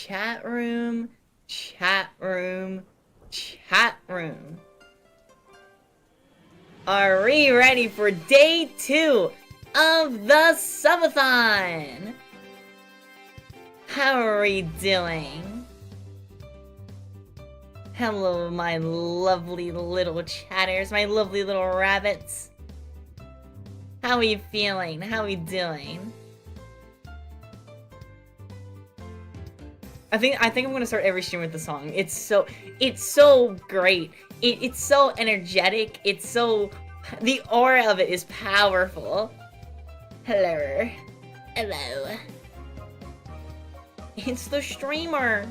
Chat room, chat room, chat room. Are we ready for day 2 of the subathon? How are we doing? Hello, my lovely little chatters, my lovely little rabbits. How are you feeling? How are we doing? I think I'm gonna start every stream with the song. It's so great. It's so energetic. It's so, the aura of it is powerful. Hello. Hello. It's the streamer.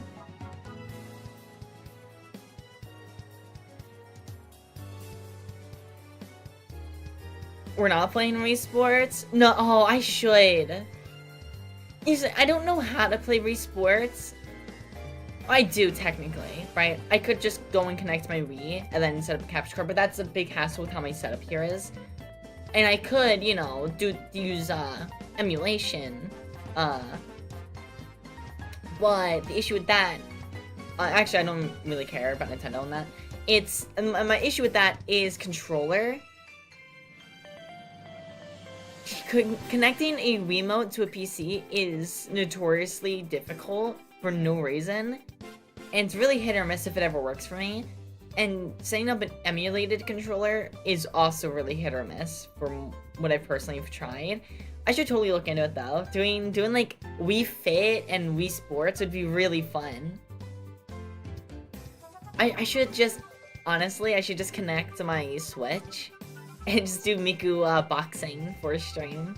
We're not playing Wii Sports? No, oh, I should. I don't know how to play Wii Sports. I do, technically, right? I could just go and connect my Wii and then set up a capture card, but that's a big hassle with how my setup here is. And I could, you know, use emulation. But the issue with that, actually, I don't really care about Nintendo on that. My issue with that is controller. Connecting a Wiimote to a PC is notoriously difficult for no reason, and it's really hit or miss if it ever works for me. And setting up an emulated controller is also really hit or miss from what I personally have tried. I should totally look into it though. Doing like Wii Fit and Wii Sports would be really fun. I should just, honestly, I should just connect to my Switch and just do Miku boxing for a stream.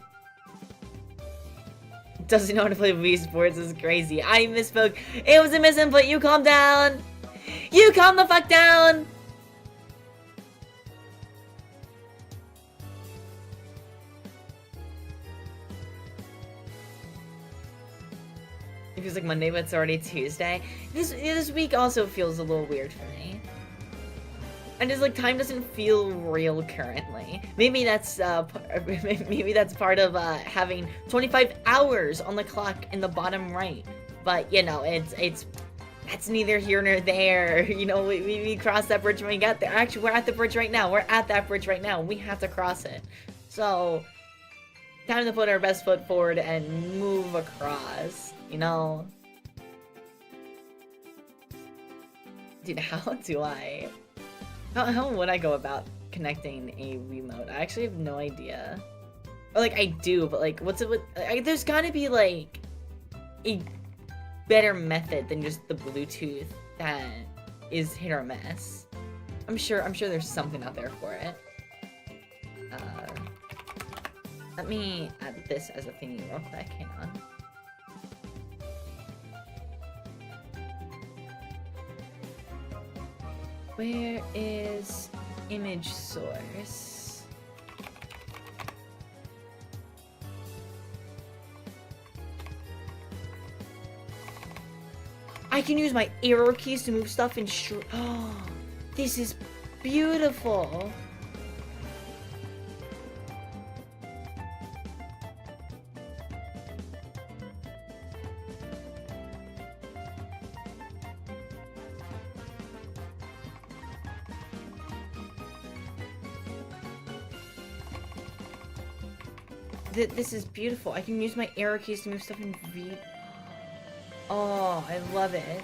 Doesn't know how to play Wii Sports is crazy. I misspoke. It was a misinput. You calm down. You calm the fuck down. It feels like Monday, but it's already Tuesday. This week also feels a little weird for me. And it's like time doesn't feel real currently. Maybe that's part of having 25 hours on the clock in the bottom right. But you know, that's neither here nor there. You know, we cross that bridge when we get there. Actually, we're at the bridge right now. We're at that bridge right now. We have to cross it. So time to put our best foot forward and move across. You know, dude, how would I go about connecting a Wiimote? I actually have no idea. Or, like, I do, but, like, what's it with... there's gotta be, like, a better method than just the Bluetooth that is hit or miss. I'm sure there's something out there for it. Let me add this as a thingy real quick. Hang on. Where is image source? I can use my arrow keys to move stuff in Oh, this is beautiful. This is beautiful. I can use my arrow keys to move stuff in V. Oh, I love it.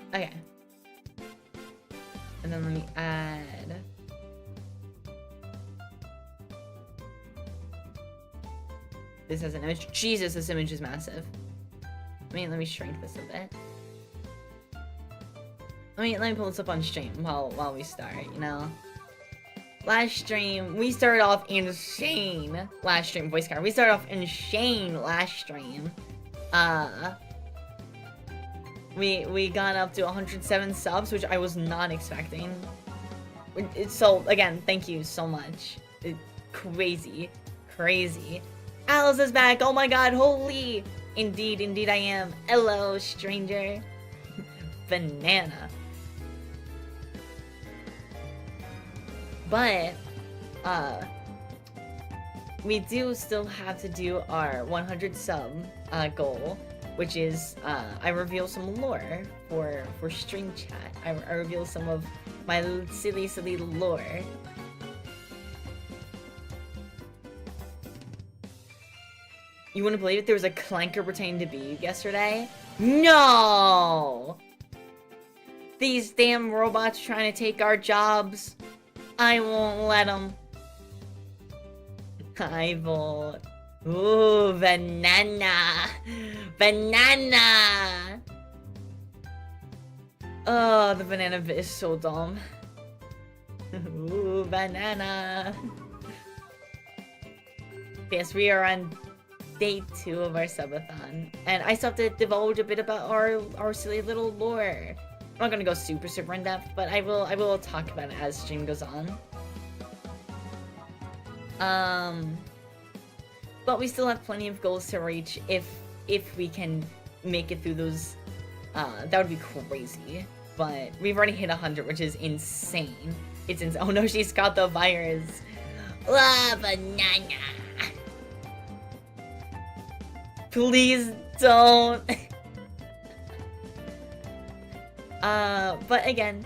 Okay. And then let me add. This has an image. Jesus, this image is massive. Let me shrink this a bit. Let me pull this up on stream while we start, you know? Last stream, we started off insane. Last stream, voice card. We started off insane last stream. We got up to 107 subs, which I was not expecting. So, again, thank you so much. Crazy. Crazy. Alice is back! Oh my god, holy! Indeed I am. Hello, stranger. Banana. But, we do still have to do our 100 sub goal, which is I reveal some lore for stream chat. I reveal some of my silly lore. You wouldn't believe it? There was a clanker pretending to be you yesterday. No! These damn robots trying to take our jobs. I won't let them. I won't. Ooh, banana. Banana! Oh, the banana bit is so dumb. Ooh, banana. Yes, we are on day 2 of our subathon. And I still have to divulge a bit about our silly little lore. I'm not gonna go super in depth, but I will talk about it as stream goes on. But we still have plenty of goals to reach if we can make it through those. That would be crazy. But we've already hit 100, which is insane. It's insane. Oh no, she's got the virus. Ah, banana. Please don't. But again,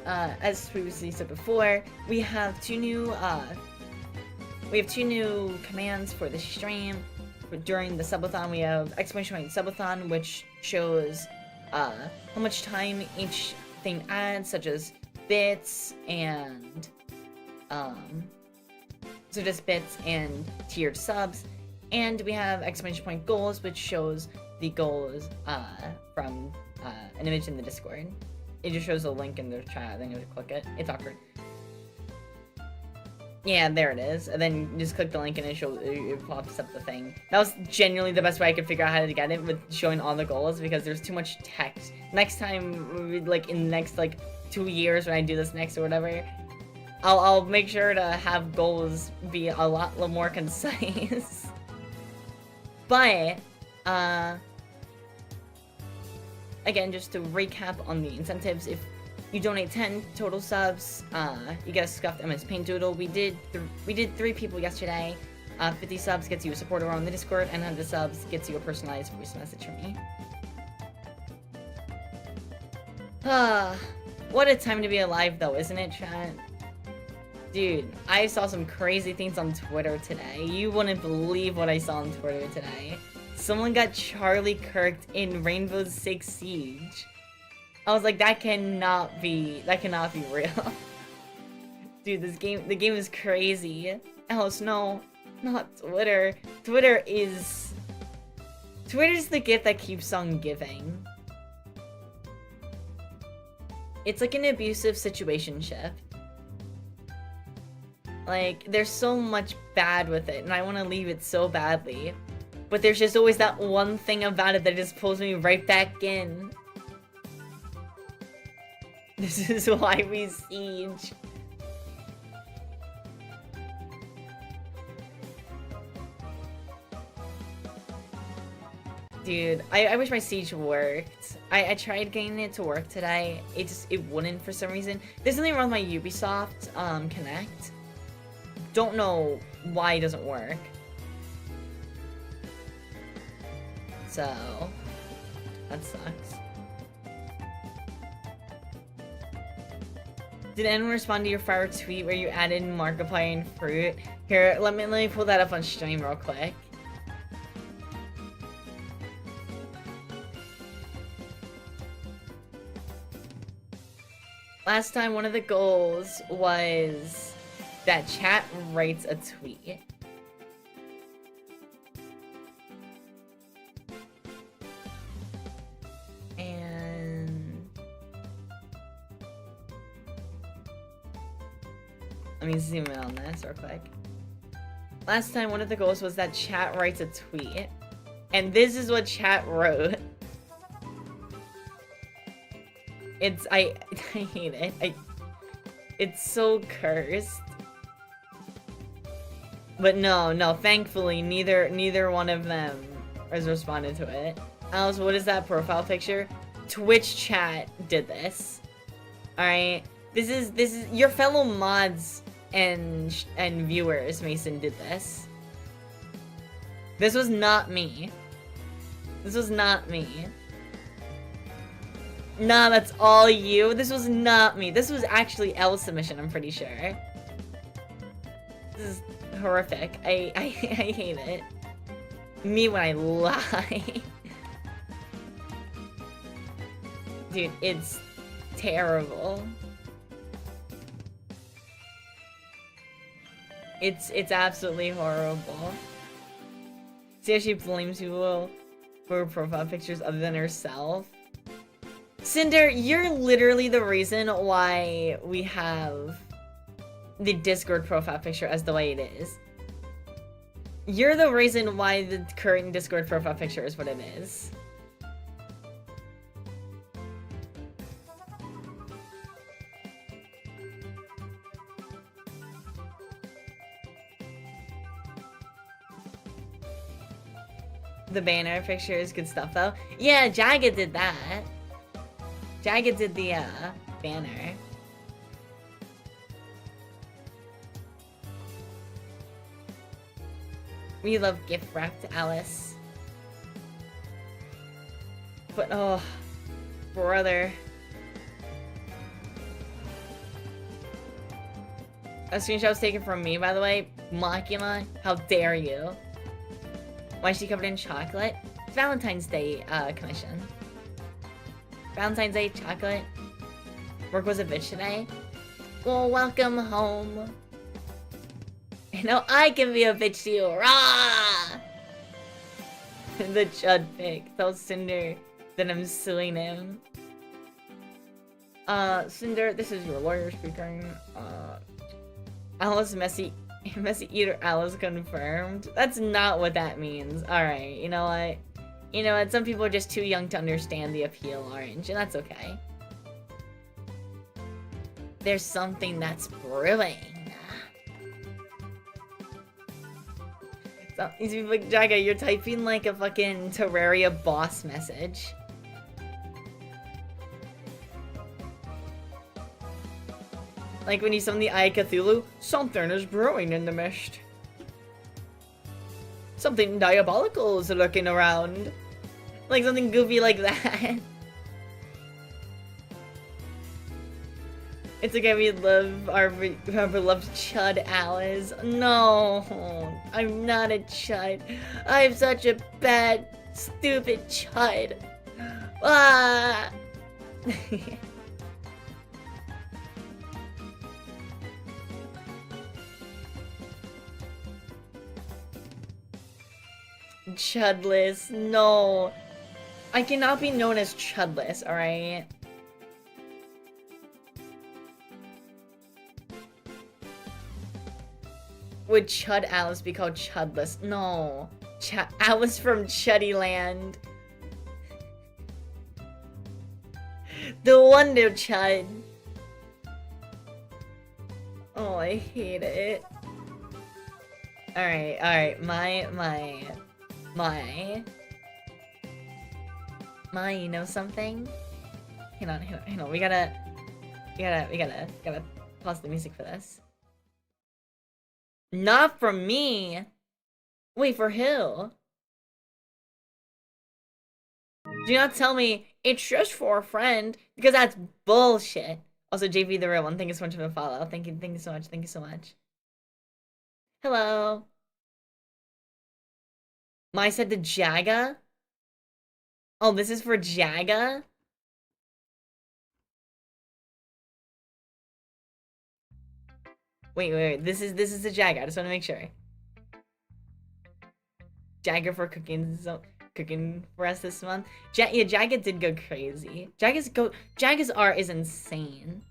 as previously said before, we have two new commands for the stream. During the subathon, we have exclamation point subathon, which shows how much time each thing adds, such as bits and tiered subs. And we have exclamation point goals, which shows the goals from an image in the Discord. It just shows a link in the chat, then you have to click it. It's awkward. Yeah, there it is. And then you just click the link and it pops up the thing. That was genuinely the best way I could figure out how to get it, with showing all the goals, because there's too much text. Next time, like in the next 2 years when I do this next or whatever, I'll make sure to have goals be a lot more concise. But, again, just to recap on the incentives, if you donate 10 total subs, you get a scuffed MS Paint doodle. We did 3 people yesterday. 50 subs gets you a supporter on the Discord, and 100 subs gets you a personalized voice message from me. What a time to be alive, though, isn't it, chat? Dude, I saw some crazy things on Twitter today. You wouldn't believe what I saw on Twitter today. Someone got Charlie Kirked in Rainbow Six Siege. I was like, that cannot be real. Dude, the game is crazy. Alice, no, not Twitter. Twitter's the gift that keeps on giving. It's like an abusive situationship. Like, there's so much bad with it, and I want to leave it so badly. But there's just always that one thing about it that just pulls me right back in. This is why we siege. Dude, I wish my siege worked. I tried getting it to work today. It wouldn't for some reason. There's something wrong with my Ubisoft Connect. Don't know why it doesn't work. So, that sucks. Did anyone respond to your fire tweet where you added Markiplier and fruit? Here, let me pull that up on stream real quick. Last time, one of the goals was that chat writes a tweet. And let me zoom in on this real quick. Last time, one of the goals was that chat writes a tweet. And this is what chat wrote. I hate it. It's so cursed. But no, thankfully, neither one of them has responded to it. Alice, what is that profile picture? Twitch chat did this. Alright? This is your fellow mods and viewers, Mason, did this. This was not me. This was not me. Nah, that's all you. This was not me. This was actually L's submission, I'm pretty sure. This is horrific. I hate it. Me when I lie. Dude, it's terrible. It's absolutely horrible. See how she blames people for profile pictures other than herself? Cinder, you're literally the reason why we have the Discord profile picture as the way it is. You're the reason why the current Discord profile picture is what it is. The banner picture is good stuff though. Yeah, Jaga did that. Jaga did the banner. We love gift wrapped Alice. But oh, brother. A screenshot was taken from me, by the way. Makima, how dare you? Why is she covered in chocolate? It's Valentine's Day commission. Valentine's Day chocolate. Work was a bitch today. Well, welcome home. You know, I can be a bitch to you. Rah! The chud pic. Tell Cinder that I'm suing him. Cinder, this is your lawyer speaking. Alice Messy Eater Alice confirmed. That's not what that means. Alright, you know what? You know what? Some people are just too young to understand the appeal, Orange, and that's okay. There's something that's brewing. So, these people like, Jaga, you're typing like a fucking Terraria boss message. Like when you summon the Eye of Cthulhu, something is brewing in the mist. Something diabolical is lurking around. Like something goofy like that. It's okay, we love our beloved Chud Alice. No, I'm not a Chud. I'm such a bad, stupid Chud. Ah! Chudless, no. I cannot be known as Chudless, alright? Would Chud Alice be called Chudless? No. Alice from Chuddyland. The Wonder Chud. Oh, I hate it. Alright, you know something? Hang on, we gotta pause the music for this. Not for me! Wait, for who? Do not tell me it's just for a friend, because that's bullshit. Also, JV the real one, thank you so much for the follow. Thank you so much. Hello. My said to Jaga? Oh, this is for Jaga? Wait. This is the Jaga. I just want to make sure. Jaga for cooking for us this month. Yeah, Jaga did go crazy. Jaga's art is insane.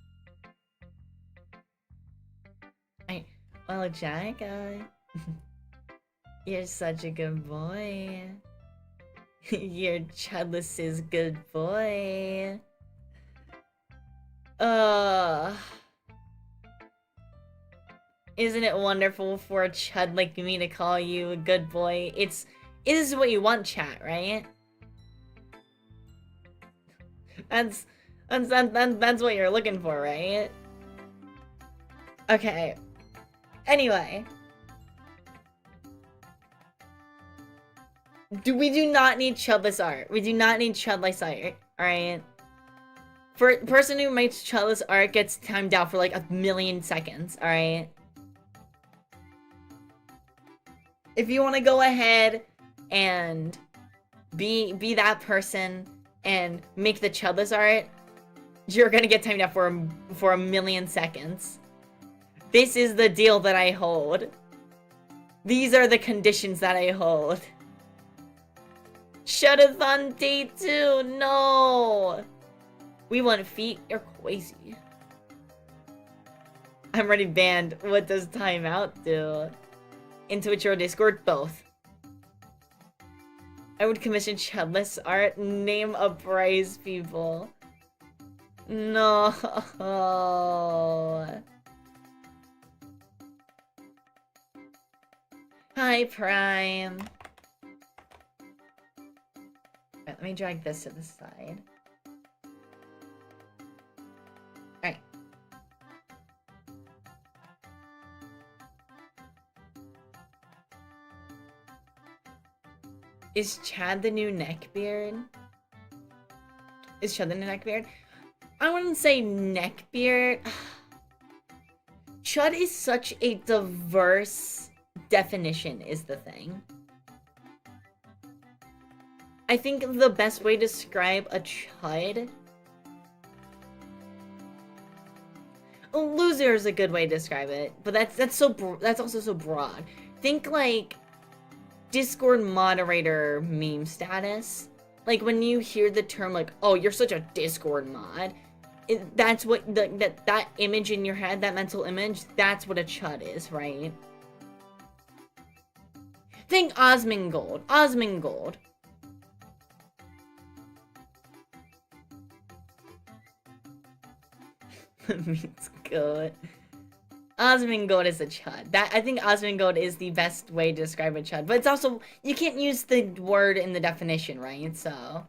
Well, Jaga, you're such a good boy. You're Chudless's good boy. Isn't it wonderful for a Chud like me to call you a good boy? It is what you want, chat, right? That's what you're looking for, right? Okay. Anyway. We do not need chudless art. We do not need chudless art. Alright? For person who makes chudless art gets timed out for like 1,000,000 seconds, alright? If you want to go ahead and be that person and make the chudless art, you're gonna get timed out for 1,000,000 seconds. This is the deal that I hold. These are the conditions that I hold. Subathon day 2, no! We want feet, you're crazy. I'm already banned. What does timeout do? In Twitch or Discord? Both. I would commission chudless art. Name a prize, people. No. Hi, Prime. Right, let me drag this to the side. Alright. Is Chad the new neckbeard? Is Chad the new neckbeard? I wouldn't say neckbeard. Chud is such a diverse definition is the thing. I think the best way to describe a chud... A loser is a good way to describe it, but that's also so broad. Think like Discord moderator meme status. Like when you hear the term like, oh, you're such a Discord mod, that's what that image in your head, that mental image, that's what a chud is, right? Think Osmongold. Osmongold. Means good. Osmongold is a chud. I think Osmongold is the best way to describe a chud. But it's also, you can't use the word in the definition, right? So.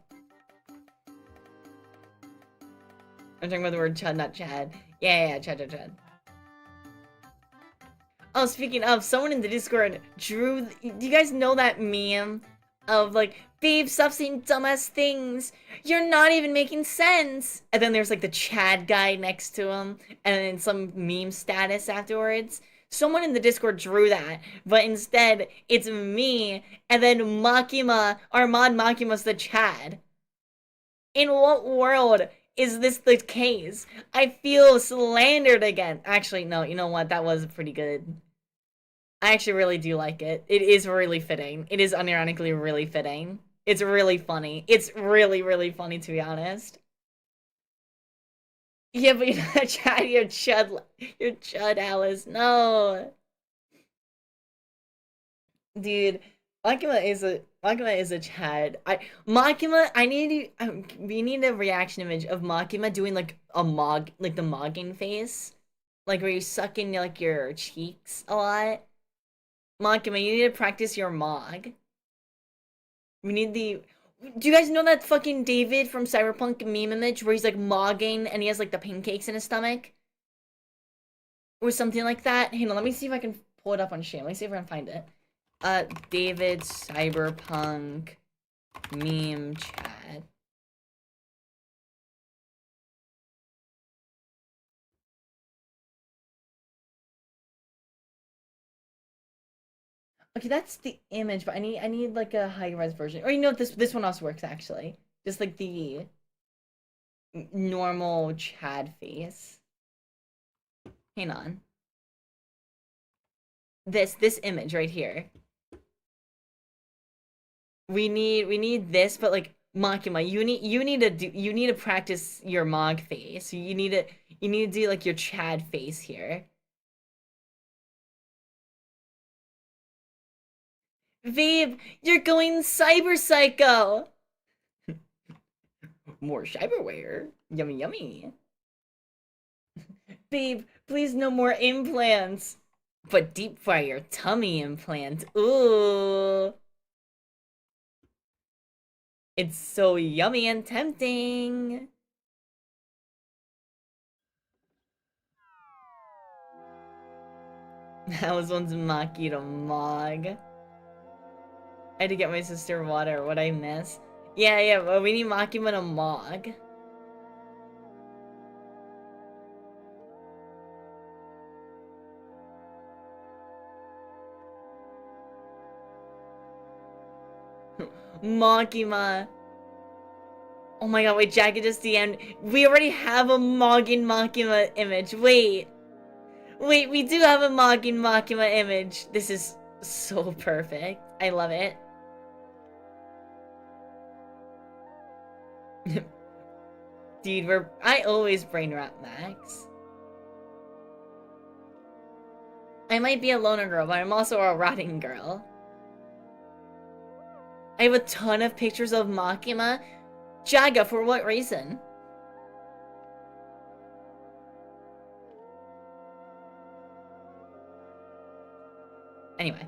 I'm talking about the word chud, not chad. Yeah, chud. Oh, speaking of, someone in the Discord drew... Do you guys know that meme of like, babe, stop saying dumbass things. You're not even making sense. And then there's like the Chad guy next to him, and then some meme status afterwards. Someone in the Discord drew that, but instead it's me, and then Makima, our mod Makima's the Chad. In what world is this the case? I feel slandered again. Actually, no, you know what? That was pretty good. I actually really do like it. It is really fitting. It is unironically really fitting. It's really funny. It's really, really funny, to be honest. Yeah, but you're not Chad, you're Chud, Alice. No. Dude, Makima is a Chad. We need a reaction image of Makima doing like a like the mogging face. Like where you suck in like your cheeks a lot. Makima, you need to practice your mog. We need the... Do you guys know that fucking David from Cyberpunk meme image where he's like mogging and he has like the pancakes in his stomach? Or something like that? Hang on, let me see if I can pull it up on Shame. Let me see if I can find it. David Cyberpunk meme chat. Okay, that's the image, but I need like a high-res version. Or you know what, this one also works actually. Just like the normal Chad face. Hang on. This image right here. We need this, but like Makima, you need to practice your Mog face. You need to do like your Chad face here. Babe, you're going cyber psycho. More cyberware. Yummy yummy. Babe, please no more implants. But deep fry your tummy implant. Ooh. It's so yummy and tempting. That was one's Maki to Mog. I had to get my sister water. What'd I miss? Yeah, well, we need Makima to Mog. Makima. Oh my god, wait, Jacket just DM'd. We already have a Mogging Makima image. Wait, we do have a Mogging Makima image. This is so perfect. I love it. Dude, I always brain rot Max. I might be a loner girl, but I'm also a rotting girl. I have a ton of pictures of Makima. Jaga, for what reason? Anyway.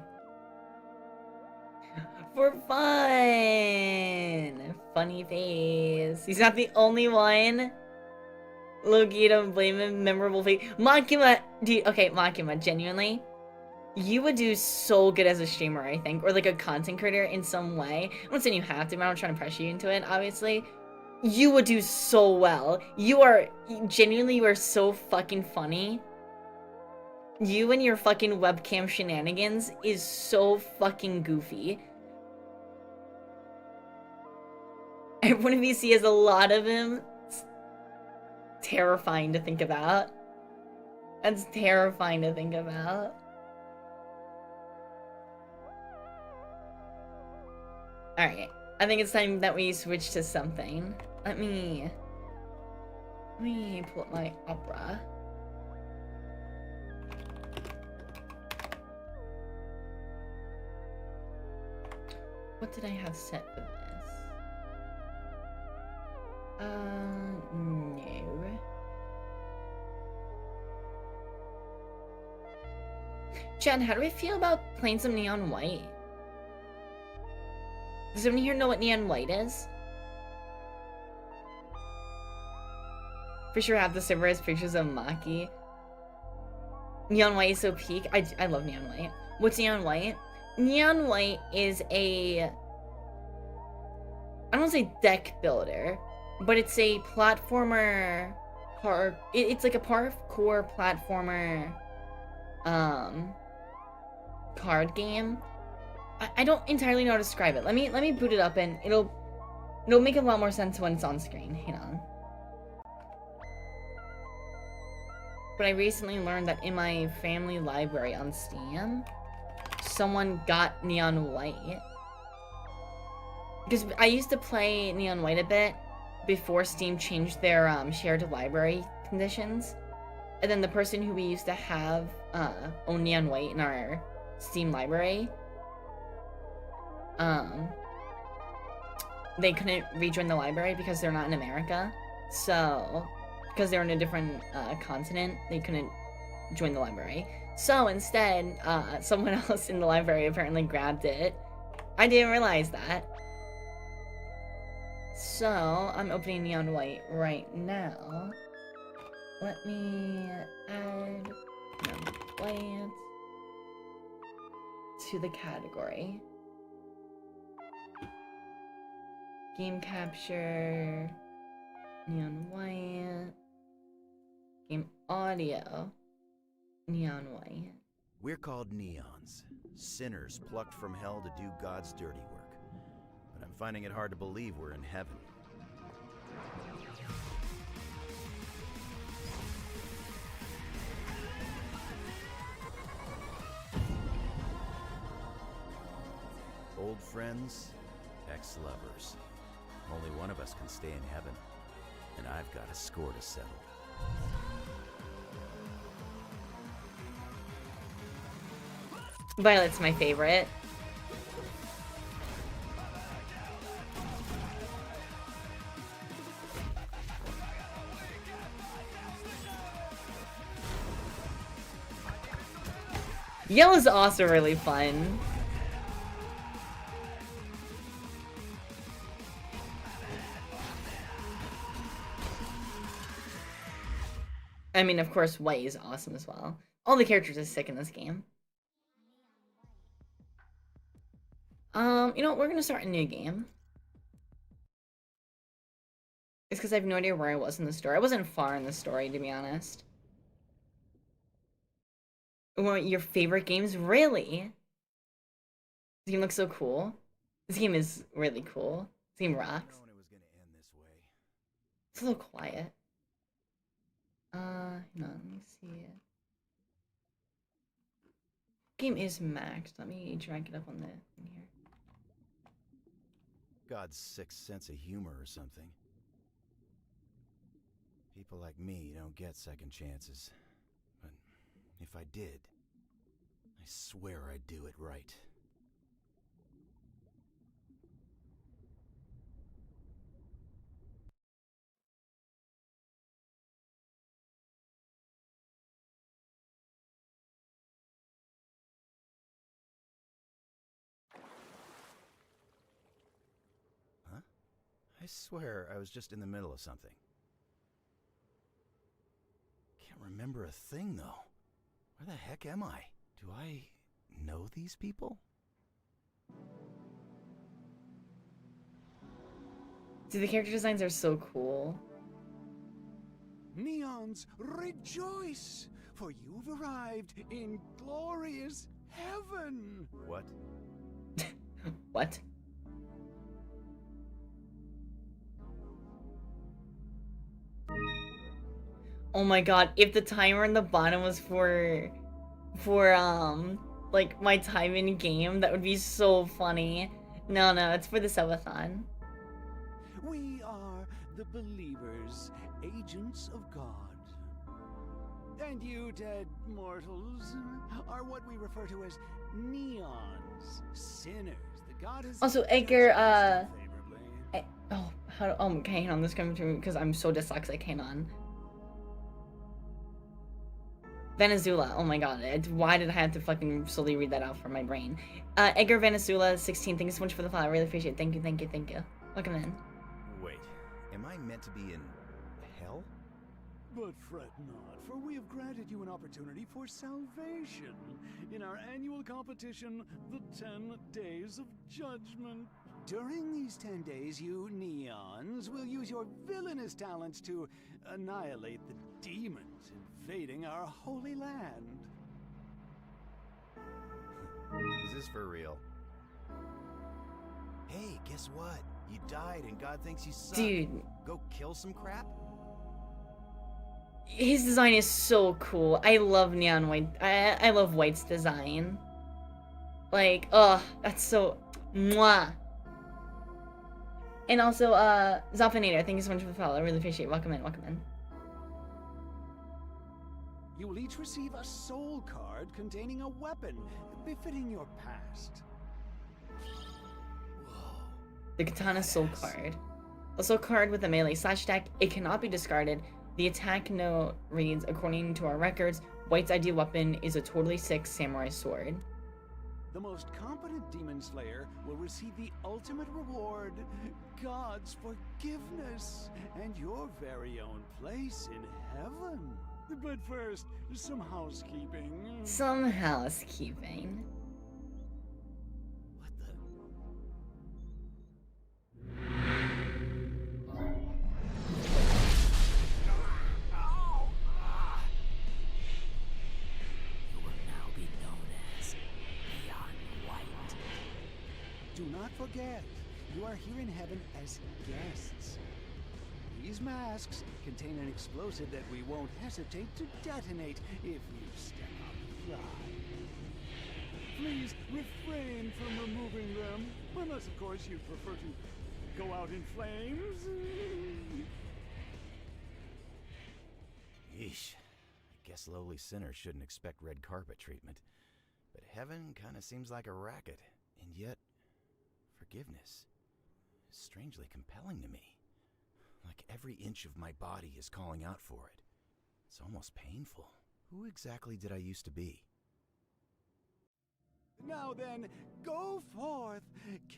For fun! Funny face. He's not the only one. Loki, don't blame him. Memorable face. Makima, dude, okay, Makima, genuinely. You would do so good as a streamer, I think. Or like a content creator in some way. I'm not saying you have to, but I'm not trying to pressure you into it, obviously. You would do so well. You are so fucking funny. You and your fucking webcam shenanigans is so fucking goofy. Everyone in VC has a lot of him. It's terrifying to think about. That's terrifying to think about. Alright, I think it's time that we switch to something. Let me pull up my opera. What did I have set for this? No. Jen, how do we feel about playing some Neon White? Does anyone here know what Neon White is? For sure half the server has pictures of Maki. Neon White is so peak. I love Neon White. What's Neon White? Neon White is a... I don't want to say deck builder, but it's a platformer... It's like a parkour platformer... card game. I don't entirely know how to describe it. Let me boot it up and it'll make a lot more sense when it's on screen. Hang on. But I recently learned that in my family library on Steam, someone got Neon White. Because I used to play Neon White a bit before Steam changed their shared library conditions. And then the person who we used to have own Neon White in our Steam library, they couldn't rejoin the library because they're not in America. So, because they're in a different continent, they couldn't join the library. So instead, someone else in the library apparently grabbed it. I didn't realize that. So, I'm opening Neon White right now. Let me add Neon White to the category. Game capture, Neon White, game audio, Neon White. We're called neons, sinners plucked from hell to do God's dirty work. But I'm finding it hard to believe we're in heaven. Old friends, ex-lovers. Only one of us can stay in heaven, and I've got a score to settle. Violet's my favorite. Yellow's also really fun. I mean, of course, White is awesome as well. All the characters are sick in this game. You know what? We're gonna start a new game. It's because I have no idea where I was in the story. I wasn't far in the story, to be honest. One of your favorite games? Really? This game looks so cool. This game is really cool. This game rocks. Known it was gonna end this way. It's a little quiet. Hang on, let me see it. Game is maxed. Let me drag it up on the in here. God's sixth sense of humor or something. People like me don't get second chances. But if I did, I swear I'd do it right. Huh? I swear I was just in the middle of something. Can't remember a thing, though. Where the heck am I? Do I know these people? See, the character designs are so cool. Neons, rejoice! For you've arrived in glorious heaven! What? What? Oh my god, if the timer in the bottom was for like my time in game, that would be so funny. No, it's for the subathon. We are the believers, agents of God. And you, dead mortals, are what we refer to as neons, sinners that God has... Also, Edgar, favorably. okay, hang on, this coming through because I'm so dyslexic, hang on. Venezuela, oh my god, why did I have to fucking slowly read that out from my brain? Edgar Venezuela, 16, thank you so much for the follow, I really appreciate it, thank you. Welcome in. Wait, am I meant to be in hell? But fret not, for we have granted you an opportunity for salvation in our annual competition, the 10 Days of Judgment. During these 10 days, you neons will use your villainous talents to annihilate the demons invading our holy land. Is this for real? Hey, guess what? You died and God thinks you suck. Dude. Go kill some crap? His design is so cool. I love neon white. I love White's design. Like, that's so mwah. And also, Zoffinator, thank you so much for the follow. I really appreciate it. Welcome in. You will each receive a soul card containing a weapon befitting your past. Whoa. The Katana Soul card. A soul card with a melee slash attack. It cannot be discarded. The attack note reads, according to our records, White's ideal weapon is a totally sick samurai sword. The most competent demon slayer will receive the ultimate reward, God's forgiveness, and your very own place in heaven. But first, some housekeeping. Some housekeeping. What the? You will now be known as Neon White. Do not forget, you are here in heaven as guests. These masks contain an explosive that we won't hesitate to detonate if you step outside. Please refrain from removing them, unless of course you prefer to go out in flames. Yeesh. I guess lowly sinners shouldn't expect red carpet treatment. But heaven kinda seems like a racket, and yet forgiveness is strangely compelling to me. Like every inch of my body is calling out for it. It's almost painful. Who exactly did I used to be? Now then, go forth,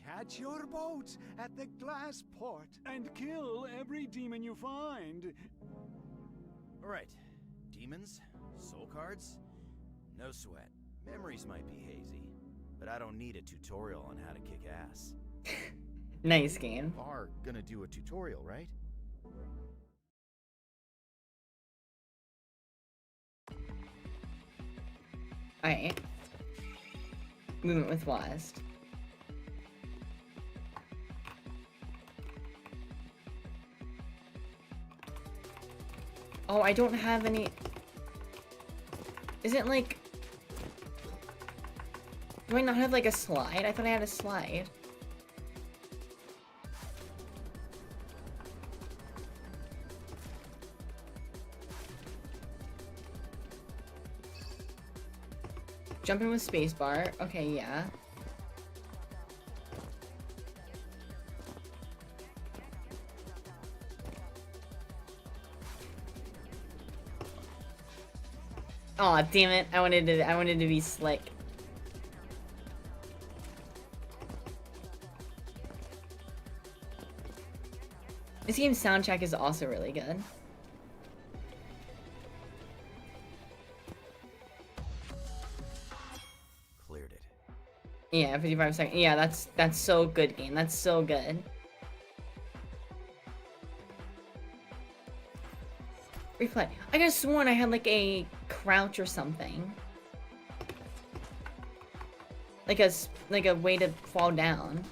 catch your boat at the glass port, and kill every demon you find. Alright, demons, soul cards, no sweat. Memories might be hazy, but I don't need a tutorial on how to kick ass. Nice game. You are gonna do a tutorial, right? Alright. Movement with West. Oh, I don't have any... Isn't like... Do I not have like a slide? I thought I had a slide. Jumping with spacebar. Okay, yeah. Aw, damn it. I wanted to be slick. This game's soundtrack is also really good. Cleared it. Yeah, 55 seconds. Yeah, that's so good, game. That's so good. Replay. I could have sworn I had like a crouch or something. Like a way to fall down.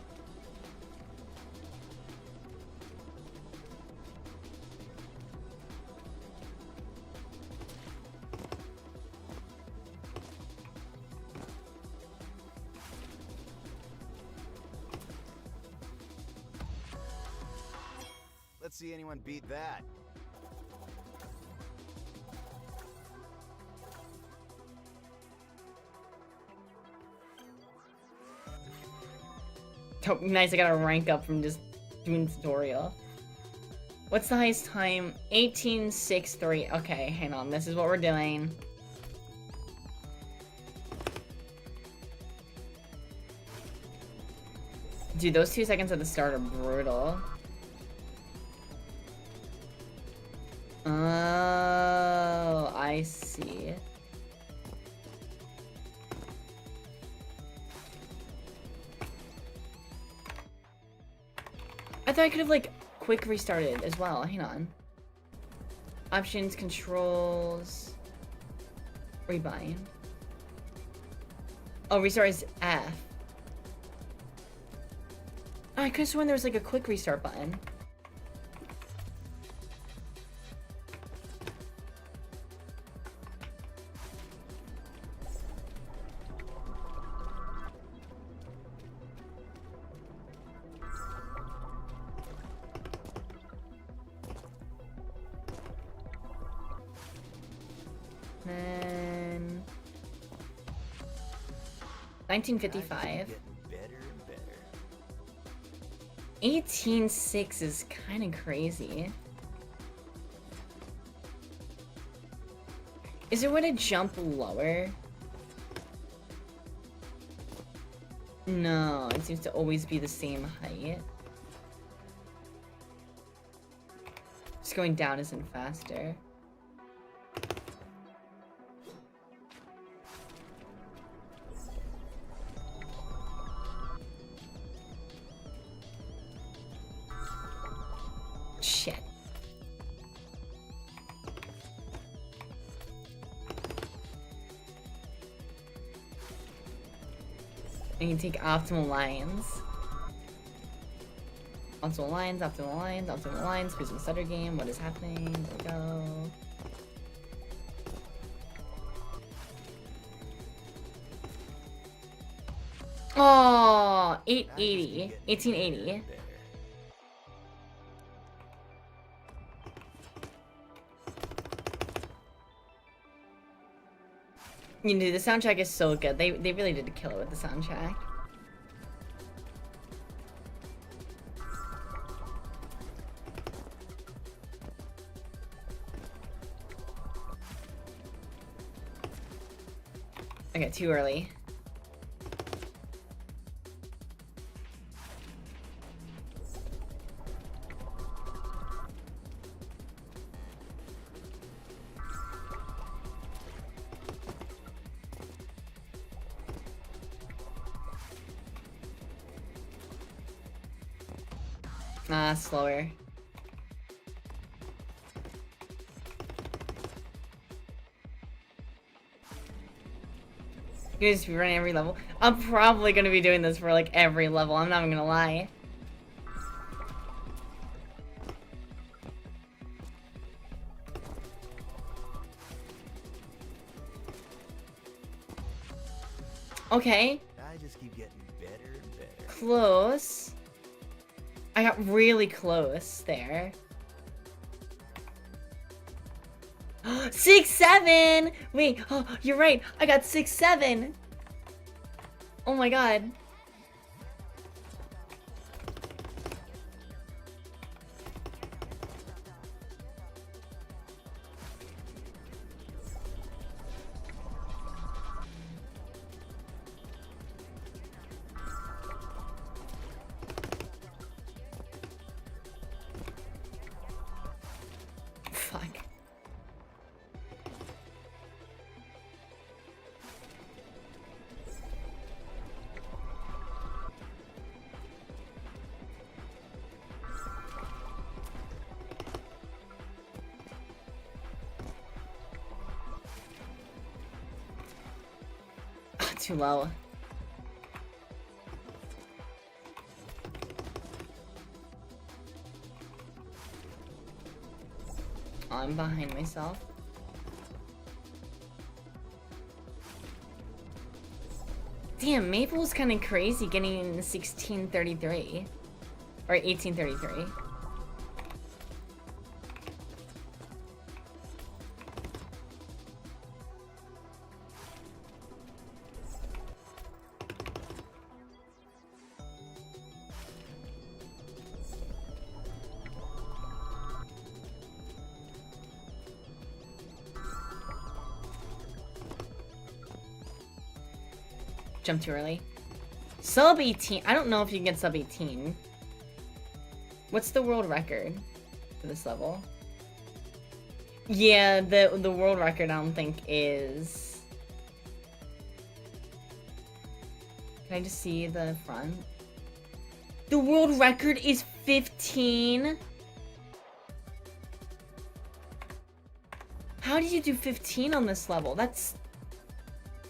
Let's see anyone beat that. Oh, nice, I got a rank up from just doing tutorial. What's the highest time? 18.63. Okay, hang on. This is what we're doing. Dude, those 2 seconds at the start are brutal. Oh, I see. I thought I could have, like, quick restarted as well. Hang on. Options, controls... Rebind. Oh, restart is F. Oh, I could have sworn there was, like, a quick restart button. Then 1955. 18.6 is kind of crazy. Is there a way to jump lower? No, it seems to always be the same height. Just going down isn't faster. Shit. I can take optimal lines. Optimal lines, optimal lines, optimal lines. Who's in the stutter game? What is happening? There we go. Oh, 880. 1880. You know, the soundtrack is so good. They really did kill it with the soundtrack. Okay, too early. Ah, slower. You're just running every level. I'm probably gonna be doing this for like every level. I'm not even gonna lie. Okay. I just keep getting better and better. Close. I got really close there. 6-7! Wait, oh, you're right. I got 6-7. Oh my god. Fuck. Too low. Oh, I'm behind myself. Damn, Maple's kind of crazy getting in 1633 or 1833. Jump too early. Sub 18. I don't know if you can get sub 18. What's the world record for this level? Yeah, the world record I don't think is... Can I just see the front? The world record is 15? How did you do 15 on this level? That's...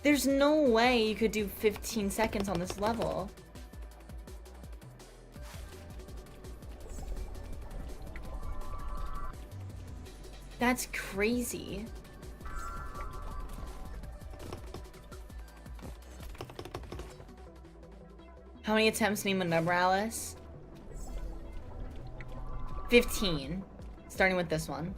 There's no way you could do 15 seconds on this level. That's crazy. How many attempts name a number, Alice? 15. Starting with this one.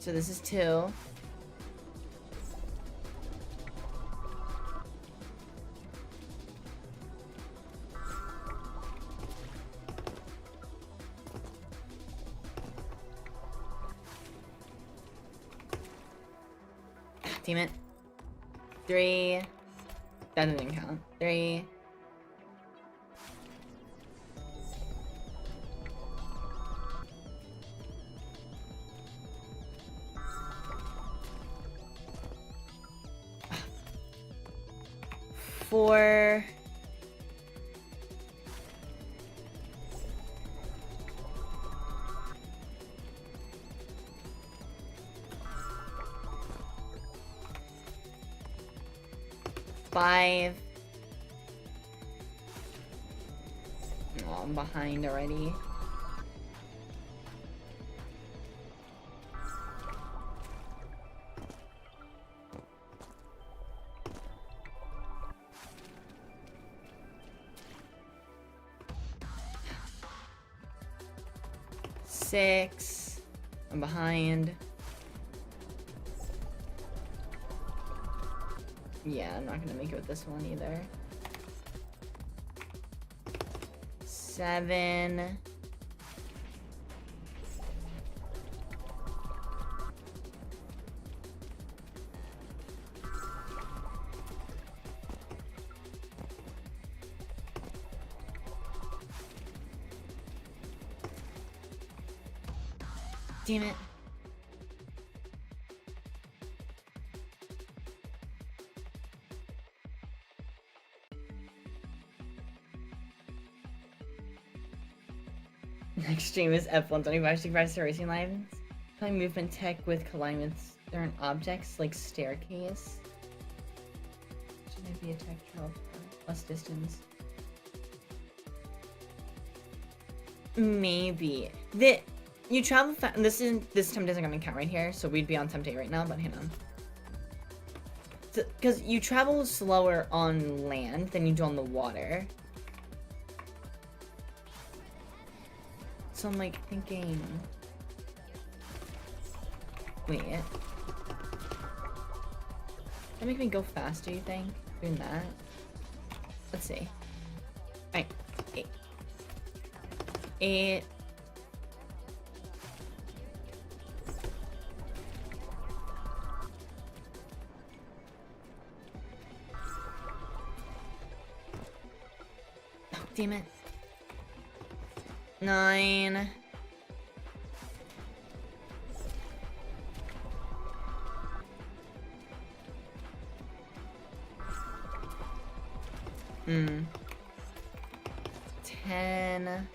So this is 2. Damn it. 3. That didn't count. 3. Four. Five. Oh, I'm behind already. Six. I'm behind. Yeah, I'm not gonna make it with this one either. 7. Damn it. Next stream is F125 Supervisor Racing Lines. Play movement tech with colliding with certain objects like staircase. Should there be a tech trail for less distance? Maybe. You travel this time doesn't gonna count right here, so we'd be on Tempt right now, but hang on. Because you travel slower on land than you do on the water. So I'm like thinking... Wait. That make me go faster, you think? Doing that? Let's see. Alright. 8. Oh, damn it. 9. Hmm. 10.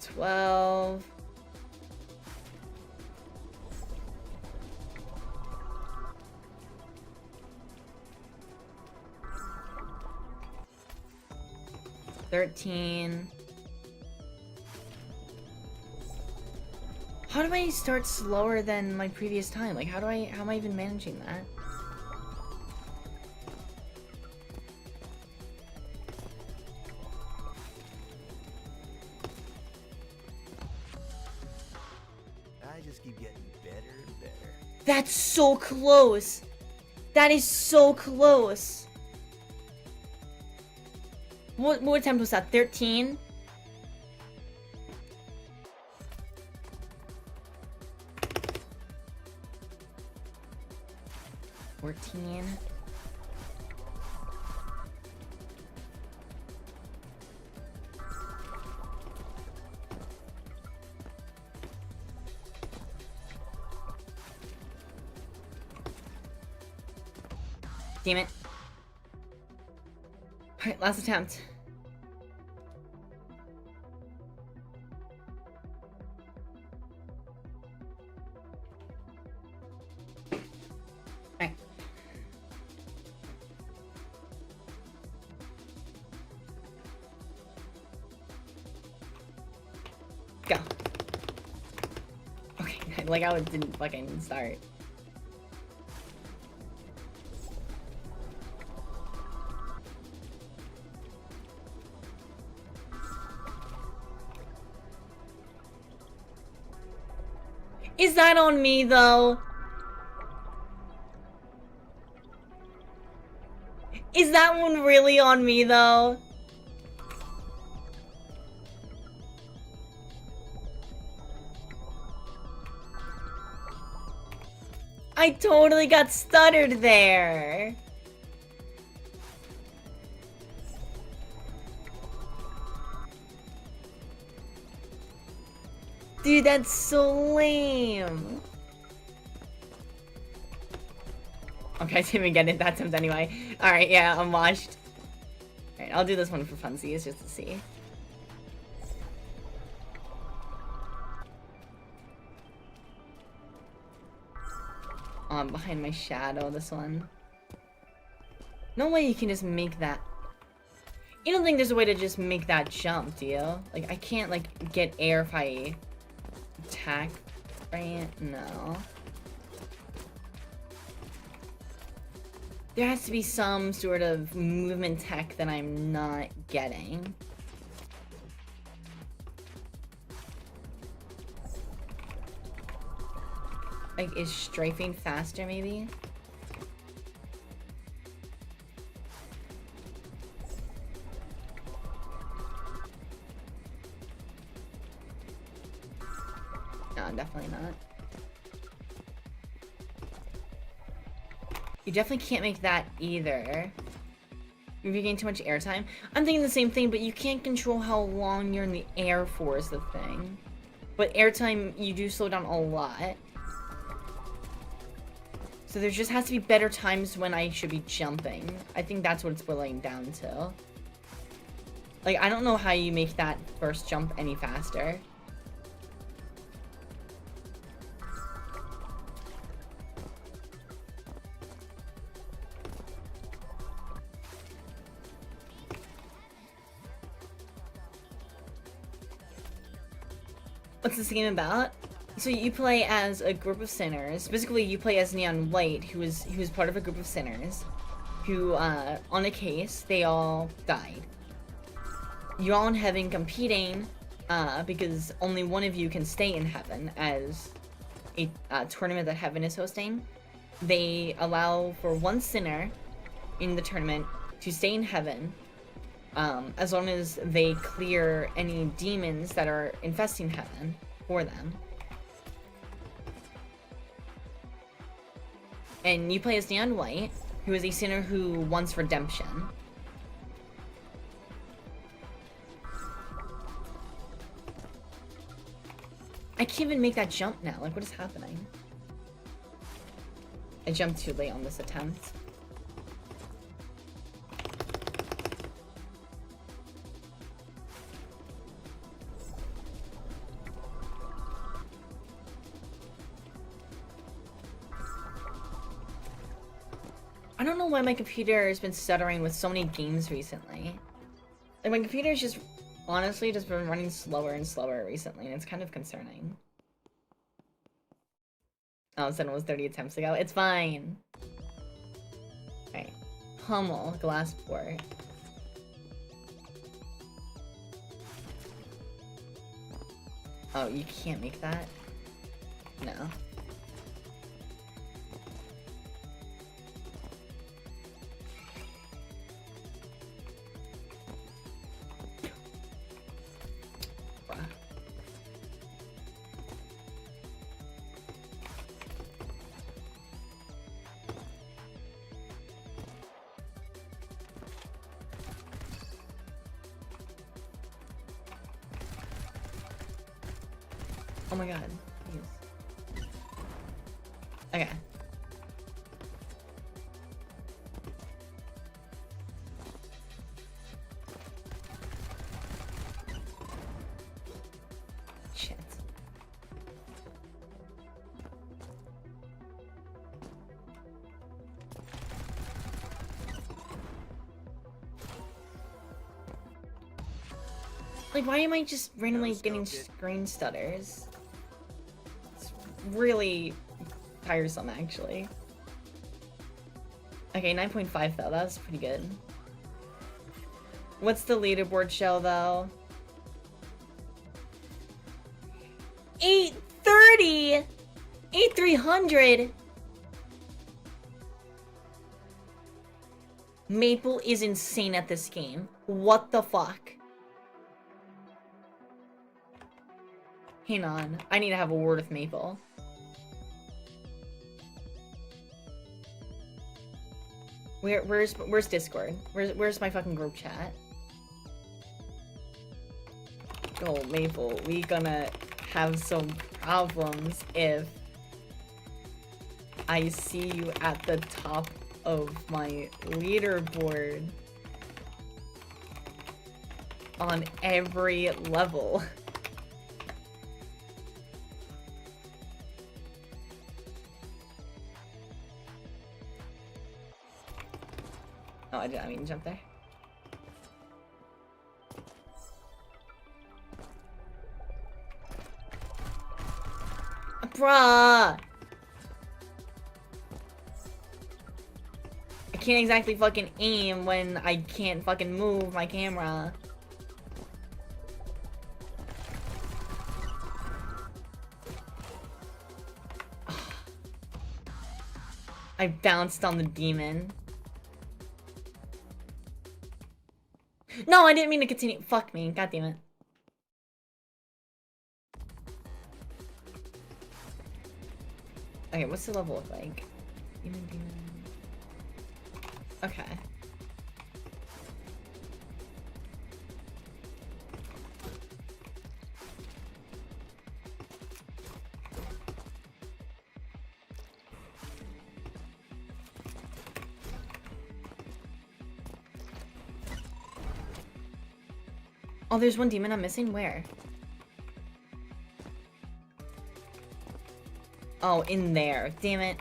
Twelve. $13. How do I start slower than my previous time? Like, how am I even managing that? I just keep getting better and better. That's so close! That is so close! What attempt was that? 13? $14. Damn it. Alright, last attempt. Alright. Go. Okay, like I didn't fucking start. Is that on me, though? Is that one really on me, though? I totally got stuttered there. Dude, that's so lame. Okay, I didn't even get it that attempt anyway. Alright, yeah, I'm washed. Alright, I'll do this one for funsies just to see. Oh, I'm behind my shadow, this one. No way you can just make that. You don't think there's a way to just make that jump, do you? Like, I can't, like, get air if I attack, right? No. There has to be some sort of movement tech that I'm not getting. Like, is strafing faster, maybe? No, definitely not. You definitely can't make that either. If you gain too much airtime. I'm thinking the same thing, but you can't control how long you're in the air for is the thing. But airtime, you do slow down a lot. So there just has to be better times when I should be jumping. I think that's what it's boiling down to. Like, I don't know how you make that first jump any faster. What's this game about? So you play as a group of sinners. Basically, you play as Neon White, who is part of a group of sinners, who, on a case, they all died. You're all in heaven competing, because only one of you can stay in heaven as a tournament that heaven is hosting. They allow for one sinner in the tournament to stay in heaven, as long as they clear any demons that are infesting heaven for them. And you play as Neon White, who is a sinner who wants redemption. I can't even make that jump now. Like, what is happening? I jumped too late on this attempt. I don't know why my computer has been stuttering with so many games recently. Like, my computer's just, honestly, just been running slower and slower recently, and it's kind of concerning. Oh, so it was 30 attempts ago. It's fine. Alright. Pummel, glass port. Oh, you can't make that? No. Oh my god. Please. Okay. Shit. Like, why am I just randomly getting screen stutters? Really tiresome, actually. Okay, 9.5 though, that's pretty good. What's the leaderboard show though? 830! 8300! Maple is insane at this game. What the fuck? Hang on, I need to have a word with Maple. Where's Discord? Where's my fucking group chat? Oh, Maple, we gonna have some problems if I see you at the top of my leaderboard on every level. Oh, I didn't mean to jump there. Bruh! I can't exactly fucking aim when I can't fucking move my camera. I bounced on the demon. No, I didn't mean to continue. Fuck me. God damn it. Okay, what's the level look like? Okay. Oh, there's one demon I'm missing? Where? Oh, in there. Damn it.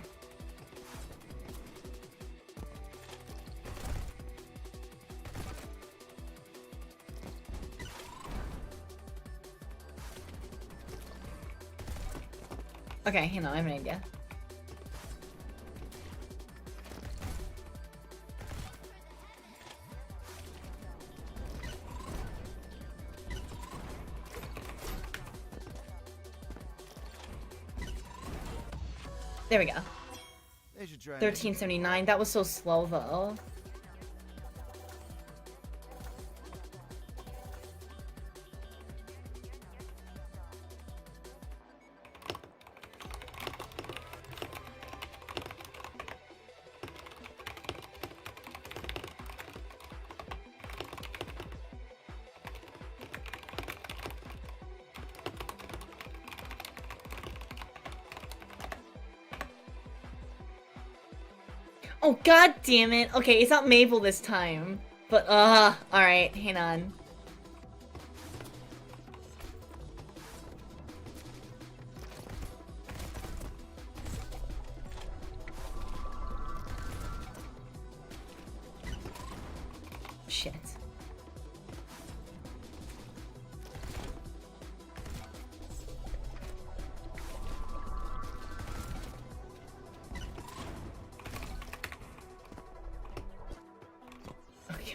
Okay, hang on, I have an idea. There we go. They should try 1379. That was so slow though. Oh, god damn it. Okay, it's not Mabel this time. But, alright, hang on. Shit.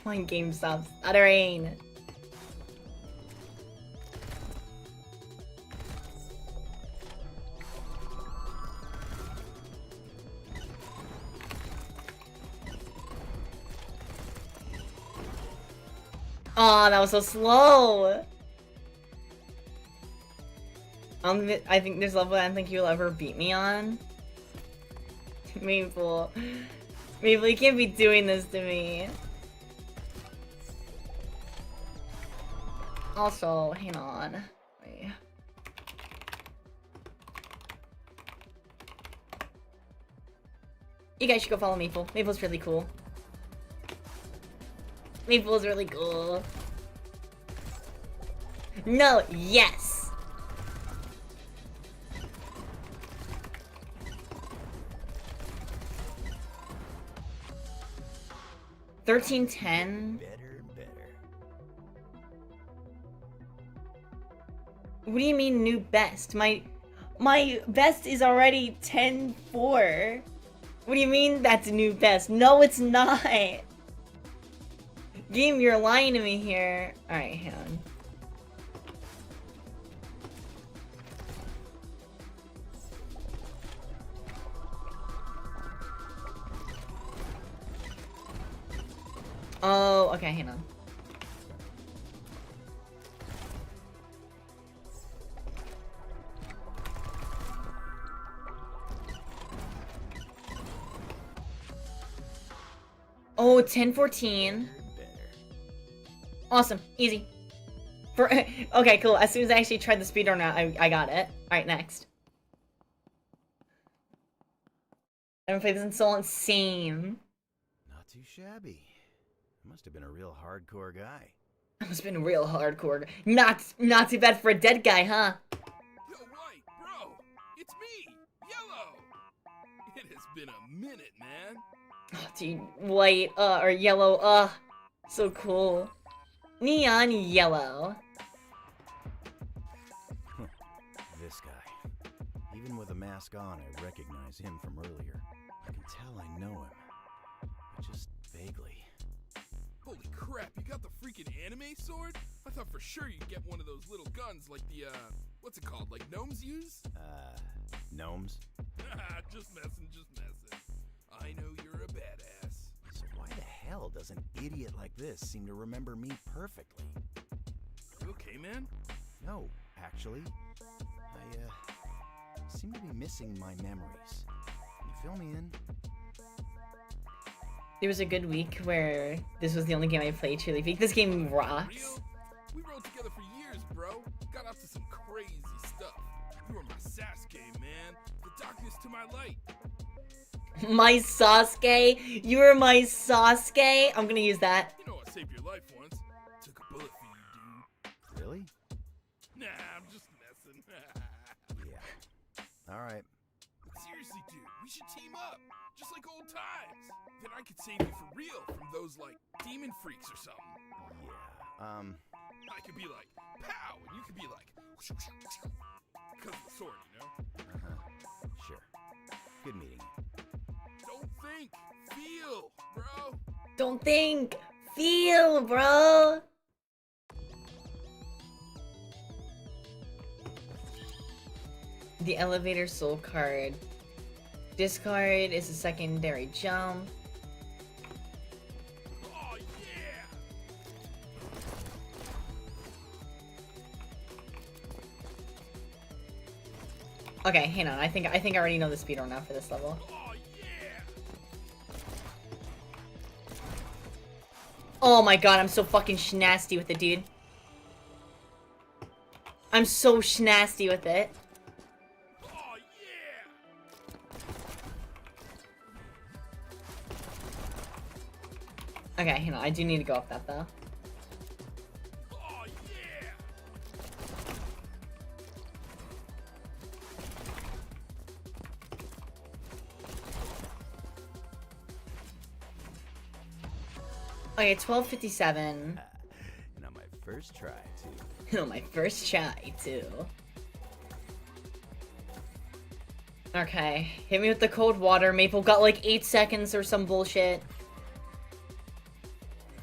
Come on, game stops. Uttering. Oh, that was so slow. I think there's a level I don't think you'll ever beat me on. Maple. Maple, you can't be doing this to me. Also, hang on. Wait. You guys should go follow Maple. Maple's really cool. Maple's really cool. No, yes! $13.10. What do you mean new best? My best is already 10-4. What do you mean that's new best? No, it's not. Game, you're lying to me here. Alright, hang on. Oh, okay, hang on. Oh, 10-14. Awesome. Easy. Okay, cool. As soon as I actually tried the speedrun out, I got it. Alright, next. I haven't played this in so long. Same. Not too shabby. Must have been a real hardcore guy. I must have been a real hardcore. Not too bad for a dead guy, huh? Yo, White, bro! It's me! Yellow! It has been a minute, man. Oh, dude, white, or yellow, so cool. Neon yellow. This guy. Even with a mask on, I recognize him from earlier. I can tell I know him, but just vaguely. Holy crap, you got the freaking anime sword? I thought for sure you'd get one of those little guns like the, what's it called, like gnomes use? Gnomes? Just messing. I know you're a badass. So why the hell does an idiot like this seem to remember me perfectly? You okay, man? No, actually. I seem to be missing my memories. Can you fill me in? There was a good week where this was the only game I played, truly. This game rocks. Real? We rode together for years, bro. Got up to some crazy stuff. You were my Sasuke, man. The darkness to my light. My Sasuke? You were my Sasuke? I'm gonna use that. You know I saved your life once. Took a bullet for you, dude. Really? Nah, I'm just messing. Yeah. Alright. Seriously, dude, we should team up. Just like old times. Then I could save you for real from those, like, demon freaks or something. Yeah, I could be like, pow, and you could be like, because of the sword, you know? Sure. Good meeting you. Don't think, feel, bro. Don't think, feel, bro. The elevator soul card. Discard is a secondary jump. Oh, yeah. Okay, hang on. I think I already know the speedrun now for this level. Oh, yeah. Oh my god, I'm so fucking schnasty with it, dude. I'm so schnasty with it. Oh, yeah. Okay, hang on. I do need to go up that though. Oh, yeah. Okay, 12:57. And on my first try, too. On my first try, too. Okay, hit me with the cold water. Maple got like 8 seconds or some bullshit.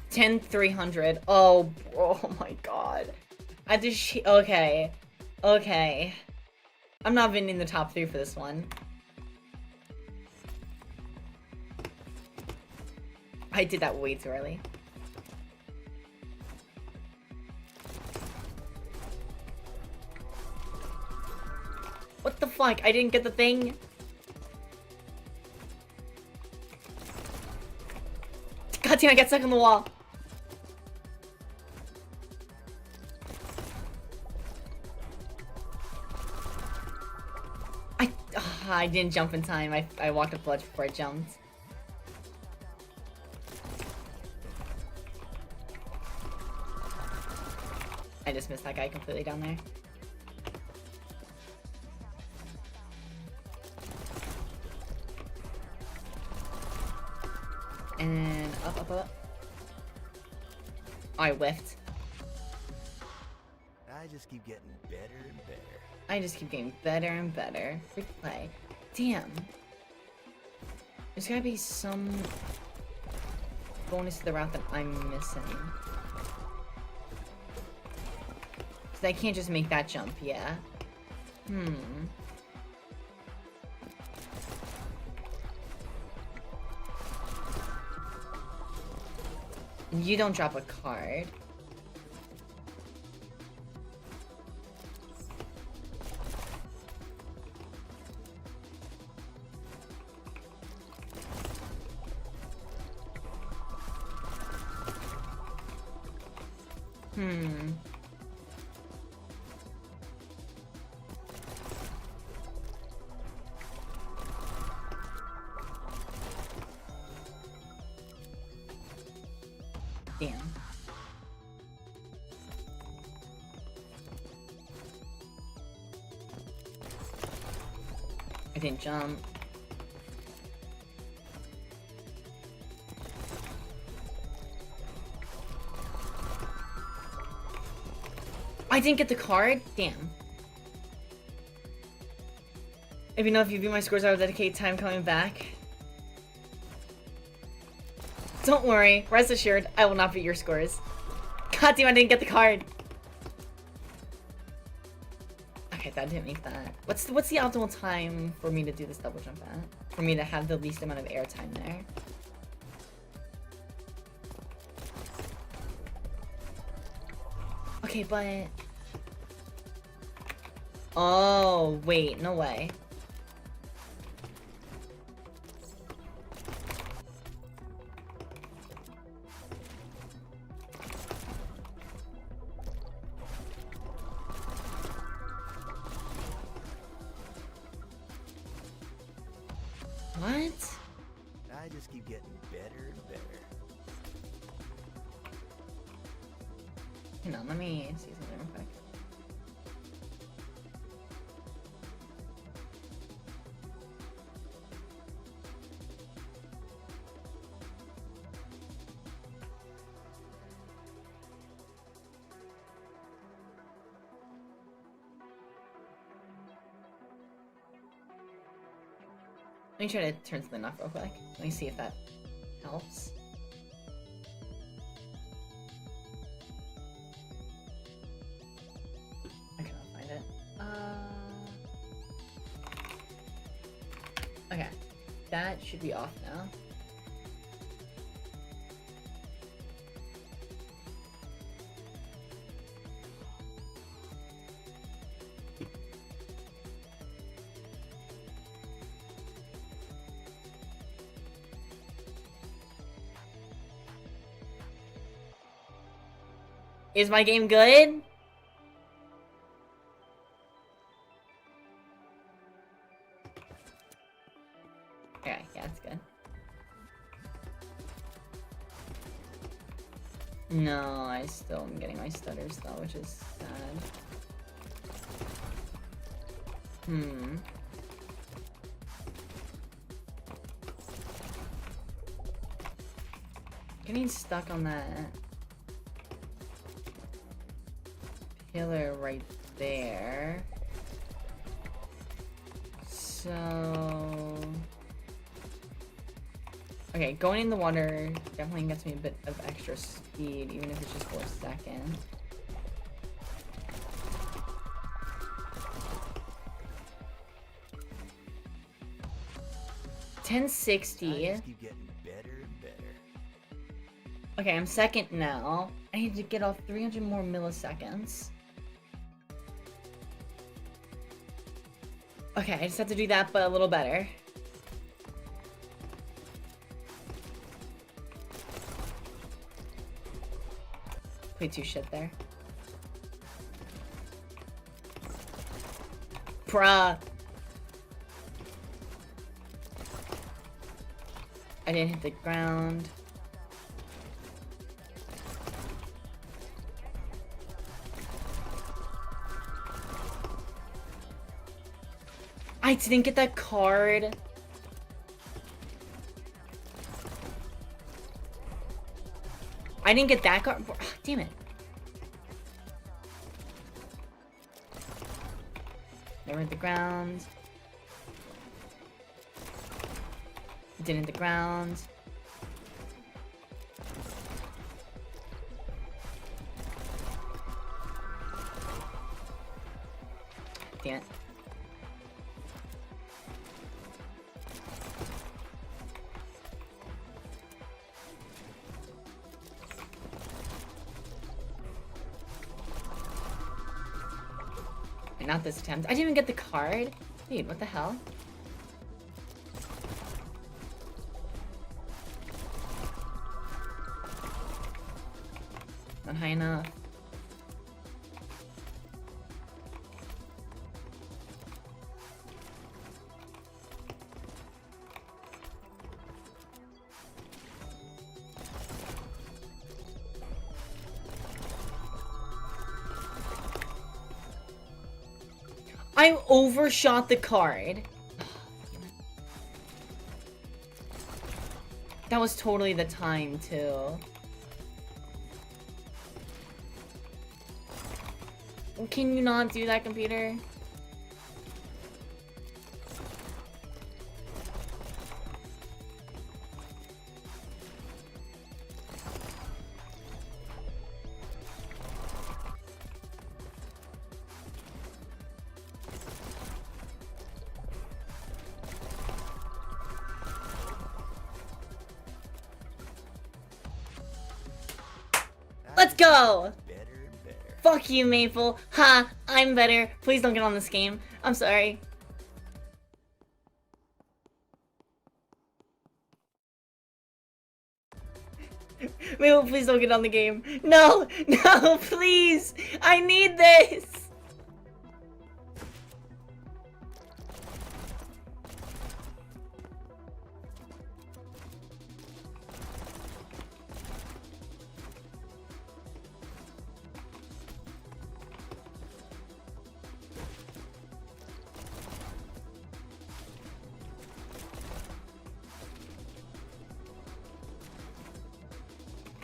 10,300. Oh my god. I just okay. Okay. I'm not winning the top 3 for this one. I did that way too early. What the fuck? I didn't get the thing. God damn, I got stuck on the wall. I didn't jump in time. I walked up the ledge before I jumped. I just missed that guy completely down there. And then up. Oh, I whiffed. I just keep getting better and better. I just keep getting better and better. Free play. Damn. There's gotta be some bonus to the route that I'm missing. Cause I can't just make that jump, yeah. You don't drop a card. Damn. I didn't jump. I didn't get the card? Damn. If you know, if you view my scores, I will dedicate time coming back. Don't worry, rest assured, I will not beat your scores. God damn, I didn't get the card. Okay, that didn't make that. What's the optimal time for me to do this double jump at? For me to have the least amount of air time there? Okay, but... Oh, wait, no way. What? I just keep getting better and better. Hang on, let me see something real quick. Let me try to turn something off real quick. Let me see if that helps. I cannot find it. Okay. That should be off now. Is my game good? Okay, yeah, it's good. No, I still am getting my stutters though, which is sad. Getting stuck on that pillar right there. So... okay, going in the water definitely gets me a bit of extra speed, even if it's just for a second. $10.60. I just keep getting better and better. Okay, I'm second now. I need to get off 300 more milliseconds. Okay, I just have to do that, but a little better. Played too shit there. Bruh. I didn't hit the ground. I didn't get that card. I didn't get that card. Damn it. Never hit the ground. Didn't hit the ground. Damn it. Not this attempt. I didn't even get the card. Dude, what the hell? Not high enough. I overshot the card. That was totally the time, too. Can you not do that, computer? Let's go! Better and better. Fuck you, Maple. Ha! I'm better. Please don't get on this game. I'm sorry. Maple, please don't get on the game. No! No, please! I need this!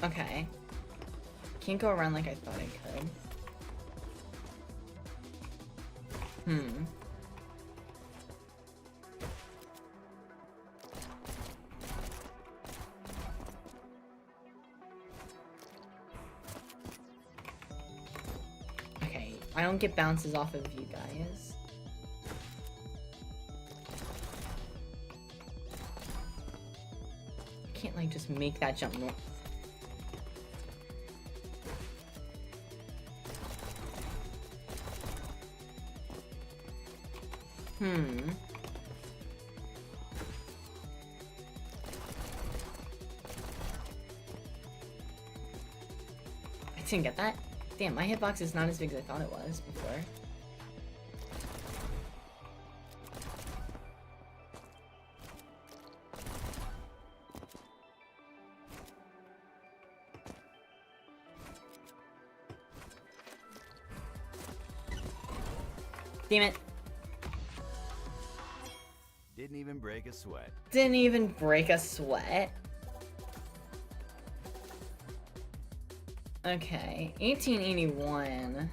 Okay. Can't go around like I thought I could. Okay, I don't get bounces off of you guys. I can't like just make that jump more. I didn't get that. Damn, my hitbox is not as big as I thought it was before. Damn it. Didn't even break a sweat. Didn't even break a sweat. Okay, 1881.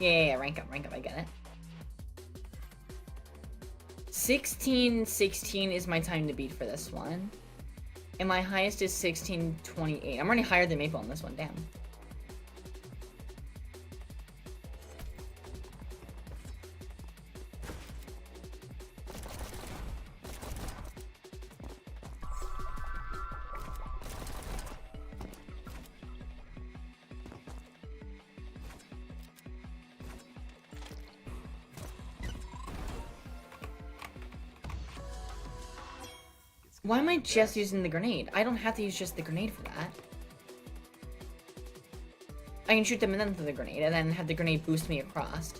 Yeah, rank up, I get it. 1616 is my time to beat for this one. And my highest is 1628. I'm already higher than Maple on this one, damn. Why am I just using the grenade? I don't have to use just the grenade for that. I can shoot them and then throw the grenade, and then have the grenade boost me across.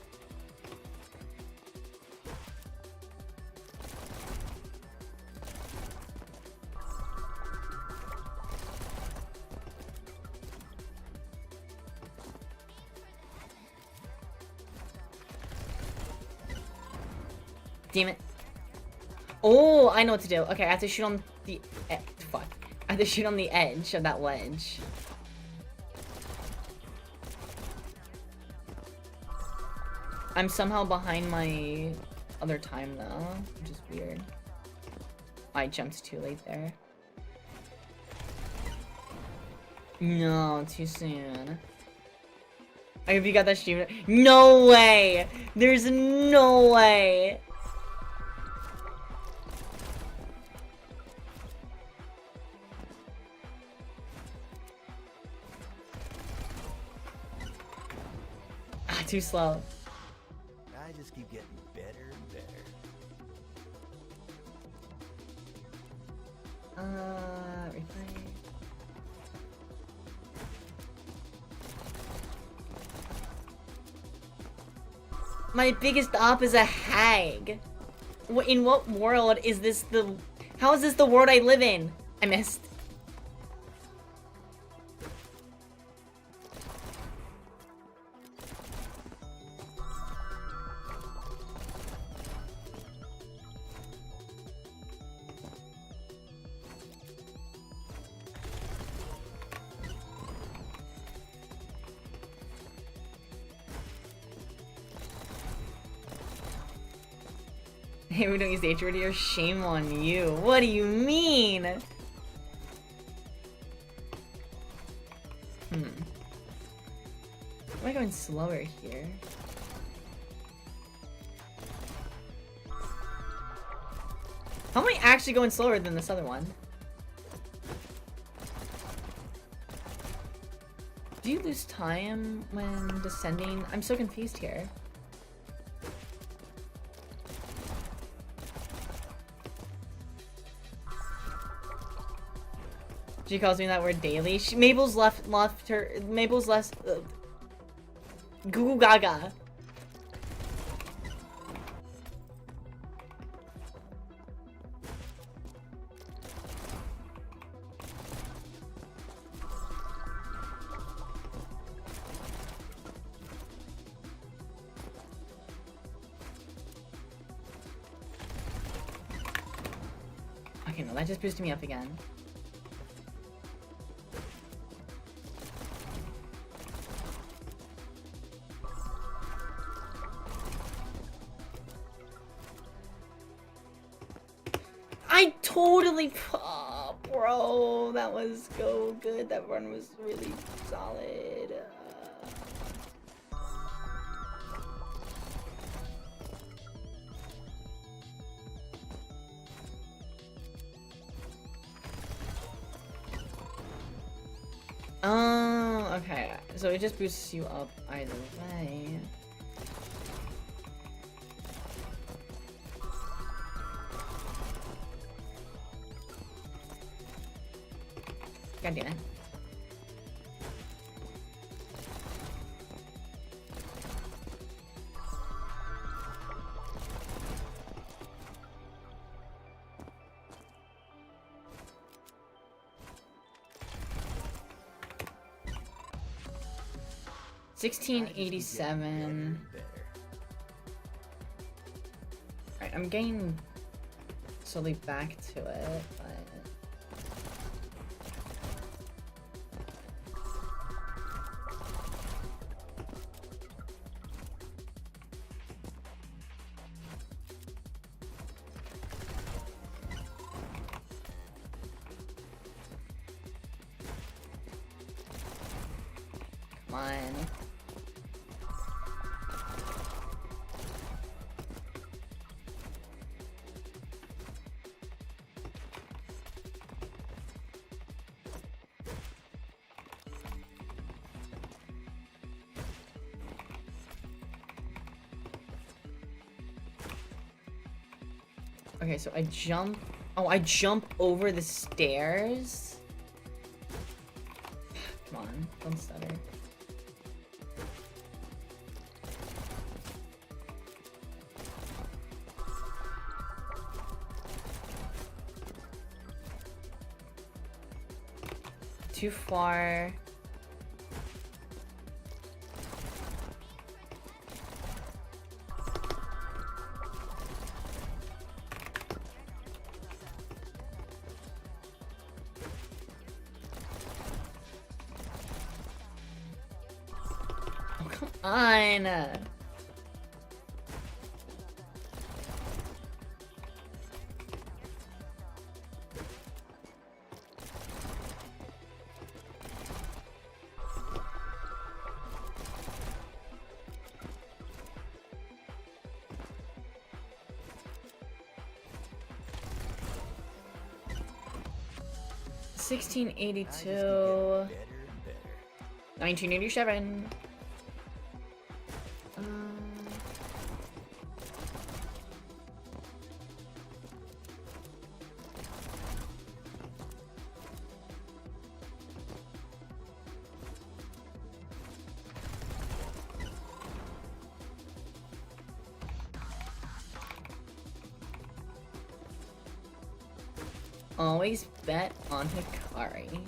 Damn it. Oh, I know what to do. Okay, I have to shoot on the... fuck. I have to shoot on the edge of that ledge. I'm somehow behind my other time, though, which is weird. I jumped too late there. No, too soon. I hope you got that stream. No way! There's no way! Too slow. I just keep getting better and better. Replay. My biggest op is a hag. In what world is this the... How is this the world I live in? I missed. Hey, we don't use the H word here. Shame on you. What do you mean? Am I going slower here? How am I actually going slower than this other one? Do you lose time when descending? I'm so confused here. She calls me that word daily. Mabel's left her. Mabel's less. Goo gaga. Okay, no, that just boosted me up again. I totally... Oh, bro, that was so good. That run was really solid. Oh, okay. So it just boosts you up either way. God damn it. $16.87. Alright, I'm getting slowly back to it, but... Come on. Okay, so I jump... Oh, I jump over the stairs? Come on, don't stutter. Too far. Oh, come on. $16.82. 1987. Always bet on Hikari.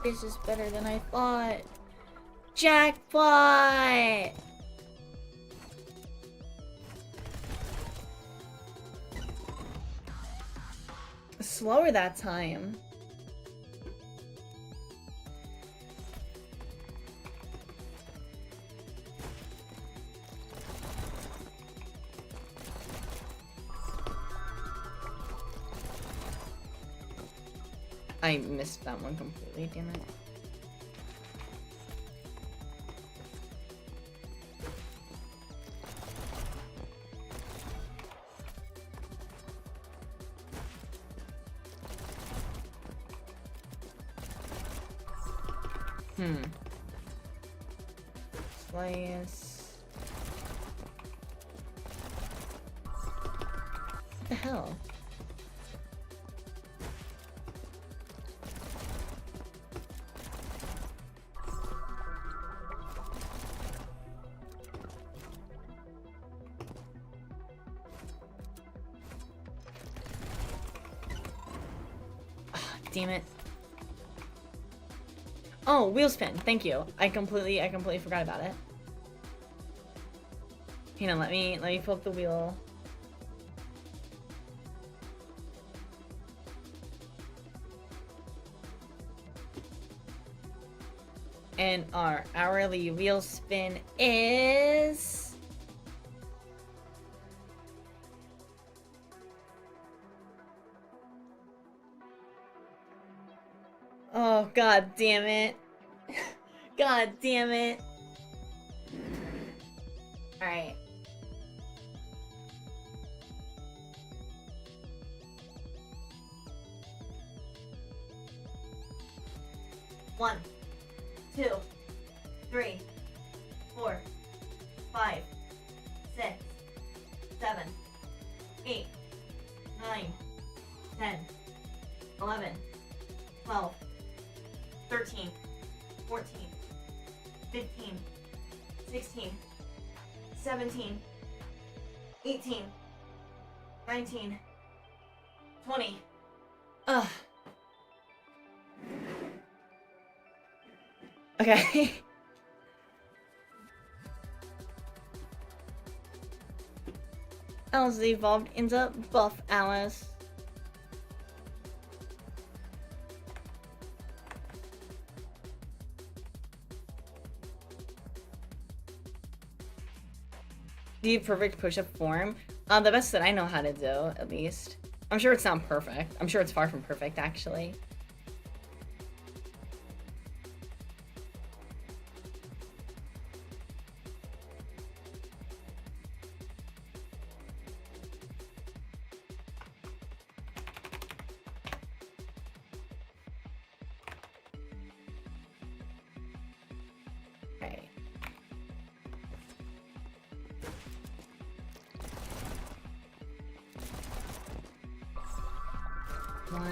This is better than I thought. Jackpot! Slower that time. I missed that one completely, damn it. Slice. What the hell? Damn it. Oh, wheel spin. Thank you. I completely forgot about it. Hang on, let me pull up the wheel. And our hourly wheel spin is Oh, god damn it. God damn it. Alright. One, 2, 3, 4, 5, 6, 7, 8, 9, 10, 11, 12, 13, 14, 15, 16, 17, 18, 19, 20. Ugh. Okay. Alice evolved into buff Alice. The perfect push-up form. The best that I know how to do, at least. I'm sure it's not perfect. I'm sure it's far from perfect, actually. Okay. One.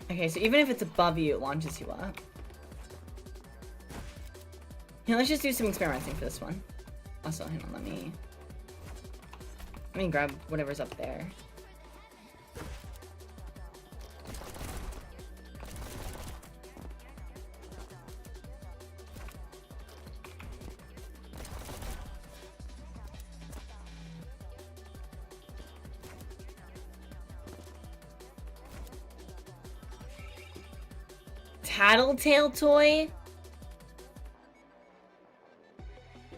Okay, so even if it's above you, it launches you up. Yeah, let's just do some experimenting for this one. Also, hang on, let me grab whatever's up there. Tattletale toy?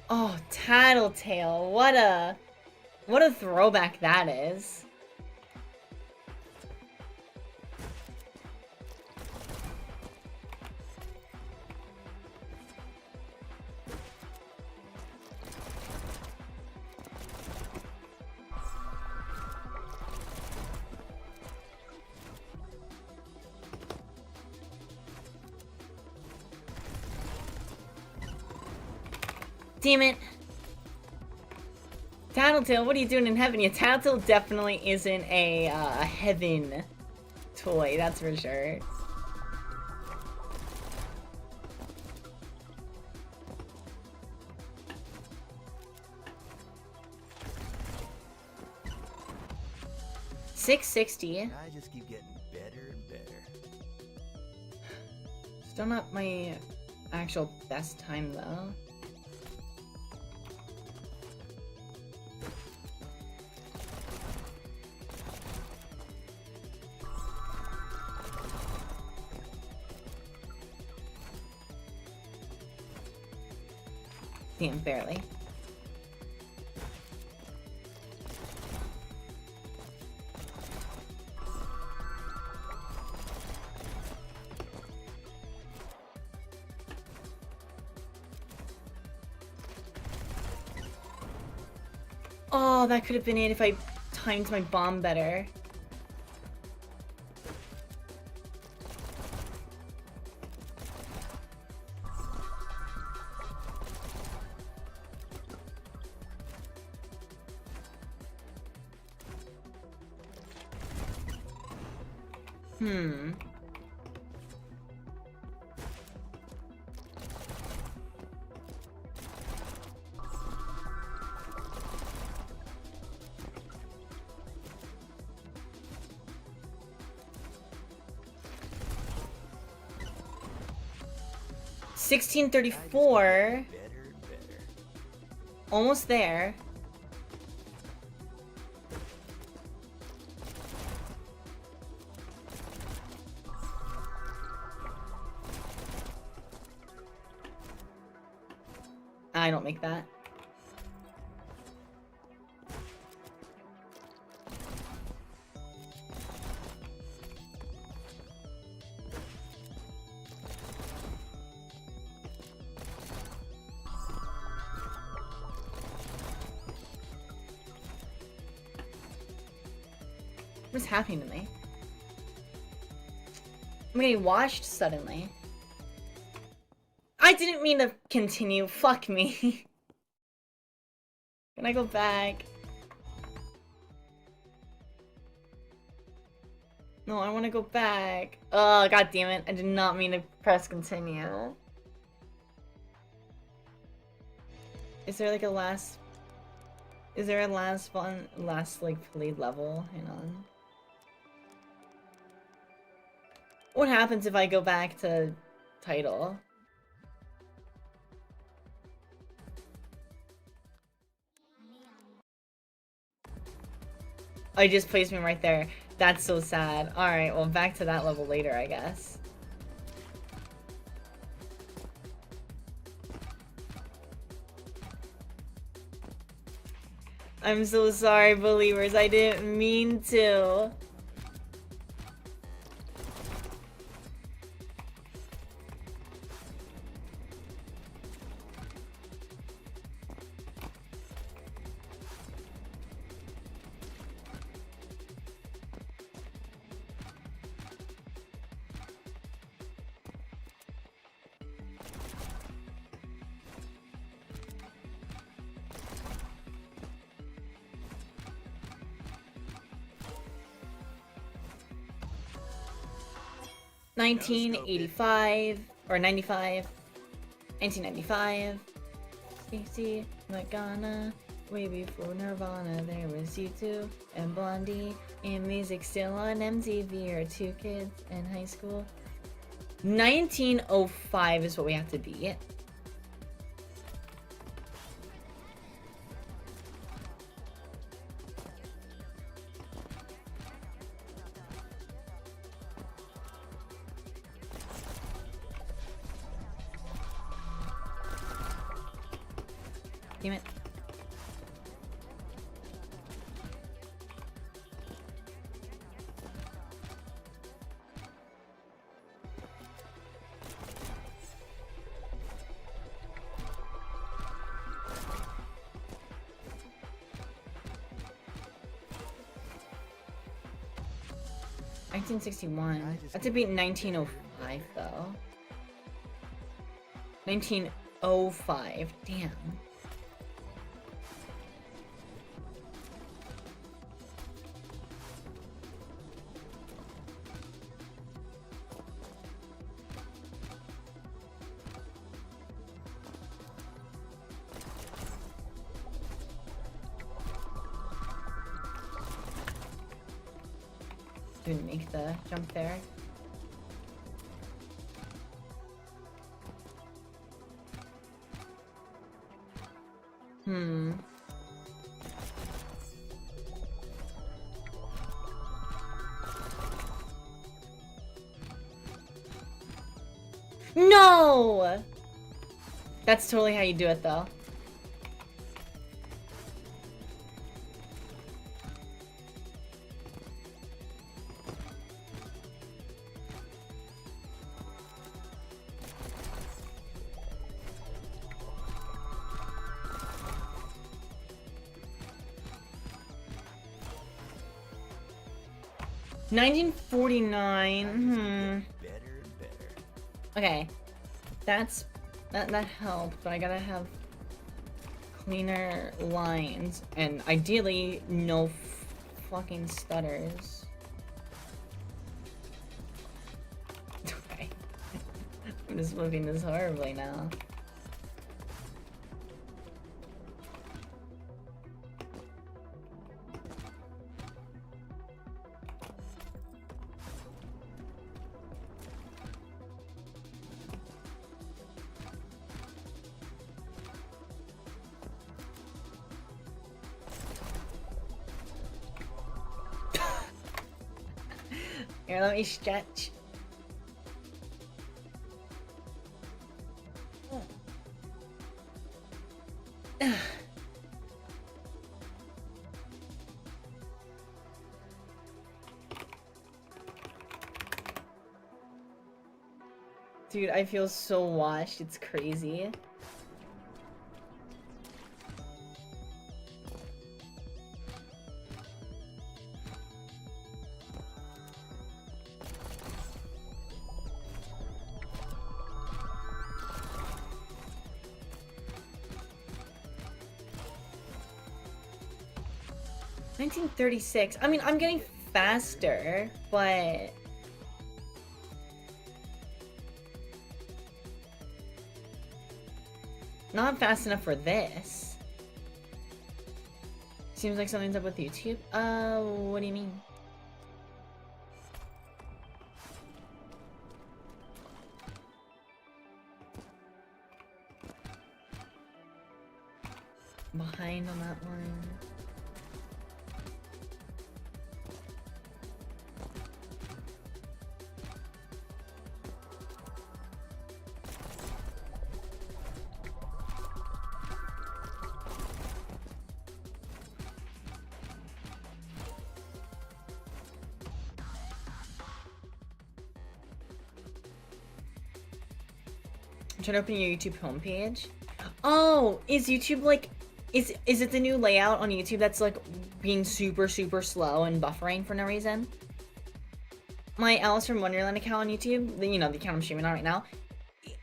Oh, Tattletale. What a throwback that is. Damn it. Tattletale, what are you doing in heaven? Yeah, Tattletale definitely isn't a heaven toy, that's for sure. $660. I just keep getting better and better. Still not my actual best time though. Damn, barely. Oh, that could have been it if I timed my bomb better. Hmm. $16.34. Better and better. Almost there. I don't make that. What is happening to me? I'm getting washed suddenly. I didn't mean to continue. Fuck me. Can I go back? No, I want to go back. Oh, god damn it. I did not mean to press continue. Is there like a last... Is there a last one? Last, like, lead level? Hang on. What happens if I go back to title? Oh, you just placed me right there. That's so sad. Alright, well, back to that level later, I guess. I'm so sorry, believers. I didn't mean to. $19.85 or 95, 1995. Stacy, Madonna, way before Nirvana, there was U2 and Blondie, and music still on MTV or Two Kids in high school. 1905 is what we have to beat. Damn it. $1961. I have to beat 1905 though. 1905. Damn. Didn't make the jump there. No! That's totally how you do it though. $1949. Okay, that helped, but I gotta have cleaner lines and ideally no fucking stutters. Okay, I'm just moving this horribly now. Here, let me stretch. Dude, I feel so washed, it's crazy. 1936. I mean, I'm getting faster, but not fast enough for this. Seems like something's up with YouTube. What do you mean? Behind on that one. I'm trying to open your YouTube homepage. Oh, is YouTube like, is it the new layout on YouTube that's like being super slow and buffering for no reason? My Alice From Wonderland account on YouTube, you know, the account I'm streaming on right now,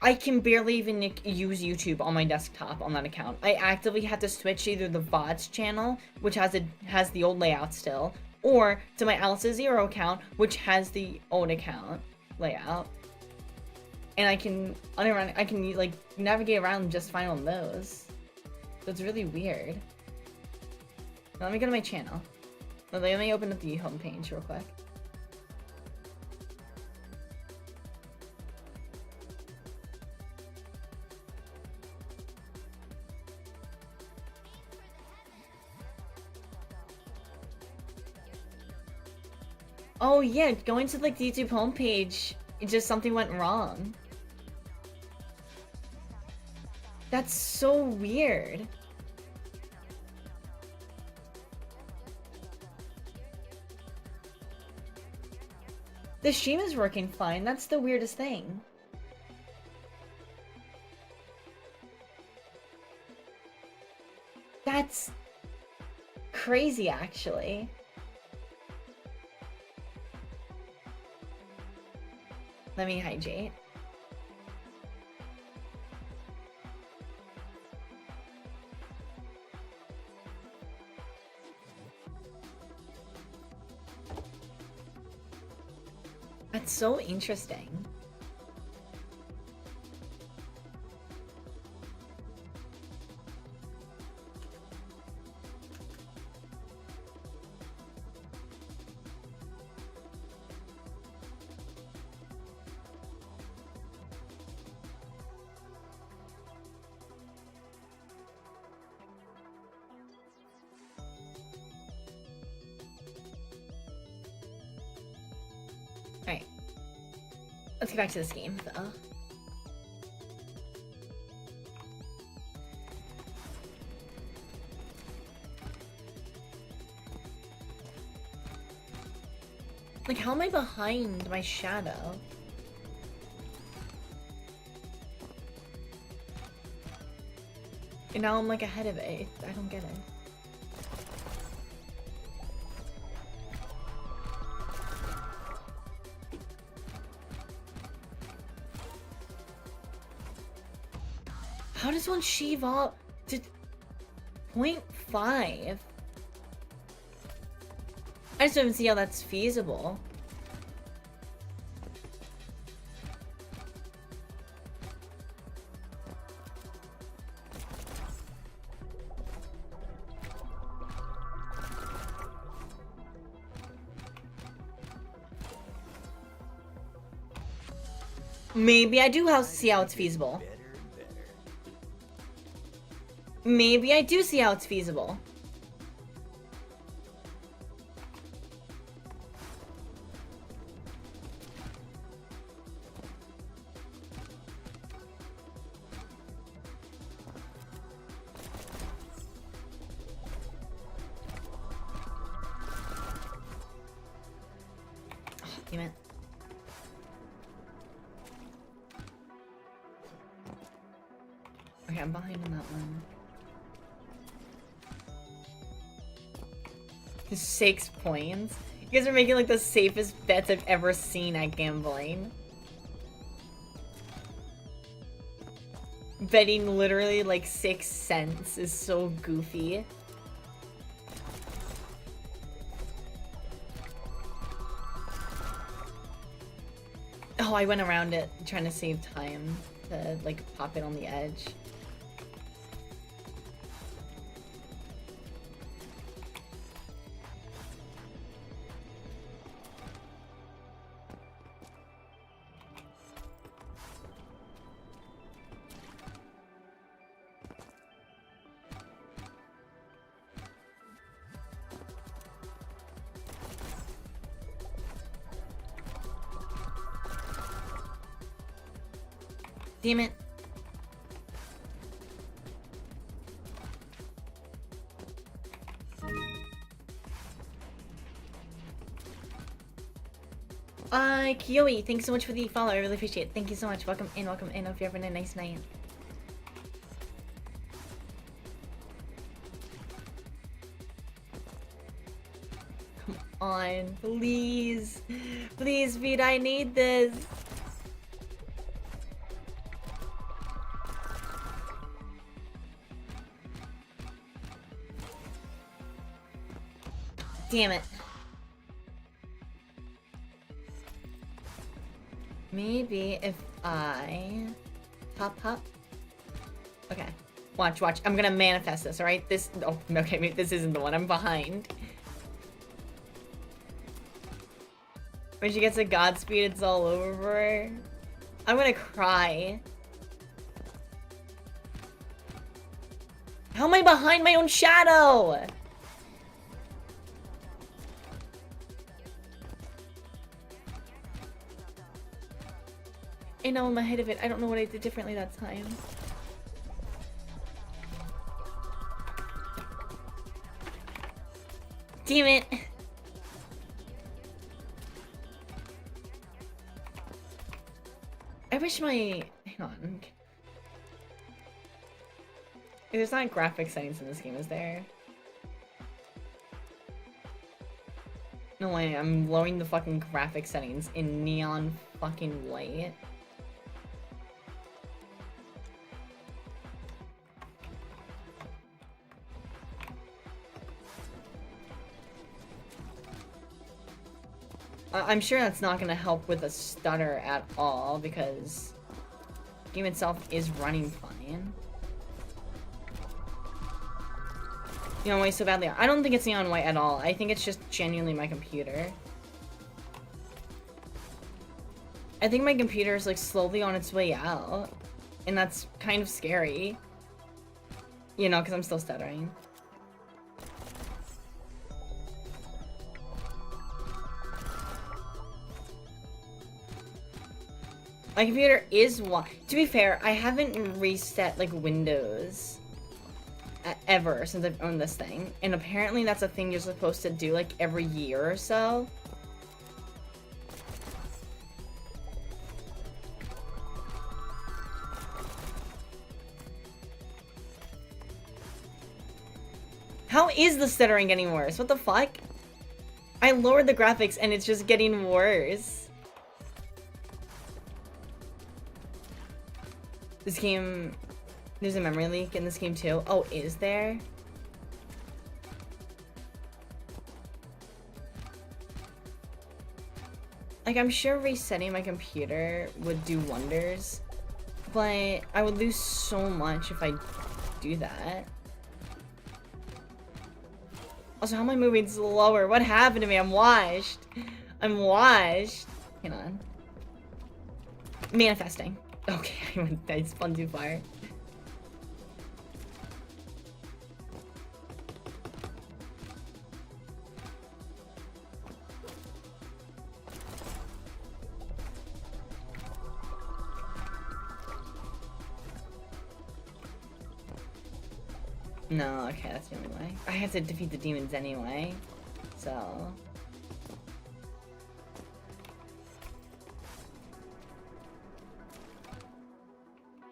I can barely even use YouTube on my desktop on that account. I actively have to switch to either the VODs channel, which has the old layout still, or to my Alice Zero account, which has the old account layout. And I can like navigate around just fine on those. So it's really weird. Now, let me go to my channel. Let me open up the homepage real quick. Oh yeah, going to like the YouTube homepage, it just something went wrong. That's so weird. The stream is working fine. That's the weirdest thing. That's crazy, actually. Let me hydrate. That's so interesting. Alright. Let's get back to this game, though. Like, how am I behind my shadow? And now I'm like ahead of it. I don't get it. How does one sheave up to 0.5? I just don't even see how that's feasible. Maybe I do see how it's feasible. Maybe I do see how it's feasible. Oh, damn it. Okay, I'm behind on that one. 6 points? You guys are making like the safest bets I've ever seen at gambling. Betting literally like 6 cents is so goofy. Oh, I went around it trying to save time to like pop it on the edge. Damn it. Kiyoe, thanks so much for the follow. I really appreciate it. Thank you so much. Welcome in, welcome in. Hope you're having a nice night. Come on, please. Please, Pete, I need this. Damn it. Maybe if I pop. Okay. Watch. I'm gonna manifest this, alright? This. Oh, okay, maybe this isn't the one. I'm behind. When she gets a Godspeed, it's all over for her. I'm gonna cry. How am I behind my own shadow? I know I'm ahead of it. I don't know what I did differently that time. Damn it. I wish my... Hang on. There's not graphic settings in this game, is there? No way, I'm lowering the fucking graphic settings in neon fucking white. I'm sure that's not gonna help with a stutter at all because the game itself is running fine. Neon white so badly. I don't think it's neon white at all. I think it's just genuinely my computer. I think my computer is like slowly on its way out, and that's kind of scary. You know, because I'm still stuttering. My computer is one. To be fair, I haven't reset like Windows ever since I've owned this thing, and apparently that's a thing you're supposed to do like every year or so. How is the stuttering getting worse? What the fuck? I lowered the graphics and it's just getting worse. This game, there's a memory leak in this game too. Oh, is there? Like, I'm sure resetting my computer would do wonders, but I would lose so much if I do that. Also, how am I moving slower? What happened to me? I'm washed. I'm washed. Hang on. Manifesting. Okay, I spun too far. No, okay, that's the only way. I have to defeat the demons anyway, so...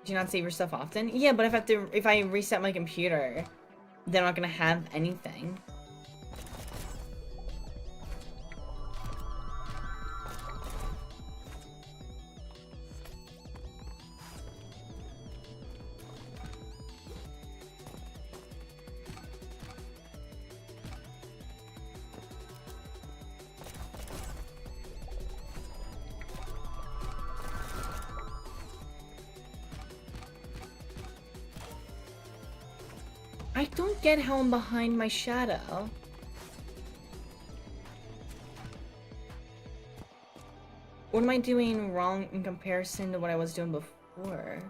Do you not save your stuff often? Yeah, but if I reset my computer, then I'm not gonna have anything. I don't get how I'm behind my shadow. What am I doing wrong in comparison to what I was doing before?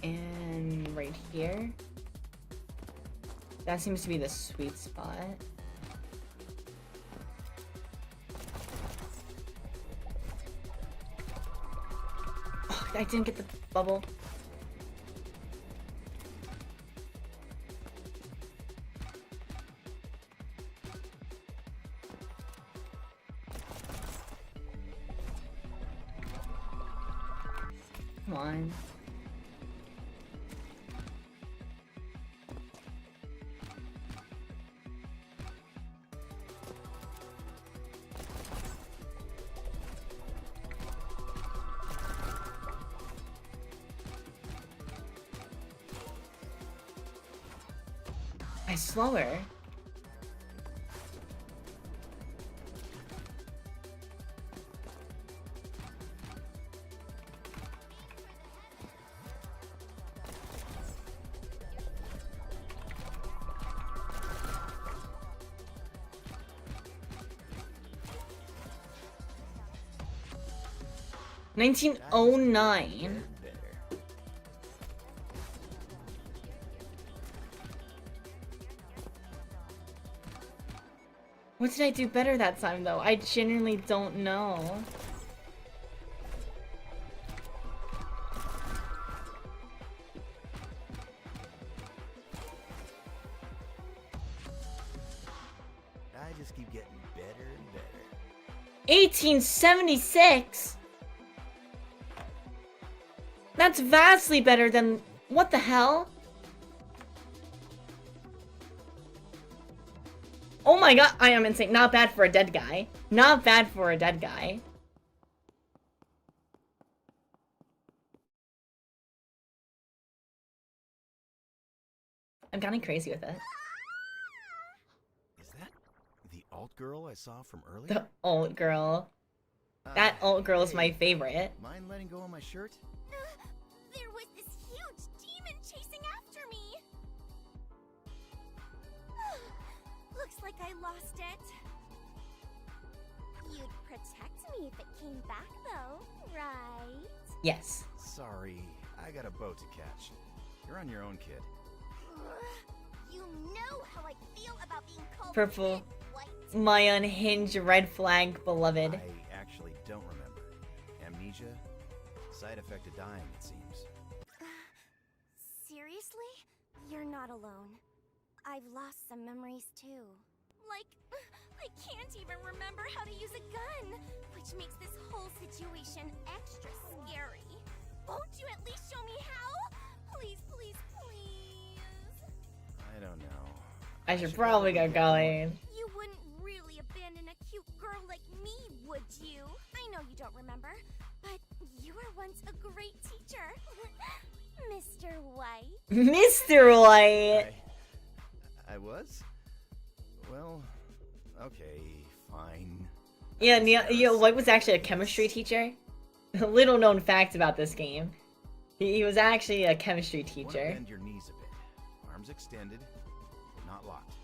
And right here. That seems to be the sweet spot. Oh, I didn't get the bubble. Come on. Slower. $1909. What did I do better that time, though? I genuinely don't know. I just keep getting better and better. 1876? That's vastly better than... What the hell? Oh my god, I am insane. Not bad for a dead guy. Not bad for a dead guy. I'm kinda crazy with it. Is that the alt girl I saw from earlier? The alt girl. That alt girl is my favorite. Mind letting go of my shirt? There was this huge demon chasing after me. Looks like I lost it. You'd protect me if it came back, though, right? Yes. Sorry, I got a boat to catch. You're on your own, kid. You know how I feel about being called Purple. Red White. My unhinged red flag beloved. I actually don't remember. Amnesia? Side effect of dying, it seems. Seriously? You're not alone. I've lost some memories too. Like, I can't even remember how to use a gun, which makes this whole situation extra scary. Won't you at least show me how? Please, please, please. I don't know. I should probably get going. You wouldn't really abandon a cute girl like me, would you? I know you don't remember, but you were once a great teacher. Mr. White. Mr. White! I was? Well, okay, fine. Yeah, White was actually a chemistry teacher. Little known fact about this game. He was actually a chemistry Wanna teacher. bend your knees a bit. Arms extended, not locked.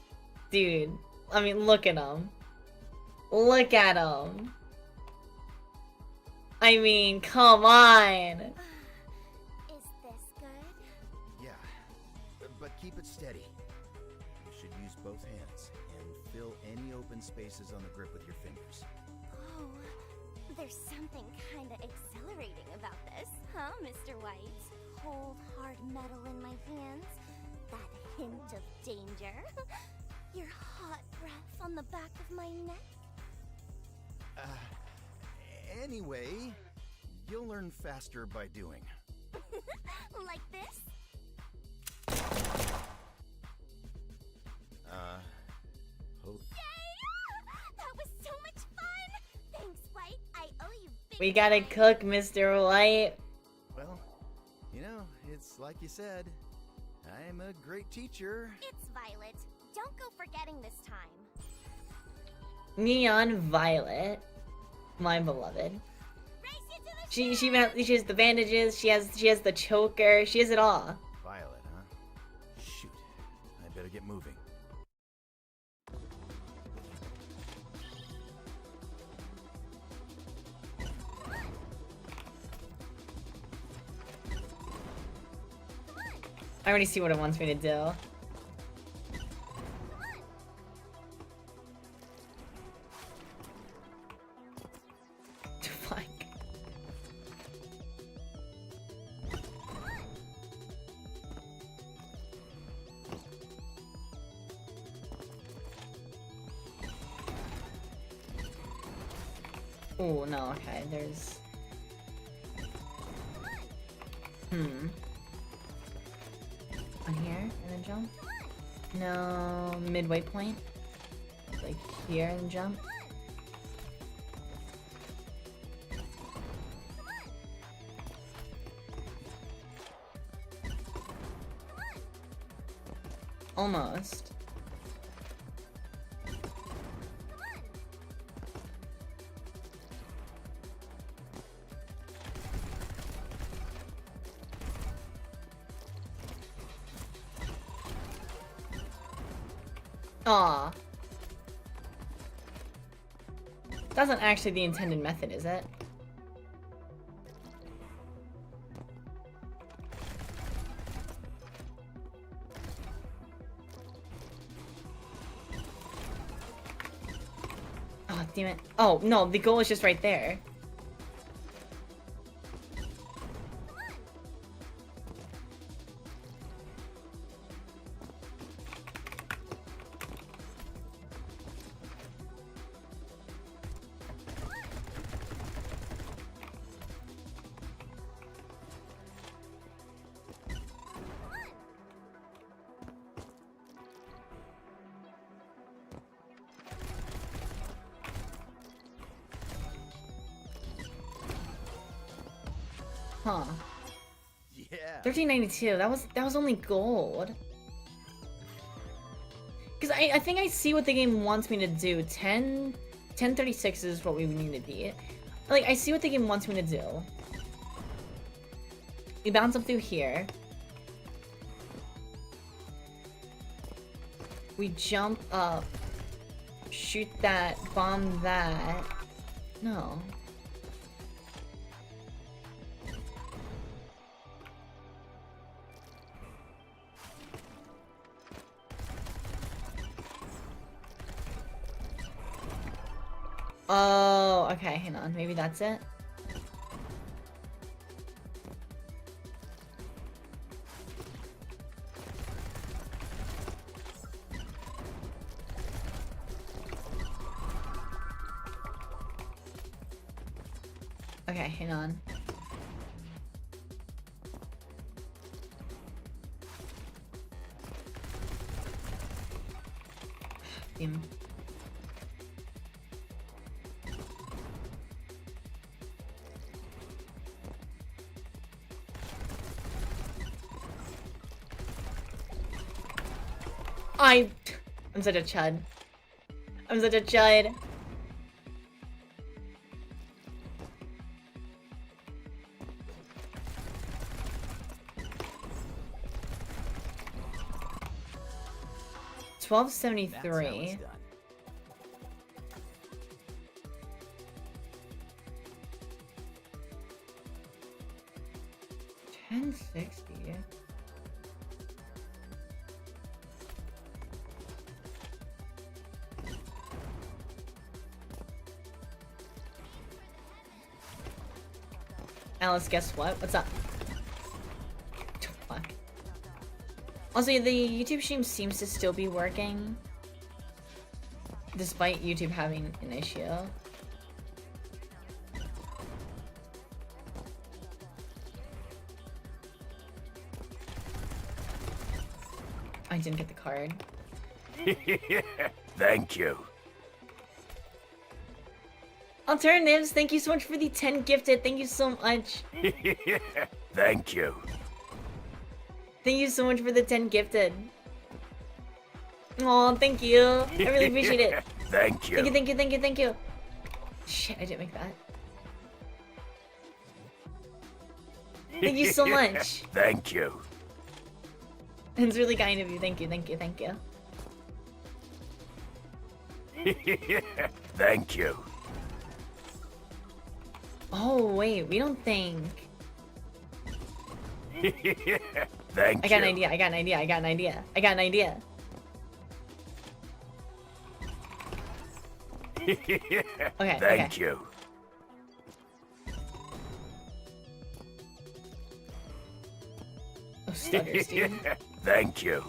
Dude, I mean, look at him. Look at him. I mean, come on. Is this good? Yeah, but keep it steady. You should use both hands and fill any open spaces on the grip with your fingers. Oh, there's something kinda exhilarating about this, huh, Mr. White? Cold, hard metal in my hands, that hint of danger, your hot breath on the back of my neck. Anyway, you'll learn faster by doing. Like this? Hope. Yay! That was so much fun! Thanks, White. I owe you big We gotta cook, Mr. White. Well, you know, it's like you said. I'm a great teacher. It's Violet. Don't go forgetting this time. Neon Violet, my beloved. She has the bandages. She has the choker. She has it all. Violet, huh? Shoot. I better get moving. I already see what it wants me to do. Fuck. Oh no, okay, there's... On here, and then jump? No, midway point? Like here and jump? Almost. Aw. That's not actually the intended method, is it? Oh, damn it. Oh, no, the goal is just right there. Huh. Yeah. 1392. That was only gold. Because I think I see what the game wants me to do. 1036 is what we need to be. Like, I see what the game wants me to do. We bounce up through here. We jump up. Shoot that. Bomb that. No. Oh, okay, hang on. Maybe that's it. Okay, hang on. Damn. I'm such a chud. I'm such a chud. $12.73. 1060. Alice, guess what? What's up? Fuck. Also, the YouTube stream seems to still be working. Despite YouTube having an issue. I didn't get the card. Thank you. Alternatives, thank you so much for the 10 gifted. Thank you so much. Thank you. Thank you so much for the 10 gifted. Oh, thank you. I really appreciate it. Thank you. Thank you, thank you, thank you, thank you. Shit, I didn't make that. Thank you so much. Thank you. It's really kind of you. Thank you, thank you, thank you. Thank you. Oh, wait, we don't think. Thank I got an idea, I got an idea, I got an idea. I got an idea. Okay, Thank okay. you. Oh, stutters, dude. Thank you.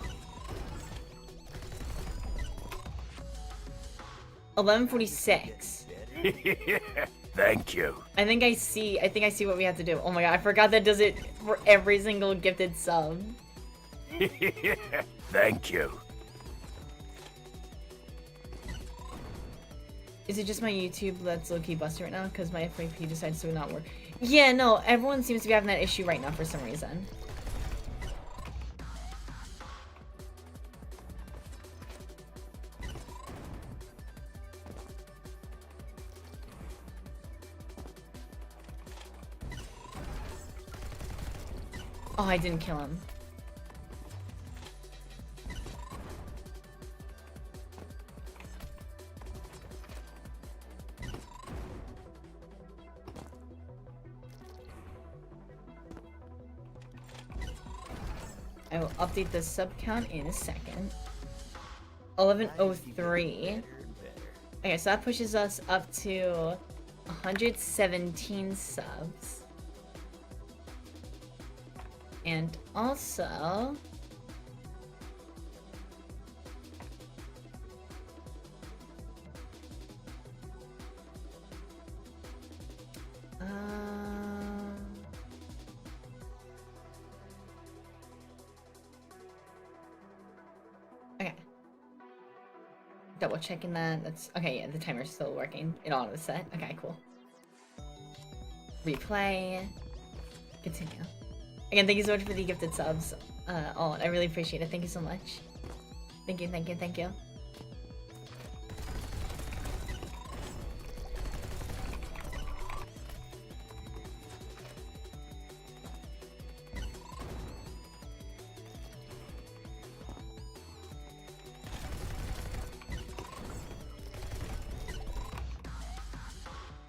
11:46. Thank you. I think I see what we have to do. Oh my god, I forgot that does it for every single gifted sub. Thank you. Is it just my YouTube that's low-key busted right now? Because my FYP decides to not work. Yeah, no, everyone seems to be having that issue right now for some reason. Oh, I didn't kill him. I will update the sub count in a second. 11:03. Okay, so that pushes us up to 117 subs. And also... Okay. Double checking that. That's okay. Yeah, the timer's still working. It auto set. Okay, cool. Replay. Continue. Again, thank you so much for the gifted subs. All, I really appreciate it. Thank you so much. Thank you, thank you, thank you.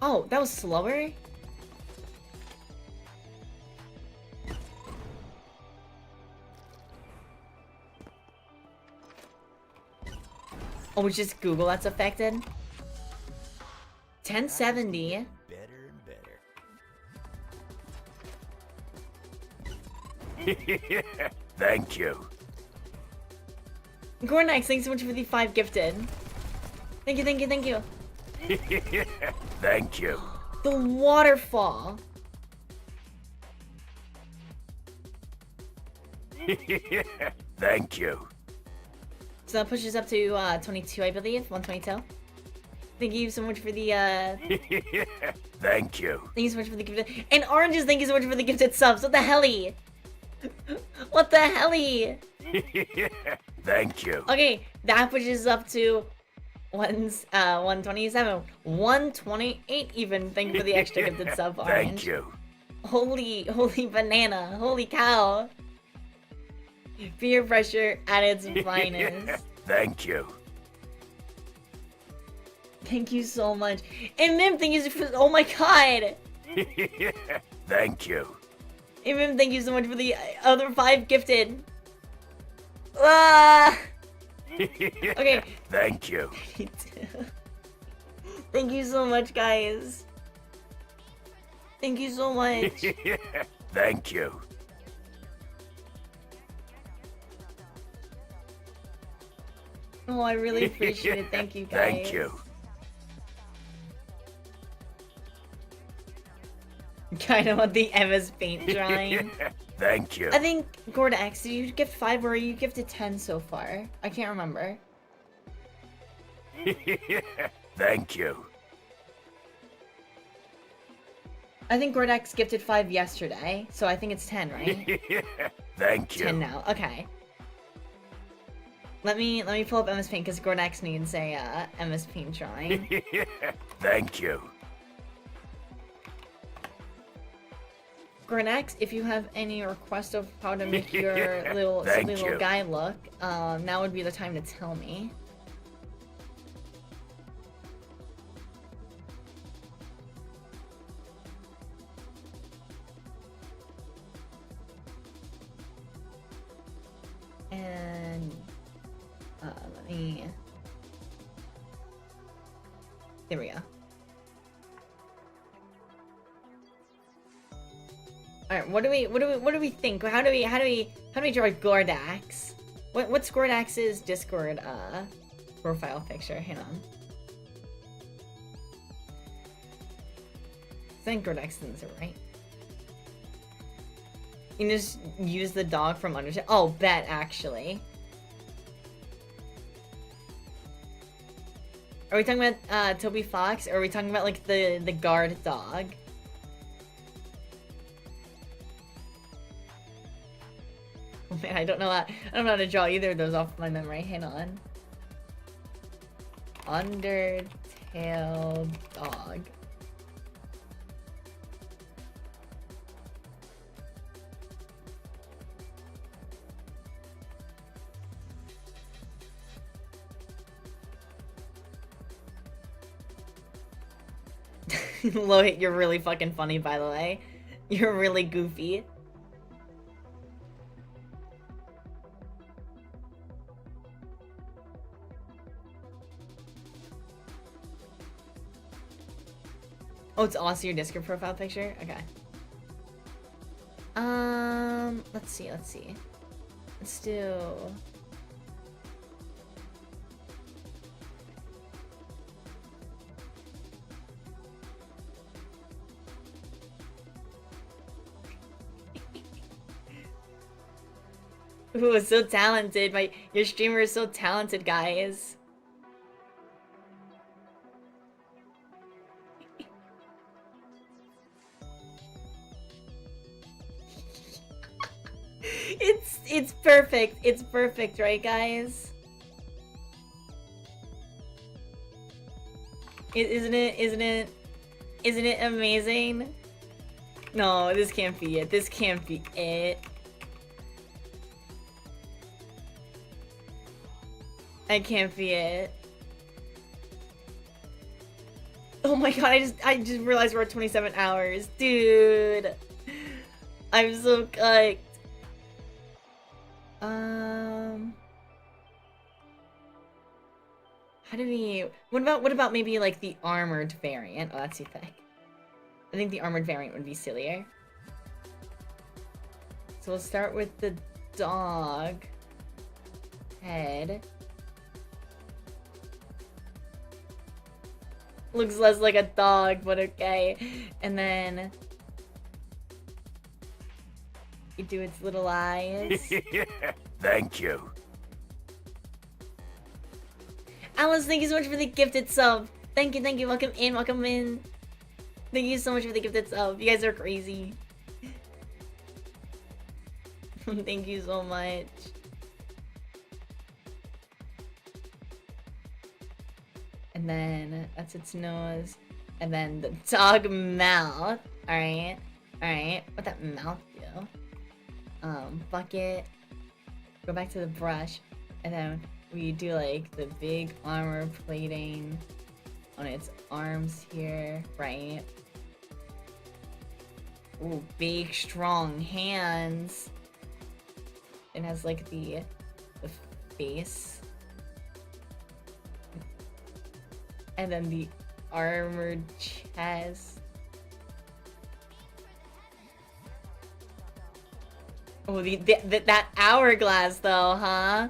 Oh, that was slower? Oh, it's just Google that's affected? 1070. Better and better. Thank you. Gornax, thanks so much for the 5 gifted. Thank you, thank you, thank you. Thank you. The waterfall. Thank you. So that pushes up to 22, I believe. 122. Thank you so much for the Thank you. Thank you so much for the gifted. And oranges, thank you so much for the gifted subs. What the helly? What the helly? Thank you. Okay, that pushes up to 127, 128 even. Thank you for the extra gifted sub, orange. Thank you. Holy banana. Holy cow. Peer pressure at its finest. Thank you. Thank you so much. And Mim, thank you for, oh my god. Thank you. And Mim, thank you so much for the other 5 gifted. Ah! Okay. Thank you. Thank you so much, guys. Thank you so much. Thank you. Oh, I really appreciate it. Thank you, guys. Thank you. Kind of want the Emma's paint drawing. Thank you. I think, Gordax, did you gift 5 or you gifted 10 so far? I can't remember. Thank you. I think Gordax gifted 5 yesterday, so I think it's 10, right? Thank 10 now. Okay. Let me pull up MS Paint because Gordax needs a MS Paint drawing. Thank you. Gordax, if you have any request of how to make your little guy look, now would be the time to tell me. And let me. There we go. All right, what do we think? How do we draw Gordax? What's Gordax's Discord profile picture? Hang on. I think Gordax things are right. You can just use the dog from Undertale. Oh, bet actually. Are we talking about Toby Fox, or are we talking about like the guard dog? Oh man, I don't know how to draw either of those off my memory. Hang on. Undertale dog. Lohit, you're really fucking funny, by the way. You're really goofy. Oh, it's also your Discord profile picture? Okay. Let's see. Let's do... Ooh, it's so talented. Your streamer is so talented, guys. It's perfect. It's perfect, right, guys? Isn't it amazing? No, this can't be it. This can't be it. I can't be it. Oh my god, I just realized we're at 27 hours. Dude. I'm so cooked. How do we... What about maybe like the armored variant? Oh, that's too thick. I think the armored variant would be sillier. So we'll start with the dog head. Looks less like a dog, but okay. And then you do its little eyes. Thank you. Alice, thank you so much for the gifted sub. Thank you. Welcome in. Thank you so much for the gifted sub. You guys are crazy. Thank you so much. And then that's its nose. And then the dog mouth. Alright. What that mouth do? Bucket. Go back to the brush. And then we do like the big armor plating on its arms here, right? Ooh, big strong hands. It has like the face. And then the armored chest. Oh, that hourglass though, huh?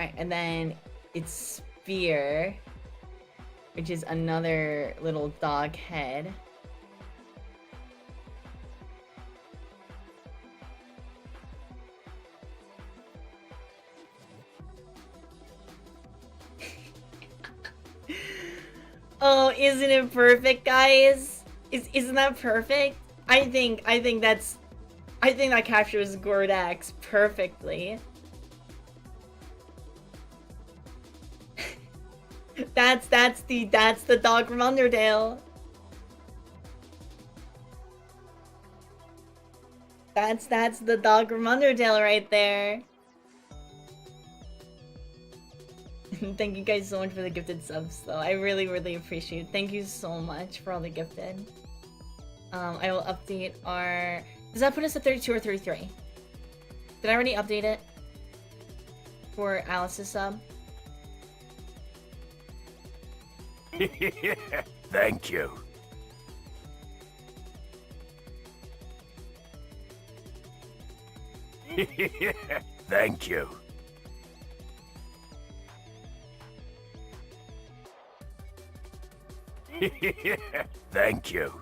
Alright, and then it's Spear, which is another little dog head. Oh, isn't it perfect, guys? Isn't that perfect? I think that captures Gordax perfectly. That's the dog from Undertale. That's the dog from Undertale right there. Thank you guys so much for the gifted subs, though. I really, really appreciate it. Thank you so much for all the gifted. I will update our... Does that put us at 32 or 33? Did I already update it? For Alice's sub? Thank you. Thank you. Thank you.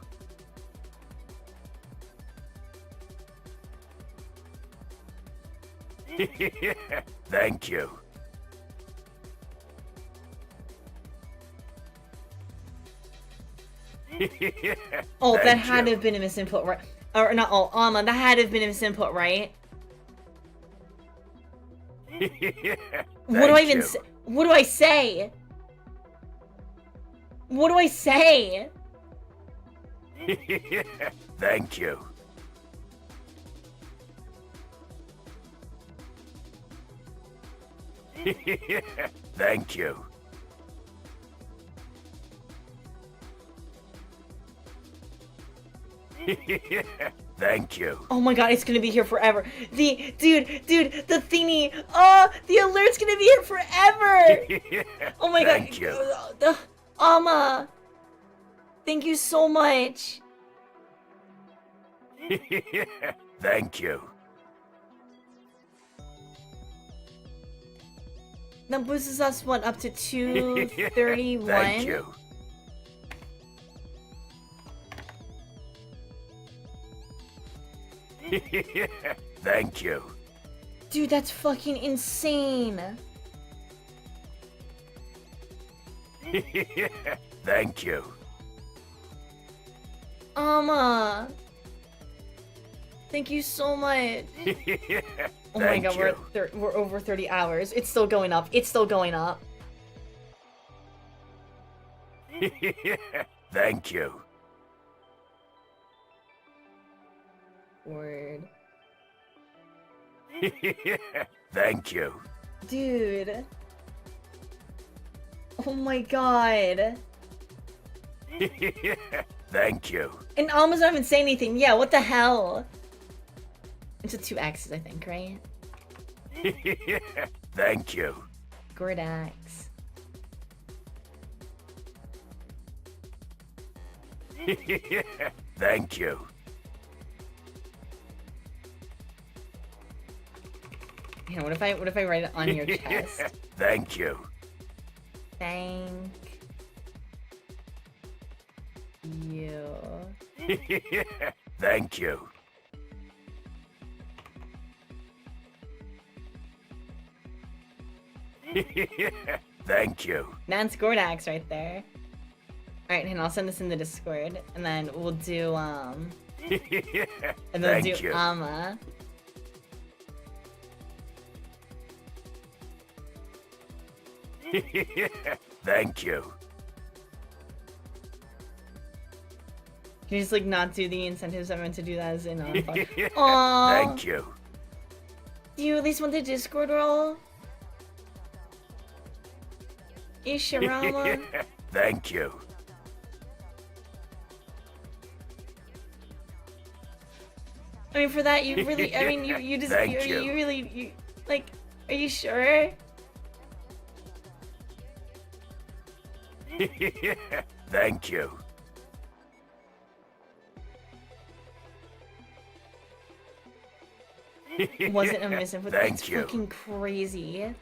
Thank you. Oh, Thank that had to you. have been a misinput, right? Or not, oh, Alma, that had to have been a misinput, right? What do I even say? What do I say? What do I say? Thank you. Thank you. Thank you. Oh my god, it's gonna be here forever. Dude, the thingy. Oh, the alert's gonna be here forever. Oh my god. Thank you. Alma. Thank you so much. Thank you. That boosts us, what, up to 231? Thank you. Thank you. Dude, that's fucking insane. Thank you. Alma. Thank you so much. Oh my god, we're over 30 hours. It's still going up. It's still going up. Thank you. Word. Thank you. Dude. Oh my god. Thank you. And Alma's not even saying anything. Yeah, what the hell? It's a 2 X's, I think, right? Thank you. Gordax. Thank you. Yeah, what if I write it on your chest? Thank you. Thank you. Thank you. Thank you. That's Gordax right there. Alright, and I'll send this in the Discord, and then we'll do, and then we'll Thank do you. Alma. Thank you. Can you just, like, not do the incentives? I meant to do that as in, Aww. Thank you. Do you at least want the Discord roll? Ishirama? Thank you. I mean, for that, you really, I mean, you just, Thank you you. really, like, are you sure? Thank you. Wasn't a misinput. Thank That's you. fucking crazy.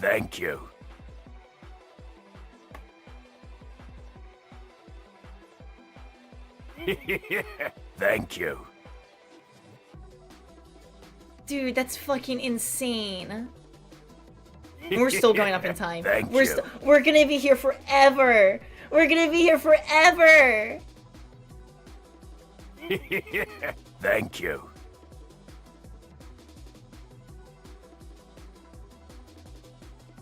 Thank you. Thank you. Dude, that's fucking insane. We're still going up in time. Thank you. We're gonna be here forever. We're gonna be here forever. Thank you.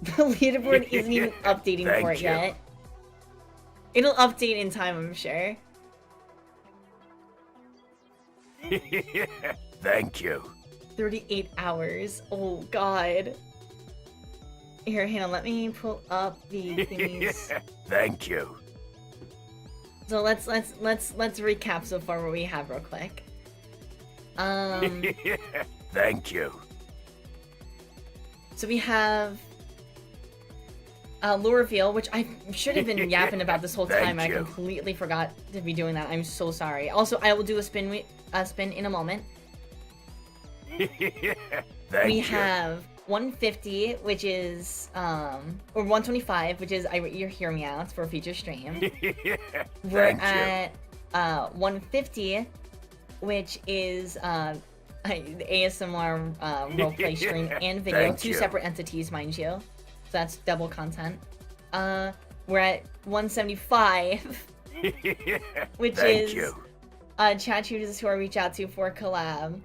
The leaderboard isn't even updating Thank for it you. yet. It'll update in time, I'm sure. Thank you. 38 hours. Oh god. Here, hang on, let me pull up the thingies. Thank you. So let's recap so far what we have real quick. Thank you. So we have lure reveal, which I should have been yapping about this whole time. Thank I you. completely forgot to be doing that. I'm so sorry. Also, I will do a spin in a moment. Thank We you. have 150, which is or 125, which is I Your Hear Me Outs for a feature stream. We're Thank at 150, which is the ASMR roleplay stream and video, Thank two you. separate entities, mind you. So that's double content. We're at 175, which Thank is you. chat tutors who I reach out to for a collab.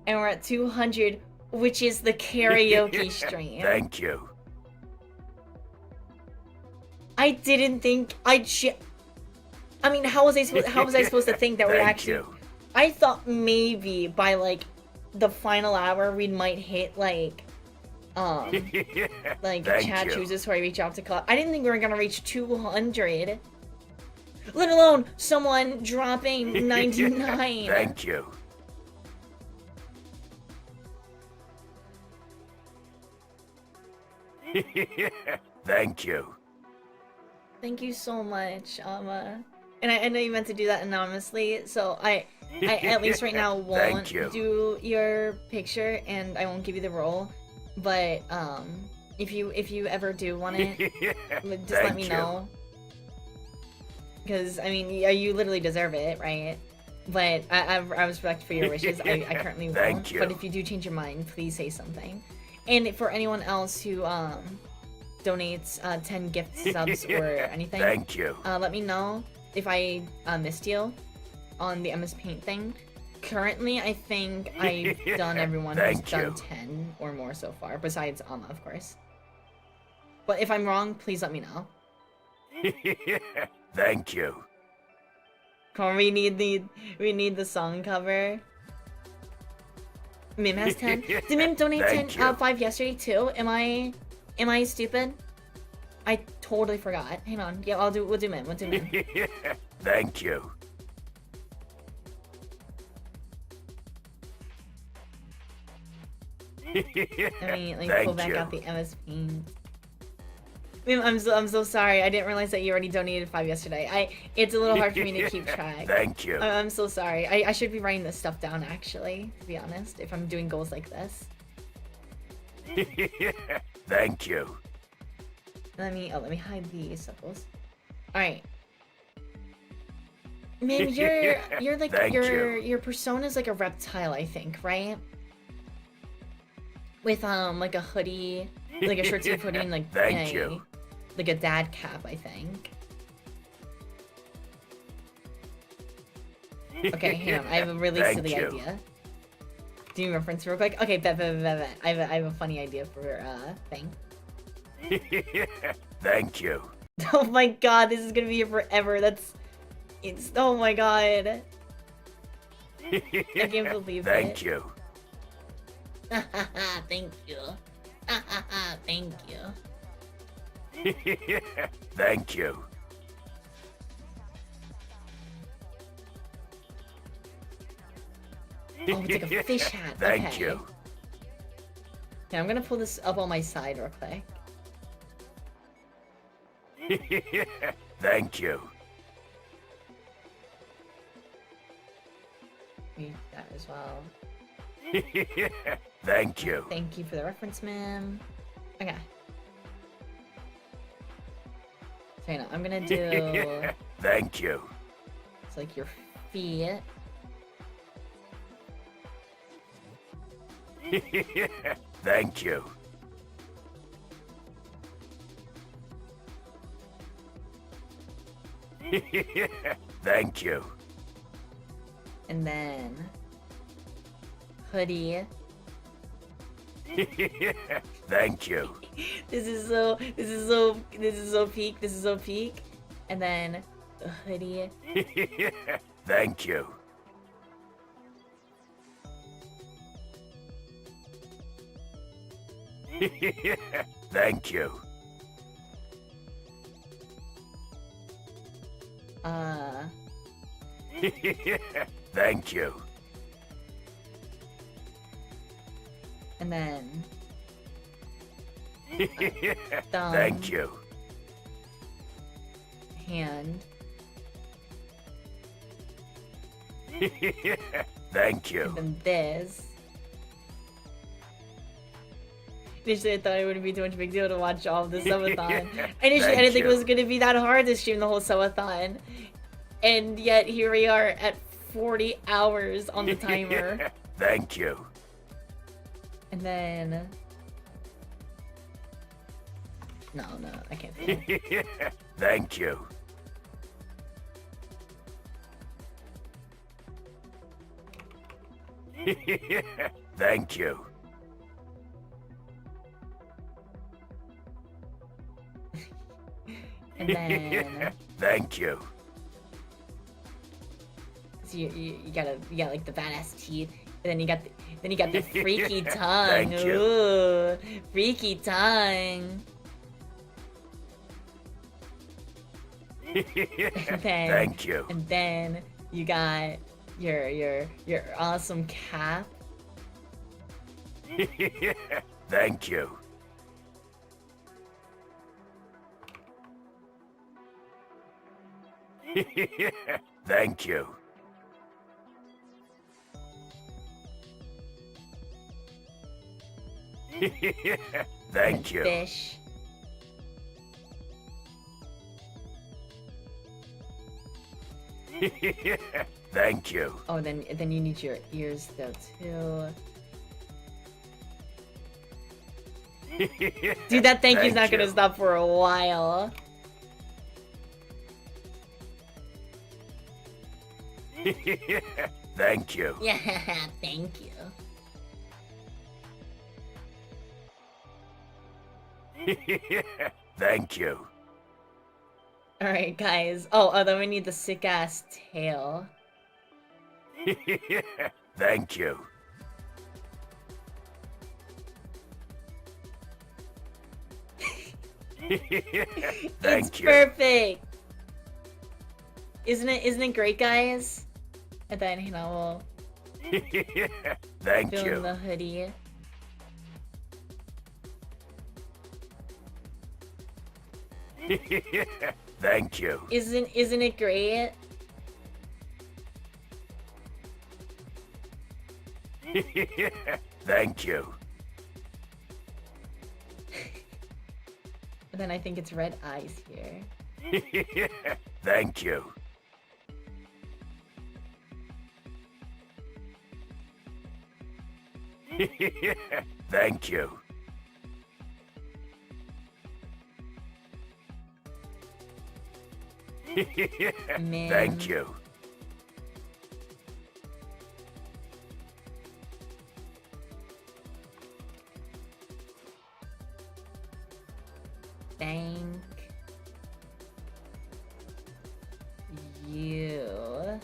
And we're at 200, which is the karaoke stream. Thank you. I didn't think I mean, how was I supposed to think that we Thank actually? you. I thought maybe by like the final hour we might hit like Thank chat you. chooses who I reach out to club. I didn't think we were gonna reach 200. Let alone someone dropping 99. Thank you. Thank you. Thank you so much, and I know you meant to do that anonymously, so I at least right now won't Thank you. do your picture, and I won't give you the role. But if you ever do want it, just let me know. Because I mean, you literally deserve it, right? But I respect for your wishes. I currently Thank won't. you. But if you do change your mind, please say something. And for anyone else who donates 10 gift subs or anything, Thank you. let me know if I missed you on the MS Paint thing. Currently, I think I've done everyone who's Thank done you. 10 or more so far, besides Amma, of course. But if I'm wrong, please let me know. Thank you. Come on, we need the song cover. Mim has 10. Did Mim donate Thank 10 you. 5 yesterday too? Am I stupid? I totally forgot. Hang on. Yeah, we'll do Mim. We'll do Mim. Thank you. Let me like Thank pull back you. out the MSP. Mim, I'm so sorry. I didn't realize that you already donated 5 yesterday. It's a little hard for me to keep track. Thank you. I'm so sorry. I should be writing this stuff down actually, to be honest, if I'm doing goals like this. Thank you. Let me hide these supples. Alright. Mim, you're like Thank your persona's like a reptile, I think, right? With like a hoodie, like a shirt sleeve hoodie and like Thank you. like a dad cap, I think. Okay, hang on. I have a really Thank silly you. idea. Do you reference real quick? Okay, bet. I have a funny idea for thing. Thank you. Oh my god, this is gonna be here forever. It's oh my god. I can't believe Thank it. you. Thank you. Thank you. Thank you. Oh, it's like a fish hat. Thank Okay. you. Yeah, I'm gonna pull this up on my side real quick. Thank you. Read that as well. Thank you. Thank you for the reference, ma'am. Okay. So, you know, I'm gonna do... Thank you. It's like your feet. Thank you. Thank you. And then... Hoodie. Thank you. This is so peak. And then the hoodie. Thank you. Thank you. Thank you. And then thumb, Thank you. hand. Thank you. And then this. Initially, I thought it wouldn't be too much of a big deal to watch all of the subathon. Initially, I didn't think it was going to be that hard to stream the whole subathon. And yet, here we are at 40 hours on the timer. Thank you. And then... No, I can't do it. Thank you. Thank you. And then... Thank you. So you got like the badass teeth, and then you got the freaky tongue. Thank you. Ooh, freaky tongue. And then, Thank you. And then you got your awesome cap. Thank you. Thank you. Thank you. Fish. Thank you. Oh, then you need your ears though too. Dude, that thank you's not gonna stop for a while. Thank you. Yeah, thank you. Thank you. Alright, guys. Oh, then we need the sick ass tail. Thank you. It's perfect. Isn't it great, guys? And then, you know, we'll Thank fill you. in the hoodie. Thank you. Isn't it great? Thank you. And then I think it's red eyes here. Thank you. Thank you. Man. Thank you. Thank you.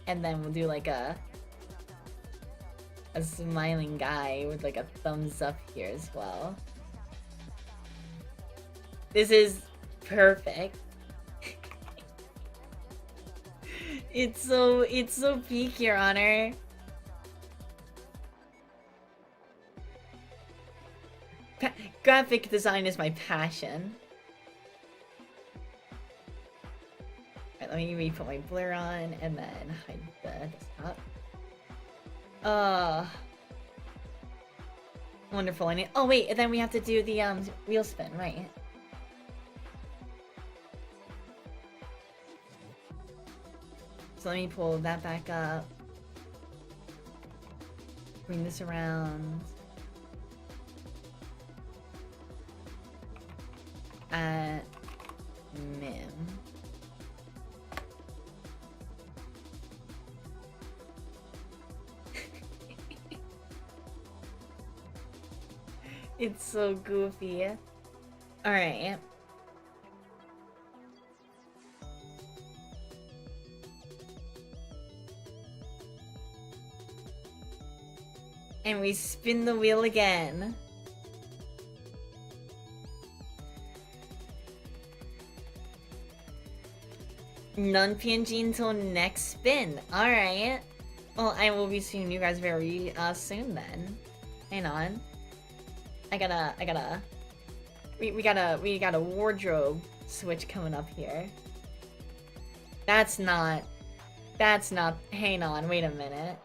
And then we'll do like a smiling guy with like a thumbs up here as well. This is perfect. It's so peak, Your Honor. Graphic design is my passion. let me re-put my blur on and then hide the desktop. Wonderful. I need. Oh wait, and then we have to do the wheel spin, right? So let me pull that back up. Bring this around. At min. It's so goofy. Alright. And we spin the wheel again. NunPNG until next spin. Alright. Well, I will be seeing you guys very soon then. Hang on. We got a wardrobe switch coming up here. That's not, hang on, wait a minute.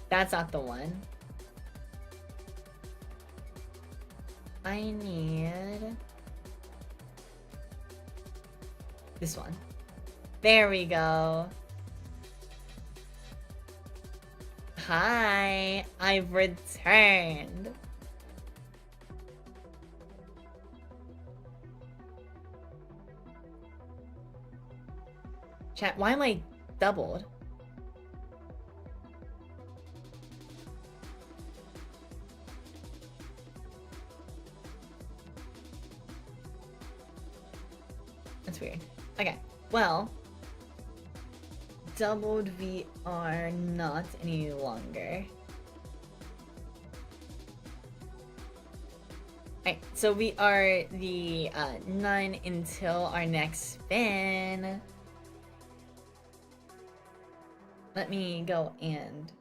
That's not the one. I need this one. There we go. Hi, I've returned. Chat, why am I doubled? That's weird. Okay, well, doubled we are not any longer. Alright, so we are the none until our next spin. Let me go and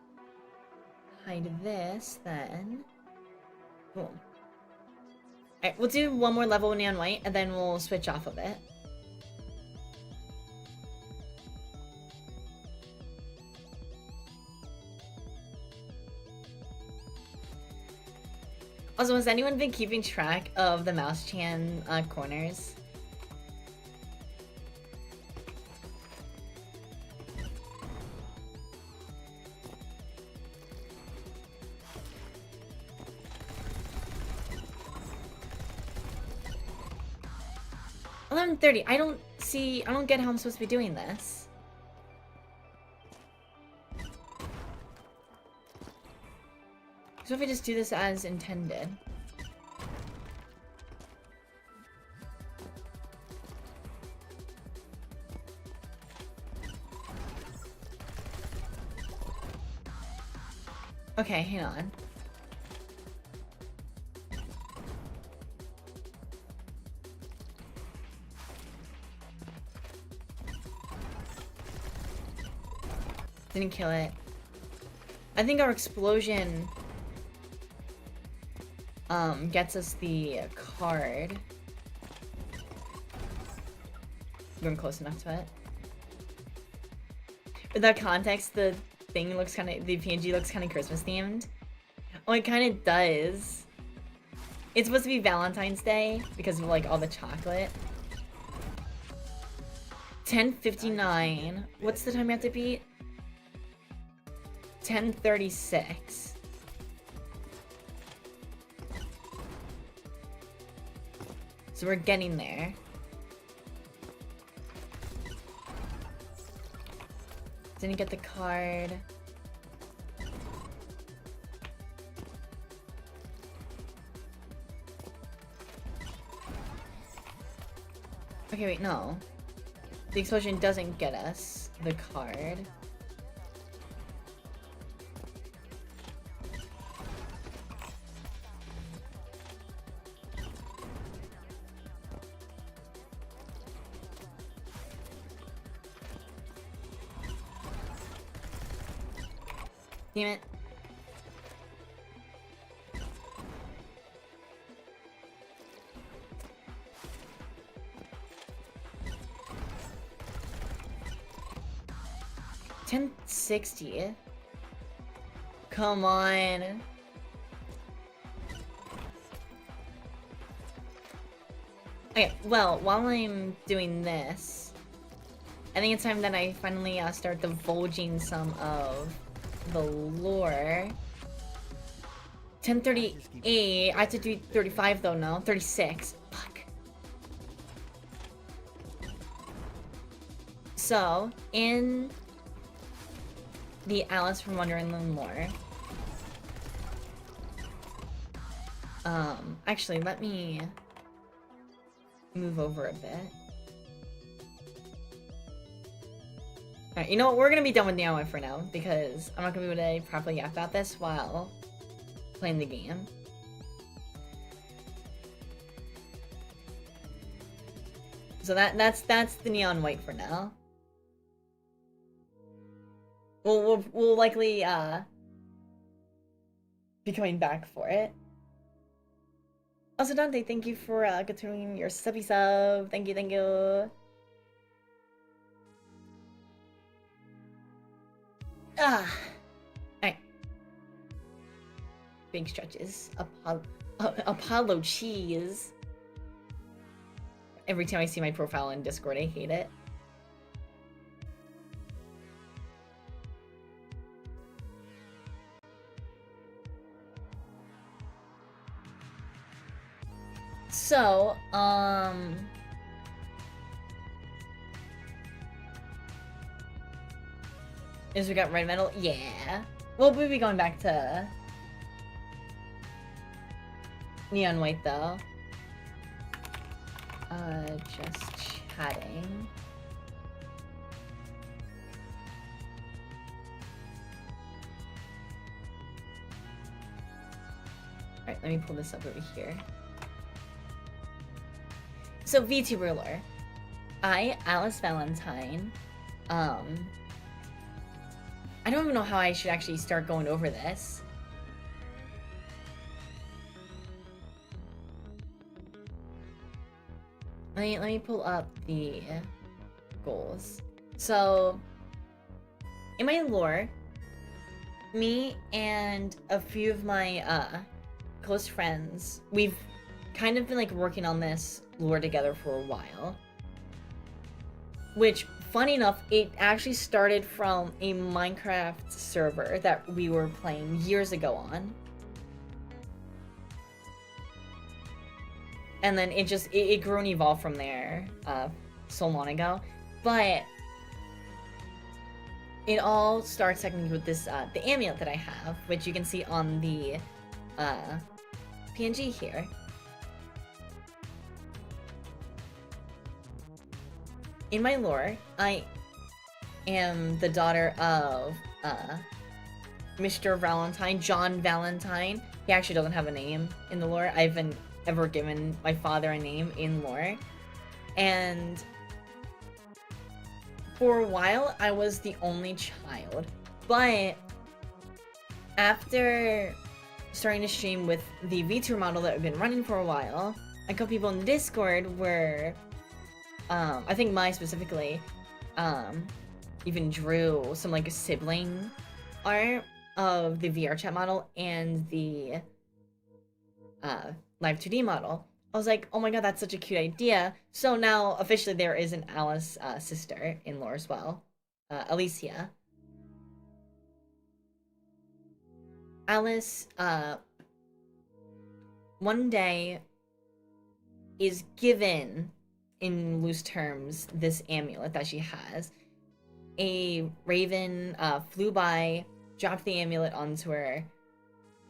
hide this then. Boom. Alright, we'll do one more level neon white and then we'll switch off of it. Also, has anyone been keeping track of the mouse chan corners? $11:30. I don't get how I'm supposed to be doing this. So if I just do this as intended. Okay, hang on. Didn't kill it. I think our explosion gets us the card. Going close enough to it. In that context, the thing looks kind of, the PNG looks kind of Christmas themed. Oh, it kind of does. It's supposed to be Valentine's Day because of like all the chocolate. 10:59. What's the time we have to beat? 10:36. So we're getting there. Didn't get the card. Okay, wait, no. The explosion doesn't get us the card. Damn it. 1060. Come on. Okay, well, while I'm doing this, I think it's time that I finally start divulging some of the lore. 1038. I have to do 35 though, no? 36. Fuck. So, in the Alice from Wonderland lore, actually, let me move over a bit. Alright, you know what? We're gonna be done with Neon for now, because I'm not gonna be able to properly yap about this while playing the game. So that's the Neon White for now. We'll likely be coming back for it. Also, Dante, thank you for continuing your subby sub. Thank you, thank you. Alright. Big stretches. Apollo cheese. Every time I see my profile in Discord, I hate it. So, is we got red metal? Yeah. We'll be going back to Neon White though. Just chatting. Alright, let me pull this up over here. So, VTuber lore. I, Alice Valentine, I don't even know how I should actually start going over this. Let me pull up the goals. So, in my lore, me and a few of my close friends, we've kind of been like working on this lore together for a while. Which, funny enough, it actually started from a Minecraft server that we were playing years ago on. And then it grew and evolved from there so long ago. But it all starts technically with this, the amulet that I have, which you can see on the PNG here. In my lore, I am the daughter of Mr. Valentine, John Valentine. He actually doesn't have a name in the lore. I haven't ever given my father a name in lore. And for a while, I was the only child. But after starting to stream with the VTuber model that I've been running for a while, a couple people in the Discord were... I think Mai specifically, even drew some like sibling art of the VRChat model and the Live 2D model. I was like, oh my god, that's such a cute idea. So now officially there is an Alice sister in lore as well, Alicia. Alice one day is given, in loose terms, this amulet that she has. A raven flew by, dropped the amulet onto her,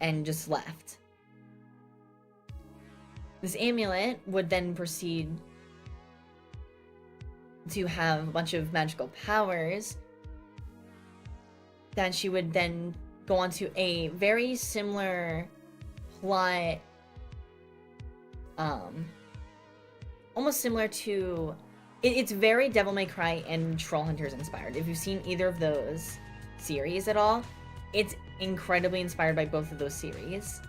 and just left. This amulet would then proceed to have a bunch of magical powers that she would then go on to a very similar plot, almost similar to... It's very Devil May Cry and Troll Hunters inspired. If you've seen either of those series at all, it's incredibly inspired by both of those series.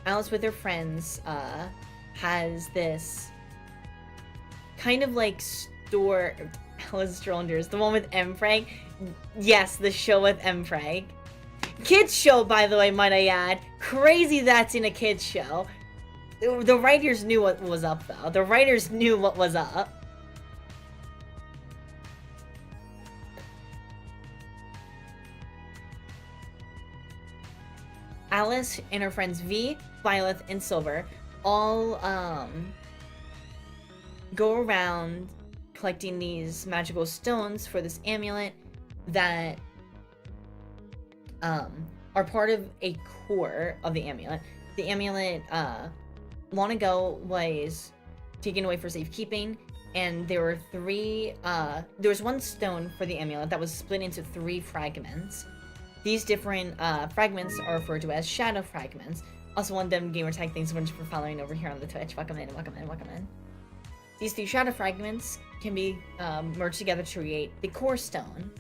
Alice with her friends has this kind of like store... Alice Strollers, the one with Mfrag? Yes, the show with Mfrag. Kids show, by the way, might I add. Crazy that's in a kids show. The writers knew what was up, though. The writers knew what was up. Alice and her friends V, Violet, and Silver all go around collecting these magical stones for this amulet that are part of a core of the amulet. The amulet long ago was taken away for safekeeping, and there were there was one stone for the amulet that was split into 3 fragments. These different fragments are referred to as shadow fragments. Also, one of them gamertag, thanks so much for following over here on the Twitch. Welcome in, welcome in, welcome in. These 3 shadow fragments can be merged together to create the core stone.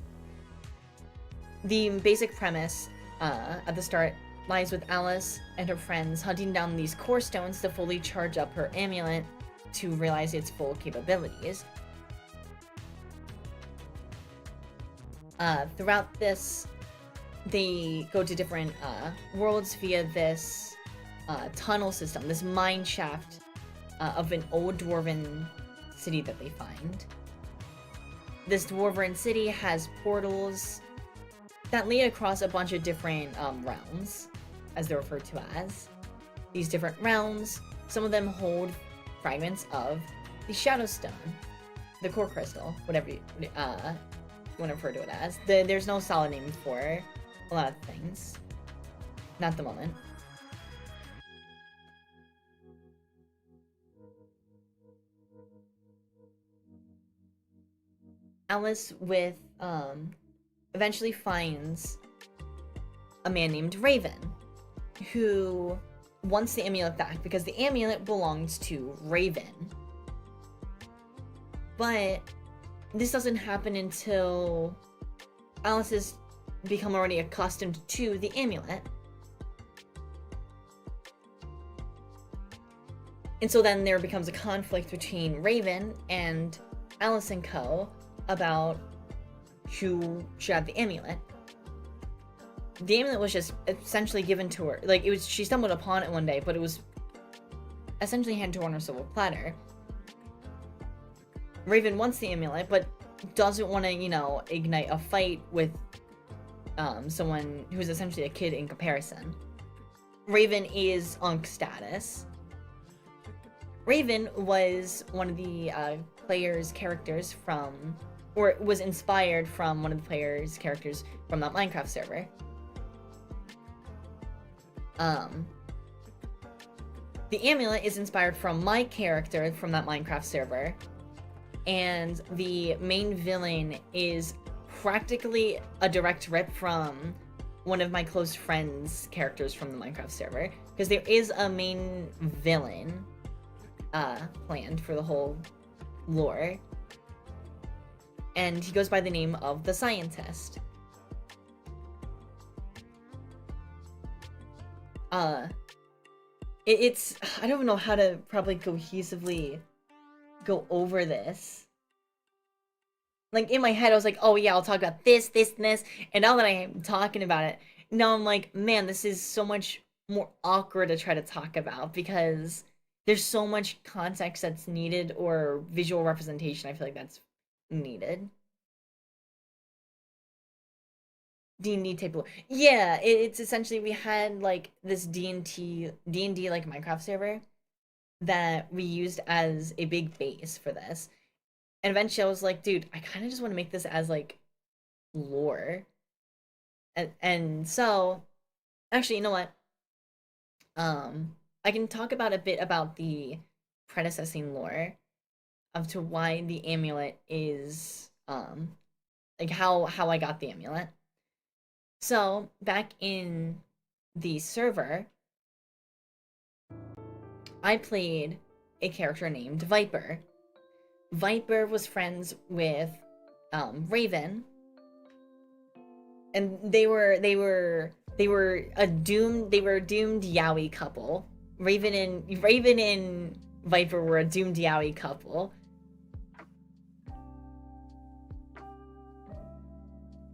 The basic premise at the start lies with Alice and her friends hunting down these core stones to fully charge up her amulet to realize its full capabilities. Throughout this, they go to different worlds via this tunnel system, this mine shaft of an old dwarven city that they find. This dwarven city has portals that lead across a bunch of different realms, as they're referred to as. These different realms, some of them hold fragments of the Shadow Stone, the core crystal, whatever you want to refer to it as. There's no solid name for a lot of things. Not at the moment. Alice eventually finds a man named Raven, who wants the amulet back because the amulet belongs to Raven. But this doesn't happen until Alice has become already accustomed to the amulet. And so then there becomes a conflict between Raven and Alice and Co. about who should have the amulet. The amulet was just essentially given to her. Like, she stumbled upon it one day, but it was essentially handed to her on a silver platter. Raven wants the amulet, but doesn't want to, ignite a fight with someone who's essentially a kid in comparison. Raven is Unk status. Raven was one of the player's characters from, or was inspired from one of the player's characters from that Minecraft server. The amulet is inspired from my character from that Minecraft server, and the main villain is practically a direct rip from one of my close friends' characters from the Minecraft server, because there is a main villain planned for the whole lore, and he goes by the name of the Scientist. It's I don't know how to probably cohesively go over this. Like, in my head, I was like, oh yeah, I'll talk about this, this, and this. And now that I'm talking about it, now I'm like, man, this is so much more awkward to try to talk about because there's so much context that's needed, or visual representation I feel like that's needed. D&D type of, yeah, it's essentially, we had like this D&D like Minecraft server that we used as a big base for this. And eventually I was like, dude, I kind of just want to make this as like lore. And so, actually, you know what? I can talk about a bit about the predecessing lore of to why the amulet is, like how I got the amulet. So, back in the server, I played a character named Viper. Viper was friends with Raven, and they were a doomed yaoi couple. Raven and Viper were a doomed yaoi couple.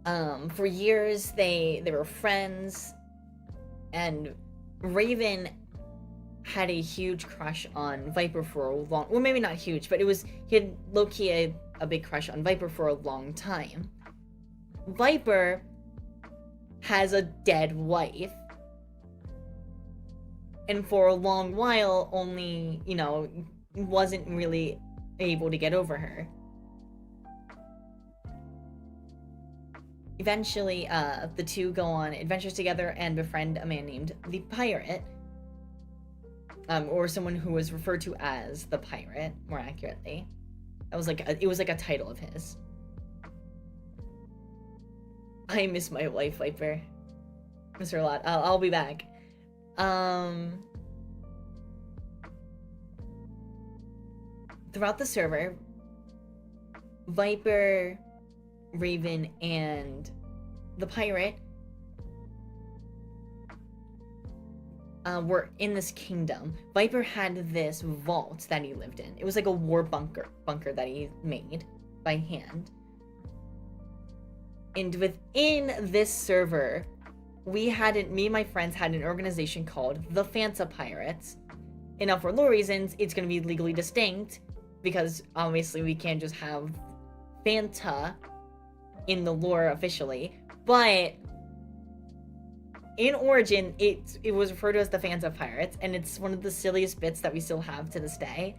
For years, they were friends, and Raven had a huge crush on Viper for a long... Well, maybe not huge, but he had low-key a big crush on Viper for a long time. Viper has a dead wife. And for a long while, only, wasn't really able to get over her. Eventually, the two go on adventures together and befriend a man named the Pirate. Or someone who was referred to as the Pirate, more accurately. It was like a title of his. I miss my wife, Viper. Miss her a lot. I'll be back. Throughout the server, Viper, Raven, and the Pirate were in this kingdom. Viper had this vault that he lived in. It was like a war bunker that he made by hand. And within this server, me and my friends had an organization called the Fanta Pirates. And now for lore reasons, it's going to be legally distinct, because obviously we can't just have Fanta in the lore officially. But in origin, it was referred to as the Fanta Pirates, and it's one of the silliest bits that we still have to this day.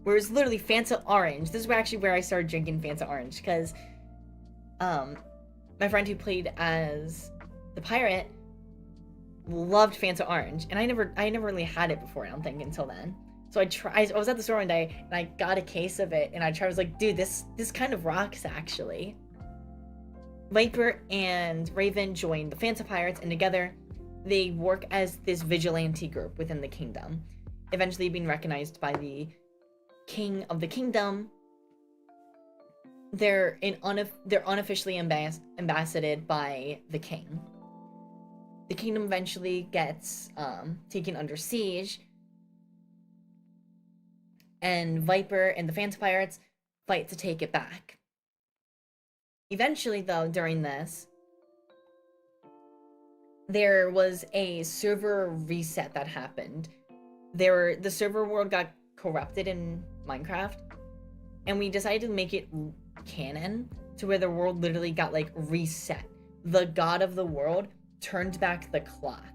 Whereas literally Fanta Orange, this is actually where I started drinking Fanta Orange, because my friend who played as the pirate loved Fanta Orange, and I never really had it before, I don't think, until then. So I was at the store one day, and I got a case of it, and I was like, dude, this kind of rocks, actually. Viper and Raven joined the Fanta Pirates, and together they work as this vigilante group within the kingdom, eventually being recognized by the king of the kingdom. They're unofficially ambassaded by the king. The kingdom eventually gets taken under siege, and Viper and the Fanta Pirates fight to take it back. Eventually, though, during this, there was a server reset that happened. The server world got corrupted in Minecraft, and we decided to make it canon to where the world literally got like reset. The god of the world turned back the clock.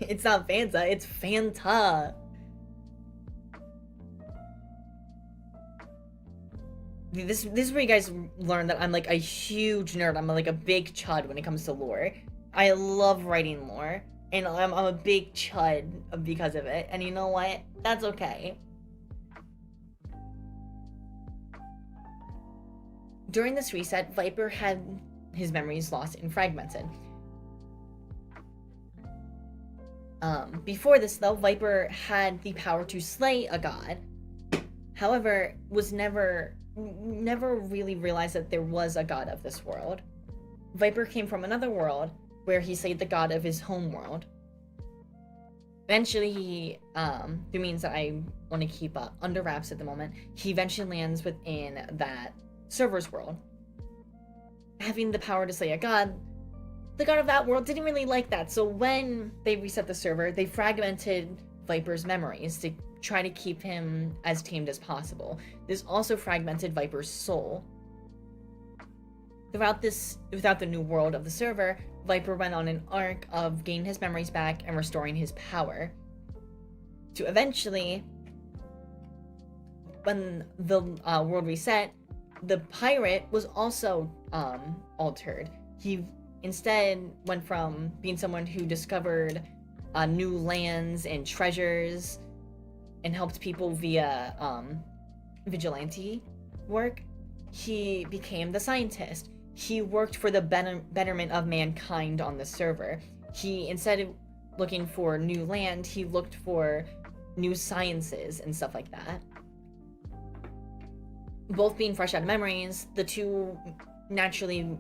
It's not Fanta, it's Fanta. This is where you guys learn that I'm like a huge nerd. I'm like a big chud when it comes to lore. I love writing lore, and I'm a big chud because of it. And you know what? That's okay. During this reset, Viper had his memories lost and fragmented. Before this, though, Viper had the power to slay a god. However, was never really realized that there was a god of this world. Viper came from another world where he slayed the god of his home world. Eventually, he, through means that I want to keep under wraps at the moment, he eventually lands within that server's world. Having the power to slay a god, the god of that world didn't really like that, so when they reset the server, they fragmented Viper's memories to try to keep him as tamed as possible. This also fragmented Viper's soul. Throughout the new world of the server, Viper went on an arc of gaining his memories back and restoring his power. To eventually, when the world reset, the pirate was also altered. He instead went from being someone who discovered new lands and treasures and helped people via vigilante work. He became the scientist. He worked for the betterment of mankind on the server. He, instead of looking for new land, he looked for new sciences and stuff like that. Both being fresh out of memories, the two naturally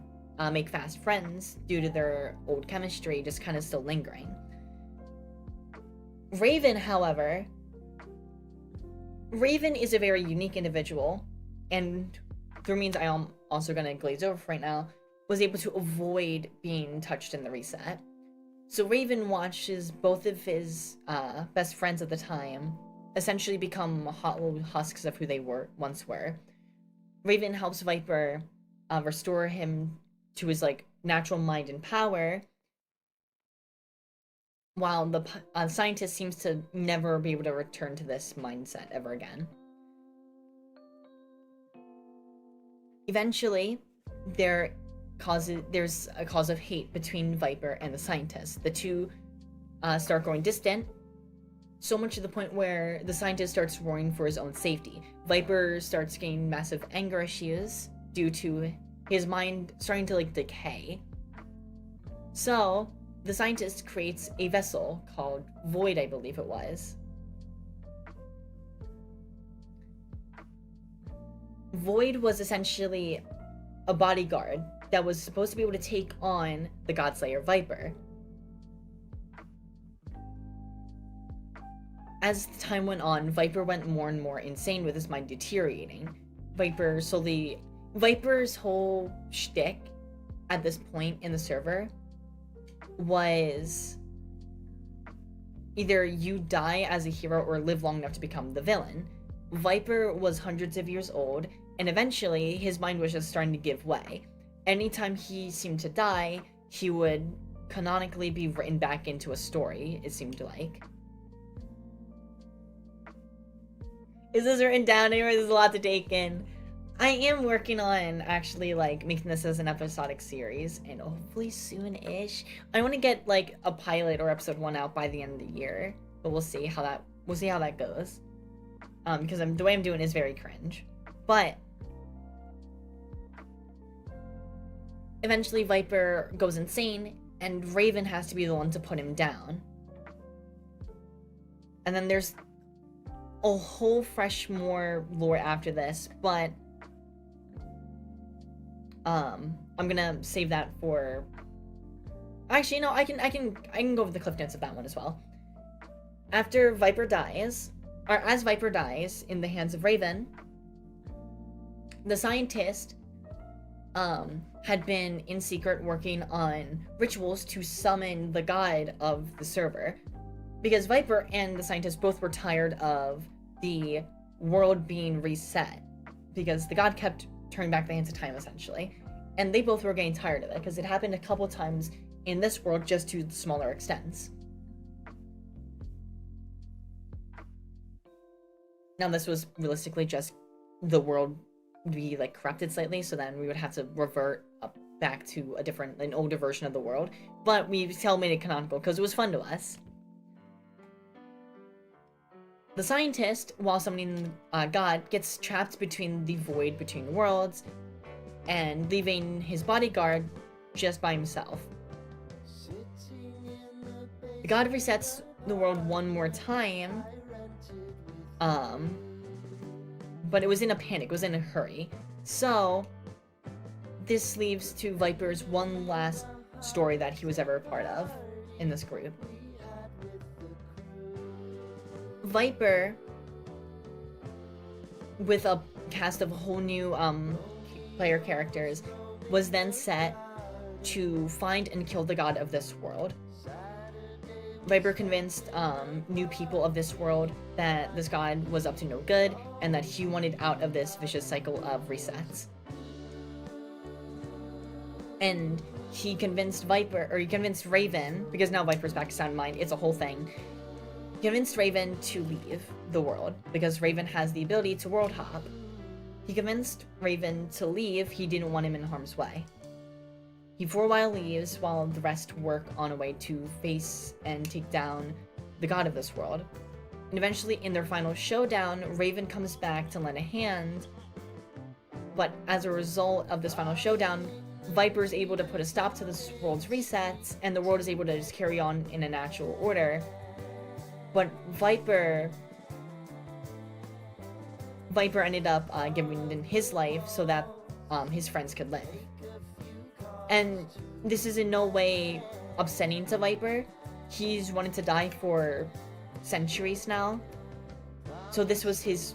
make fast friends due to their old chemistry just kind of still lingering. Raven, however, Raven is a very unique individual, and through means I am also gonna glaze over right now, was able to avoid being touched in the reset. So Raven watches both of his best friends at the time essentially become hollow husks of who they once were. Raven helps Viper restore him to his like natural mind and power, while the scientist seems to never be able to return to this mindset ever again. Eventually, there's a cause of hate between Viper and the scientist. The two start growing distant, so much to the point where the scientist starts worrying for his own safety. Viper starts getting massive anger issues due to his mind starting to like decay. So the scientist creates a vessel called Void, I believe it was. Void was essentially a bodyguard that was supposed to be able to take on the Godslayer Viper. As time went on, Viper went more and more insane with his mind deteriorating. Viper's whole shtick at this point in the server was either you die as a hero or live long enough to become the villain. Viper was hundreds of years old, and eventually his mind was just starting to give way. Anytime he seemed to die, he would canonically be written back into a story, it seemed like. Is this written down anywhere? There's a lot to take in. I am working on actually like making this as an episodic series, and hopefully soon-ish. I want to get like a pilot or episode 1 out by the end of the year, but we'll see how that goes. Because the way I'm doing is very cringe. But eventually Viper goes insane, and Raven has to be the one to put him down. And then there's a whole fresh more lore after this, but I'm gonna save that for. Actually, no, I can go over the cliff notes of that one as well. After Viper dies, or as Viper dies in the hands of Raven, the scientist had been in secret working on rituals to summon the god of the server, because Viper and the scientist both were tired of the world being reset, because the god kept turning back the hands of time essentially, and they both were getting tired of it because it happened a couple times in this world, just to smaller extents. Now this was realistically just the world be like corrupted slightly, so then we would have to revert up back to an older version of the world, but we still made it canonical because it was fun to us. The scientist, while summoning God, gets trapped between the void between worlds and leaving his bodyguard just by himself. The god resets the world one more time, but it was in a panic, it was in a hurry. So this leaves to Viper's one last story that he was ever a part of in this group. Viper, with a cast of whole new player characters, was then set to find and kill the god of this world. Viper convinced new people of this world that this god was up to no good and that he wanted out of this vicious cycle of resets. And he convinced Raven, because now Viper's back to sound mind, it's a whole thing. Convinced Raven to leave the world because Raven has the ability to world hop. He convinced Raven to leave. He didn't want him in harm's way. He for a while leaves while the rest work on a way to face and take down the god of this world. And eventually in their final showdown, Raven comes back to lend a hand, but as a result of this final showdown, Viper is able to put a stop to this world's resets, and the world is able to just carry on in a natural order. But Viper ended up giving his life so that his friends could live. And this is in no way upsetting to Viper. He's wanted to die for centuries now. So this was his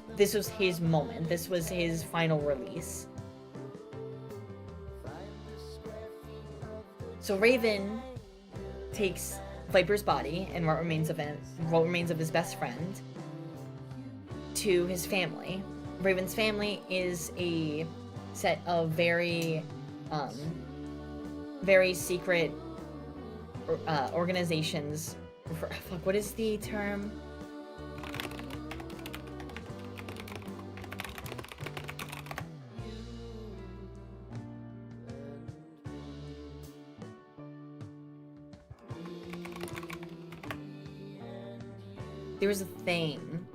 moment. This was his final release. So Raven takes Viper's body and what remains of his best friend to his family. Raven's family is a set of very secret organizations. Fuck, what is the term? There was a thing.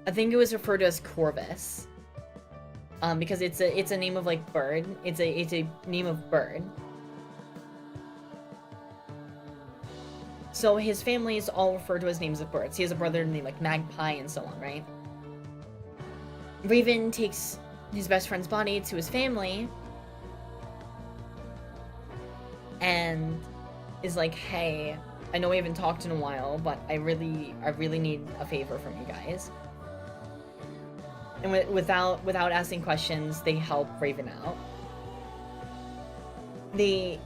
I think it was referred to as Corvus. Because it's a name of like bird. It's a name of bird. So his family is all referred to as names of birds. He has a brother named like Magpie and so on, right? Raven takes his best friend's body to his family and is like, hey, I know we haven't talked in a while, but I really need a favor from you guys. And without asking questions, they help Raven out. They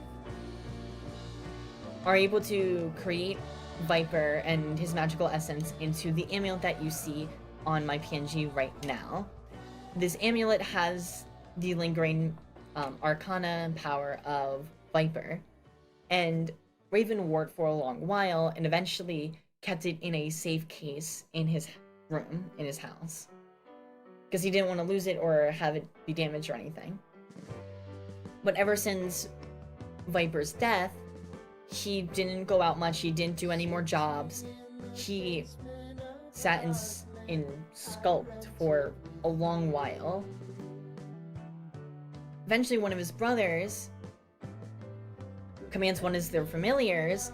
are able to create Viper and his magical essence into the amulet that you see on my PNG right now. This amulet has the lingering arcana and power of Viper, and Raven wore it for a long while and eventually kept it in a safe case in his room, in his house, because he didn't want to lose it or have it be damaged or anything. But ever since Viper's death, he didn't go out much, he didn't do any more jobs. He sat in sculpt for a long while. Eventually one of his brothers commands one of their familiars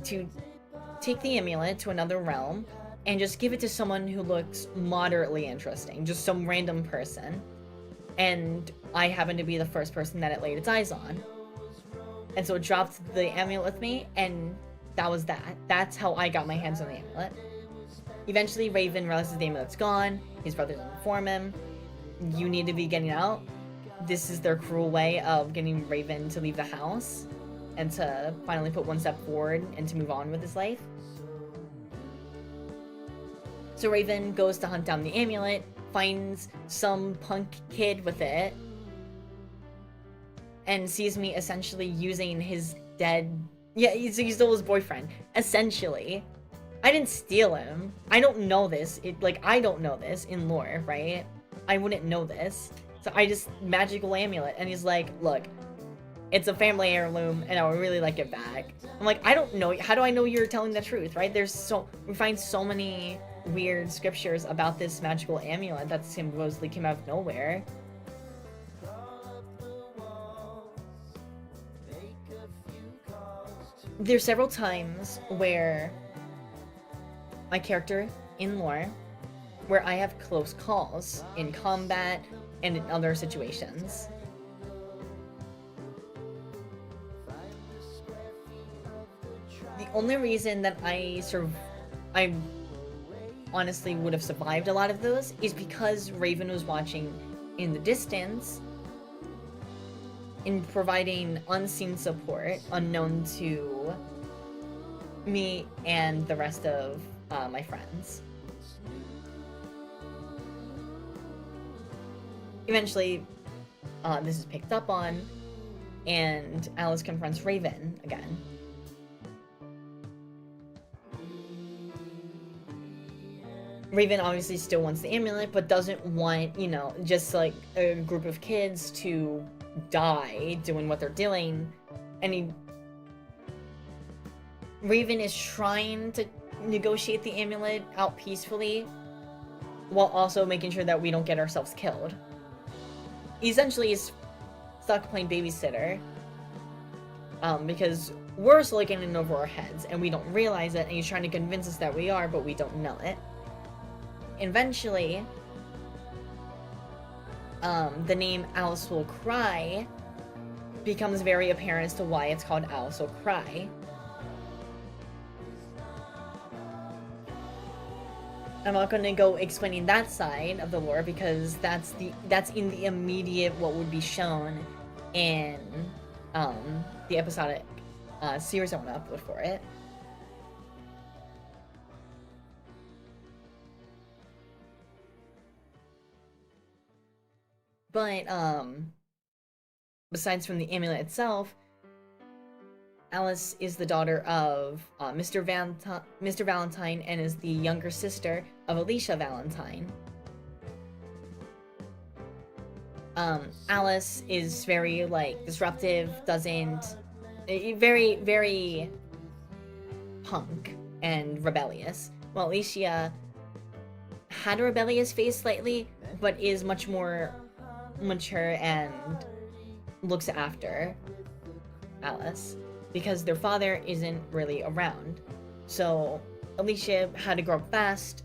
to take the amulet to another realm and just give it to someone who looks moderately interesting, just some random person. And I happen to be the first person that it laid its eyes on. And so it dropped the amulet with me, and that was that. That's how I got my hands on the amulet. Eventually, Raven realizes the amulet's gone. His brothers inform him, you need to be getting out. This is their cruel way of getting Raven to leave the house and to finally put one step forward and to move on with his life. So Raven goes to hunt down the amulet, finds some punk kid with it, and sees me essentially using his dead... Yeah, he stole his boyfriend, essentially. I didn't steal him. I don't know this. I don't know this in lore, right? I wouldn't know this. So I just magical amulet, and he's like, look, it's a family heirloom, and I would really like it back. I'm like, I don't know. How do I know you're telling the truth, right? We find so many weird scriptures about this magical amulet that supposedly came out of nowhere. There's several times where my character in lore, where I have close calls in combat and in other situations. The only reason that I honestly would have survived a lot of those is because Raven was watching in the distance in providing unseen support unknown to me and the rest of my friends. Eventually, this is picked up on, and Alice confronts Raven again. Raven obviously still wants the amulet, but doesn't want, just like a group of kids to die doing what they're doing. And Raven is trying to negotiate the amulet out peacefully while also making sure that we don't get ourselves killed. He essentially is stuck playing babysitter because we're looking in over our heads and we don't realize it, and he's trying to convince us that we are, but we don't know it. Eventually, the name Alice Will Cry becomes very apparent as to why it's called Alice Will Cry. I'm not going to go explaining that side of the lore because that's in the immediate what would be shown in the episodic series I want to upload for it. But besides from the amulet itself, Alice is the daughter of Mr. Valentine and is the younger sister of Alicia Valentine. Alice is very, like, disruptive, very, very punk and rebellious. While Alicia had a rebellious face slightly, but is much more mature and looks after Alice because their father isn't really around. So Alicia had to grow up fast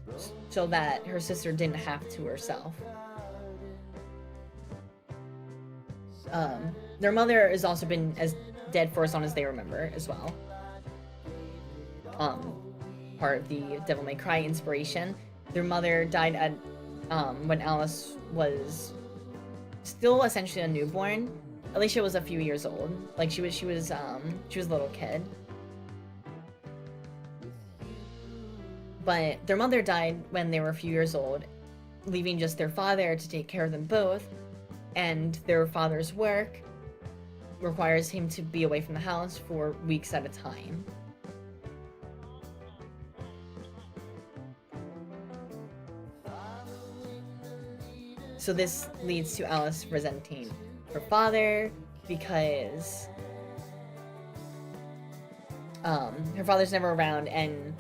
so that her sister didn't have to herself. Their mother has also been as dead for as long as they remember as well. Part of the Devil May Cry inspiration. Their mother died at when Alice was still essentially a newborn. Alicia was a few years old. Like she was a little kid. But their mother died when they were a few years old, leaving just their father to take care of them both. And their father's work requires him to be away from the house for weeks at a time. So this leads to Alice resenting her father because her father's never around, and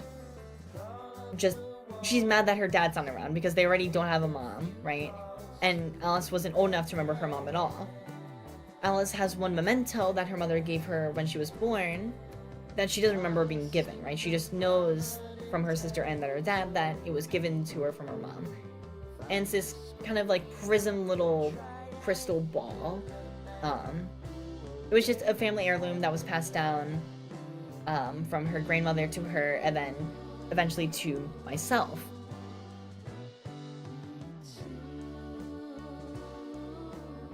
just she's mad that her dad's not around because they already don't have a mom, right? And Alice wasn't old enough to remember her mom at all. Alice has one memento that her mother gave her when she was born that she doesn't remember being given, right? She just knows from her sister and that her dad that it was given to her from her mom. And it's this kind of like prism little crystal ball. It was just a family heirloom that was passed down from her grandmother to her and then eventually to myself.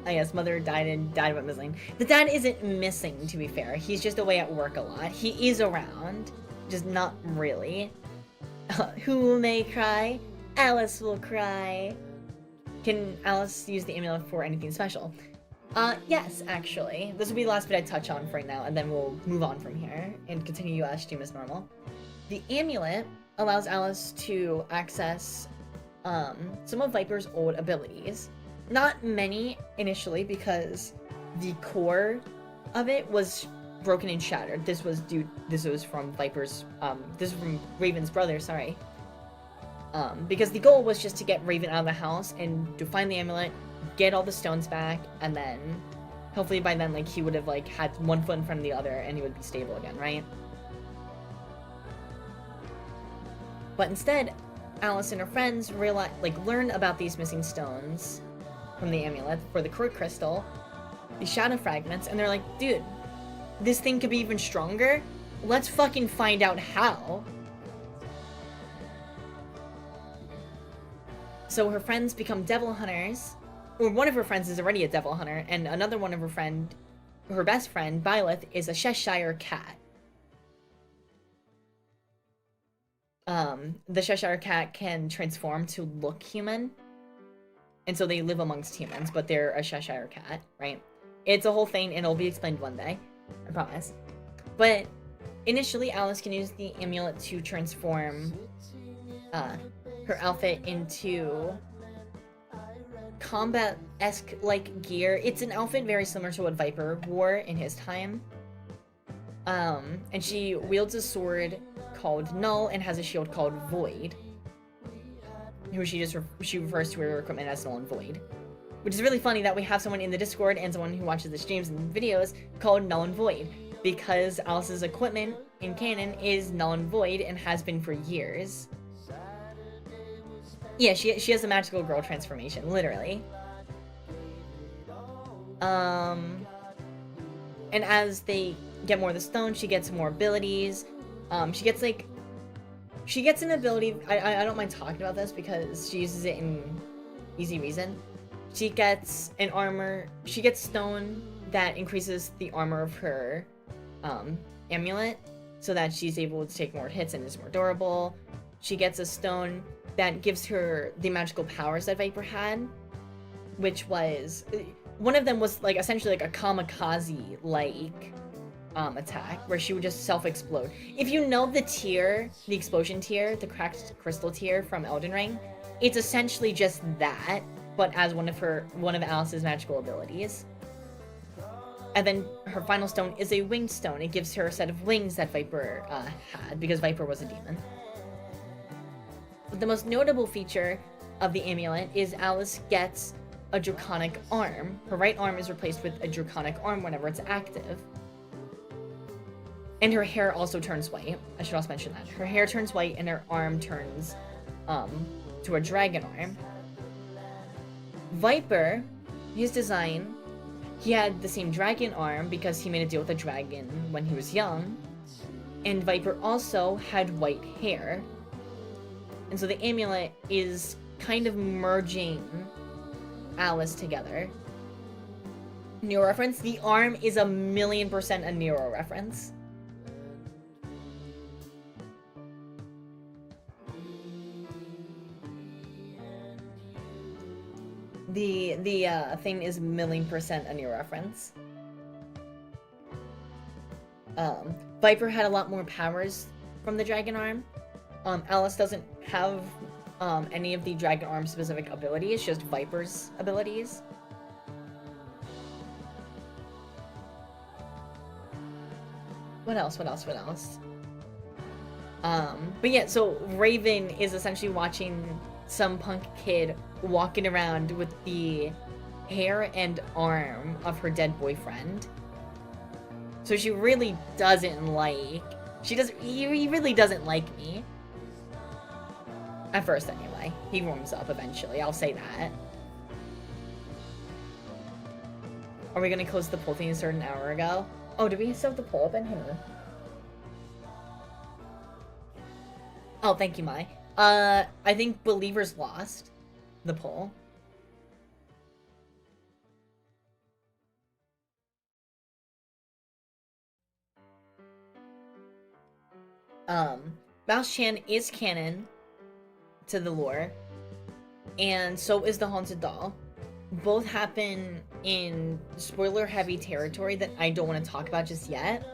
I guess mother died and dad went missing. The dad isn't missing, to be fair. He's just away at work a lot. He is around, just not really. Who may cry? Alice will cry. Can Alice use the amulet for anything special? Yes, actually. This will be the last bit I touch on for right now, and then we'll move on from here and continue stream as normal. The amulet allows Alice to access some of Viper's old abilities. Not many initially, because the core of it was broken and shattered. This was from Viper's, this is from Raven's brother, sorry. Because the goal was just to get Raven out of the house and to find the amulet, get all the stones back, and then hopefully by then, like, he would have, like, had one foot in front of the other and he would be stable again, right? But instead, Alice and her friends learn about these missing stones from the amulet for the core crystal, the shadow fragments, and they're like, dude, this thing could be even stronger? Let's fucking find out how. So her friends become devil hunters, or one of her friends is already a devil hunter, and another one of her best friend, Byleth, is a Cheshire cat. The Cheshire cat can transform to look human, and so they live amongst humans, but they're a Cheshire cat, right? It's a whole thing, and it'll be explained one day, I promise. But initially, Alice can use the amulet to transform her outfit into combat-esque like gear. It's an outfit very similar to what Viper wore in his time. And she wields a sword called Null and has a shield called Void, who she refers to her equipment as Null and Void. Which is really funny that we have someone in the Discord and someone who watches the streams and videos called Null and Void, because Alice's equipment in canon is Null and Void and has been for years. Yeah, she has a magical girl transformation, literally. And as they get more of the stone, she gets more abilities. She gets an ability, I don't mind talking about this because she uses it in easy reason. She gets stone that increases the armor of her amulet so that she's able to take more hits and is more durable. She gets a stone that gives her the magical powers that Viper had, which was, one of them was like essentially like a kamikaze like attack where she would just self-explode. If you know the tier, the explosion tier, the cracked crystal tier from Elden Ring, it's essentially just that, but as one of Alice's magical abilities. And then her final stone is a winged stone. It gives her a set of wings that Viper had, because Viper was a demon. But the most notable feature of the amulet is Alice gets a draconic arm. Her right arm is replaced with a draconic arm whenever it's active. And her hair also turns white. I should also mention that. Her hair turns white and her arm turns to a dragon arm. Viper, his design, he had the same dragon arm because he made a deal with a dragon when he was young. And Viper also had white hair. And so the amulet is kind of merging Alice together. Nero reference? The arm is 1,000,000% a Nero reference. The thing is 1,000,000% a Nero reference. Viper had a lot more powers from the dragon arm. Alice doesn't have any of the dragon arm specific abilities, just Viper's abilities. What else? But yeah, so Raven is essentially watching some punk kid walking around with the hair and arm of her dead boyfriend. So she really doesn't like... He really doesn't like me. At first, anyway. He warms up eventually, I'll say that. Are we gonna close the poll thing a certain hour ago? Oh, did we still have the poll open? Hang on. Oh, thank you, Mai. I think Believers lost the poll. Mouse Chan is canon to the lore, and so is the Haunted Doll. Both happen in spoiler-heavy territory that I don't want to talk about just yet.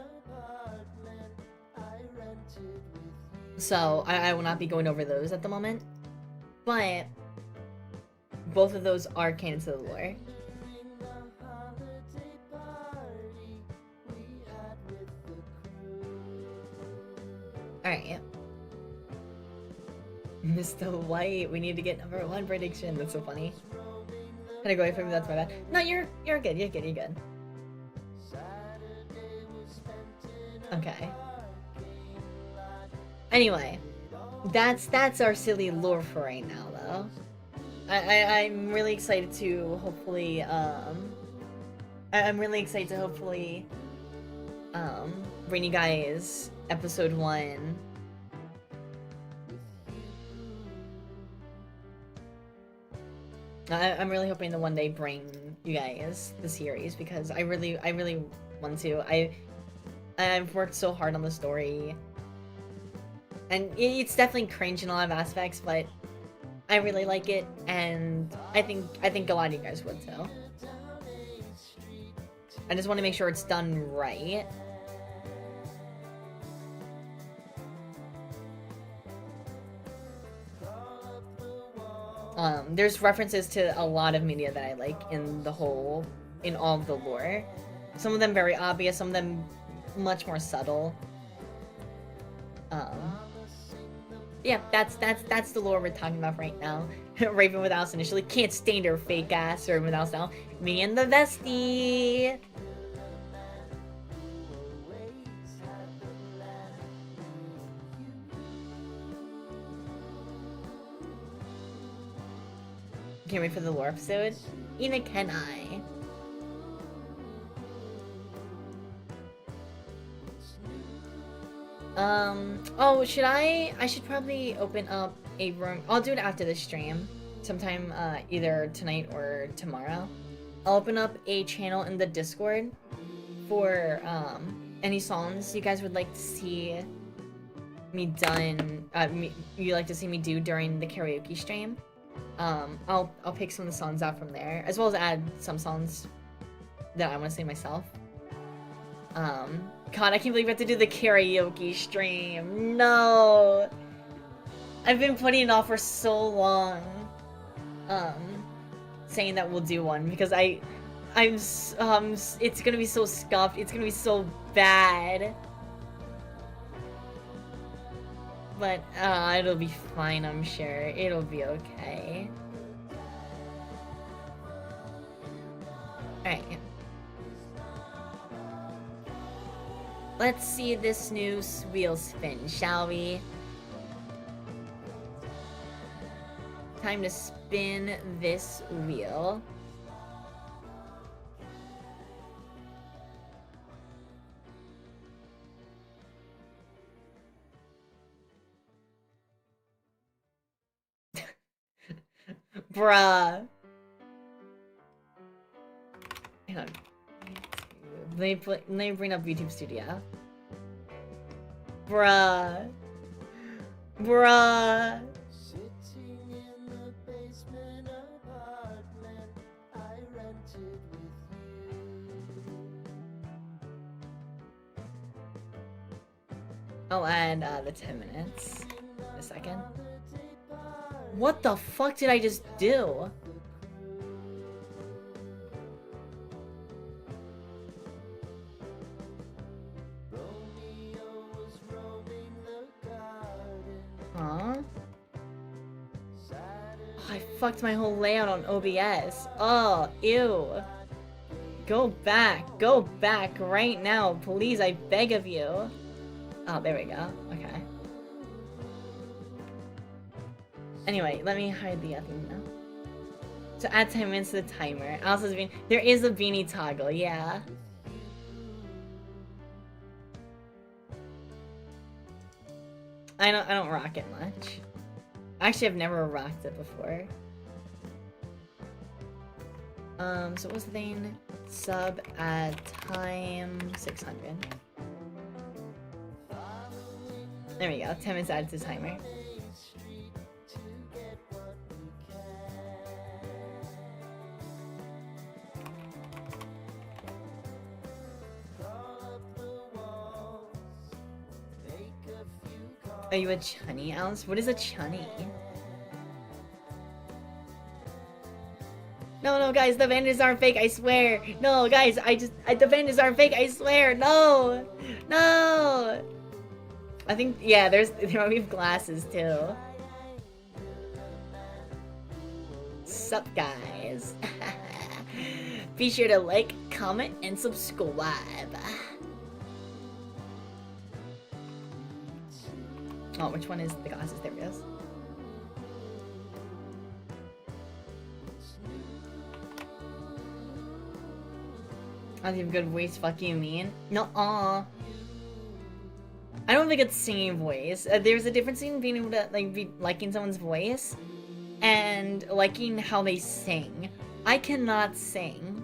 So, I will not be going over those at the moment. But, both of those are canon to the lore. Alright. Mr. White, we need to get #1 prediction. That's so funny. Had to go away from me, that's my bad. No, you're good, you're good. Okay. Anyway, that's our silly lore for right now, though. I'm really excited to hopefully bring you guys episode 1. I'm really hoping to one day bring you guys the series because I really want to. I've worked so hard on the story, and it's definitely cringe in a lot of aspects, but I really like it, and I think a lot of you guys would too. I just want to make sure it's done right. There's references to a lot of media that I like in all of the lore. Some of them very obvious, some of them much more subtle. Yeah, that's the lore we're talking about right now. Raven with Alice initially can't stand her fake ass. Raven with Alice now. Me and the bestie. Can't wait for the lore episode. Neither can I. Oh, should I should probably open up a room. I'll do it after the stream. Sometime, either tonight or tomorrow. I'll open up a channel in the Discord for, any songs you guys would like to see me done, you like to see me do during the karaoke stream. I'll pick some of the songs out from there, as well as add some songs that I want to sing myself. God, I can't believe I have to do the karaoke stream. No! I've been putting it off for so long. Saying that we'll do one because it's gonna be so scuffed. It's gonna be so bad. But, it'll be fine, I'm sure. It'll be okay. Alright. Let's see this new wheel spin, shall we? Time to spin this wheel. Bruh. Hang on. Let me bring up YouTube Studio. Bruh. Bruh. Sitting in the basement apartment I rented with you. I'll add the 10 minutes in a second. What the fuck did I just do? Huh? Oh, I fucked my whole layout on OBS. Oh, ew. Go back right now, please, I beg of you. Oh, there we go. Okay. Anyway, let me hide the other thing now. So add 10 minutes to the timer. Alice's beanie. There is a beanie toggle, yeah. I don't rock it much. Actually, I've never rocked it before. So what's the thing? Sub at time 600. There we go. 10 minutes added to the timer. Are you a chunny, Alice? What is a chunny? No, guys, the vendors aren't fake, I swear. No, guys, the vendors aren't fake, I swear. No. I think, yeah, there might be glasses, too. Sup, guys. Be sure to like, comment, and subscribe. Oh, which one is the glasses? There it goes. I don't have a good voice, fuck you mean? No-uh. I don't think it's singing voice. There's a difference in being able to, like, be liking someone's voice and liking how they sing. I cannot sing.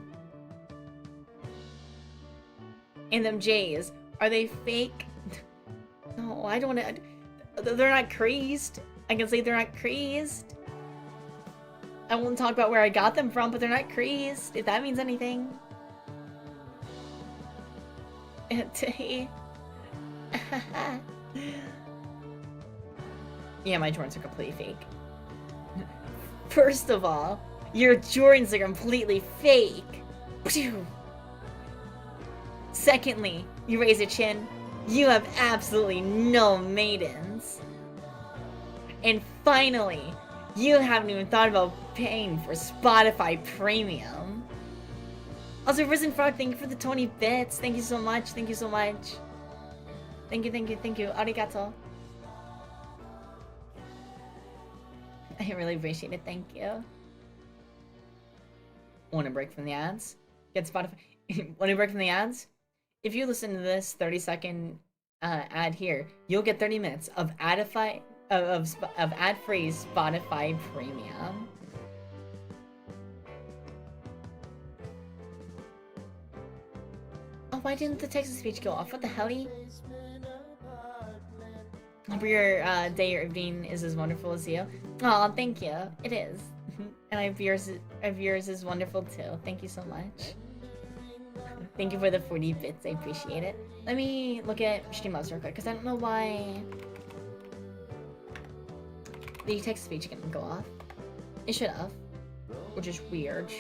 And them J's, are they fake? No, I don't want to... They're not crazed. I can say they're not crazed. I won't talk about where I got them from, but they're not crazed, if that means anything. Yeah, my Jordans are completely fake. First of all, your Jordans are completely fake. Secondly, you raise your chin. You have absolutely no maidens. And finally, you haven't even thought about paying for Spotify Premium. Also, Risen Frog, thank you for the 20 bits. Thank you so much. Thank you so much. Thank you. Arigato. I really appreciate it. Thank you. Want a break from the ads? Get Spotify. Want a break from the ads? If you listen to this 30-second ad here, you'll get 30 minutes of ad-free Spotify Premium. Oh, why didn't the text-to-speech go off? What the hell? Hope your day or evening is as wonderful as you. Oh, thank you. It is. And I hope yours is wonderful too. Thank you so much. Thank you for the 40 bits. I appreciate it. Let me look at Streamlabs real quick, because I don't know why the text-to-speech didn't go off. It should have, which is weird.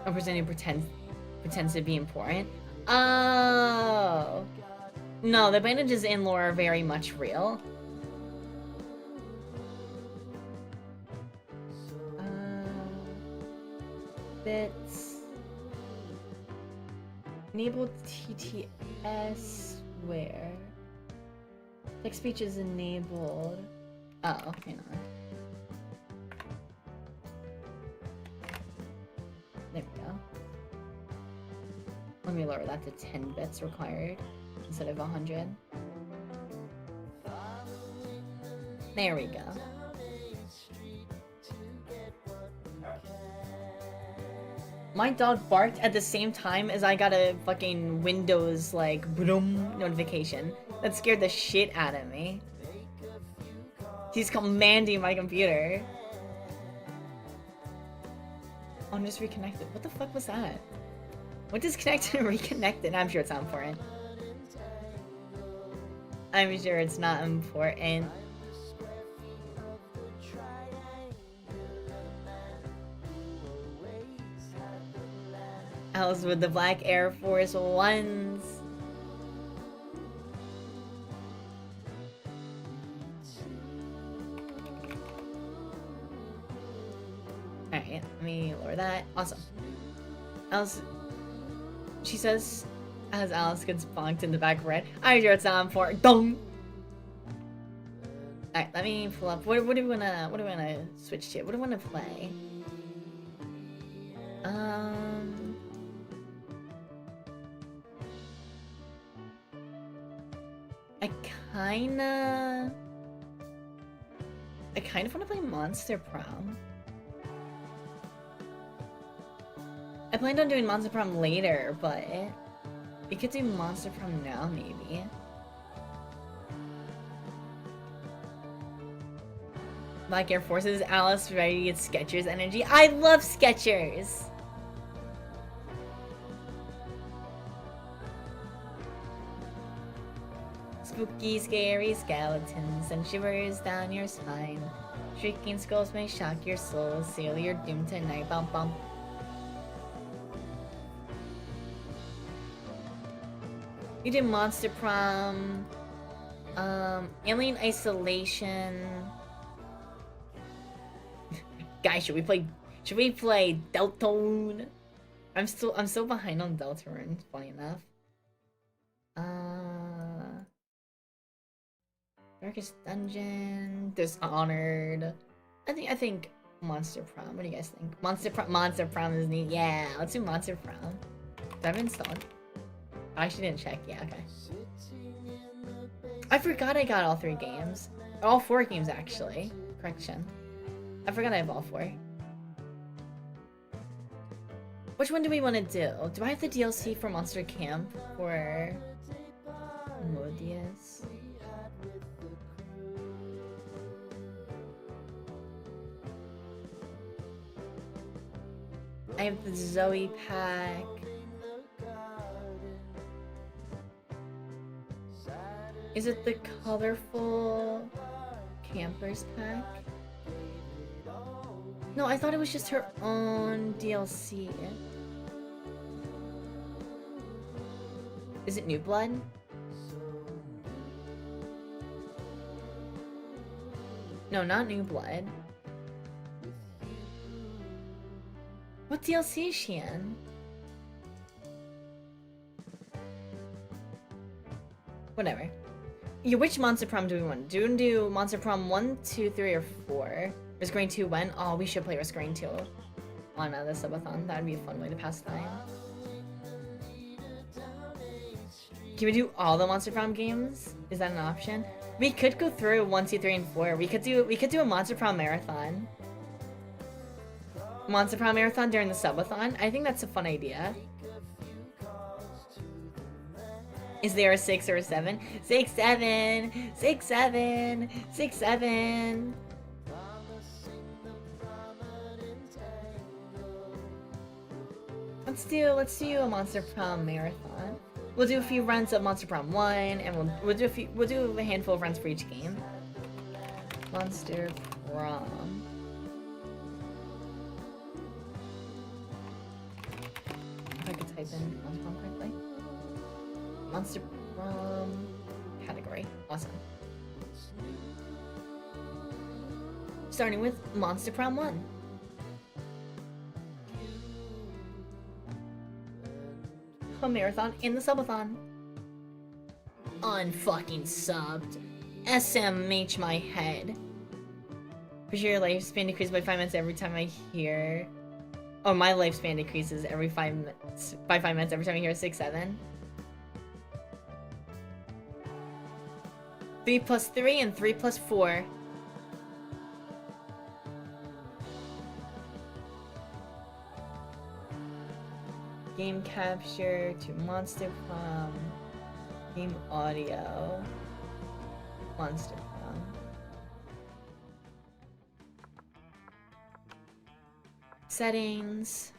A person who pretends to be important. Oh no, the bandages in lore are very much real. Bits. Enable TTS where? Text speech is enabled. Oh, hang on. There we go. Let me lower that to 10 bits required instead of 100. There we go. My dog barked at the same time as I got a fucking Windows, like, boom notification. That scared the shit out of me. He's commanding my computer. Oh, I'm just reconnected. What the fuck was that? What disconnected and reconnected? I'm sure it's not important. I'm sure it's not important. Alice with the black Air Force Ones. Alright, let me lower that. Awesome. Alice, she says, as Alice gets bonked in the back of red, I'm sure it's not important. Dong! Alright, let me pull up. What do we wanna switch to? What do we wanna play? I kind of want to play Monster Prom. I planned on doing Monster Prom later, but we could do Monster Prom now, maybe. Black Air Forces, Alice ready to get Skechers energy. I love Skechers! Spooky, scary skeletons and shivers down your spine. Shrieking skulls may shock your soul, seal your doom tonight. Bum bum. You did Monster Prom, Alien Isolation. Guys, should we play Deltarune? I'm still behind on Deltarune, funny enough. Darkest Dungeon, Dishonored. I think Monster Prom. What do you guys think? Monster Prom is neat. Yeah, let's do Monster Prom. Do I have it installed? I actually didn't check. Yeah, okay. I forgot I got all 3 games. All 4 games, actually. Correction. I forgot I have all 4. Which one do we want to do? Do I have the DLC for Monster Camp or Modius? I have the Zoe pack. Is it the colorful campers pack? No, I thought it was just her own DLC. Is it New Blood? No, not New Blood. What DLC is she in? Whatever. Yeah, which Monster Prom do we want? Do we do Monster Prom 1, 2, 3, or 4? Risk Rain 2 when? Oh, we should play Risk Rain 2. on the subathon. That would be a fun way to pass time. Can we do all the Monster Prom games? Is that an option? We could go through 1, 2, 3, and 4. We could do a Monster Prom marathon. Monster Prom marathon during the subathon. I think that's a fun idea. Is there a 6 or a 7? 6, 7, 6, 7, 6, 7. Let's do a Monster Prom marathon. We'll do a few runs of Monster Prom 1, and we'll do a handful of runs for each game. Monster Prom. If I could type in Monster Prom correctly. Monster Prom category. Awesome. Starting with Monster Prom 1. A marathon in the subathon. Unfucking subbed. SMH my head. For sure your lifespan decreases by 5 minutes every time I hear... Oh, my lifespan decreases every 5 minutes. By 5 minutes every time I hear 6, 7. 3 plus 3 and 3 plus 4. Game capture to Monster Prom. Game audio. Monster Prom. Settings.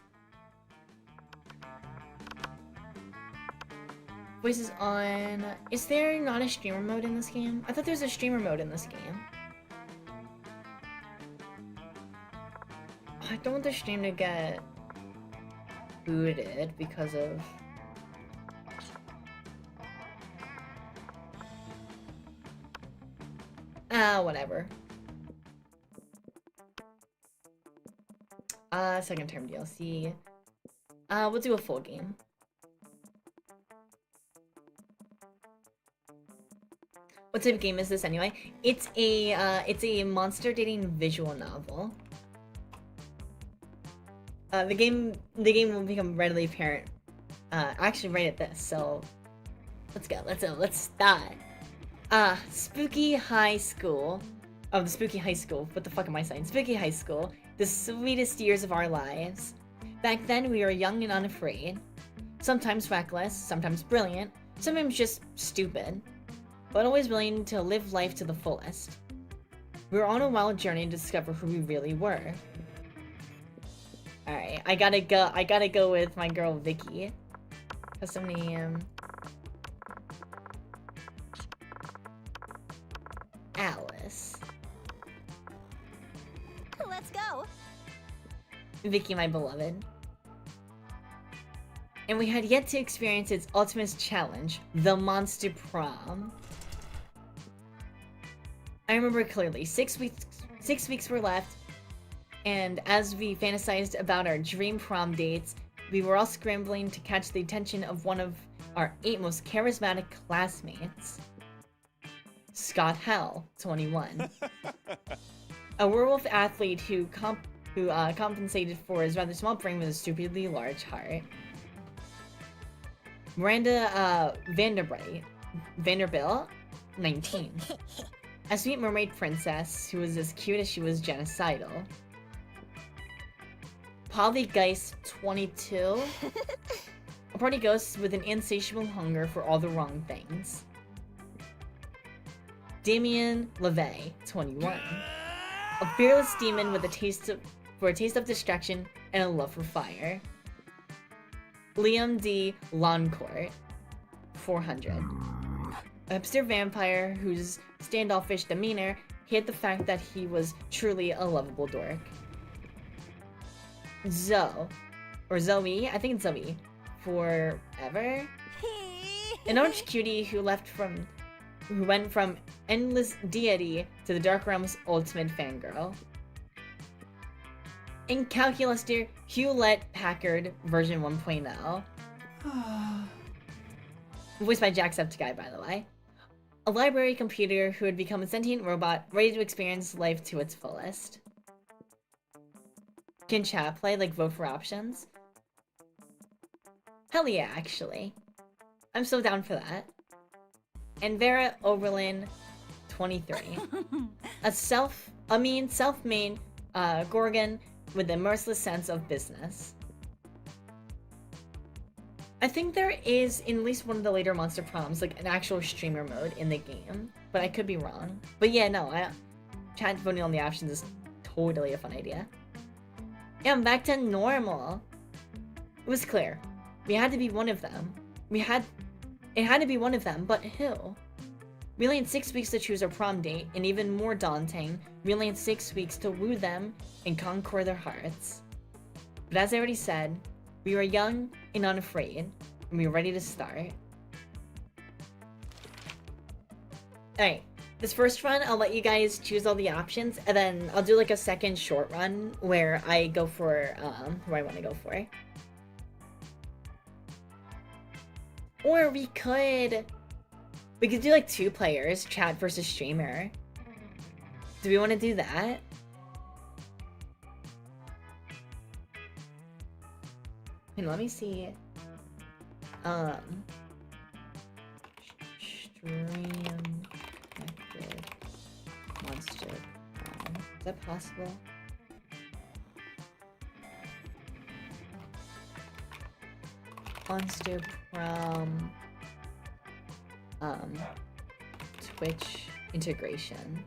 Voices on. Is there not a streamer mode in this game? I thought there was a streamer mode in this game. I don't want the stream to get booted because of whatever. Second term DLC. We'll do a full game. What type of game is this anyway? It's a monster dating visual novel. The game will become readily apparent actually right at this, so let's go, let's start. Spooky High School. Oh, the Spooky High School. What the fuck am I saying? Spooky High School. The sweetest years of our lives. Back then, we were young and unafraid. Sometimes reckless, sometimes brilliant, sometimes just stupid. But always willing to live life to the fullest. We were on a wild journey to discover who we really were. Alright, I gotta go with my girl Vicky. Custom name. Alice. Let's go. Vicky, my beloved. And we had yet to experience its ultimate challenge, the Monster Prom. I remember clearly, 6 weeks were left, and as we fantasized about our dream prom dates, we were all scrambling to catch the attention of one of our 8 most charismatic classmates. Scott Hell, 21. A werewolf athlete who compensated for his rather small brain with a stupidly large heart. Miranda Vanderbilt, 19. A sweet mermaid princess who was as cute as she was genocidal. Polygeist, 22. A party ghost with an insatiable hunger for all the wrong things. Damien LeVay, 21. A fearless demon with a taste of destruction and a love for fire. Liam D. Loncourt, 400. A hipster vampire whose standoffish demeanor hid the fact that he was truly a lovable dork. Zoe, I think it's Zoe, forever. An orange cutie who went from endless deity to the Dark Realm's ultimate fangirl. In Calculus Dear, Hewlett Packard version 1.0. Voiced by Jacksepticeye, by the way. A library computer who had become a sentient robot ready to experience life to its fullest. Can chat play, like vote for options? Hell yeah, actually. I'm so down for that. And Vera Oberlin 23. A self-made Gorgon with a merciless sense of business. I think there is, in at least one of the later Monster Proms, like an actual streamer mode in the game, but I could be wrong. But yeah, no, chat voting on the options is totally a fun idea. Yeah, I'm back to normal. It was clear. We had to be one of them. It had to be one of them, but who? We only had 6 weeks to choose our prom date, and even more daunting, we only had 6 weeks to woo them and conquer their hearts. But as I already said, we were young and unafraid, and we were ready to start. Alright, this first run, I'll let you guys choose all the options, and then I'll do like a second short run where I go for who I want to go for. Or we could do like 2 players, chat versus streamer. Do we want to do that? And let me see. Stream connected monster. Is that possible? Monster Prom Twitch integration.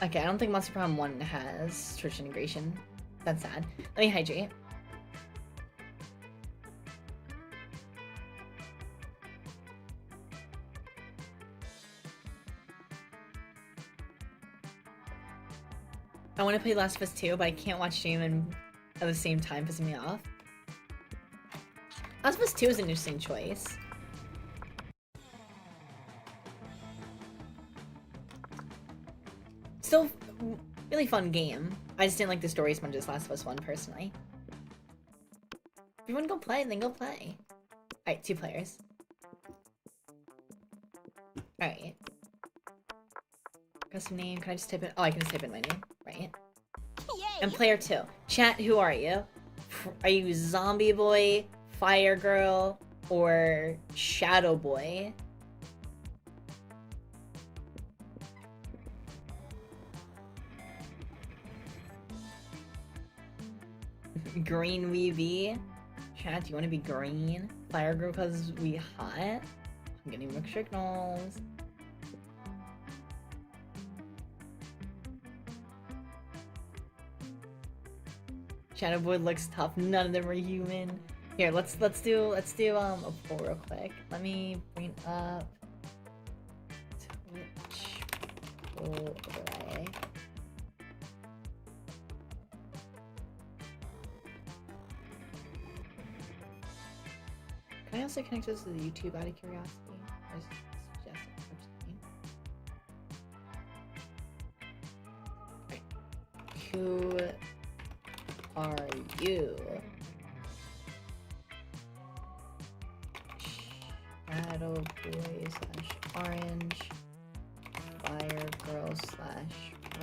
Okay, I don't think Monster Prom 1 has Twitch integration. That's sad. Let me hydrate. I want to play Last of Us 2, but I can't watch stream and at the same time, pissing me off. Last of Us 2 is an interesting choice. Still, really fun game. I just didn't like the story as much as Last of Us 1 personally. If you want to go play, then go play. Alright, 2 players. Alright. Custom name, can I just type in? Oh, I can just type in my name, right? Yay! And player 2. Chat, who are you? Are you Zombie Boy, Fire Girl, or Shadow Boy? Green we be? Chat, do you want to be green? Fire Girl cause we hot? I'm getting mixed signals. Shadow Boy looks tough. None of them are human. Here, let's do a poll real quick. Let me bring up Twitch poll overlay. Can I also connect this to the YouTube out of curiosity? Or is it suggesting Twitch name? Who are you? Shadow Boy / orange, Fire Girl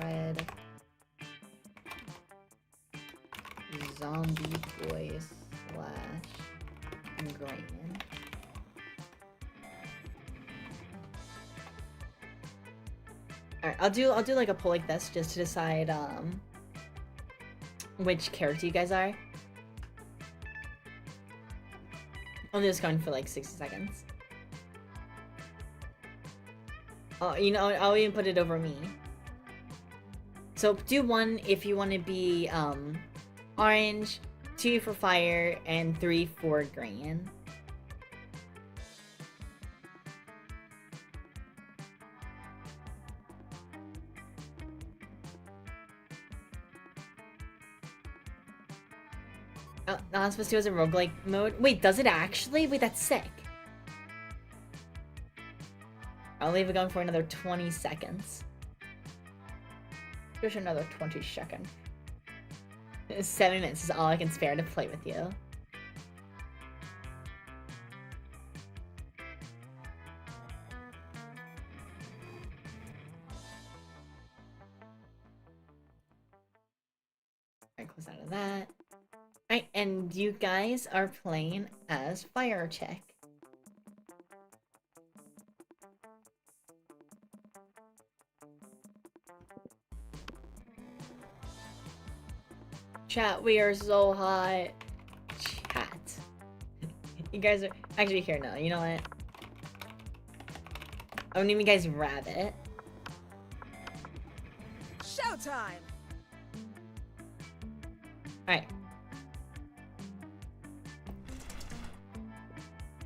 / red, Zombie Boy / green. Alright, I'll do like a poll like this just to decide which character you guys are. I'm just going for like 60 seconds. Oh, you know, I'll even put it over me. So do 1 if you want to be orange, 2 for fire, and 3 for green. Last of Us 2 has a roguelike mode. Wait, does it actually? Wait, that's sick. I'll leave it going for another 20 seconds. Just another 20 seconds. 7 minutes is all I can spare to play with you. Close out of that. Alright, and you guys are playing as VRChat. Chat, we are so hot. Chat. You guys are actually here now. You know what? I'm gonna name you guys Rabbit. Showtime! Alright.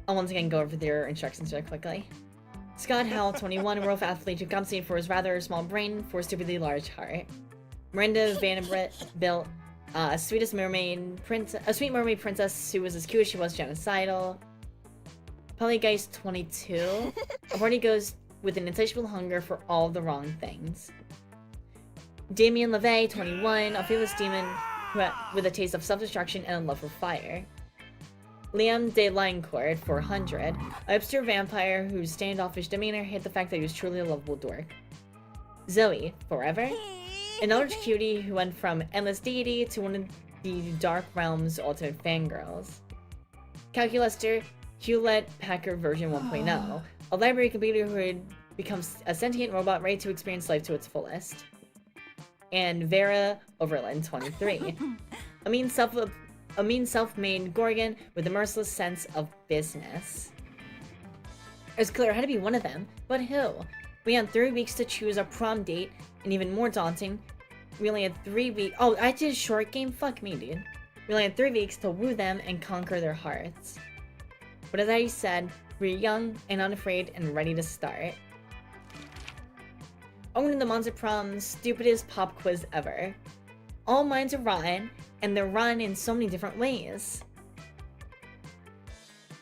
I'll once again go over their instructions really quickly. Scott Howell, 21, a rough athlete who compensated for his rather small brain for a stupidly large heart. Miranda Vanderbilt built a sweet mermaid princess who was as cute as she was genocidal. Polygeist, 22, a party goes with an insatiable hunger for all the wrong things. Damien LeVay, 21, a fearless demon with a taste of self-destruction and a love for fire. Liam de Linecourt, 400, a hipster vampire whose standoffish demeanor hid the fact that he was truly a lovable dork. Zoe, forever, an elderly cutie who went from endless deity to one of the Dark Realm's ultimate fangirls. Calculaster, Hewlett Packard version 1.0, a library computer who becomes a sentient robot ready to experience life to its fullest. And Vera Overland, 23, a mean self-made Gorgon with a merciless sense of business. It was clear I had to be one of them, but who? We had 3 weeks to choose our prom date, and even more daunting, we only had 3 weeks. Oh, I did a short game? Fuck me, dude. We only had 3 weeks to woo them and conquer their hearts. But as I said, we're young and unafraid and ready to start. Owning the Monster Prom's stupidest pop quiz ever. All minds are rotten, and they're rotten in so many different ways.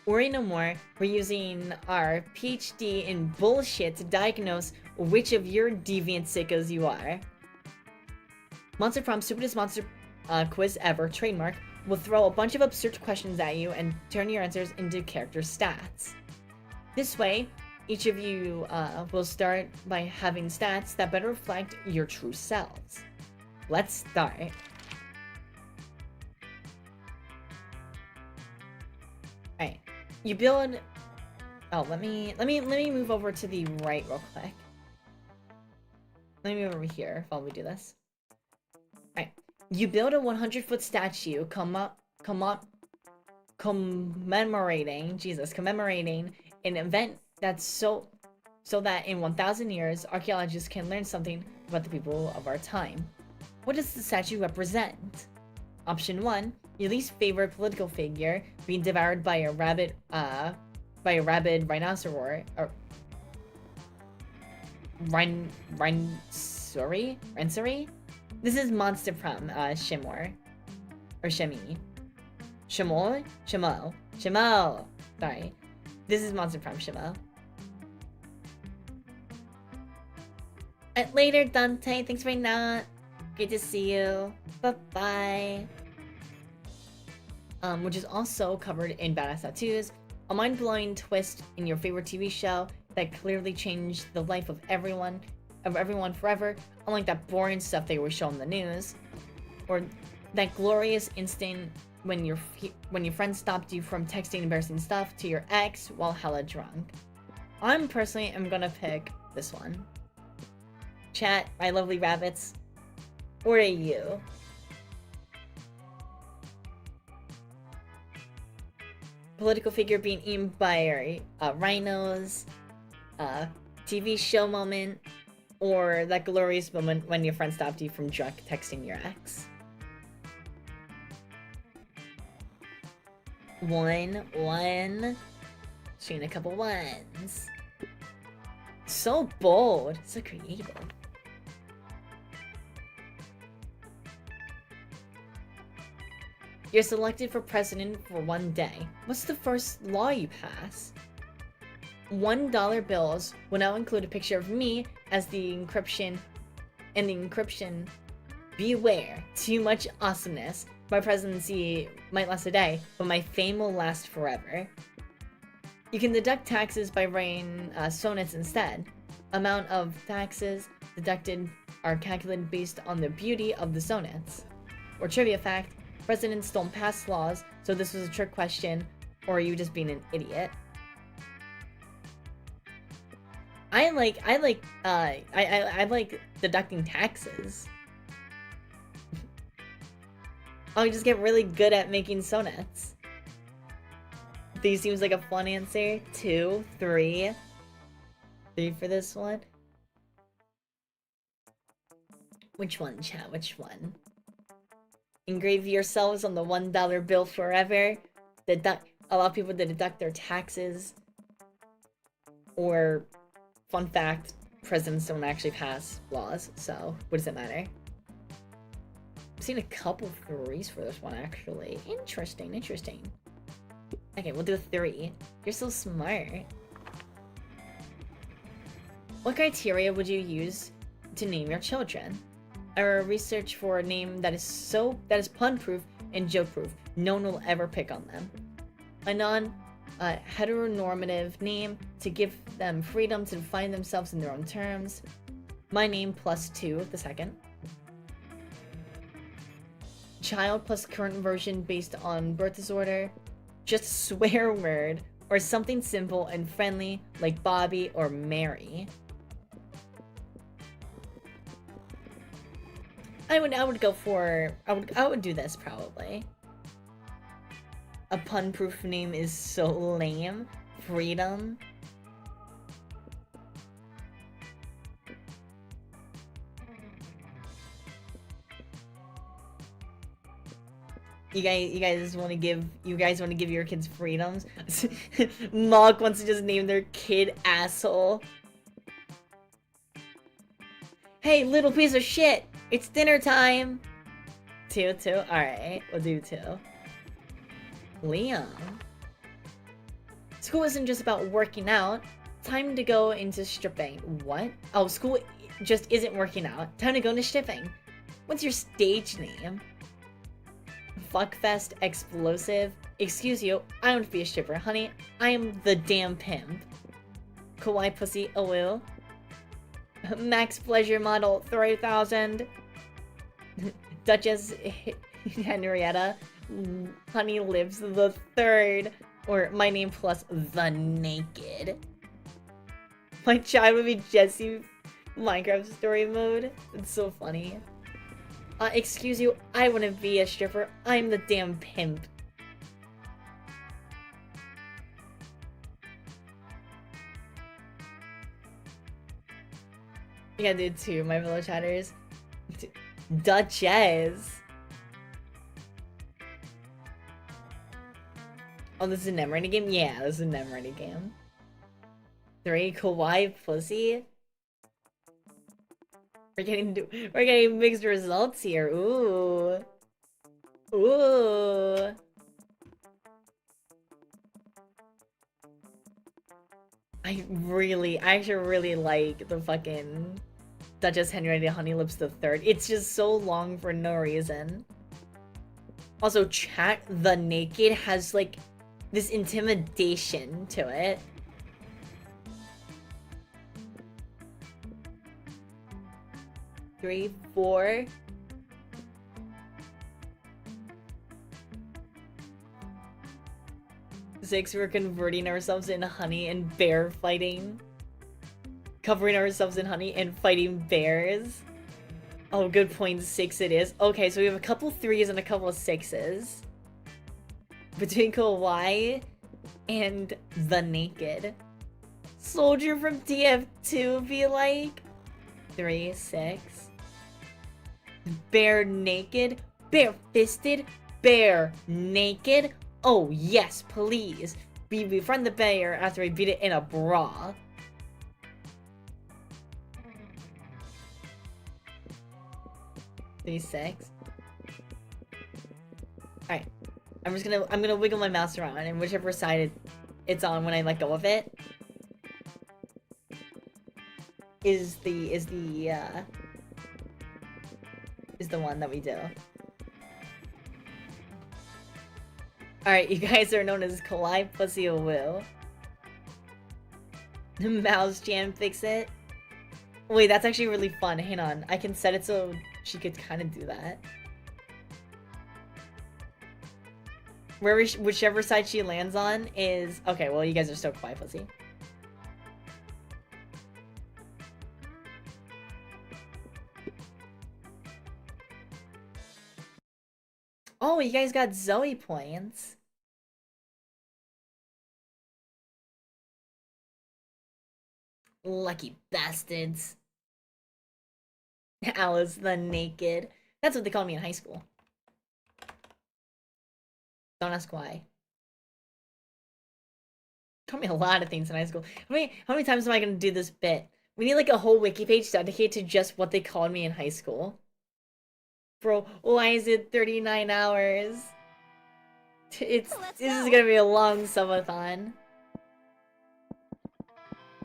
Worry no more, we're using our PhD in bullshit to diagnose which of your deviant sickos you are. Monster Prom's stupidest monster quiz ever, trademark, will throw a bunch of absurd questions at you and turn your answers into character stats. This way, each of you will start by having stats that better reflect your true selves. Let's start. Alright. You build... Oh, let me move over to the right real quick. Let me move over here while we do this. Alright. You build a 100-foot statue commemorating an event that's so that in 1,000 years, archaeologists can learn something about the people of our time. What does the statue represent? Option 1, your least favorite political figure being devoured by a rabid rhinoceros or Rensori? This is Monster Prom, Shimor. Or Shemi. Shimo. Sorry. This is Monster Prom, Shimo. Later, Dante. Thanks for not. Good to see you. Bye-bye. Which is also covered in Badass Tattoos, a mind-blowing twist in your favorite TV show that clearly changed the life of everyone forever, unlike that boring stuff they were showing on the news, or that glorious instant when your friend stopped you from texting embarrassing stuff to your ex while hella drunk. I'm personally gonna pick this one. Chat, my lovely rabbits, or are you? Political figure being eaten by rhinos, TV show moment, or that glorious moment when your friend stopped you from drunk texting your ex. One. Shooting a couple ones. So bold, so creative. You're selected for president for one day. What's the first law you pass? $1 bills will now include a picture of me as the encryption, and the encryption, beware, too much awesomeness. My presidency might last a day, but my fame will last forever. You can deduct taxes by writing sonnets instead. Amount of taxes deducted are calculated based on the beauty of the sonnets. Or trivia fact, presidents don't pass laws, so this was a trick question, or are you just being an idiot? I like deducting taxes. Oh, you just get really good at making sonnets. 3 seems like a fun answer. 2, 3. 3 for this one. Which one, chat? Which one? Engrave yourselves on the $1 bill forever. Allow people to deduct their taxes. Or, fun fact, presidents don't actually pass laws, so what does it matter? I've seen a couple 3s for this one, actually. Interesting, interesting. Okay, we'll do a 3. You're so smart. What criteria would you use to name your children? Or research for a name that is pun-proof and joke-proof. No one will ever pick on them. A non-heteronormative name to give them freedom to define themselves in their own terms. My name plus 2, the second. Child plus current version based on birth disorder. Just a swear word. Or something simple and friendly like Bobby or Mary. I would go for... I would do this, probably. A pun-proof name is so lame. Freedom. You guys want to give your kids freedoms? Mog wants to just name their kid asshole. Hey, little piece of shit! It's dinner time! 2, 2? Alright, we'll do 2. Leon. School isn't just about working out. Time to go into stripping. What? Oh, school just isn't working out. Time to go into stripping. What's your stage name? Fuckfest Explosive. Excuse you, I don't want to be a stripper, honey. I am the damn pimp. Kawaii Pussy Awil. Max Pleasure Model 3000. Duchess Henrietta. Honey Lives the Third. Or my name plus the naked. My child would be Jesse Minecraft story mode. It's so funny. Excuse you, I want to be a stripper. I'm the damn pimp. You gotta do 2, my fellow chatters. Duchess. Oh, this is a never ending game? Yeah, this is a never ending game. 3, Kawaii Pussy. We're getting mixed results here. Ooh. Ooh. I actually really like the fucking Duchess Henrietta Honey Lips the Third. It's just so long for no reason. Also, chat the naked has like this intimidation to it. Three, 4. Six, we're converting ourselves in honey and bear fighting. Covering ourselves in honey and fighting bears. Oh, good point. 6 it is. Okay, so we have a couple 3s and a couple of 6s. Between Kawaii and the naked. Soldier from TF2 be like. 3, 6. Bare naked, bare-fisted, bare naked. Oh yes, please. We befriend the bear after we beat it in a bra. These 6. Alright. I'm gonna wiggle my mouse around, and whichever side it's on when I let go of it is the one that we do. Alright, you guys are known as Kawaii Pussy Will. Mouse Jam Fix It. Wait, that's actually really fun. Hang on. I can set it so she could kind of do that. whichever side she lands on is... Okay, well, you guys are stoked by pussy. Oh, you guys got Zoe points. Lucky bastards. Alice the Naked. That's what they called me in high school. Don't ask why. Told me a lot of things in high school. How many times am I gonna do this bit? We need like a whole wiki page dedicated to just what they called me in high school. Bro, why is it 39 hours? This is gonna be a long subathon.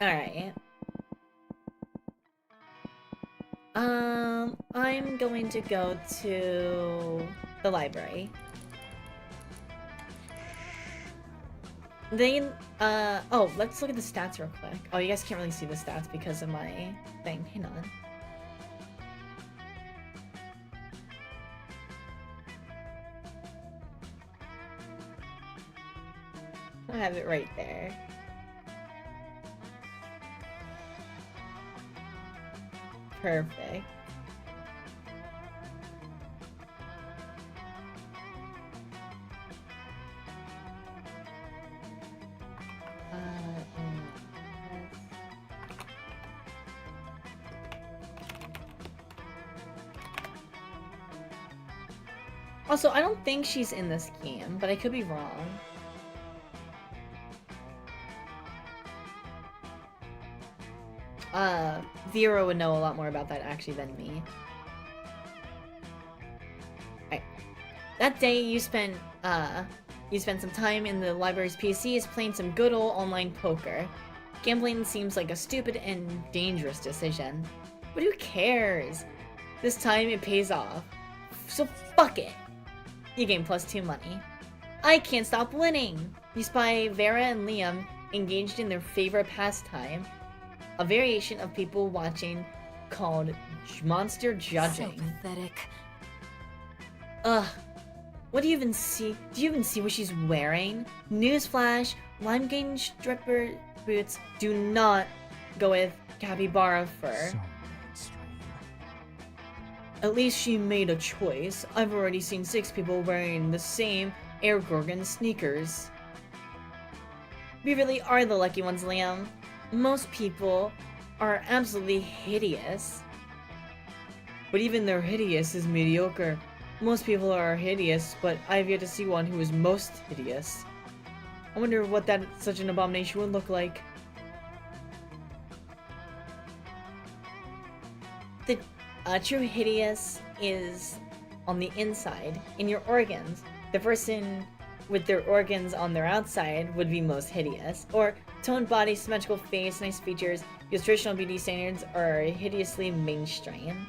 Alright. I'm going to go to the library. Oh, let's look at the stats real quick. Oh, you guys can't really see the stats because of my thing. Hang on. I have it right there. Perfect. Also, I don't think she's in this game, but I could be wrong. Vera would know a lot more about that actually than me. Alright. That day you spent some time in the library's PCs playing some good old online poker. Gambling seems like a stupid and dangerous decision. But who cares? This time it pays off. So fuck it. You gain +2 money. I can't stop winning! You spy Vera and Liam engaged in their favorite pastime. A variation of people watching called monster judging. So pathetic. Ugh. What do you even see? Do you even see what she's wearing? Newsflash, lime green stripper boots do not go with capybara fur. So mainstream. At least she made a choice. I've already seen 6 people wearing the same Air Gorgon sneakers. We really are the lucky ones, Liam. Most people are absolutely hideous. But even their hideous is mediocre. Most people are hideous, but I've yet to see one who is most hideous. I wonder what such an abomination would look like. The true hideous is on the inside, in your organs. The person with their organs on their outside would be most hideous. Or toned body, symmetrical face, nice features, because traditional beauty standards are hideously mainstream.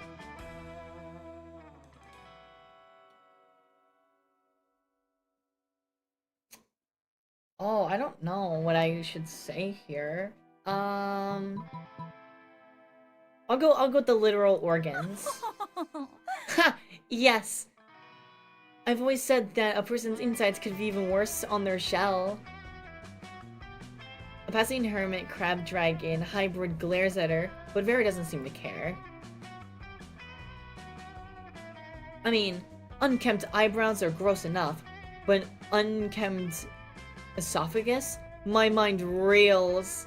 Oh, I don't know what I should say here. I'll go with the literal organs. Ha! Yes! I've always said that a person's insides could be even worse on their shell. A passing hermit crab dragon hybrid glares at her, but Vera doesn't seem to care. I mean, unkempt eyebrows are gross enough, but unkempt esophagus? My mind reels.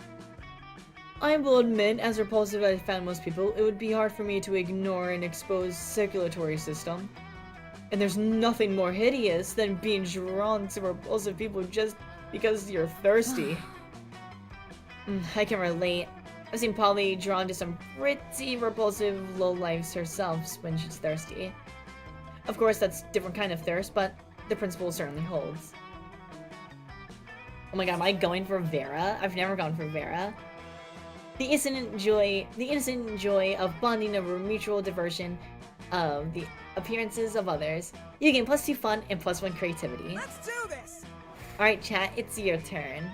I will admit, as repulsive as I found most people, it would be hard for me to ignore an exposed circulatory system. And there's nothing more hideous than being drawn to repulsive people just because you're thirsty. I can relate. I've seen Polly drawn to some pretty repulsive lowlifes herself when she's thirsty. Of course, that's a different kind of thirst, but the principle certainly holds. Oh my god, am I going for Vera? I've never gone for Vera. The innocent joy of bonding over mutual diversion of the appearances of others. You gain +2 fun and +1 creativity. Let's do this! Alright, chat, it's your turn.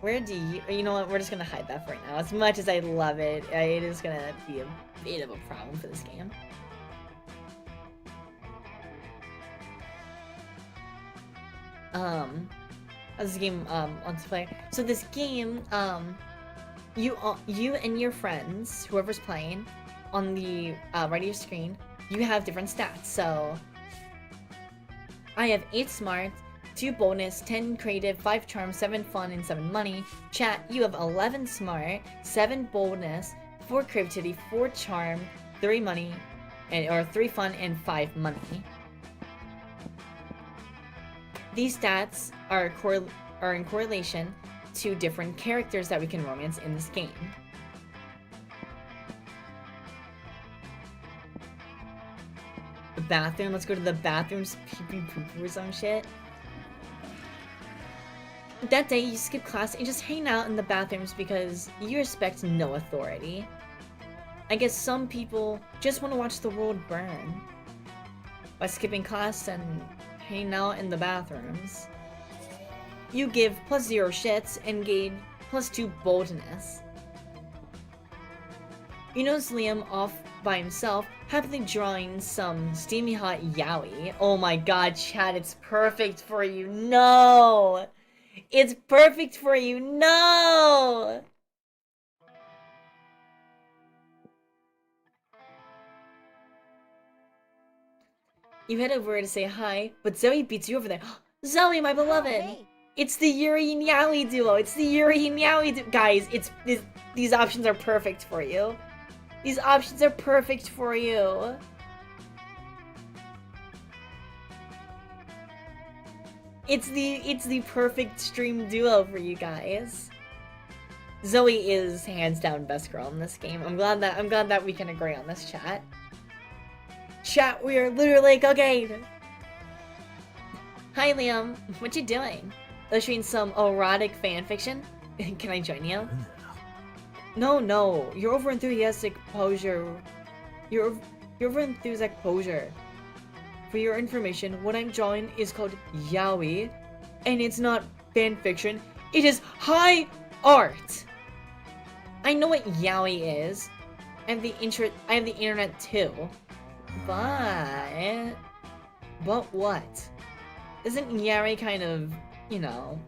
Where do you know what, we're just gonna hide that for right now. As much as I love it, it is gonna be a bit of a problem for this game. as a game wants to play. So this game, you and your friends, whoever's playing, on the right of your screen, you have different stats. So I have 8 smart, 2 bonus, 10 creative, 5 charm, 7 fun, and 7 money. Chat, you have 11 smart, 7 bonus, 4 creativity, 4 charm, 3 money, or 3 fun, and 5 money. These stats are in correlation to different characters that we can romance in this game. The bathroom, let's go to the bathrooms, pee-pee-poo-poo or some shit. That day, you skip class and just hang out in the bathrooms because you respect no authority. I guess some people just want to watch the world burn by skipping class and hanging out in the bathrooms. You give +0 shits and gain +2 boldness. You notice Liam off by himself, happily drawing some steamy hot yaoi. Oh my god, chat, it's perfect for you. No! It's perfect for you. No! You head over to say hi, but Zoe beats you over there. Zoe, my beloved! Oh, hey. It's the Yuri and Yaoi duo! It's the Yuri and Yaoi duo! Guys, these options are perfect for you. These options are perfect for you. It's the perfect stream duo for you guys. Zoe is hands down best girl in this game. I'm glad that we can agree on this, chat. Chat, we are literally cooking. Hi Liam, what you doing? Illustrating some erotic fanfiction? Can I join you? No, you're over enthusiastic posure. You're over enthusiastic posure. For your information, what I'm drawing is called yaoi, and it's not fanfiction. It is high art. I know what yaoi is. I have the internet too. But what? Isn't yaoi kind of, you know,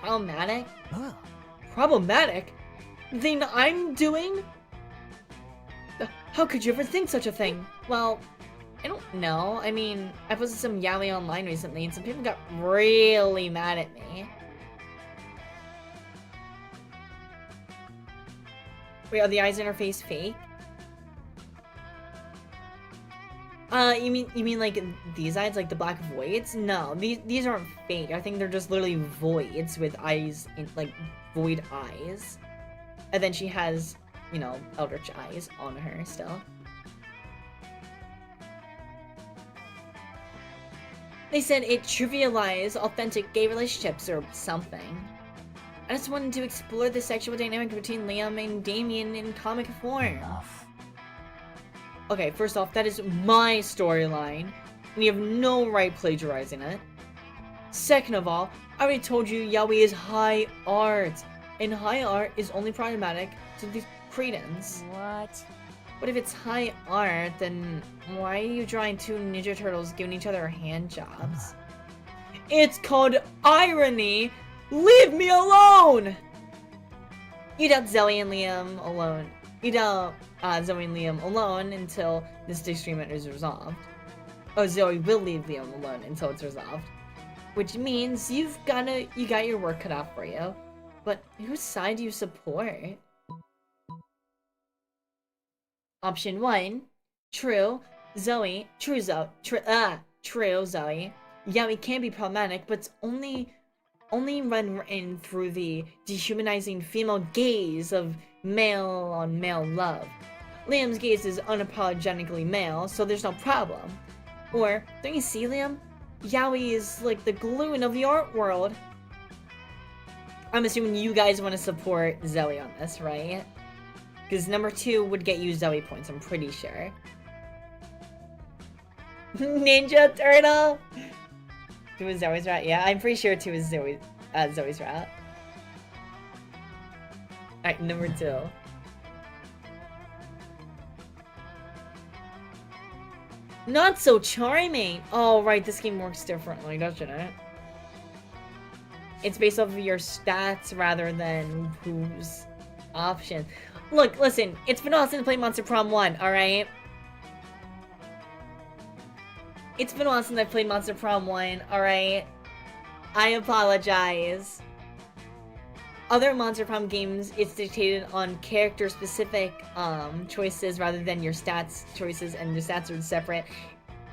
problematic? Problematic? The thing I'm doing? How could you ever think such a thing? Well, I don't know. I mean, I posted some yaoi online recently and some people got really mad at me. Wait, are the eyes in her face fake? You mean like these eyes, like the black voids? No, these aren't fake. I think they're just literally voids with eyes, like void eyes. And then she has, you know, eldritch eyes on her still. They said it trivialized authentic gay relationships or something. I just wanted to explore the sexual dynamic between Liam and Damien in comic form. Okay, first off, that is my storyline, and you have no right plagiarizing it. Second of all, I already told you yaoi is high art, and high art is only problematic to the credence. What? But if it's high art, then why are you drawing 2 Ninja Turtles giving each other hand jobs? It's called irony! Leave me alone! You doubt Zoe and Liam alone. You doubt Zoe and Liam alone until this disagreement is resolved. Oh, Zoe will leave Liam alone until it's resolved. Which means you got your work cut out for you. But whose side do you support? Option 1, true Zoe. True Zoe. Yaoi can be problematic, but it's only when written through the dehumanizing female gaze of male on male love. Liam's gaze is unapologetically male, so there's no problem. Or, don't you see, Liam? Yaoi is like the glue of the art world. I'm assuming you guys want to support Zoe on this, right? Because number 2 would get you Zoe points, I'm pretty sure. Ninja Turtle! 2 is Zoe's route? Yeah, I'm pretty sure 2 is Zoe's route. Alright, number 2. Not so charming! Oh, right, this game works differently, doesn't it? it's based off of your stats rather than whose option. Look, listen, it's been awesome to play Monster Prom 1, alright? It's been awesome since I played Monster Prom 1, alright? I apologize. Other Monster Prom games, it's dictated on character-specific choices rather than your stats choices, and your stats are separate.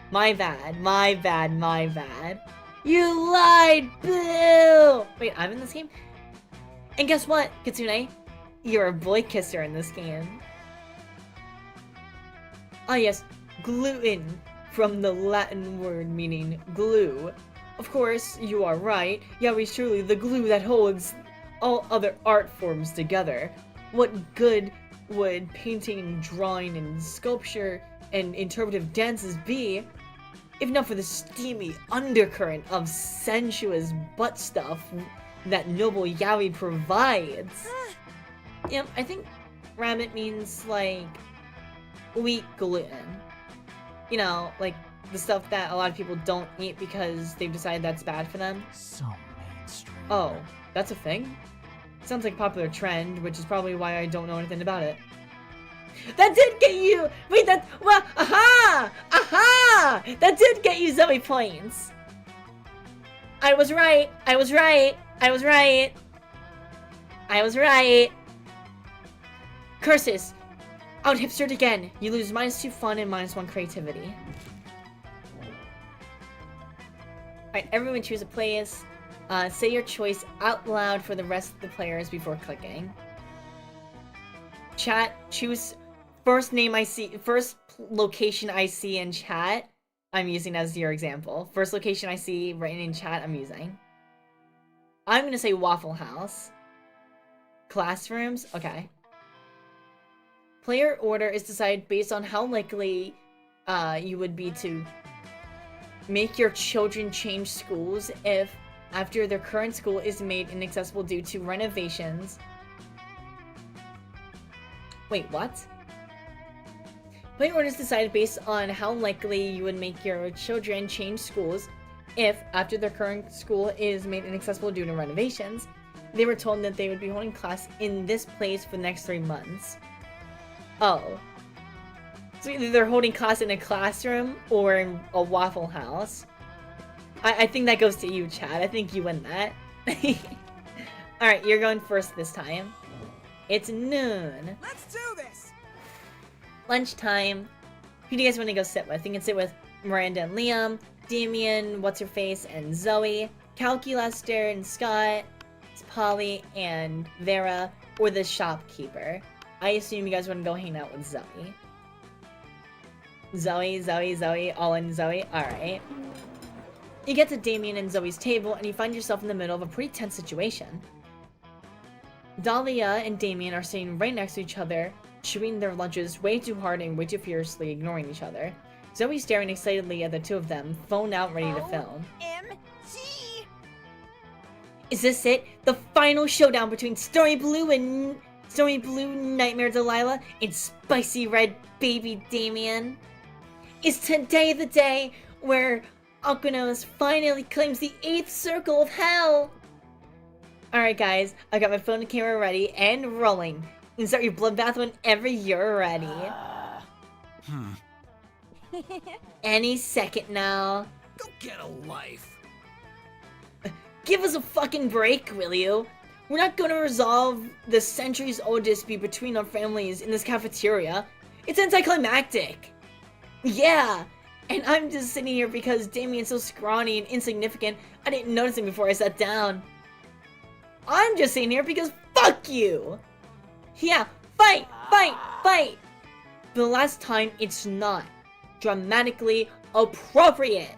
My bad, my bad, my bad. You lied, boo! Wait, I'm in this game? And guess what, Kitsune? You're a boy kisser in this game. Ah yes, gluten, from the Latin word meaning glue. Of course, you are right. Yaoi is truly the glue that holds all other art forms together. What good would painting, drawing, and sculpture and interpretive dances be if not for the steamy undercurrent of sensuous butt stuff that noble yaoi provides? Yep, I think rabbit means, like, wheat gluten. You know, like, the stuff that a lot of people don't eat because they've decided that's bad for them. So mainstream. Oh, that's a thing? Sounds like a popular trend, which is probably why I don't know anything about it. That did get you! Wait, that- well, aha! Aha! That did get you Zoe points! I was right! I was right! I was right! I was right! Curses! Out hipstered again! You lose -2 fun and -1 creativity. Alright, everyone choose a place. Say your choice out loud for the rest of the players before clicking. Chat, choose first name I see, first location I see in chat, I'm using as your example. First location I see written in chat, I'm using. I'm gonna say Waffle House. Classrooms, okay. Player order is decided based on how likely you would be to make your children change schools if after their current school is made inaccessible due to renovations. Wait, what? Player order is decided based on how likely you would make your children change schools if, after their current school is made inaccessible due to renovations, they were told that they would be holding class in this place for the next 3 months. Oh. So either they're holding class in a classroom or in a Waffle House. I think that goes to you, Chad. I think you win that. Alright, you're going first this time. It's noon. Let's do this! Lunchtime. Who do you guys want to go sit with? You can sit with Miranda and Liam, Damien, What's-Her-Face, and Zoe, Calculaster and Scott, Polly and Vera, or the shopkeeper. I assume you guys want to go hang out with Zoe. Zoe, all in Zoe? Alright. You get to Damien and Zoe's table, and you find yourself in the middle of a pretty tense situation. Dahlia and Damien are sitting right next to each other, chewing their lunches way too hard and way too fiercely, ignoring each other. Zoe's staring excitedly at the two of them, phone out ready to film. OMG! Is this it? The final showdown between Story Blue Nightmare Delilah and Spicy Red Baby Damien? Is today the day where Akunos finally claims the 8th circle of hell? Alright guys, I got my phone and camera ready and rolling. You can start your bloodbath whenever you're ready. Any second now. Go get a life. Give us a fucking break, will you? We're not gonna resolve the centuries-old dispute between our families in this cafeteria. It's anticlimactic. Yeah, and I'm just sitting here because Damien's so scrawny and insignificant, I didn't notice him before I sat down. I'm just sitting here because fuck you! Yeah, fight! Fight! Fight! But the last time, it's not dramatically appropriate.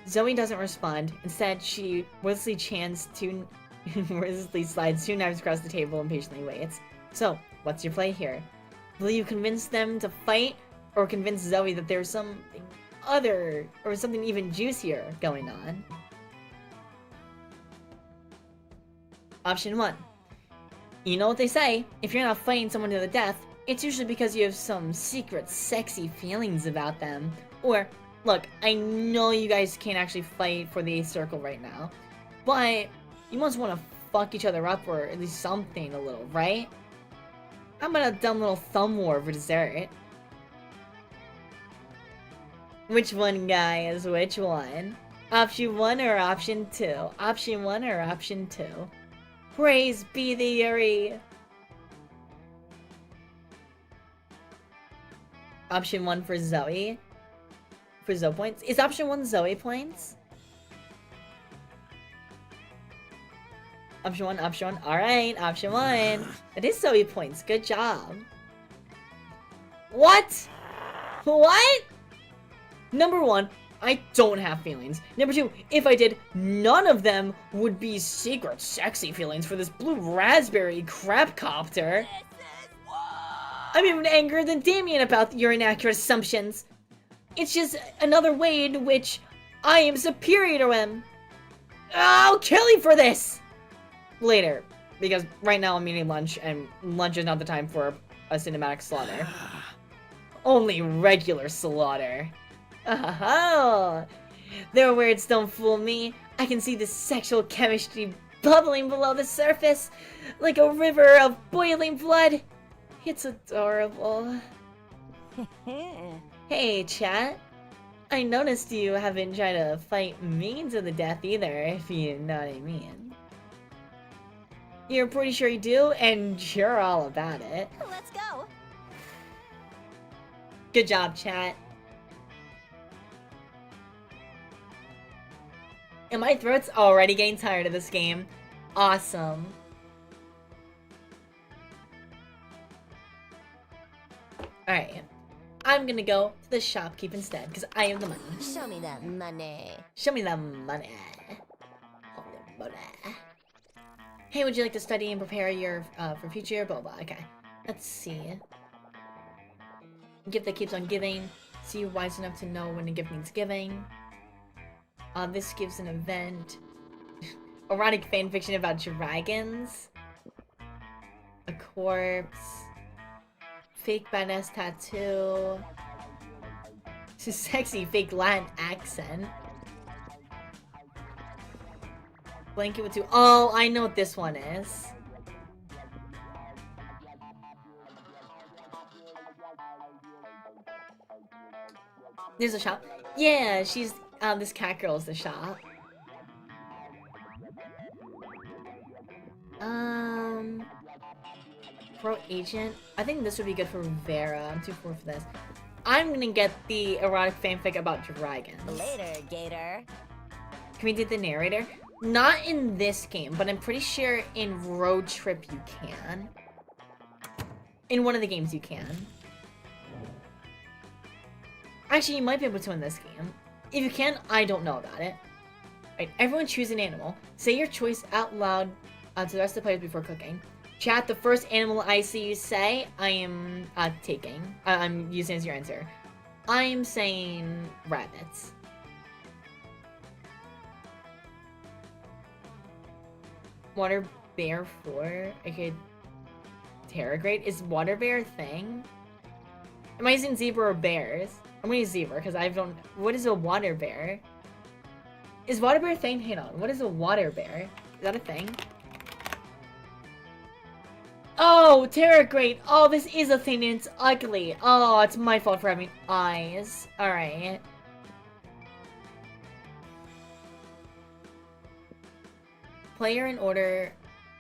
Zoe doesn't respond. Instead, she wordlessly slides 2 knives across the table and patiently waits. So, what's your play here? Will you convince them to fight, or convince Zoe that there's something other, or something even juicier going on? Option 1. You know what they say, if you're not fighting someone to the death, it's usually because you have some secret sexy feelings about them. Or, Look, I know you guys can't actually fight for the 8th circle right now, but you must want to fuck each other up or at least something a little, right? How about a dumb little thumb war for dessert? Which one, guys? Which one? Option 1 or option 2? Option 1 or option 2? Praise be the Yuri! Option 1 for Zoe. For Zoe points. Is option 1 Zoe points? Option 1, option 1. Alright, option 1. It is Zoe points. Good job. What? What? Number 1, I don't have feelings. Number 2, if I did, none of them would be secret sexy feelings for this blue raspberry crap copter. I'm even angrier than Damien about your inaccurate assumptions. It's just another way in which I am superior to him. I'll kill you for this! Later, because right now I'm eating lunch, and lunch is not the time for a cinematic slaughter. Only regular slaughter. Oh, their words don't fool me. I can see the sexual chemistry bubbling below the surface, like a river of boiling blood. It's adorable. Hey, chat. I noticed you haven't tried to fight me to the death either, if you know what I mean. You're pretty sure you do, and you're all about it. Let's go. Good job, chat. And my throat's already getting tired of this game. Awesome. Alright. I'm gonna go to the shopkeep instead, because I have the money. Show me that money. Show me the money. Show me the money. Hey, would you like to study and prepare your for future? Blah blah. Okay. Let's see. Gift that keeps on giving. See you wise enough to know when a gift needs giving. This gives an event. Erotic fanfiction about dragons. A corpse. Fake badass tattoo. Sexy fake Latin accent. Blanket with two. Oh, I know what this one is. There's a shop. Yeah, she's this cat girl is the shop. Pro agent. I think this would be good for Vera. I'm too poor for this. I'm gonna get the erotic fanfic about dragons. Later, Gator. Can we do the narrator? Not in this game, but I'm pretty sure in Road Trip you can. In one of the games you can. Actually, you might be able to in this game. If you can, I don't know about it. Right, everyone choose an animal. Say your choice out loud to the rest of the players before cooking. Chat, the first animal I see you say, I am taking. I'm using as your answer. I'm saying rabbits. Water bear 4. Okay. Terragrade. Is water bear a thing? Am I using zebra or bears? I'm gonna use zebra because I don't. What is a water bear? Is water bear a thing? Hang on. What is a water bear? Is that a thing? Oh, Terragrade. Oh, this is a thing and it's ugly. Oh, it's my fault for having eyes. Alright. Player order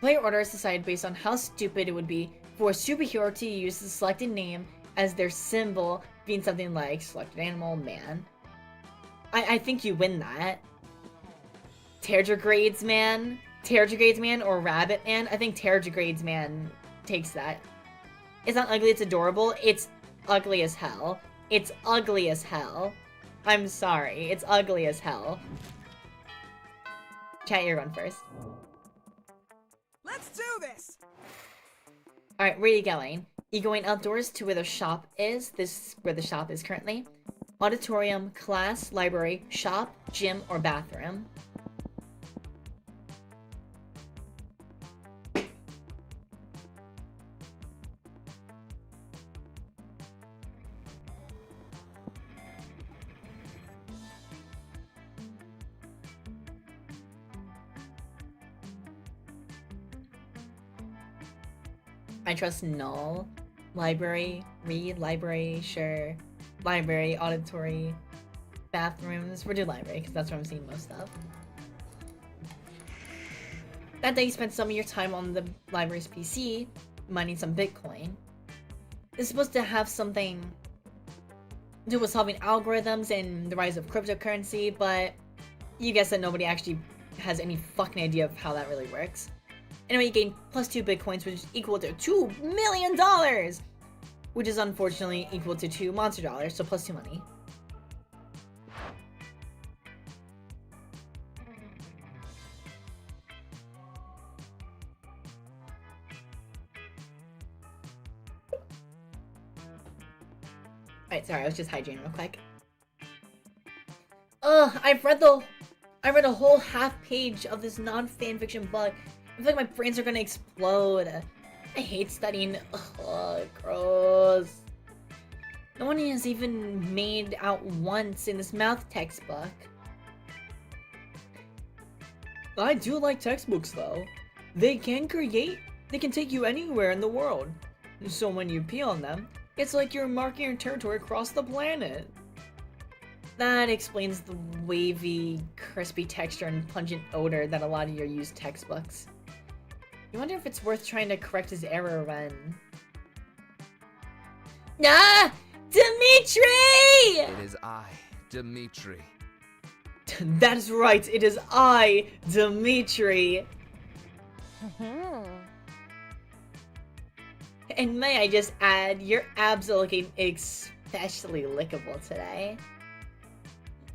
is decided based on how stupid it would be for a superhero to use the selected name as their symbol, being something like selected animal, man. I think you win that. Terragrades man? Terragrades man or rabbit man? I think Terragrades man takes that. It's not ugly, it's adorable. It's ugly as hell. It's ugly as hell. I'm sorry, it's ugly as hell. Chat, you're going first. Let's do this! Alright, where are you going? You going outdoors to where the shop is? This is where the shop is currently. Auditorium, class, library, shop, gym, or bathroom. I trust null. Library, read, library, sure. Library, auditory, bathrooms. We'll do library, because that's what I'm seeing most of. That day you spent some of your time on the library's PC, mining some Bitcoin. It's supposed to have something to do with solving algorithms and the rise of cryptocurrency, but you guess that nobody actually has any fucking idea of how that really works. Anyway, you gain +2 Bitcoins, which is equal to $2 million! Which is unfortunately equal to 2 monster dollars, so +2 money. Alright, sorry, I was just hydrating real quick. Ugh, I read a whole half page of this non-fanfiction book. I feel like my brains are gonna explode. I hate studying. Ugh, gross. No one has even made out once in this math textbook. I do like textbooks though. They can take you anywhere in the world. So when you pee on them, it's like you're marking your territory across the planet. That explains the wavy, crispy texture and pungent odor that a lot of your used textbooks. You wonder if it's worth trying to correct his error when... Ah! Dimitri! It is I, Dimitri. That's right, it is I, Dimitri. And may I just add, your abs are looking especially lickable today.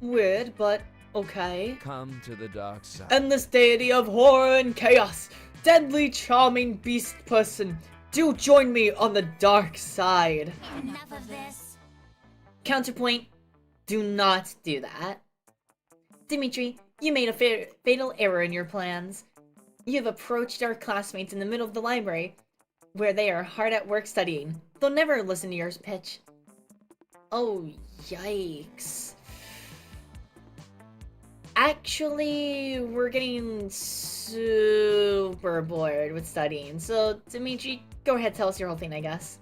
Weird, but okay. Come to the dark side. Endless deity of horror and chaos, deadly charming beast person, do join me on the dark side. Enough of this. Counterpoint, do not do that. Dimitri, you made a fatal error in your plans. You have approached our classmates in the middle of the library, where they are hard at work studying. They'll never listen to your pitch. Oh, yikes. Actually, we're getting super bored with studying, so Dimitri, go ahead, tell us your whole thing, I guess.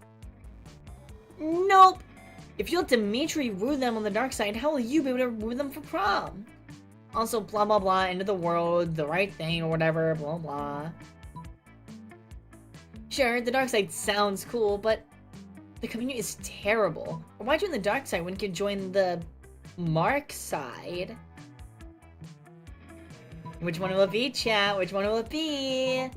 Nope! If you let Dimitri woo them on the dark side, how will you be able to woo them for prom? Also, blah blah blah, end of the world, the right thing, or whatever, blah blah. Sure, the dark side sounds cool, but the community is terrible. Why join the dark side when you can join the Mark side? Which one will it be, chat? Which one will it be?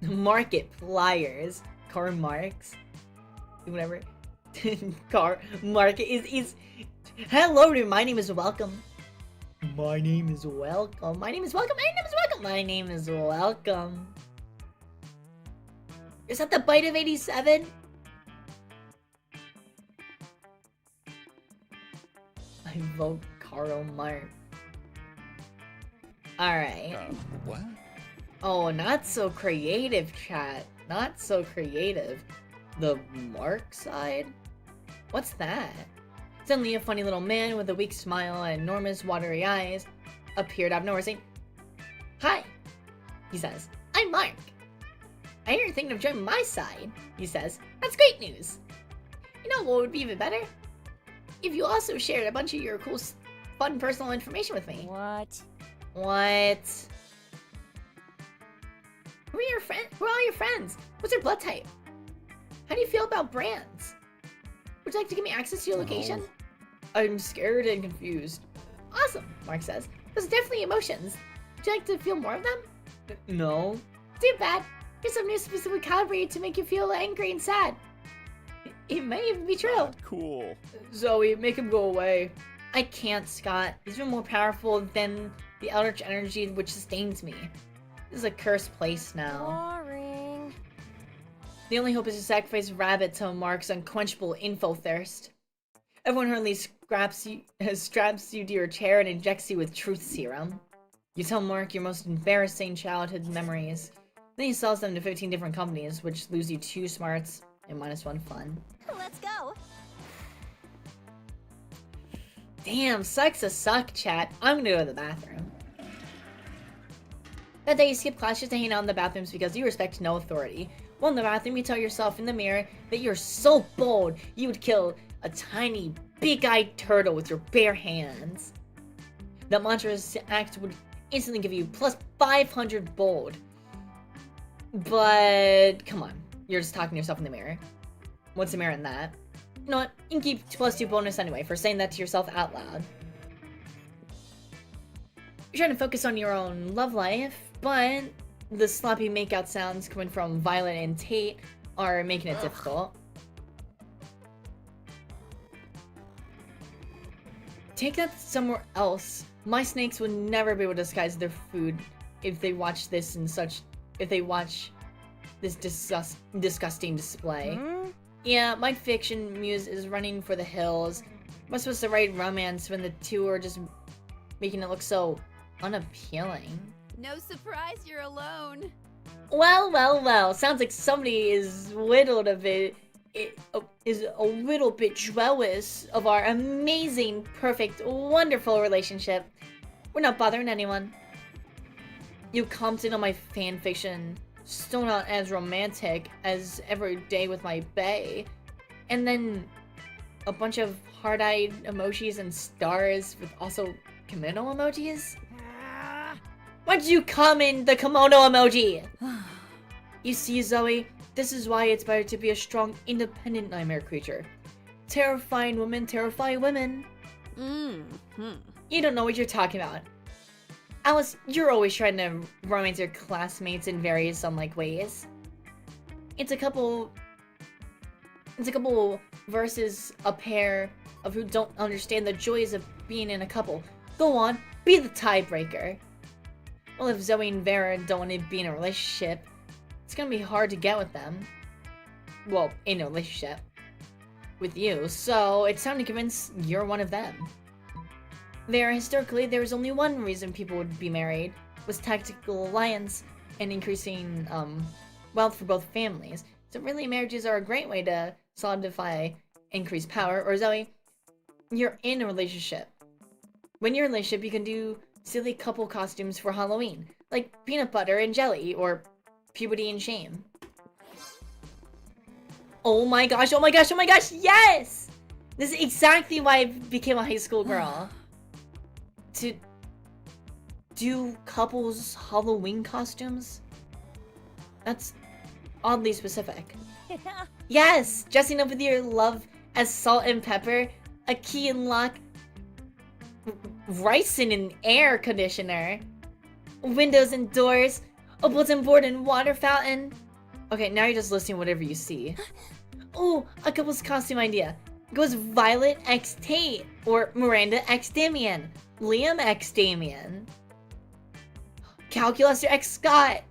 Market pliers. Car marks. Whatever. Car market is hello, my name is welcome. My name is welcome. My name is welcome. My name is welcome. My name is welcome. Is that the bite of 87? I vote Karl Marx. Alright. What? Oh, not so creative, chat. Not so creative. The Mark side? What's that? Suddenly a funny little man with a weak smile and enormous watery eyes appeared out of nowhere saying, "Hi," he says. "I'm Mark. I hear you're thinking of joining my side," he says. "That's great news. You know what would be even better? If you also shared a bunch of your cool, fun personal information with me." What? What? Who are all your friends? What's your blood type? How do you feel about brands? Would you like to give me access to your location? I'm scared and confused. Awesome, Mark says. Those are definitely emotions. Would you like to feel more of them? No. Too bad. Here's some news specifically calibrated to make you feel angry and sad. It may even be true. Cool. Zoe, make him go away. I can't, Scott. He's even more powerful than the Eldritch energy which sustains me. This is a cursed place now. Boring. The only hope is to sacrifice Rabbit to Mark's unquenchable info thirst. Everyone hurriedly straps you to your chair and injects you with truth serum. You tell Mark your most embarrassing childhood memories. Then he sells them to 15 different companies, which lose you 2 smarts and -1 fun. Let's go. Damn, sucks to suck, chat. I'm gonna go to the bathroom. That day you skip class just to hang out in the bathrooms because you respect no authority. While in the bathroom, you tell yourself in the mirror that you're so bold you would kill a tiny, big-eyed turtle with your bare hands. That monstrous act would instantly give you plus 500 bold. But, come on. You're just talking to yourself in the mirror. What's the mirror in that? You know what? You can keep +2 bonus anyway for saying that to yourself out loud. You're trying to focus on your own love life, but the sloppy makeout sounds coming from Violet and Tate are making it difficult. Take that somewhere else. My snakes would never be able to disguise their food if they watch this disgusting display. Yeah, my fiction muse is running for the hills. Am I supposed to write romance when the two are just making it look so unappealing? No surprise you're alone. Well, well, well. Sounds like somebody is whittled a bit. Is a little bit jealous of our amazing, perfect, wonderful relationship. We're not bothering anyone. You commented on my fanfiction. Still not as romantic as Every Day with My bae. And then a bunch of heart-eyed emojis and stars with also kimono emojis? Why'd you comment the kimono emoji? You see, Zoe, this is why it's better to be a strong, independent nightmare creature. Terrifying women terrify women. You don't know what you're talking about. Alice, you're always trying to romance your classmates in various unlike ways. It's a couple versus a pair of who don't understand the joys of being in a couple. Go on, be the tiebreaker. Well, if Zoe and Vera don't want to be in a relationship, it's gonna be hard to get with them. Well, in a relationship with you, so it's time to convince you're one of them. Historically, there was only one reason people would be married, was tactical alliance and increasing wealth for both families. So really, marriages are a great way to solidify increased power. Or Zoe, you're in a relationship. When you're in a relationship, you can do silly couple costumes for Halloween, like peanut butter and jelly, or puberty and shame. Oh my gosh, oh my gosh, oh my gosh, yes! This is exactly why I became a high school girl. To do couples Halloween costumes? That's oddly specific. Yes! Dressing up with your love as salt and pepper, a key and lock, rice in an air conditioner, windows and doors, a bulletin board and water fountain. Okay, now you're just listing whatever you see. Oh, a couple's costume idea. It goes Violet x Tate, or Miranda x Damien, Liam x Damien, Calculaster x Scott,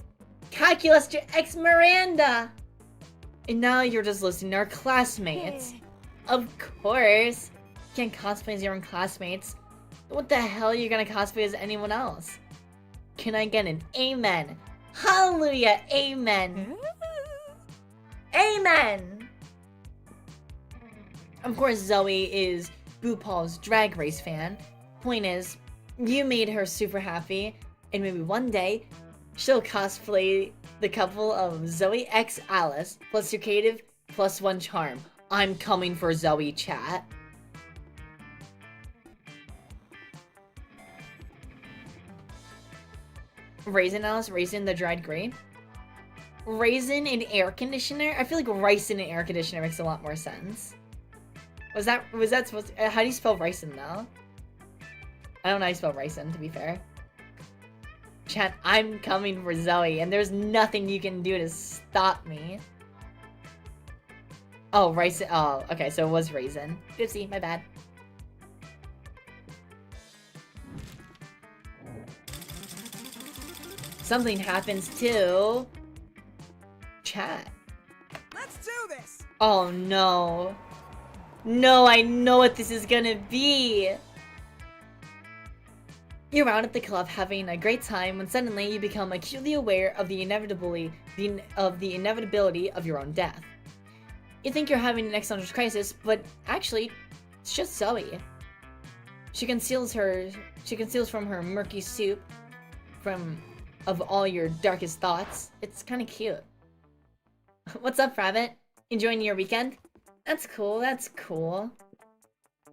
Calculaster x Miranda. And now you're just listing our classmates. Of course. You can't cosplay as your own classmates. What the hell are you gonna cosplay as anyone else? Can I get an amen? Hallelujah, amen. Amen! Of course, Zoe is RuPaul's Drag Race fan. Point is, you made her super happy, and maybe one day, she'll cosplay the couple of Zoe x Alice, plus your creative, plus 1 charm. I'm coming for Zoe, chat. Raisin Alice, Raisin the dried grape. Raisin and air conditioner? I feel like raisin and air conditioner makes a lot more sense. Was that supposed to, how do you spell raisin though? I don't know how you spell raisin, to be fair. Chat, I'm coming for Zoe, and there's nothing you can do to stop me. Oh, raisin. Oh, okay, so it was raisin. Oopsie, my bad. Something happens to chat. Let's do this. Oh no. No, I know what this is gonna be. You're out at the club having a great time when suddenly you become acutely aware of the inevitability of your own death. You think you're having an existential crisis, but actually, it's just Zoe. She conceals from her murky soup of all your darkest thoughts. It's kind of cute. What's up, Rabbit? Enjoying your weekend? That's cool, that's cool.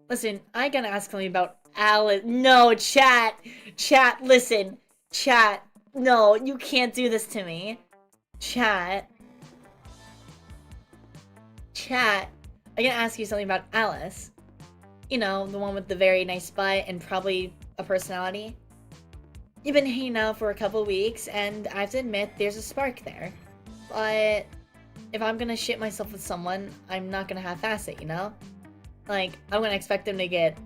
Listen, I gotta ask something about Alice. No, chat! Chat, listen. Chat. No, you can't do this to me. Chat. Chat. I gotta ask you something about Alice. You know, the one with the very nice butt and probably a personality. You've been hanging out for a couple weeks, and I have to admit, there's a spark there. But if I'm gonna shit myself with someone, I'm not gonna half-ass it, you know? Like, I'm gonna expect them to get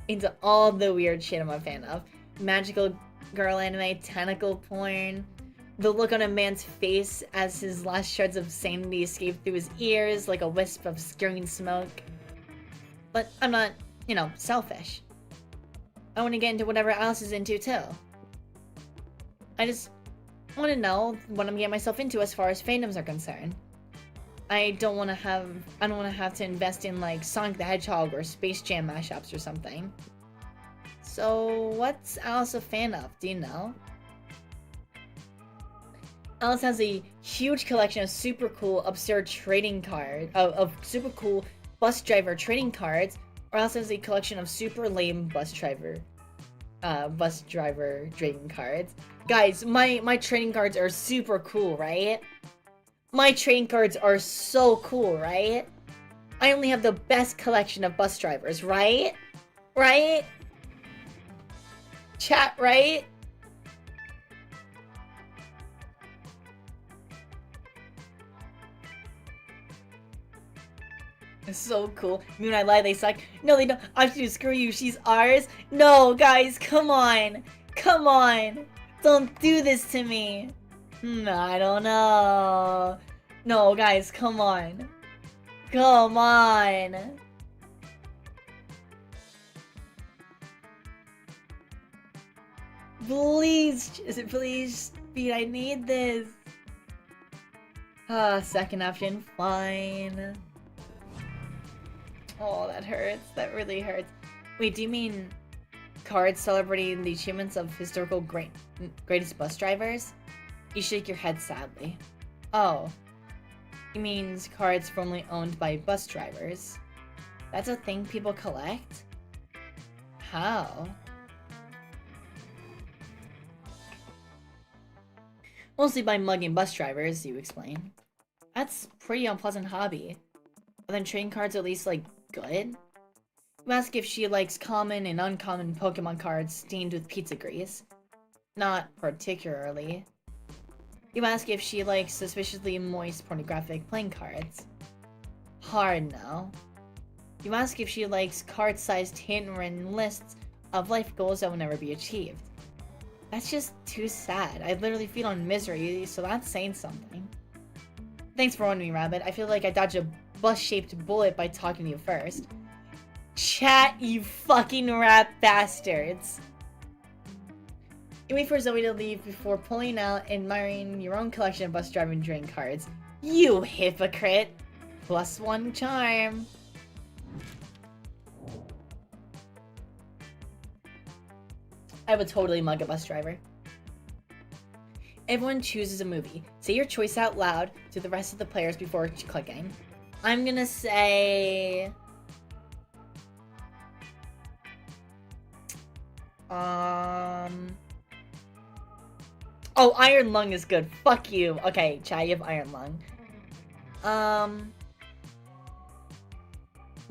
into all the weird shit I'm a fan of. Magical girl anime, tentacle porn, the look on a man's face as his last shards of sanity escape through his ears like a wisp of green smoke. But I'm not, you know, selfish. I want to get into whatever Alice is into too. I just want to know what I'm getting myself into as far as fandoms are concerned. I don't want to have to invest in like Sonic the Hedgehog or Space Jam mashups or something. So what's Alice a fan of? Do you know? Alice has a huge collection of super cool, absurd trading cards, of super cool bus driver trading cards, or Alice has a collection of super lame bus driver trading cards. Guys, my trading cards are super cool, right? My trading cards are so cool, right? I only have the best collection of bus drivers, right? Right? Chat, right? It's so cool. I mean, when I lie, they suck. No, they don't. I should screw you. She's ours. No, guys, come on. Come on. Don't do this to me. I don't know. No, guys, come on. Come on. Please, please, Speed, I need this. Second option, fine. Oh, that hurts. That really hurts. Wait, do you mean cards celebrating the achievements of historical greatest bus drivers? You shake your head sadly. Oh. It means cards formerly owned by bus drivers. That's a thing people collect? How? Mostly by mugging bus drivers, you explain. That's pretty unpleasant hobby. Are then trading cards at least, like, good? You ask if she likes common and uncommon Pokemon cards stained with pizza grease. Not particularly. You ask if she likes suspiciously moist pornographic playing cards. Hard no. You ask if she likes card-sized handwritten lists of life goals that will never be achieved. That's just too sad. I literally feed on misery, so that's saying something. Thanks for warning me, Rabbit. I feel like I dodged a bus-shaped bullet by talking to you first. Chat, you fucking rat bastards. You wait for Zoe to leave before pulling out and admiring your own collection of bus driving drink cards. You hypocrite! +1 charm. I would totally mug a bus driver. Everyone chooses a movie. Say your choice out loud to the rest of the players before clicking. I'm gonna say... Oh, Iron Lung is good. Fuck you. Okay, chat, you have Iron Lung. Well,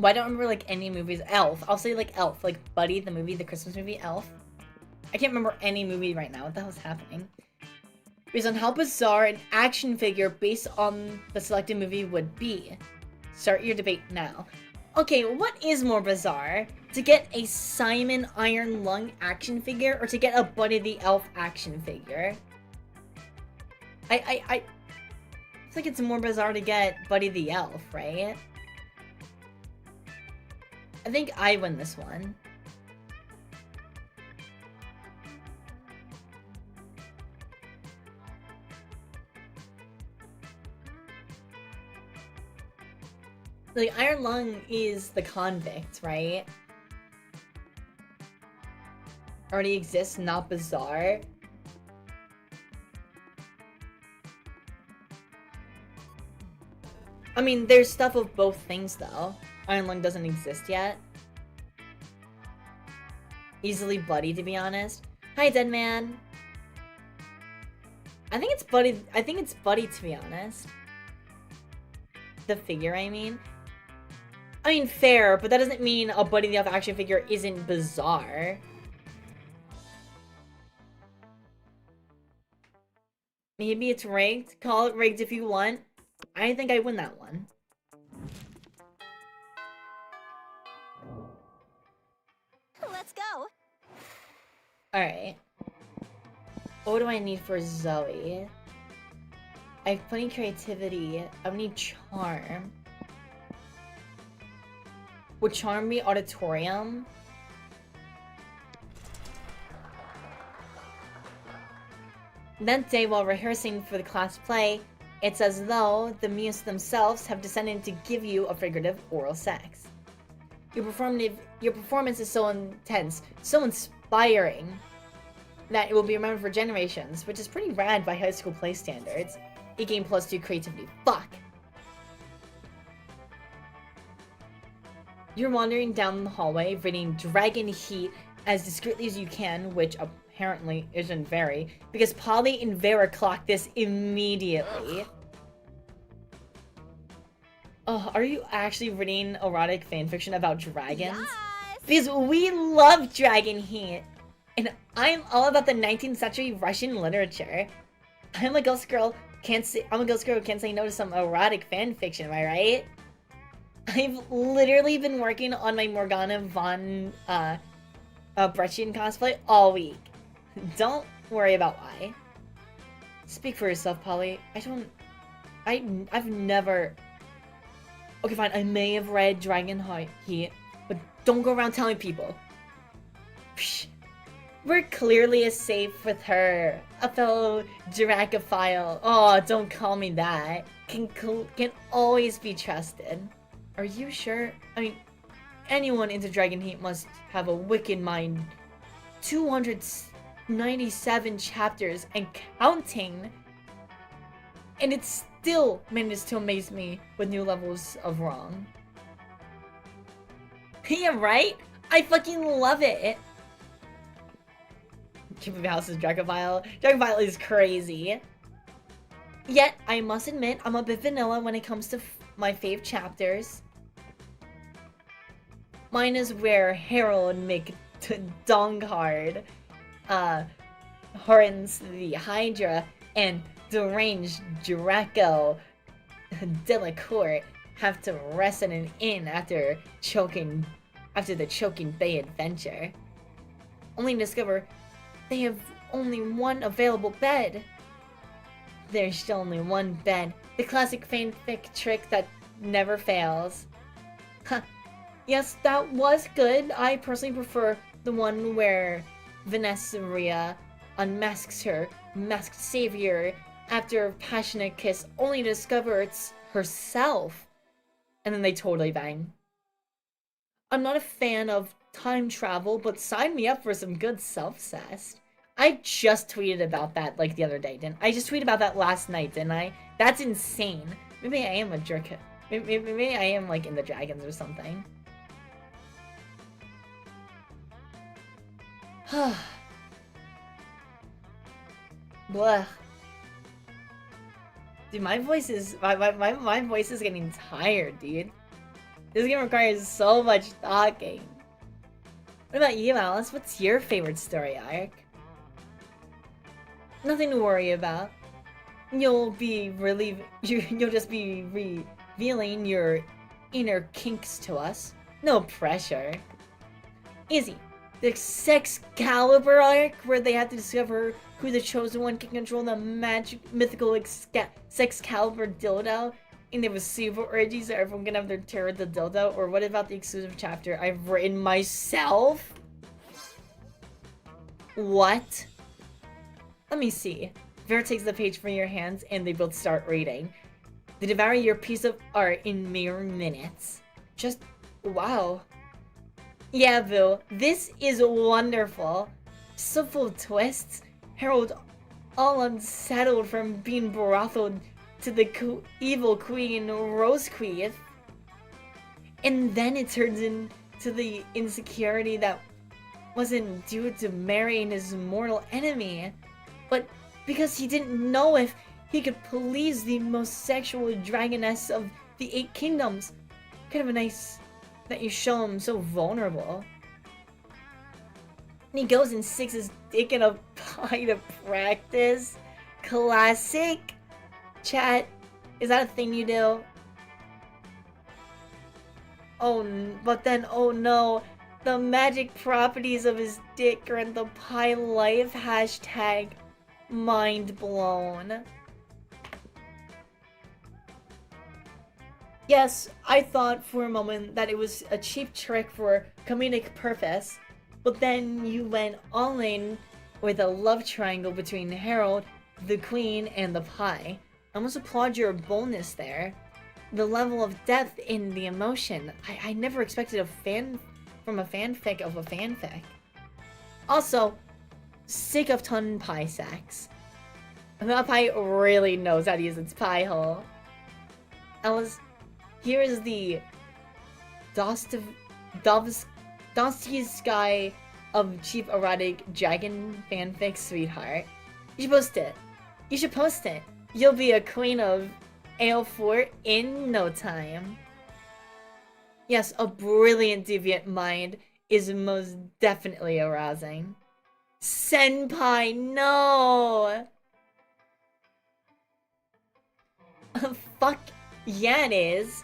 I don't remember, like, any movies. Elf. I'll say, like, Elf. Like, Buddy, the movie, the Christmas movie, Elf. I can't remember any movie right now. What the hell's happening? Based on how bizarre an action figure based on the selected movie would be. Start your debate now. Okay, what is more bizarre? To get a Simon Iron Lung action figure or to get a Buddy the Elf action figure? I think it's more bizarre to get Buddy the Elf, right? I think I win this one. Like, Iron Lung is the convict, right? Already exists, not bizarre. I mean, there's stuff of both things, though. Iron Lung doesn't exist yet. Easily bloody, to be honest. Hi, Dead Man. I think it's Buddy. I think it's Buddy, to be honest. The figure, I mean. I mean, fair, but that doesn't mean a Buddy the Elf action figure isn't bizarre. Maybe it's rigged. Call it rigged if you want. I think I win that one. Let's go. Alright. What do I need for Zoe? I have plenty of creativity. I need charm. Would charm be auditorium? That day, while rehearsing for the class play, it's as though the muse themselves have descended to give you a figurative oral sex. Your performance is so intense, so inspiring, that it will be remembered for generations, which is pretty rad by high school play standards. A game +2 creativity. Fuck! You're wandering down the hallway, reading Dragon Heat as discreetly as you can, which apparently isn't very, because Polly and Vera clocked this immediately. Oh, are you actually reading erotic fanfiction about dragons? Yes! Because we love Dragon Heat! And I'm all about the 19th century Russian literature. I'm a ghost girl who can't say no to some erotic fanfiction, am I right? I've literally been working on my Morgana von Bretchian cosplay all week. Don't worry about why. Speak for yourself, Polly. I've never... Okay, fine, I may have read Dragon Heat, but don't go around telling people. Psh. We're clearly as safe with her. A fellow Dracophile. Oh, don't call me that. Can always be trusted. Are you sure? I mean, anyone into Dragon Heat must have a wicked mind. 297 chapters and counting. And it still manages to amaze me with new levels of wrong. Yeah, right? I fucking love it. Keep the house is Dracophile. Dracophile is crazy. Yet, I must admit, I'm a bit vanilla when it comes to my fave chapters. Mine is where Harold McDonghard, Horns the Hydra, and deranged Draco Delacourt have to rest in an inn after the choking bay adventure. Only to discover they have only one available bed. There's still only one bed. The classic fanfic trick that never fails. Huh. Yes, that was good. I personally prefer the one where Vanessa unmasks her masked savior after a passionate kiss, only to discover it's herself. And then they totally bang. I'm not a fan of time travel, but sign me up for some good self-cest. I just tweeted about that like the other day, didn't I? Just tweeted about that last night, didn't I? That's insane. Maybe I am a jerk. Maybe I am like in the dragons or something. Blah. Dude, my voice is my voice is getting tired, dude. This game requires so much talking. What about you, Alice? What's your favorite story arc? Nothing to worry about. You'll just be revealing your inner kinks to us. No pressure. Easy. The Sexcalibur arc, where they have to discover who the chosen one can control the mythical Sexcalibur dildo, and they receive orgies so everyone can have their terror of the dildo. Or what about the exclusive chapter I've written myself? What? Let me see. Vera takes the page from your hands and they both start reading. They devour your piece of art in mere minutes. Just wow. Yeah, Boo, this is wonderful. So full of twists. Harold all unsettled from being brotheled to the evil queen, Rose Queen. And then it turns into the insecurity that wasn't due to marrying his mortal enemy, but because he didn't know if he could please the most sexual dragoness of the 8 kingdoms. Kind of nice that you show him so vulnerable. And he goes and sticks his dick in a pie to practice. Classic. Chat, is that a thing you do? Oh, but then, oh no. The magic properties of his dick grant the pie life. Hashtag mind blown. Yes, I thought for a moment that it was a cheap trick for comedic purpose, but then you went all in with a love triangle between Harold, the Queen, and the pie. I must applaud your boldness there. The level of depth in the emotion. I never expected from a fanfic of a fanfic. Also, sick of ton pie sex. That pie really knows how to use its pie hole. Alice, here is the Dostoevsky of cheap erotic dragon fanfic, sweetheart. You should post it. You should post it. You'll be a queen of AO4 in no time. Yes, a brilliant deviant mind is most definitely arousing. Senpai, no! Fuck yeah, it is.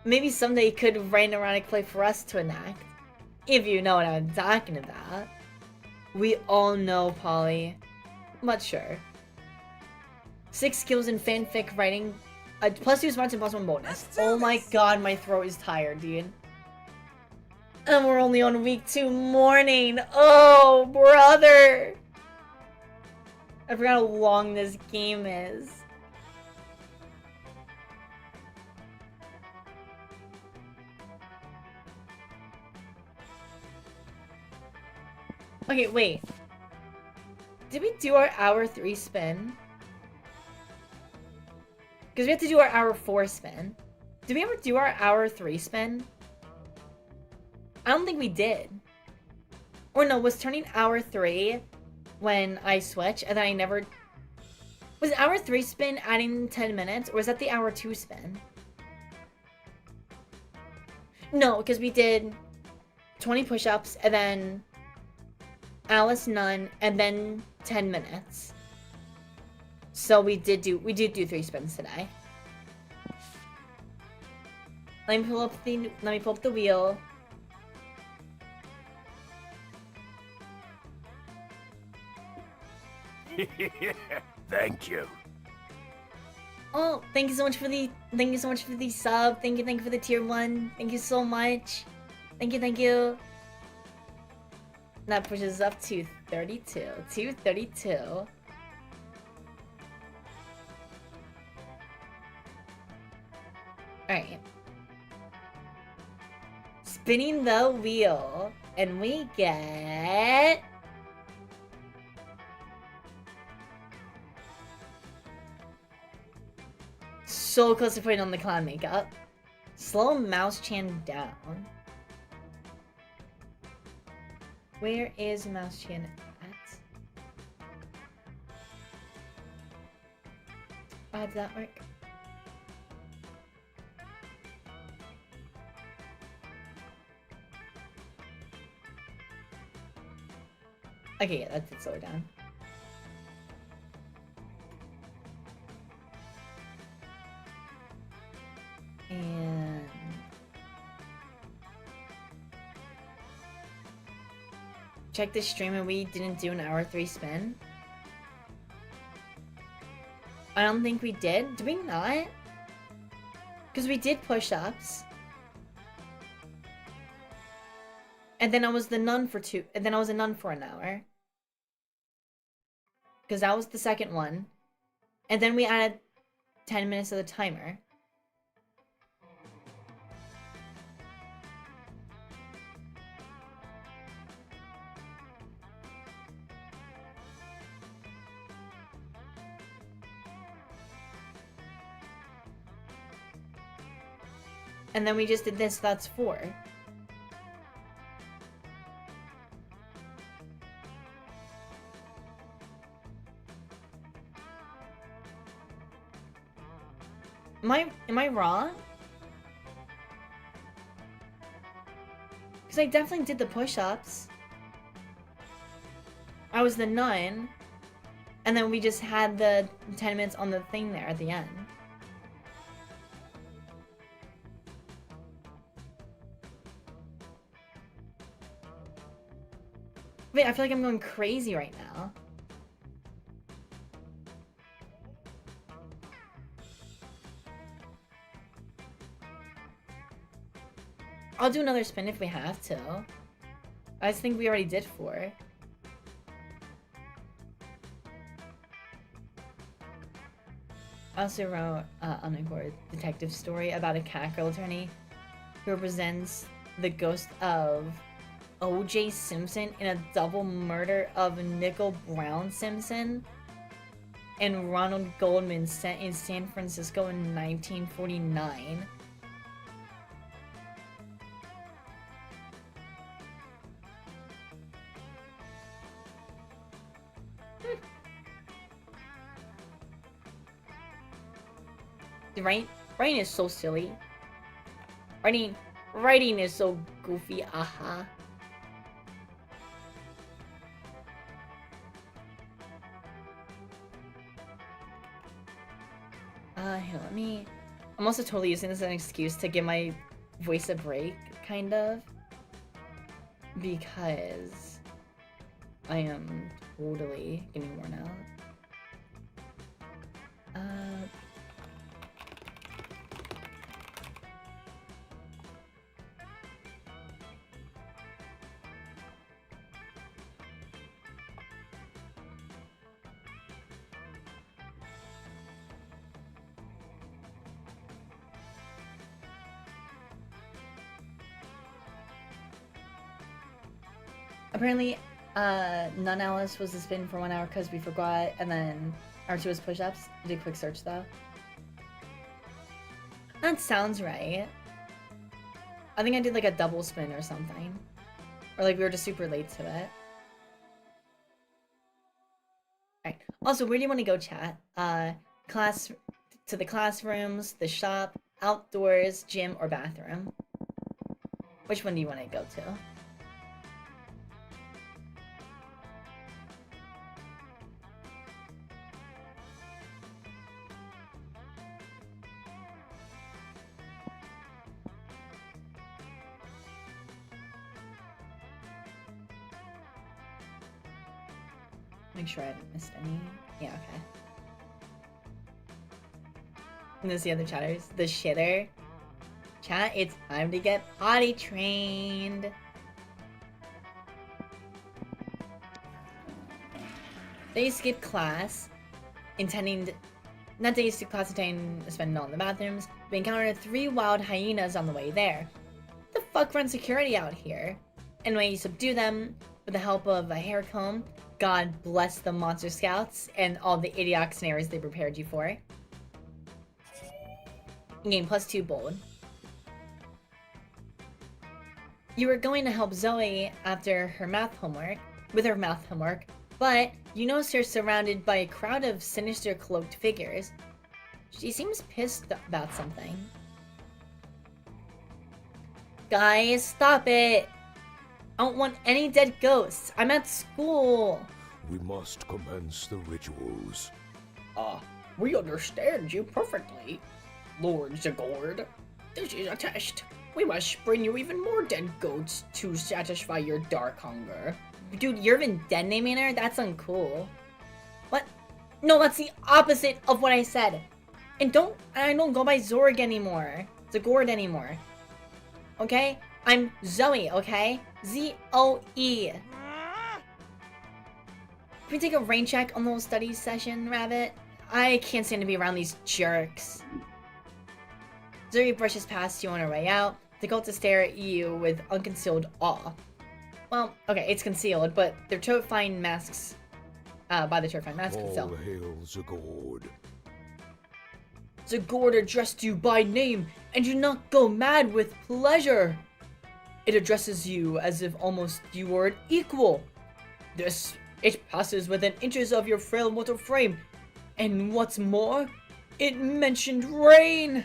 Maybe someday you could write an erotic play for us to enact. If you know what I'm talking about. We all know, Polly. But sure. 6 skills in fanfic writing. +2 smarts and +1 bonus. Oh my god, my throat is tired, dude. And we're only on week 2 morning. Oh, brother. I forgot how long this game is. Okay, wait. Did we do our hour 3 spin? Because we have to do our hour 4 spin. Did we ever do our hour 3 spin? I don't think we did. Or no, was turning hour 3 when I switched and then I never... Was hour 3 spin adding 10 minutes or was that the hour 2 spin? No, because we did 20 push-ups and then Alice none and then 10 minutes. So we did do 3 spins today. Let me pull up the wheel. Thank you. Oh, thank you so much for the sub. Thank you for the tier 1. Thank you so much. Thank you. That pushes up to 32. 232. Alright. Spinning the wheel. And we get... So close to putting on the clown makeup. Slow mouse chan down. Where is mouse chan at? How did that work? Okay, yeah, that did slow it down. And... check the stream and we didn't do an hour 3 spin. I don't think we did. Did we not? Because we did push-ups. And then I was the nun for 2. And then I was a nun for an hour. Because that was the second one. And then we added 10 minutes of the timer. And then we just did this, that's 4. Am I wrong? Because I definitely did the push-ups. I was the nun. And then we just had the 10 minutes on the thing there at the end. Wait, I feel like I'm going crazy right now. I'll do another spin if we have to. I just think we already did 4. I also wrote on my board a detective story about a cat girl attorney who represents the ghost of O.J. Simpson in a double murder of Nickel Brown Simpson and Ronald Goldman set in San Francisco in 1949. Writing is so silly. Writing is so goofy, aha. Here, let me... I'm also totally using this as an excuse to give my voice a break, kind of. Because I am totally getting worn out. Apparently, Nun Alice was a spin for 1 hour because we forgot, and then R2 was push-ups. I did a quick search though. That sounds right. I think I did like a double spin or something. Or like we were just super late to it. Alright. Also, where do you want to go, chat? To the classrooms, the shop, outdoors, gym, or bathroom? Which one do you want to go to? Make sure I haven't missed any. Yeah, okay. And there's the other chatters. The shitter. Chat, it's time to get potty trained. They skip class, intending to spend it all in the bathrooms, but encountered 3 wild hyenas on the way there. What the fuck runs security out here? Anyway, you subdue them with the help of a hair comb. God bless the Monster Scouts and all the idiotic scenarios they prepared you for. Game +2 bold. You were going to help Zoe after her math homework, but you notice her surrounded by a crowd of sinister cloaked figures. She seems pissed about something. Guys, stop it! I don't want any dead ghosts. I'm at school. We must commence the rituals. We understand you perfectly, Lord Zagord. This is a test. We must bring you even more dead goats to satisfy your dark hunger. Dude, you're even dead naming her? That's uncool. What? No, that's the opposite of what I said. And I don't go by Zorg anymore. Zagord anymore. Okay? I'm Zoe, okay? Z-O-E. Can we take a rain check on the whole study session, Rabbit? I can't stand to be around these jerks. Zuri brushes past you on her way out. They go to stare at you with unconcealed awe. Well, okay, it's concealed, but they're terrifying masks. By the terrifying masks All hail Zagord. Zagord addressed you by name and do not go mad with pleasure. It addresses you as if almost you were an equal. It passes within inches of your frail mortal frame, and what's more, it mentioned rain.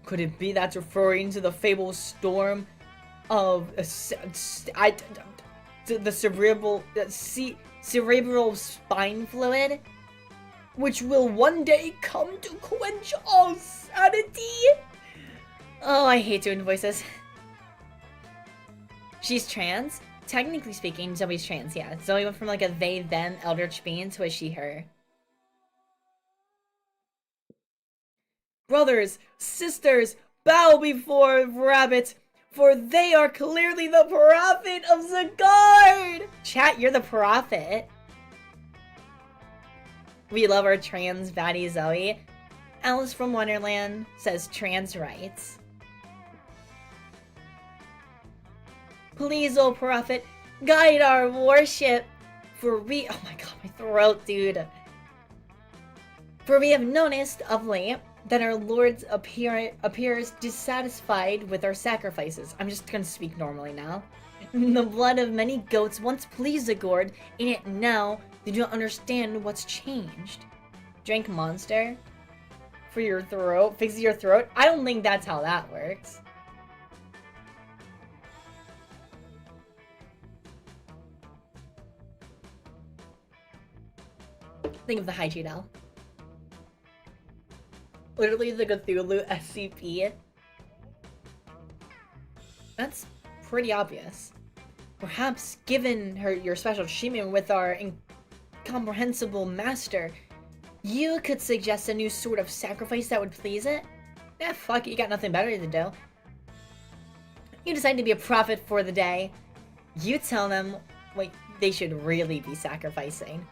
Could it be that's referring to the fabled storm of the cerebral spine fluid, which will one day come to quench all sanity? Oh, I hate doing voices. She's trans? Technically speaking, Zoe's trans, yeah. Zoe went from like a they, them, eldritch being to a she, her. Brothers, sisters, bow before Rabbit, for they are clearly the prophet of the guard! Chat, you're the prophet. We love our trans baddie Zoe. Alice from Wonderland says trans rights. Please, O prophet, guide our worship, for we— oh my god, my throat, dude. For we have noticed of late that our Lord appears dissatisfied with our sacrifices. I'm just gonna speak normally now. The blood of many goats once pleased the gourd, and yet now they do not understand what's changed. Drink monster for your throat, fix your throat. I don't think that's how that works. Think of the hygiene L. Literally the Cthulhu SCP. That's pretty obvious. Perhaps, given your special treatment with our incomprehensible master, you could suggest a new sort of sacrifice that would please it? Eh, fuck it, you got nothing better to do. You decide to be a prophet for the day. You tell them what they should really be sacrificing.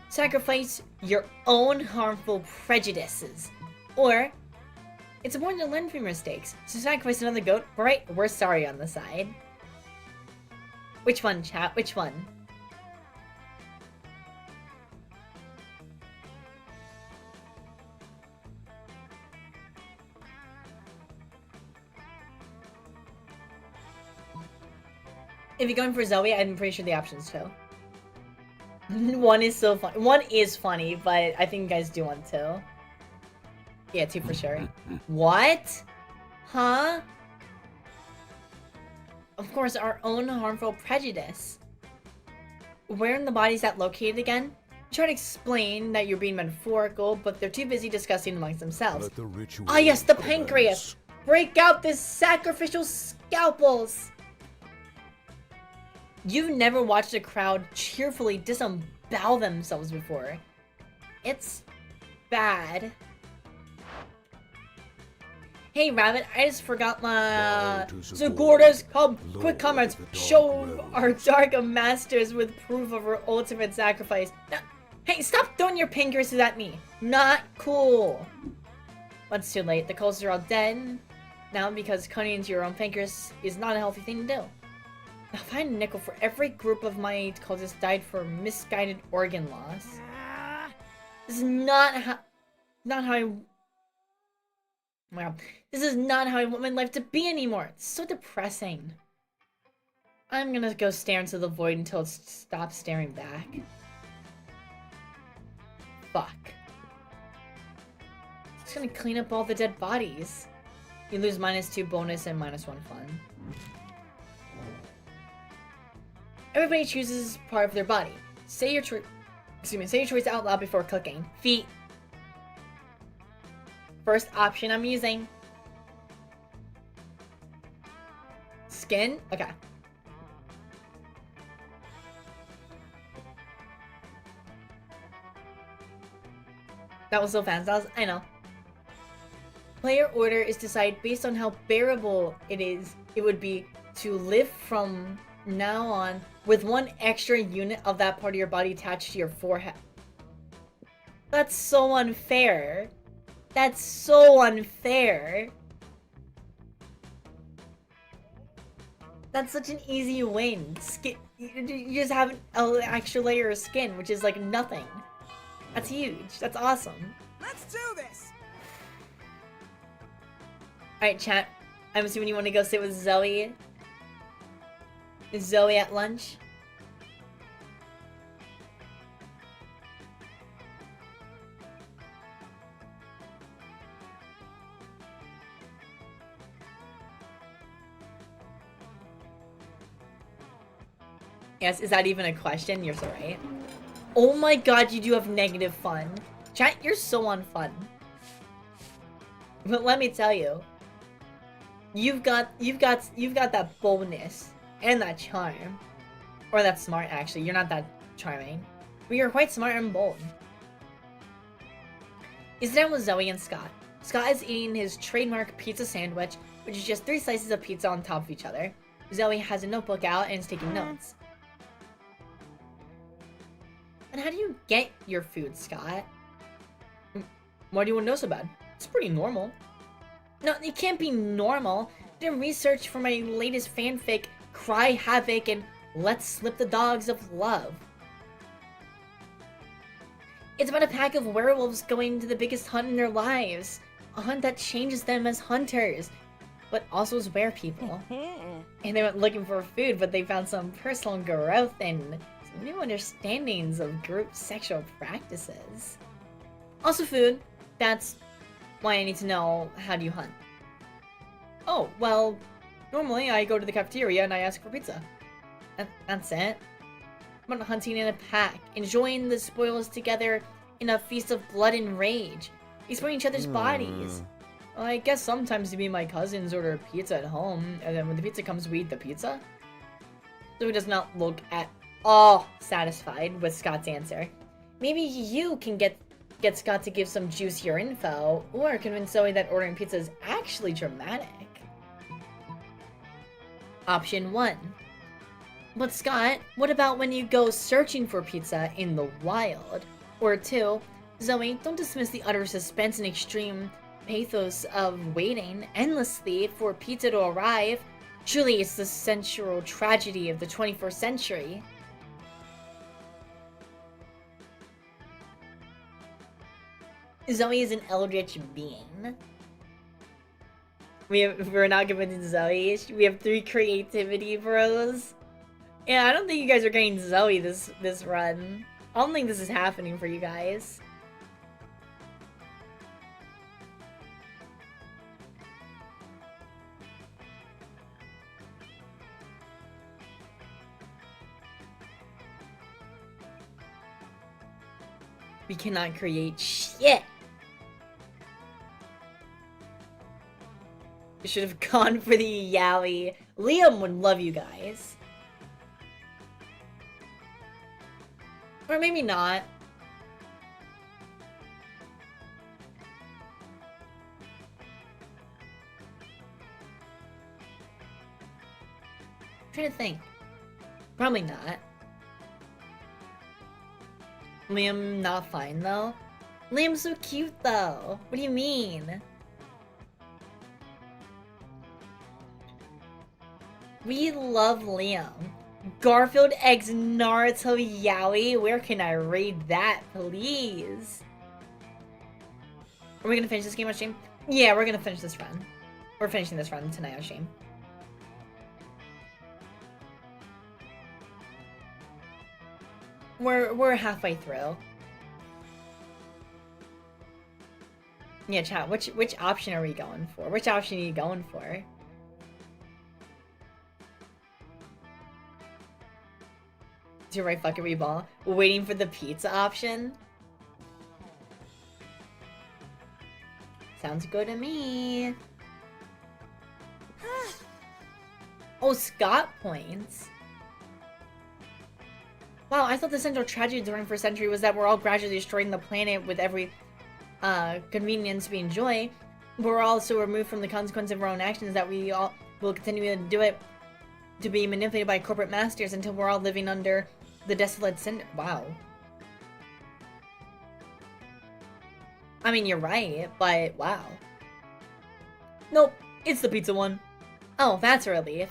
Sacrifice your own harmful prejudices. Or, it's important to learn from your mistakes. So sacrifice another goat, right? We're sorry on the side. Which one, chat? Which one? If you're going for Zoe, I'm pretty sure the options too. One is so funny. One is funny, but I think you guys do one too. Yeah, two for sure. What? Huh? Of course, our own harmful prejudice. Where in the body is that located again? Try to explain that you're being metaphorical, but they're too busy discussing amongst themselves. Ah yes, the pancreas! Break out the sacrificial scalpels! You've never watched a crowd cheerfully disembowel themselves before. It's bad. Hey Rabbit, I just forgot my Zagorda's quick comments. Show our dark masters with proof of our ultimate sacrifice. Now, hey, stop throwing your pancreases at me. Not cool. But it's too late. The cultists are all dead now because cutting into your own pancreas is not a healthy thing to do. Now find a nickel for every group of my cultists died for misguided organ loss. This is not how well, this is not how I want my life to be anymore. It's so depressing. I'm gonna go stare into the void until it stops staring back. Fuck. Just gonna clean up all the dead bodies. You lose -2 bonus and -1 fun. Everybody chooses part of their body. Say your choice out loud before cooking. Feet. First option I'm using. Skin? Okay. That was so fast. I know. Player order is decided based on how bearable it would be to live from now on with one extra unit of that part of your body attached to your forehead. That's so unfair. That's so unfair. That's such an easy win. Skin, you just have an extra layer of skin, which is like nothing. That's huge. That's awesome. Let's do this. Alright, chat. I'm assuming you want to go sit with Zoe. Is Zoe at lunch? Yes, is that even a question? You're so right. Oh my god, you do have negative fun. Chat, you're so on fun. But let me tell you, you've got that boldness and that charm, or that smart. Actually, you're not that charming, but you're quite smart and bold. He's down with Zoe and Scott. Scott is eating his trademark pizza sandwich, which is just 3 slices of pizza on top of each other. Zoe has a notebook out and is taking notes. And how do you get your food, Scott? Why do you want to know so bad? It's pretty normal. No, it can't be normal. I did research for my latest fanfic, Cry Havoc and Let's Slip the Dogs of Love. It's about a pack of werewolves going to the biggest hunt in their lives. A hunt that changes them as hunters, but also as werepeople. And they went looking for food, but they found some personal growth and some new understandings of group sexual practices. Also food. That's why I need to know, how do you hunt? Oh, well, normally I go to the cafeteria and I ask for pizza. That's it. I'm not hunting in a pack, enjoying the spoils together in a feast of blood and rage, exploring each other's bodies. Well, I guess sometimes me and my cousins order pizza at home, and then when the pizza comes, we eat the pizza. So he does not look at all satisfied with Scott's answer. Maybe you can get Scott to give some juicier info, or convince Zoe that ordering pizza is actually dramatic. Option 1. But Scott, what about when you go searching for pizza in the wild? Or 2, Zoe, don't dismiss the utter suspense and extreme pathos of waiting endlessly for pizza to arrive. Truly, it's the sensual tragedy of the 21st century. Zoe is an eldritch being. We're not giving Zoe. We have 3 creativity bros. Yeah, I don't think you guys are getting Zoe this run. I don't think this is happening for you guys. We cannot create shit. We should have gone for the yaoi. Liam would love you guys. Or maybe not. I'm trying to think. Probably not. Liam not fine though? Liam's so cute though. What do you mean? We love Liam. Garfield X Naruto Yaoi. Where can I read that, please? Are we gonna finish this game on stream? Yeah, we're gonna finish this run. We're finishing this run tonight on stream. We're halfway through. Yeah, chat. Which option are we going for? Which option are you going for? To right fuckery ball. Waiting for the pizza option. Sounds good to me. Oh, Scott points. Wow, I thought the central tragedy during the 21st century was that we're all gradually destroying the planet with every convenience we enjoy. But we're also removed from the consequence of our own actions, that we all will continue to do it to be manipulated by corporate masters until we're all living under the desolate cinder. Wow. I mean, you're right, but wow. Nope, it's the pizza one. Oh, that's a relief.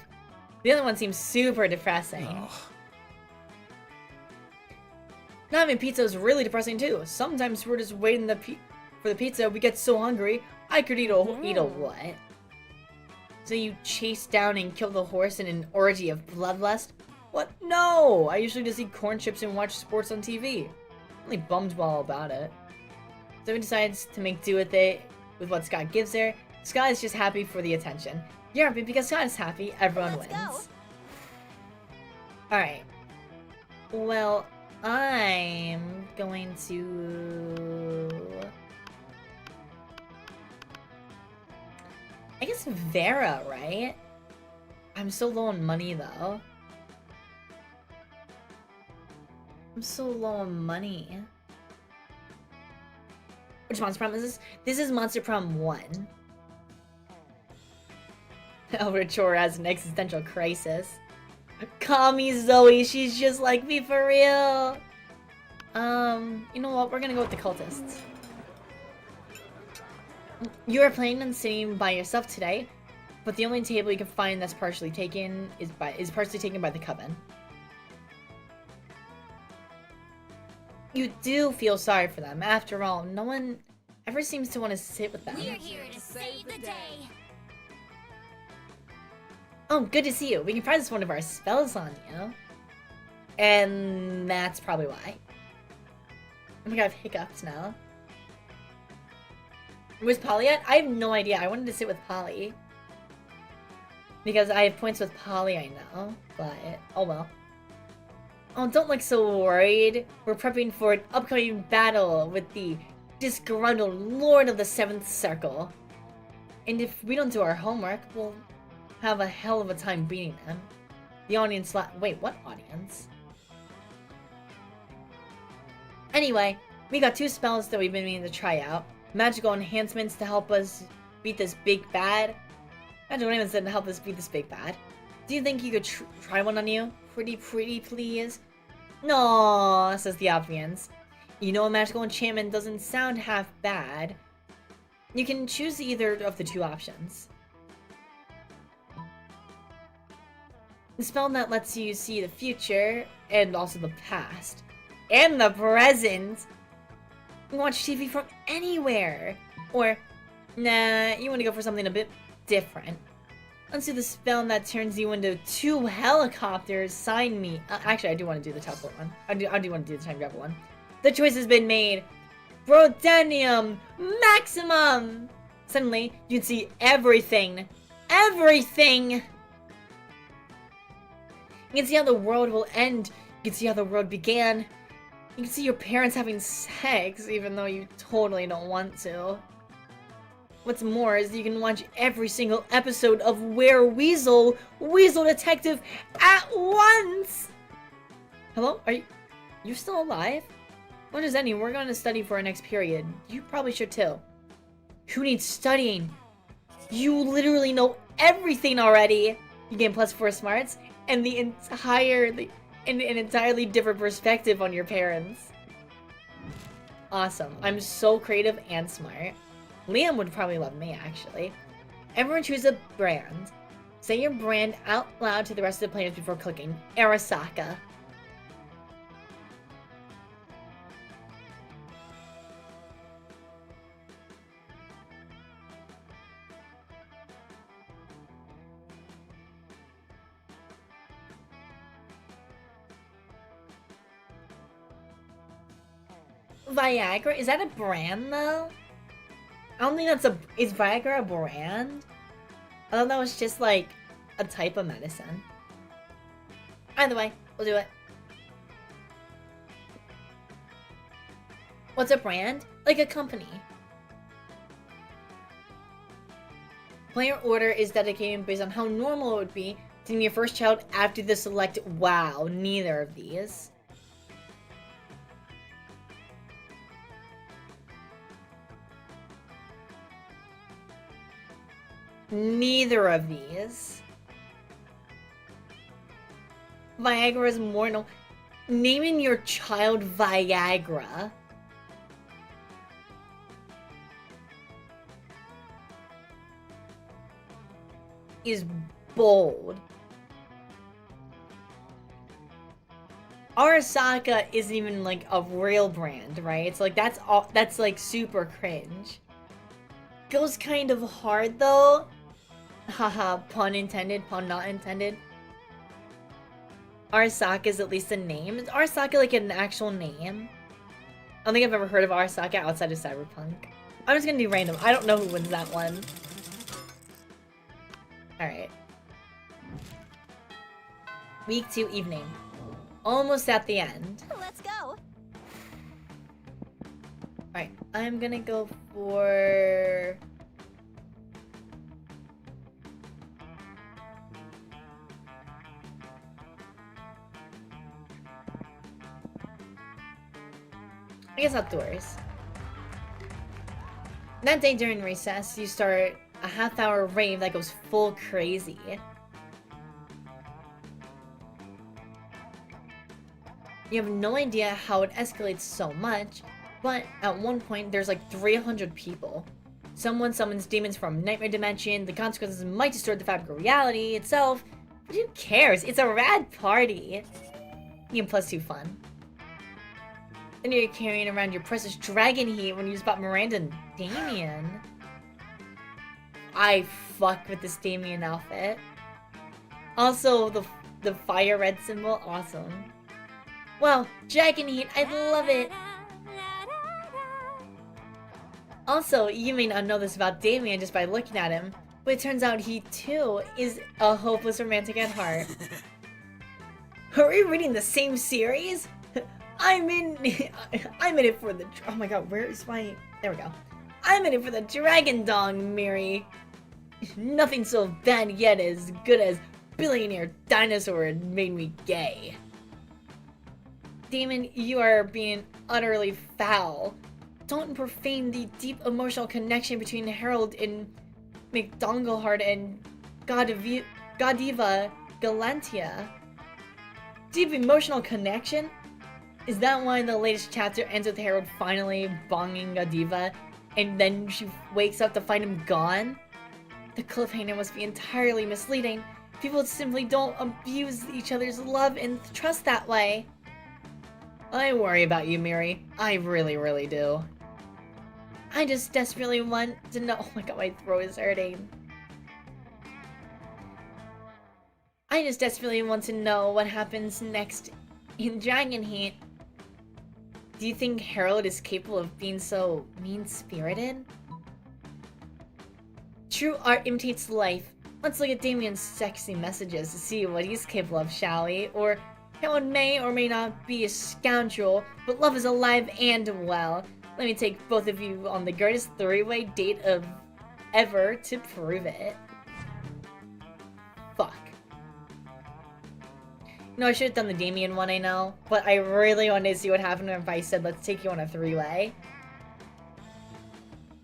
The other one seems super depressing. Oh. Not having pizza is really depressing too. Sometimes we're just waiting for the pizza. We get so hungry. I could eat a what? So you chase down and kill the horse in an orgy of bloodlust? What? No! I usually just eat corn chips and watch sports on TV. I'm only bummed all about it. So he decides to make do with it, with what Scott gives her. Scott is just happy for the attention. You're happy because Scott is happy, everyone wins. Alright. Well, I'm going to... I guess Vera, right? I'm so low on money, though. I'm so low on money. Which Monster Prom is this? This is Monster Prom 1. Albert Chor has an existential crisis. Call me Zoe, she's just like me for real. You know what? We're gonna go with the cultists. You are planning on sitting by yourself today, but the only table you can find that's partially taken is partially taken by the coven. You do feel sorry for them. After all, no one ever seems to want to sit with them. We're here to save the day. Oh, good to see you. We can practice one of our spells on you. And that's probably why. Oh my god, I have hiccups now. Was Polly at? I have no idea. I wanted to sit with Polly. Because I have points with Polly, I know. But, oh well. Oh, don't look so worried. We're prepping for an upcoming battle with the disgruntled Lord of the Seventh Circle. And if we don't do our homework, we'll have a hell of a time beating them. The audience wait, what audience? Anyway, we got 2 spells that we've been meaning to try out. Magical enhancements to help us beat this big bad. Magical enhancements to help us beat this big bad. Do you think you could try one on you? Pretty please? No, says the Ophians. You know, a magical enchantment doesn't sound half bad. You can choose either of the 2 options. The spell that lets you see the future, and also the past. And the present! You can watch TV from anywhere! Or, nah, you want to go for something a bit different. Let's do the spell that turns you into 2 helicopters. Sign me. Actually, I do want to do the teleport one. I do want to do the time travel one. The choice has been made. Brodenium Maximum! Suddenly, you can see everything. Everything! You can see how the world will end. You can see how the world began. You can see your parents having sex, even though you totally don't want to. What's more is you can watch every single episode of Weasel Detective at once! Hello? Are you still alive? What does any? We're going to study for our next period. You probably should too. Who needs studying? You literally know everything already! You gain +4 smarts, and an entirely different perspective on your parents. Awesome. I'm so creative and smart. Liam would probably love me, actually. Everyone choose a brand. Say your brand out loud to the rest of the players before clicking. Arasaka. Viagra? Is that a brand, though? I don't think that's is Viagra a brand? I thought that was just, like, a type of medicine. Either way, we'll do it. What's a brand? Like a company. Player order is dedicated based on how normal it would be to name your first child after the select. Wow, neither of these. Neither of these. Viagra is more no. Naming your child Viagra. Is bold. Arasaka isn't even like a real brand, right? It's like that's like super cringe. Goes kind of hard though. Haha, pun intended, pun not intended. Arasaka is at least a name. Is Arasaka like an actual name? I don't think I've ever heard of Arasaka outside of Cyberpunk. I'm just gonna do random. I don't know who wins that one. Alright. Week 2 evening. Almost at the end. Let's go. Alright, I'm gonna go for... I guess outdoors. That day during recess, you start a half-hour rave that goes full crazy. You have no idea how it escalates so much, but at one point there's like 300 people. Someone summons demons from Nightmare Dimension, the consequences might distort the fabric of reality itself, but who cares? It's a rad party! And +2 fun. Then you're carrying around your precious dragon heat when you spot Miranda and Damien. I fuck with this Damien outfit. Also, the fire red symbol, awesome. Wow, dragon heat, I love it! Also, you may not know this about Damien just by looking at him, but it turns out he too is a hopeless romantic at heart. Are we reading the same series? I'm in it for the, oh my god, where is my, there we go. I'm in it for the dragon dong, Miri. Nothing so bad yet as good as billionaire dinosaur made me gay. Damon, you are being utterly foul. Don't profane the deep emotional connection between Harold and McDongleheart and Godiva Galantia. Deep emotional connection? Is that why the latest chapter ends with Harold finally bonging Godiva, and then she wakes up to find him gone? The cliffhanger must be entirely misleading. People simply don't abuse each other's love and trust that way. I worry about you, Miri. I really, really do. I just desperately want to know— oh my god, my throat is hurting. I just desperately want to know what happens next in Dragon Heat. Do you think Harold is capable of being so mean-spirited? True art imitates life. Let's look at Damien's sexy messages to see what he's capable of, shall we? Or Harold may or may not be a scoundrel, but love is alive and well. Let me take both of you on the greatest three-way date of ever to prove it. Fuck. No, I should have done the Damien one, I know. But I really wanted to see what happened if I said, let's take you on a three-way.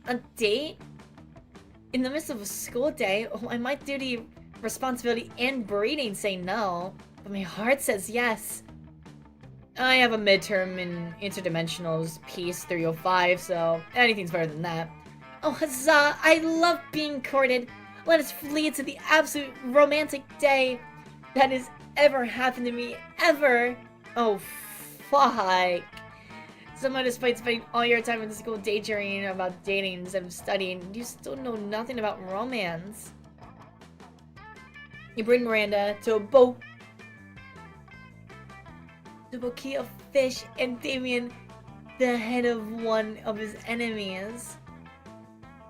A date? In the midst of a school day? Oh, I might due to responsibility and breeding say no. But my heart says yes. I have a midterm in Interdimensionals Piece 305, so anything's better than that. Oh, huzzah! I love being courted! Let us flee to the absolute romantic day that has ever happened to me, ever! Oh, fuck. Somehow, despite spending all your time in school daydreaming about dating instead of studying, you still know nothing about romance. You bring Miranda to a bouquet of fish, and Damien, the head of one of his enemies,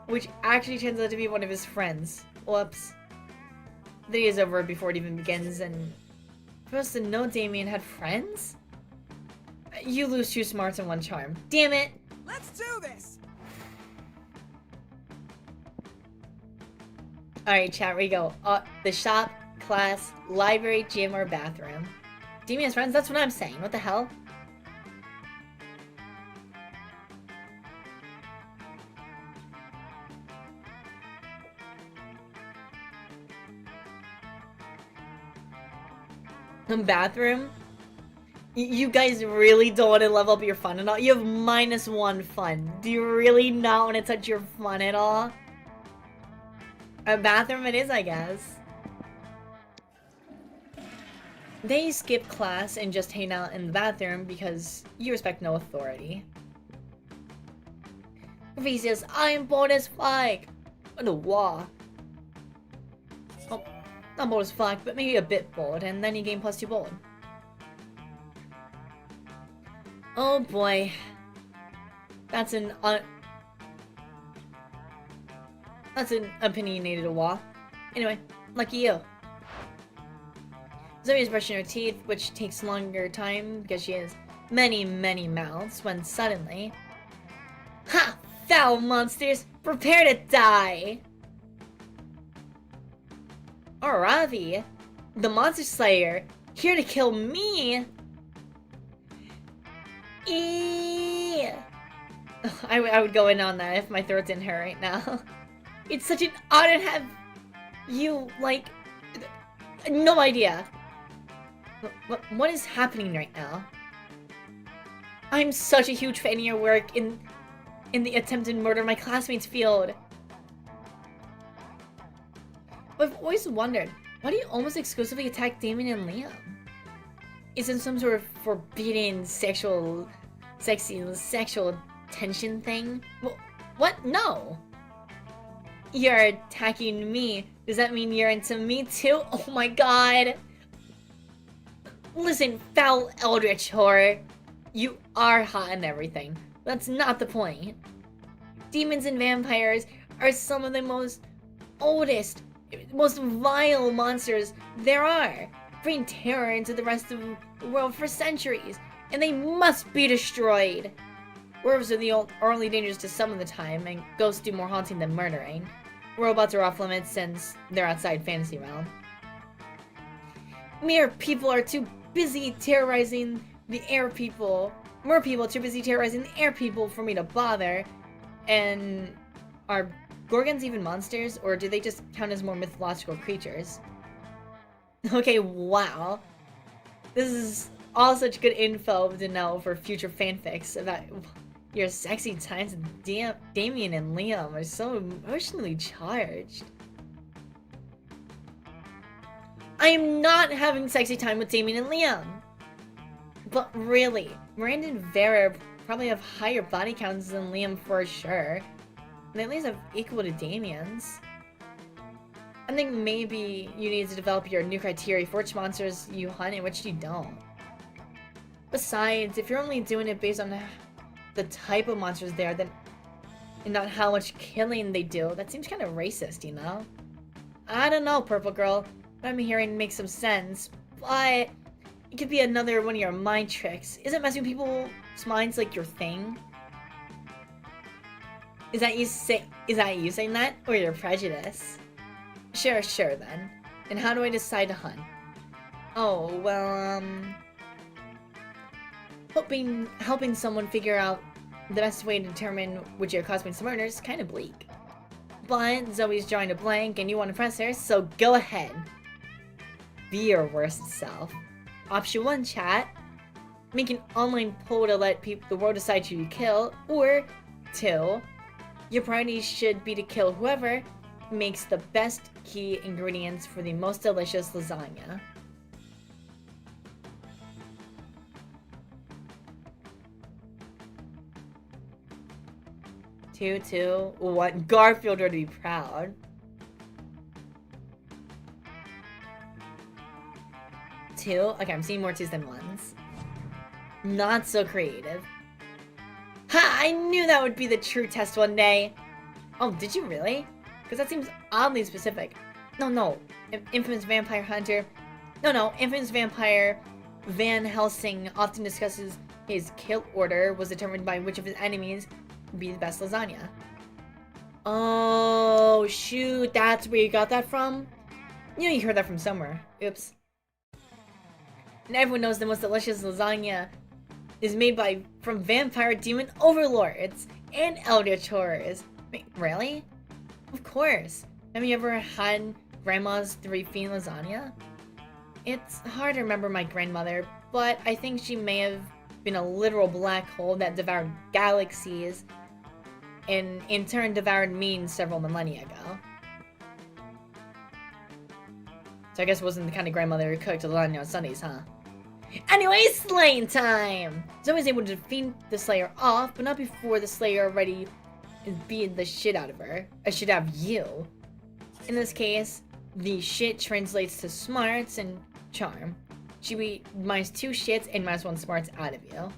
which actually turns out to be one of his friends. Whoops. The day is over before it even begins, and you're supposed to know Damien had friends? You lose 2 smarts and 1 charm. Damn it! Let's do this! Alright, chat, we go. The shop, class, library, gym, or bathroom. Damien's friends? That's what I'm saying. What the hell? The bathroom? You guys really don't want to level up your fun at all? You have -1 fun. Do you really not want to touch your fun at all? A bathroom it is, I guess. They skip class and just hang out in the bathroom because you respect no authority. V says, I am bored as fuck. What a wah. Not bold as fuck, but maybe a bit bold, and then you gain +2 bold. Oh boy. That's an opinionated wall. Anyway, lucky you. Zoe is brushing her teeth, which takes longer time because she has many, many mouths, when suddenly... Ha! Foul monsters! Prepare to die! Oh, Ravi, the Monster Slayer, here to kill me! I would go in on that if my throat didn't hurt right now. It's such an honor to have you, like... No idea. What is happening right now? I'm such a huge fan of your work in the attempted murder of my classmates field. I've always wondered, why do you almost exclusively attack Damien and Liam? Is it some sort of forbidden sexual tension thing? What? No! You're attacking me. Does that mean you're into me too? Oh my god! Listen, foul eldritch horror. You are hot and everything. That's not the point. Demons and vampires are some of the most oldest, most vile monsters there are, bringing terror into the rest of the world for centuries, and they must be destroyed. Werewolves are the only dangerous to some of the time, and ghosts do more haunting than murdering. Robots are off limits since they're outside fantasy realm. Mere people are too busy terrorizing the air people. More people are too busy terrorizing the air people for me to bother. And are Gorgons even monsters, or do they just count as more mythological creatures? Okay, wow. This is all such good info to know for future fanfics about your sexy times with Damien and Liam are so emotionally charged. I am not having sexy time with Damien and Liam! But really, Miranda and Vera probably have higher body counts than Liam for sure. And at least have equal to Damien's. I think maybe you need to develop your new criteria for which monsters you hunt and which you don't. Besides, if you're only doing it based on the type of monsters there, then and not how much killing they do, that seems kind of racist, you know? I don't know, Purple Girl. What I'm hearing makes some sense, but it could be another one of your mind tricks. Isn't messing with people's minds like your thing? Is that you saying that, or your prejudice? Sure then. And how do I decide to hunt? Oh, well, helping someone figure out the best way to determine which your classmates murder is kind of bleak. But Zoe's drawing a blank and you want to press her, so go ahead. Be your worst self. Option 1, chat. Make an online poll to let the world decide who you kill. Or 2. Your priority should be to kill whoever makes the best key ingredients for the most delicious lasagna. Two. What? Garfield would be proud. 2? Okay, I'm seeing more 2s than 1s. Not so creative. Ha! I knew that would be the true test one day! Oh, did you really? Because that seems oddly specific. No. Infamous Vampire Hunter. No. Infamous Vampire Van Helsing often discusses his kill order was determined by which of his enemies would be the best lasagna. Oh, shoot. That's where you got that from? You know you heard that from somewhere. Oops. And everyone knows the most delicious lasagna is made from vampire demon overlords and eldritch horrors. Wait, really? Of course. Have you ever had grandma's 3-fiend lasagna? It's hard to remember my grandmother, but I think she may have been a literal black hole that devoured galaxies and in turn devoured me several millennia ago. So I guess it wasn't the kind of grandmother who cooked lasagna on Sundays, huh? Anyway, slaying time! Zoe's able to defeat the Slayer off, but not before the Slayer already is beating the shit out of her. I should have you. In this case, the shit translates to smarts and charm. Should be -2 shits and -1 smarts out of you.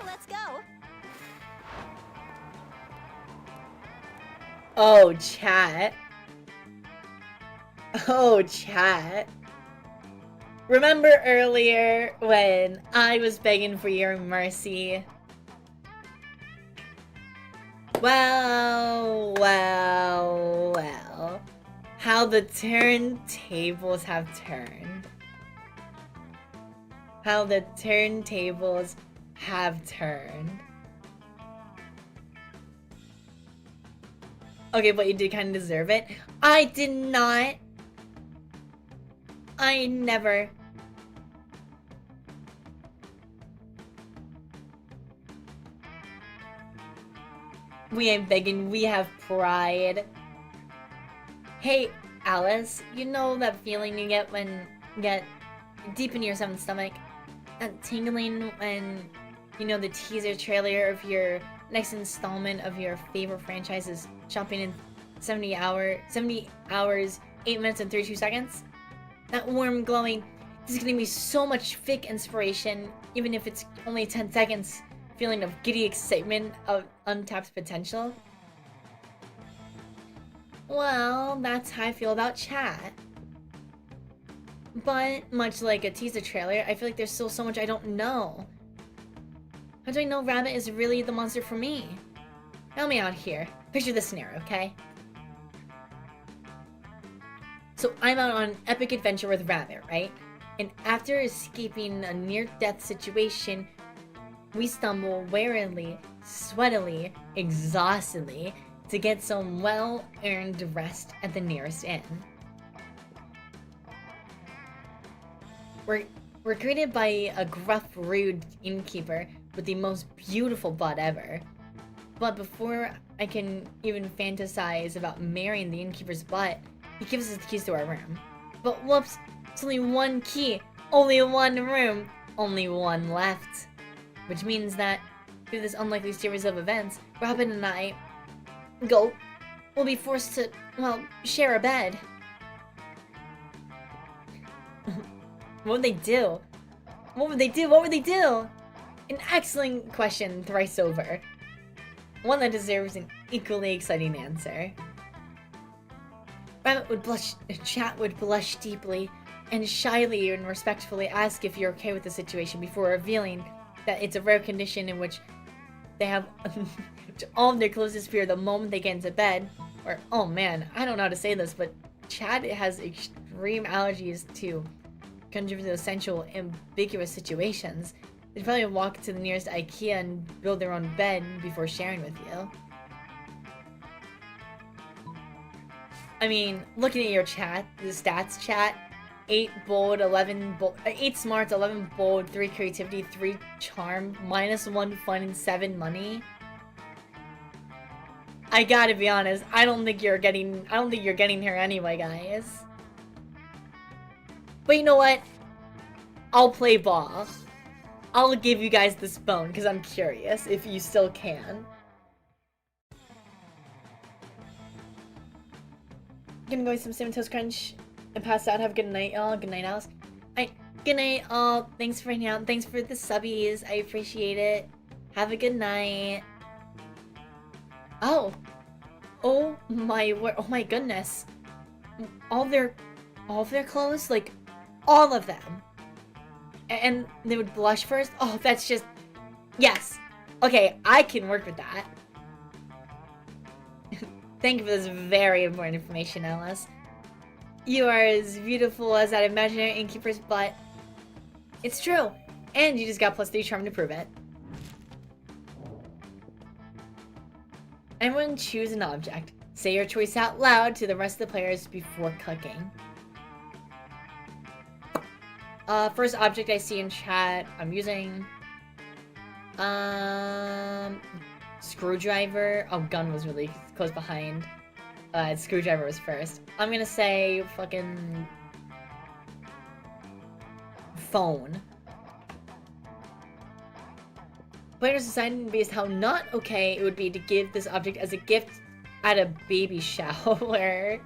Let's go. Oh, chat. Oh, chat. Remember earlier when I was begging for your mercy? Well, well, well. How the turntables have turned. How the turntables have turned. Okay, but you did kind of deserve it. I did not. I never. We ain't begging, we have pride. Hey, Alice, you know that feeling you get when you get deep in your 7th stomach? That tingling when, you know, the teaser trailer of your next installment of your favorite franchise is jumping in 70 hours, 8 minutes and 32 seconds? That warm, glowing, this is gonna be so much fic inspiration, even if it's only 10 seconds. Feeling of giddy excitement of untapped potential. Well, that's how I feel about chat. But much like a teaser trailer, I feel like there's still so much I don't know. How do I know Rabbit is really the monster for me? Help me out here. Picture the scenario, okay? So I'm out on an epic adventure with Rabbit, right? And after escaping a near-death situation, we stumble warily, sweatily, exhaustedly to get some well-earned rest at the nearest inn. We're greeted by a gruff, rude innkeeper with the most beautiful butt ever. But before I can even fantasize about marrying the innkeeper's butt, he gives us the keys to our room. But whoops, it's only one key, only one room, only one left. Which means that, through this unlikely series of events, Robin and I, Goth, will be forced to, well, share a bed. What would they do? What would they do? What would they do? An excellent question thrice over. One that deserves an equally exciting answer. Rabbit would blush, Chat would blush deeply, and shyly and respectfully ask if you're okay with the situation before revealing that it's a rare condition in which they have all of their closest fear the moment they get into bed. Or, oh man, I don't know how to say this, but Chad has extreme allergies to contribute to essential ambiguous situations. They'd probably walk to the nearest IKEA and build their own bed before sharing with you. I mean, looking at your chat, the stats chat, 8 bold, 11 bold, 8 smarts, 11 bold, 3 creativity, 3 charm, -1 fun, and 7 money. I gotta be honest, I don't think you're getting her anyway, guys. But you know what? I'll play ball. I'll give you guys this bone because I'm curious if you still can. Gonna go eat some Cinnamon Toast Crunch and pass out. Have a good night, y'all. Good night, Alice. Alright, good night, all. Thanks for hanging out. Thanks for the subbies. I appreciate it. Have a good night. Oh. Oh my word. Oh my goodness. All of their clothes? Like, all of them. And they would blush first? Oh, that's just... Yes. Okay, I can work with that. Thank you for this very important information, Alice. You are as beautiful as that imaginary innkeeper's butt. It's true. And you just got +3 charm to prove it. Everyone choose an object. Say your choice out loud to the rest of the players before cooking. First object I see in chat, I'm using... Screwdriver. Oh, gun was really close behind. Screwdriver was first. I'm gonna say fucking... phone. Players decided based how not okay it would be to give this object as a gift at a baby shower.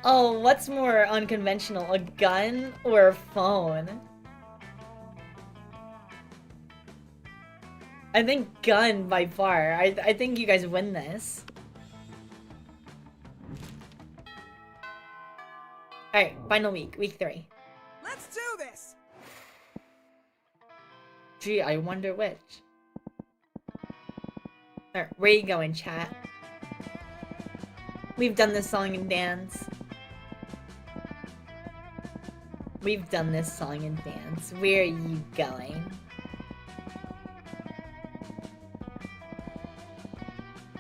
Oh, what's more unconventional, a gun or a phone? I think gun by far. I think you guys win this. Alright, final week. Week 3. Let's do this! Gee, I wonder which. Alright, where you going, chat? We've done this song and dance. We've done this song and dance. Where are you going?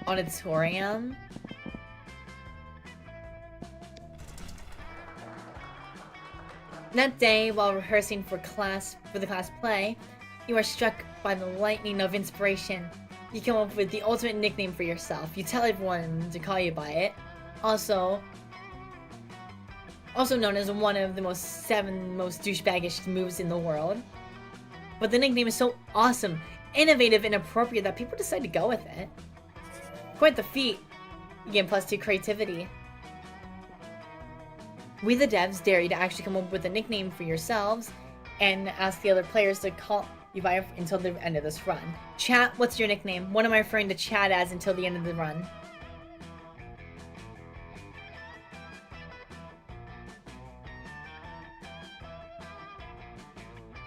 Auditorium? That day, while rehearsing for the class play, you are struck by the lightning of inspiration. You come up with the ultimate nickname for yourself. You tell everyone to call you by it. Also known as one of the 7 most douchebaggish moves in the world. But the nickname is so awesome, innovative, and appropriate that people decide to go with it. Quite the feat. You get +2 creativity. We the devs dare you to actually come up with a nickname for yourselves and ask the other players to call you by it until the end of this run. Chat, what's your nickname? What am I referring to chat as until the end of the run?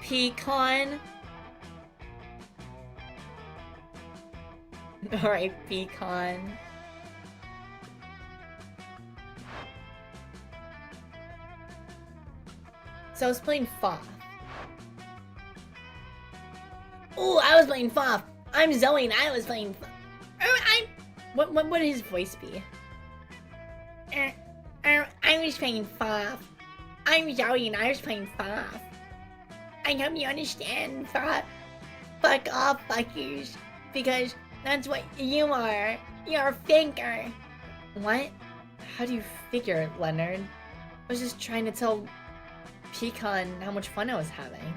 Pecan? Alright, Pecan. So I was playing Foth. Ooh, I was playing Foth. I'm Zoe and I was playing Foth. What would his voice be? I was playing Foth. I'm Zoe and I was playing Foth. I hope you understand, Foth. Fuck off, fuckers. Because that's what you are. You're a faker. What? How do you figure, Leonard? I was just trying to tell Pecan how much fun I was having.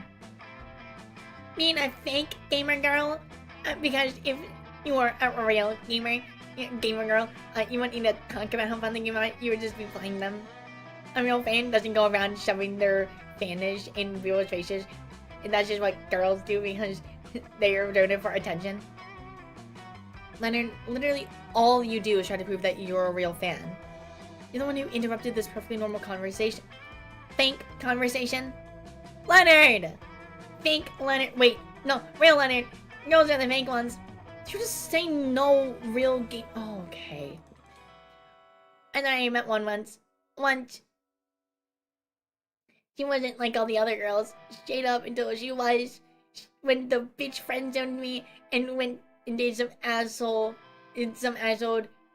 Being a fake gamer girl? Because if you were a real gamer girl, you wouldn't need to talk about how fun the game was, you would just be playing them. A real fan doesn't go around shoving their fanish in viewers' faces. And that's just what girls do because they're doing it for attention. Leonard, literally all you do is try to prove that you're a real fan. You're the one who interrupted this perfectly normal conversation. Fake conversation? Leonard! Fake Leonard. Wait, no, real Leonard. Those are the fake ones. You just say no real game. Oh, okay. I thought I met one once. She wasn't like all the other girls. Straight up until she was. When the bitch friend zoned me and went and did some asshole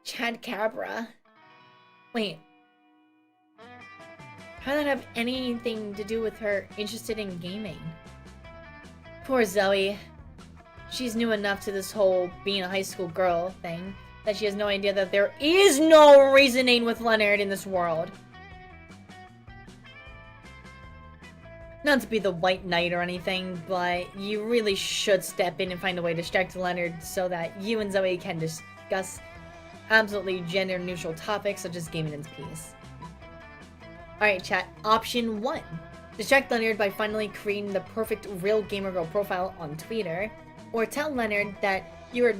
Chad Cabra. Wait. How did that have anything to do with her interested in gaming? Poor Zoe. She's new enough to this whole being a high school girl thing that she has no idea that there is no reasoning with Leonard in this world. Not to be the white knight or anything, but you really should step in and find a way to distract Leonard so that you and Zoe can discuss absolutely gender-neutral topics such as gaming and peace. Alright chat, option 1. Distract Leonard by finally creating the perfect real gamer girl profile on Twitter, or tell Leonard that you are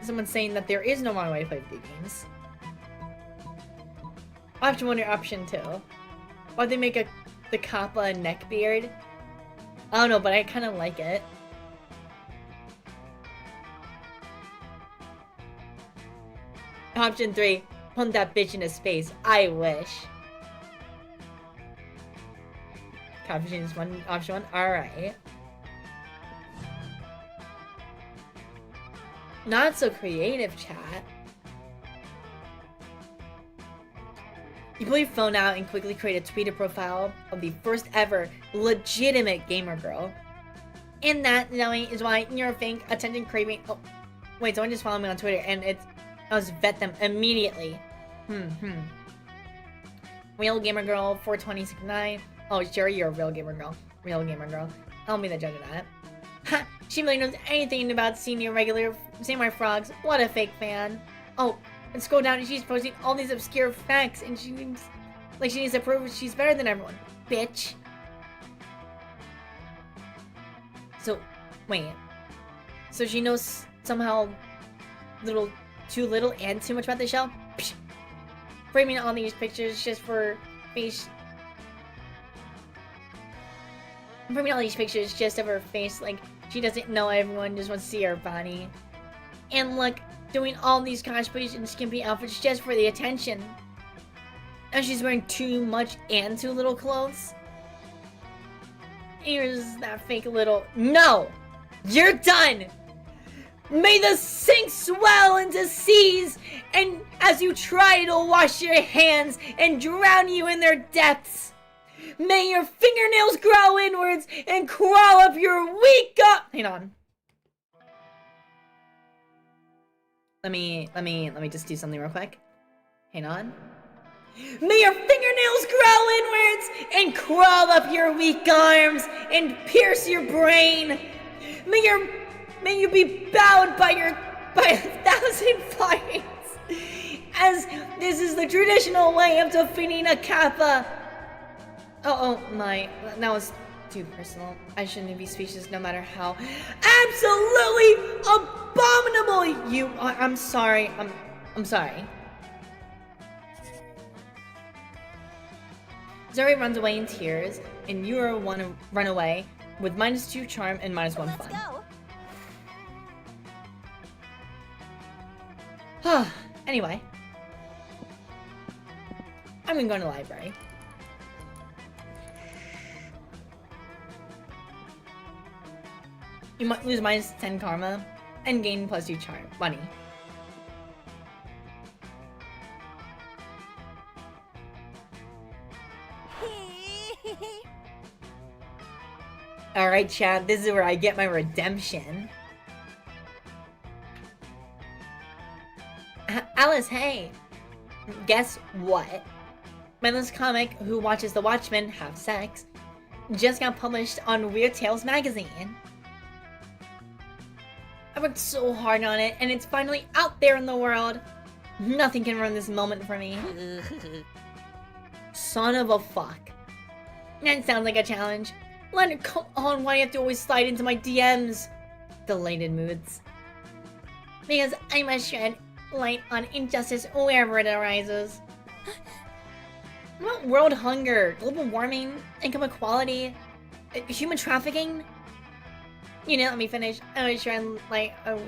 someone saying that there is no wrong way to play video games. Option 1 or option 2. Why'd they make the Kappa neck beard? I don't know, but I kind of like it. Option 3. Punch that bitch in his face. I wish. Option 1. Option 1. Alright. Not so creative, chat. You pull your phone out and quickly create a Twitter profile of the first ever legitimate gamer girl. And that, Zoe, is why you're a fake attention craving. Oh, wait, someone just followed me on Twitter and I was vet them immediately. Real gamer girl 42069. Oh, sure, you're a real gamer girl. Real gamer girl. I'll be the judge of that. Ha! She really knows anything about senior regular samurai frogs. What a fake fan. Oh, and scroll down and she's posting all these obscure facts and she needs to prove she's better than everyone. Bitch. So, wait. So she knows somehow too little and too much about the show? Psh. Framing all these pictures just for face. Framing all these pictures just of her face like she doesn't know everyone just wants to see her body. And look, doing all these cosplays and skimpy outfits just for the attention. Now she's wearing too much and too little clothes. Here's that fake little... No! You're done! May the sinks swell into seas, and as you try to wash your hands and drown you in their depths. May your fingernails grow inwards and crawl up your weak Hang on. Let me just do something real quick. Hang on. May your fingernails grow inwards and crawl up your weak arms and pierce your brain. May you be bowed by 1,000 fights, as this is the traditional way of defeating a kappa. Oh my, that was too personal. I shouldn't be speechless no matter how absolutely abominable you are. I'm sorry. I'm sorry. Zoe runs away in tears, and you are one to run away with -2 charm and -1 fun. Let's go. Anyway, I'm gonna go to the library. You might lose -10 karma and gain +2 charm money. Alright, chat, this is where I get my redemption. Alice, hey! Guess what? Mindless comic Who Watches the Watchmen Have Sex just got published on Weird Tales magazine. I worked so hard on it, and it's finally out there in the world. Nothing can ruin this moment for me. Son of a fuck. That sounds like a challenge. Leonard, come on, why do you have to always slide into my DMs? Delighted moods. Because I must shed light on injustice wherever it arises. What about world hunger, global warming, income equality, human trafficking? You didn't let me finish. I was shed light on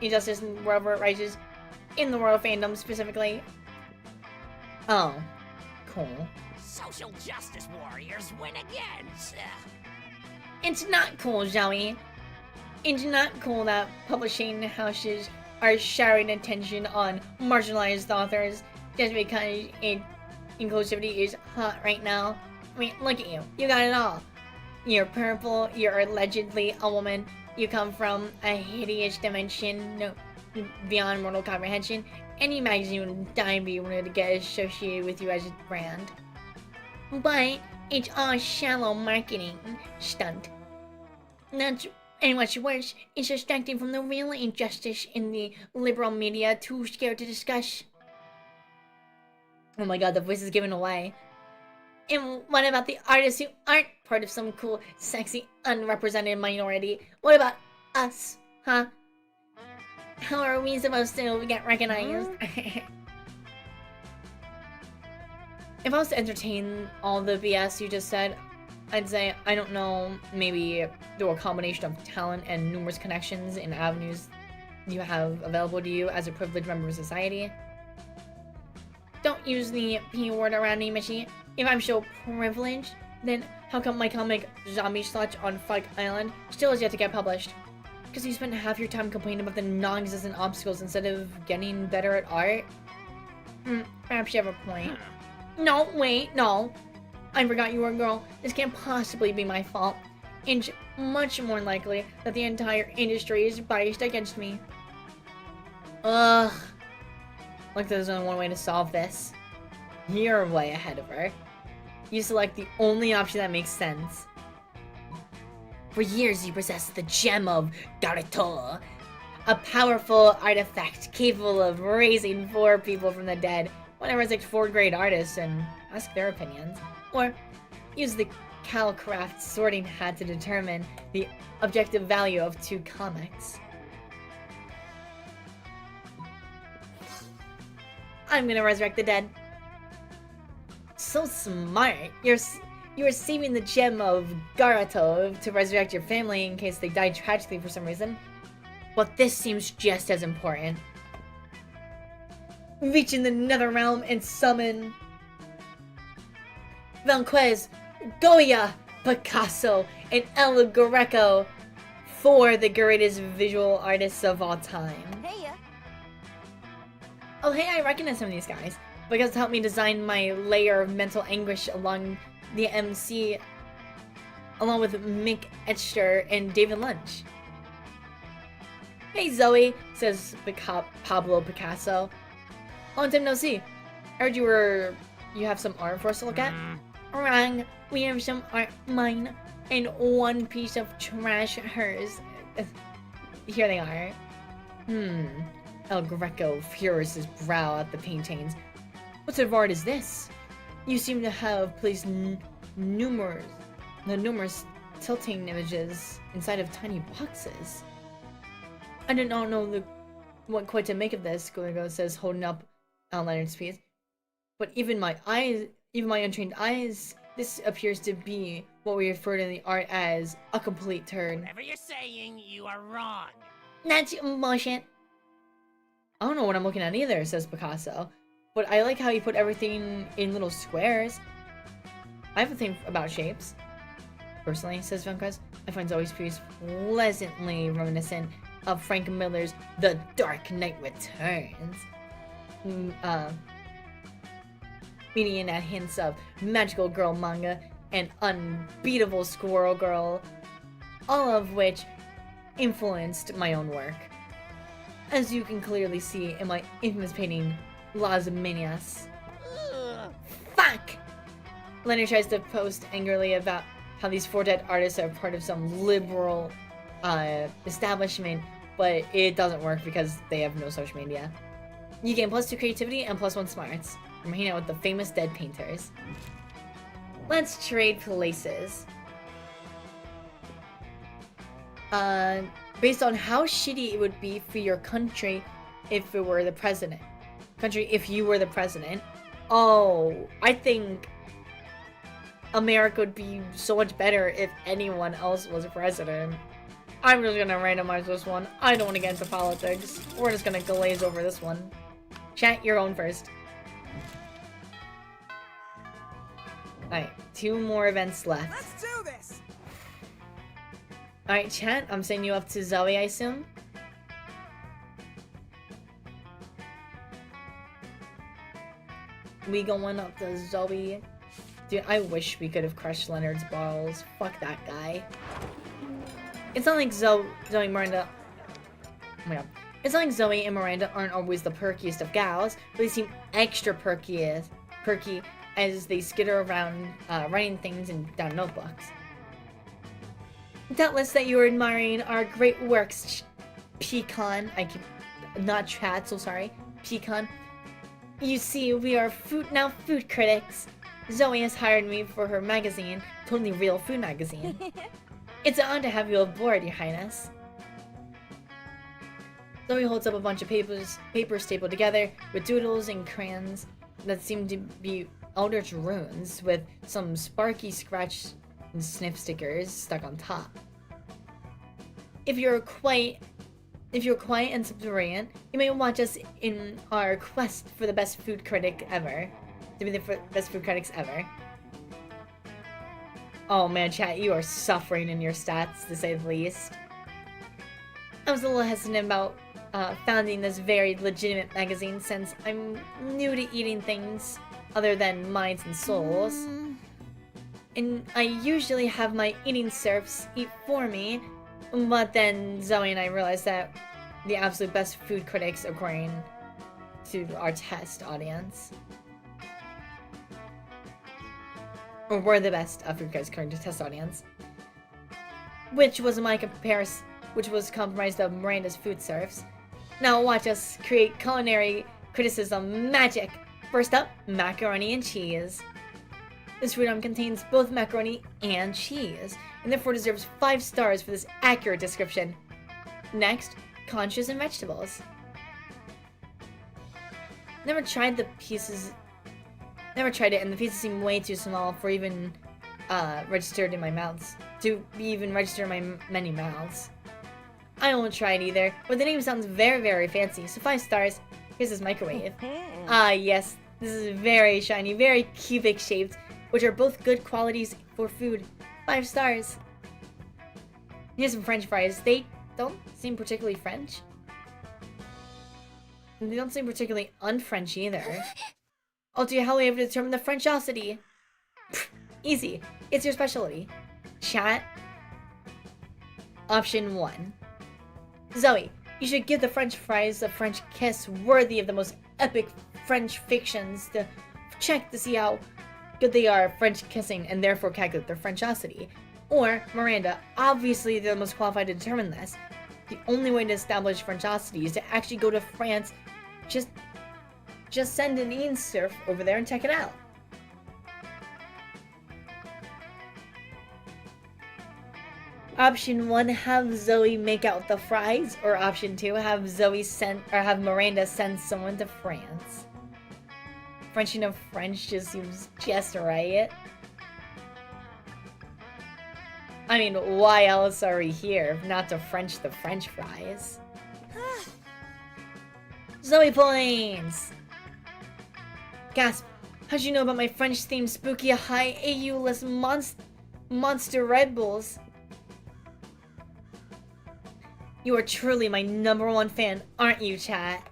injustice wherever it rises, in the world of fandom specifically. Oh, cool. Social justice warriors win again, sir. It's not cool, Joey. It's not cool that publishing houses are showering attention on marginalized authors just because inclusivity is hot right now. I mean, look at you. You got it all. You're purple, you're allegedly a woman, you come from a hideous dimension beyond mortal comprehension, any magazine would die be wanted to get associated with you as a brand. But it's all shallow marketing stunt. And what's worse, it's distracting from the real injustice in the liberal media too scared to discuss. Oh my god, the voice is given away. And what about the artists who aren't part of some cool, sexy, unrepresented minority? What about us, huh? How are we supposed to get recognized? If I was to entertain all the BS you just said, I'd say, I don't know, maybe through a combination of talent and numerous connections and avenues you have available to you as a privileged member of society. Don't use the P word around me, Michi. If I'm so privileged, then how come my comic Zombie Sludge on Fuck Island still has yet to get published? Because you spent half your time complaining about the non-existent obstacles instead of getting better at art? Perhaps you have a point. No, wait, no. I forgot you were a girl. This can't possibly be my fault. It's much more likely that the entire industry is biased against me. Ugh. Look, there's only one way to solve this. You're way ahead of her. You select the only option that makes sense. For years you possessed the gem of Garuto, a powerful artifact capable of raising 4 people from the dead. Want to resurrect 4th grade artists and ask their opinions. Or use the Calcraft sorting hat to determine the objective value of 2 comics. I'm gonna resurrect the dead. So smart. You are saving the gem of Garuto to resurrect your family in case they died tragically for some reason. But this seems just as important. Reach in the nether realm and summon Velquez, Goya, Picasso, and El Greco, 4 the greatest visual artists of all time. Hey, Oh hey, I recognize some of these guys, because it helped me design my layer of mental anguish along the MC, along with Mick Etcher and David Lunch. Hey Zoe, says Pablo Picasso. Long time no see. Heard you have some art for us to look at? Wrong. We have some art mine and 1 piece of trash hers. Here they are. El Greco furrows his brow at the paintings. What sort of art is this? You seem to have placed numerous tilting images inside of tiny boxes. I did not know what quite to make of this, Gorgo says, holding up Leonard's piece. But even my untrained eyes, this appears to be what we refer to in the art as a complete turn. Whatever you're saying, you are wrong. That's bullshit. I don't know what I'm looking at either, says Picasso. But I like how you put everything in little squares. I have a thing about shapes. Personally, says Venquez, I find Zoe's piece pleasantly reminiscent of Frank Miller's The Dark Knight Returns. Meaning at hints of magical girl manga and unbeatable squirrel girl, all of which influenced my own work. As you can clearly see in my infamous painting, Las Minias. Fuck! Leonard tries to post angrily about how these 4 dead artists are part of some liberal establishment, but it doesn't work because they have no social media. You gain +2 creativity and +1 smarts from hanging out with the famous dead painters. Let's trade places. Based on how shitty it would be for your country if it were the president. If you were the president. Oh, I think America would be so much better if anyone else was president. I'm just gonna randomize this one. I don't want to get into politics. We're just gonna glaze over this one. Chat, you're on first. Alright, 2 more events left. Let's do this! Alright, chat, I'm sending you up to Zoe, I assume. We going up to Zoe. Dude, I wish we could have crushed Leonard's balls. Fuck that guy. It's not like Zoe Miranda... Oh my god. It's not like Zoe and Miranda aren't always the perkiest of gals, but they seem extra perky as they skitter around writing things down notebooks. Doubtless that you are admiring our great works, Pecan. I keep... Not chat, so sorry. Pecan. You see, we are food critics. Zoe has hired me for her magazine, Totally Real Food Magazine. It's an honor to have you aboard, Your Highness. Zoe holds up a bunch of papers stapled together with doodles and crayons that seem to be eldritch runes with some sparky scratch and sniff stickers stuck on top. If you're quiet and subservient, you may watch us in our quest for the best food critic ever. To be the best food critics ever. Oh man, chat, you are suffering in your stats, to say the least. I was a little hesitant about founding this very legitimate magazine since I'm new to eating things other than minds and souls. And I usually have my eating serfs eat for me, but then Zoe and I realized that the absolute best food critics according to our test audience, or were the best food critics according to test audience, which was comprised of Miranda's food serves. Now watch us create culinary criticism magic. First up, macaroni and cheese. This food item contains both macaroni and cheese, and therefore deserves 5 stars for this accurate description. Next, conchas and vegetables. Never tried it, and the pieces seem way too small for even registered in my mouths. To even register in my many mouths. I won't try it either, but the name sounds very, very fancy, so 5 stars. Here's this microwave. Ah, yes, this is very shiny, very cubic shaped, which are both good qualities for food. 5 stars. Here's some French fries. They don't seem particularly French. They don't seem particularly un-French either. I'll tell you how we have to determine the Frenchosity. Easy. It's your specialty. Chat. Option 1. Zoe, you should give the French fries a French kiss worthy of the most epic French fictions to check to see how good they are French kissing and therefore calculate their Frenchosity. Or, Miranda, obviously they're the most qualified to determine this. The only way to establish Frenchosity is to actually go to France. Just send an e-surf over there and check it out. Option 1, have Zoe make out the fries, or option 2, have Miranda send someone to France. Frenching of French just seems just right. I mean, why else are we here if not to French the French fries? Zoe points! Gasp! How'd you know about my French-themed spooky high AU-less monster Red Bulls? You are truly my #1 fan, aren't you, chat?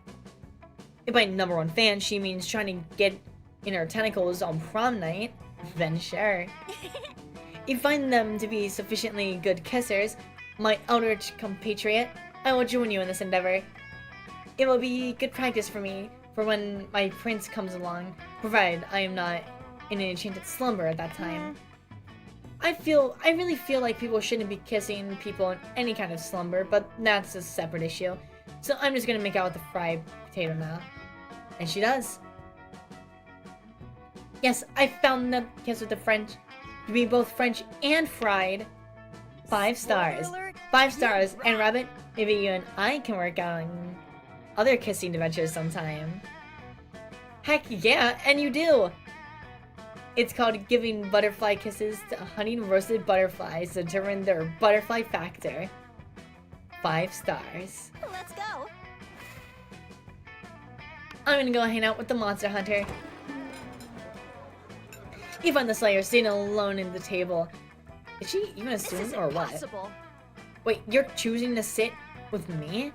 If by #1 fan she means trying to get in her tentacles on prom night, then sure. If you find them to be sufficiently good kissers, my eldritch compatriot, I will join you in this endeavor. It will be good practice for me for when my prince comes along, provided I am not in an enchanted slumber at that time. I really feel like people shouldn't be kissing people in any kind of slumber, but that's a separate issue. So I'm just gonna make out with the fried potato now. And she does. Yes, I found the kiss with the French to be both French and fried. 5 stars. 5 stars. And Rabbit, maybe you and I can work on other kissing adventures sometime. Heck yeah, and you do! It's called giving butterfly kisses to hunting roasted butterflies to determine their butterfly factor. 5 stars. Let's go. I'm gonna go hang out with the monster hunter. You find the Slayer sitting alone at the table. Is she even a student or what? Impossible. Wait, you're choosing to sit with me?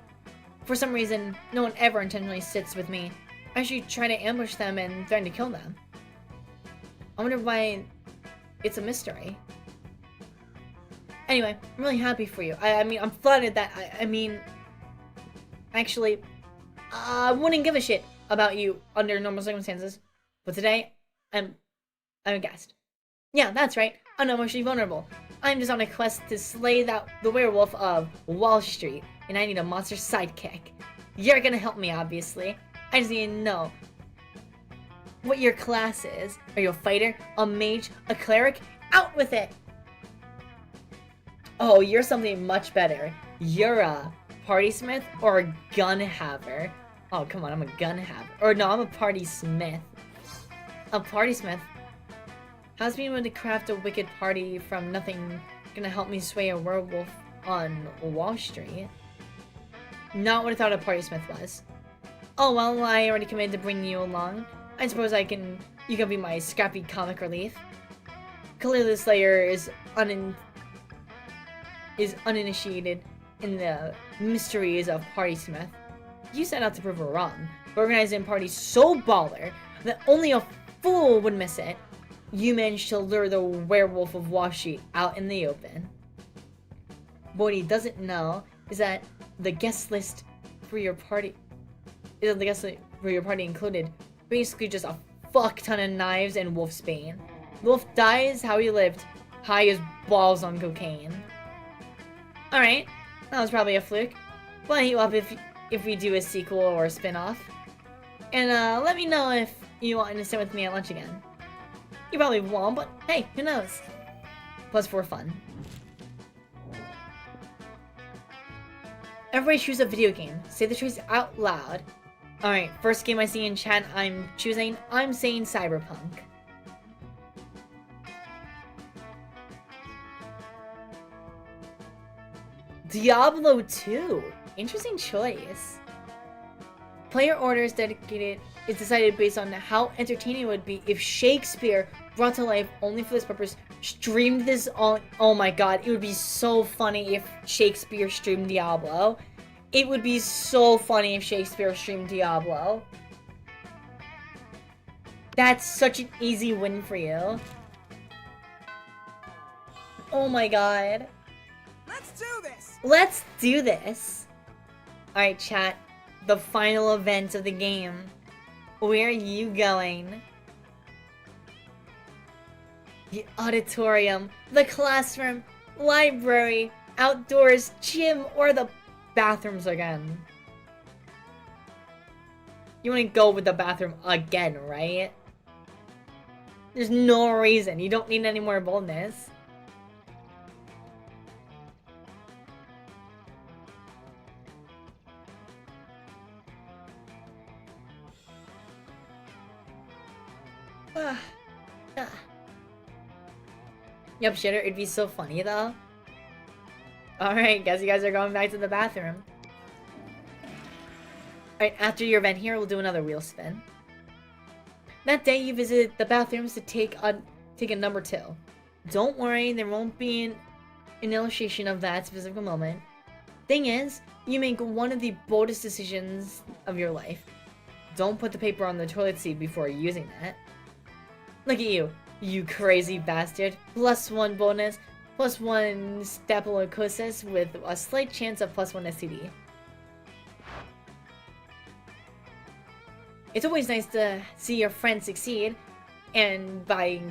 For some reason, no one ever intentionally sits with me. I actually try to ambush them and threaten to kill them. I wonder why it's a mystery. Anyway, I'm really happy for you. I mean, I'm flattered that, actually, I wouldn't give a shit about you under normal circumstances. But today, I'm a guest. Yeah, that's right. I'm not emotionally vulnerable. I'm just on a quest to slay the werewolf of Wall Street, and I need a monster sidekick. You're gonna help me, obviously. I just need to know what your class is. Are you a fighter, a mage, a cleric? Out with it! Oh, you're something much better. You're a party smith or a gun haver. Oh, come on, I'm a gun haver. Or no, I'm a party smith. A party smith? How's being able to craft a wicked party from nothing gonna help me sway a werewolf on Wall Street? Not what I thought a party smith was. Oh well, I already committed to bring you along. I suppose you can be my scrappy comic relief. Clearly the Slayer is uninitiated in the mysteries of Party Smith. You set out to prove her wrong, organizing a party so baller that only a fool would miss it. You managed to lure the werewolf of Wall Street out in the open. But what he doesn't know is that the guest list for your party included basically just a fuck ton of knives and Wolfsbane. Wolf dies how he lived, high as balls on cocaine. Alright, that was probably a fluke. We'll hit you up if we do a sequel or a spin-off. And let me know if you want to sit with me at lunch again. You probably won't, but hey, who knows? Plus for fun. Everybody choose a video game. Say the choice out loud. Alright, first game I see in chat I'm saying Cyberpunk. Diablo 2. Interesting choice. Player order is decided based on how entertaining it would be if Shakespeare brought to life only for this purpose streamed this on. Oh my god, it would be so funny if Shakespeare streamed Diablo. It would be so funny if Shakespeare streamed Diablo. That's such an easy win for you. Oh my god. Let's do this! Let's do this! Alright, chat. The final event of the game. Where are you going? The auditorium, the classroom, library, outdoors, gym, or the bathrooms again. You want to go with the bathroom again, right? There's no reason. You don't need any more boldness. Yep, shitter, it'd be so funny though. Alright, guess you guys are going back to the bathroom. Alright, after your event here, we'll do another wheel spin. That day you visited the bathrooms to take a number 2. Don't worry, there won't be an illustration of that specific moment. Thing is, you make one of the boldest decisions of your life. Don't put the paper on the toilet seat before using it. Look at you, you crazy bastard. +1 bonus, +1 staphylococcus with a slight chance of +1 STD. It's always nice to see your friends succeed, and by the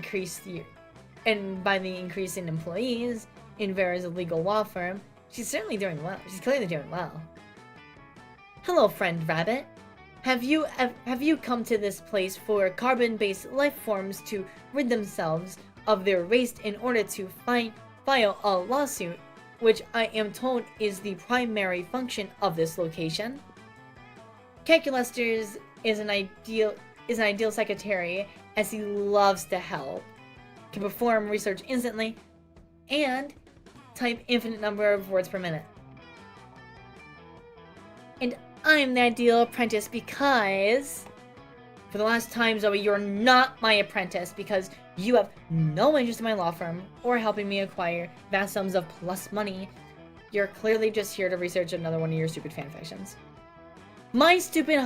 increase in employees in Vera's legal law firm, she's certainly doing well. She's clearly doing well. Hello, friend rabbit. Have you come to this place for carbon-based life forms to rid themselves of their waste in order to file a lawsuit, which I am told is the primary function of this location? Calculusters is an ideal secretary, as he loves to help, can perform research instantly, and type infinite number of words per minute. And I'm the ideal apprentice because, for the last time, Zoe, you're not my apprentice because you have no interest in my law firm or helping me acquire vast sums of plus money. You're clearly just here to research another one of your stupid fan fictions. My spooky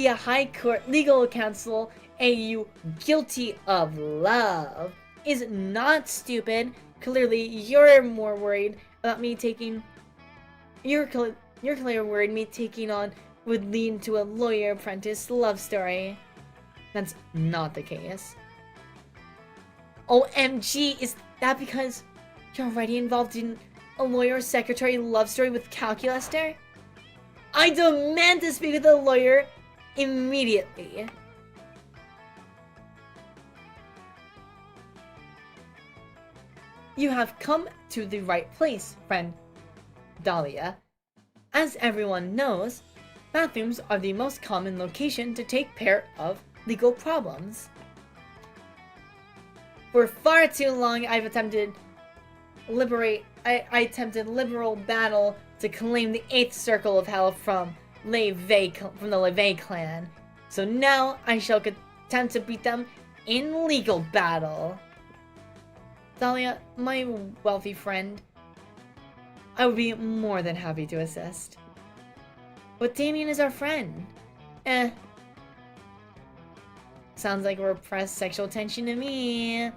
high court legal counsel, AU guilty of love, is not stupid. Clearly, you're more worried about me taking. You're clearly worried me taking on would lead to a lawyer apprentice love story. That's not the case. OMG, is that because you're already involved in a lawyer secretary love story with Calculuster? I demand to speak with a lawyer immediately. You have come to the right place, friend Dahlia. As everyone knows, bathrooms are the most common location to take care of legal problems. For far too long, I've attempted liberal battle to claim the 8th circle of hell from the LeVay clan. So now I shall attempt to beat them in legal battle. Dahlia, my wealthy friend, I would be more than happy to assist. But Damien is our friend. Sounds like repressed sexual tension to me.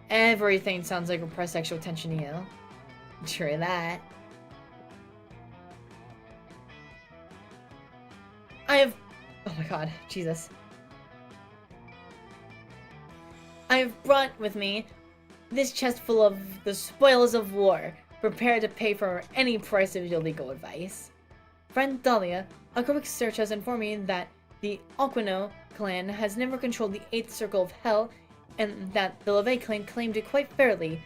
Everything sounds like repressed sexual tension to you. True that. Oh my god, Jesus. I have brought with me this chest full of the spoils of war, prepared to pay for any price of your legal advice. Friend Dahlia, a quick search has informed me that the Aquino clan has never controlled the 8th circle of hell, and that the LeVay clan claimed it quite fairly.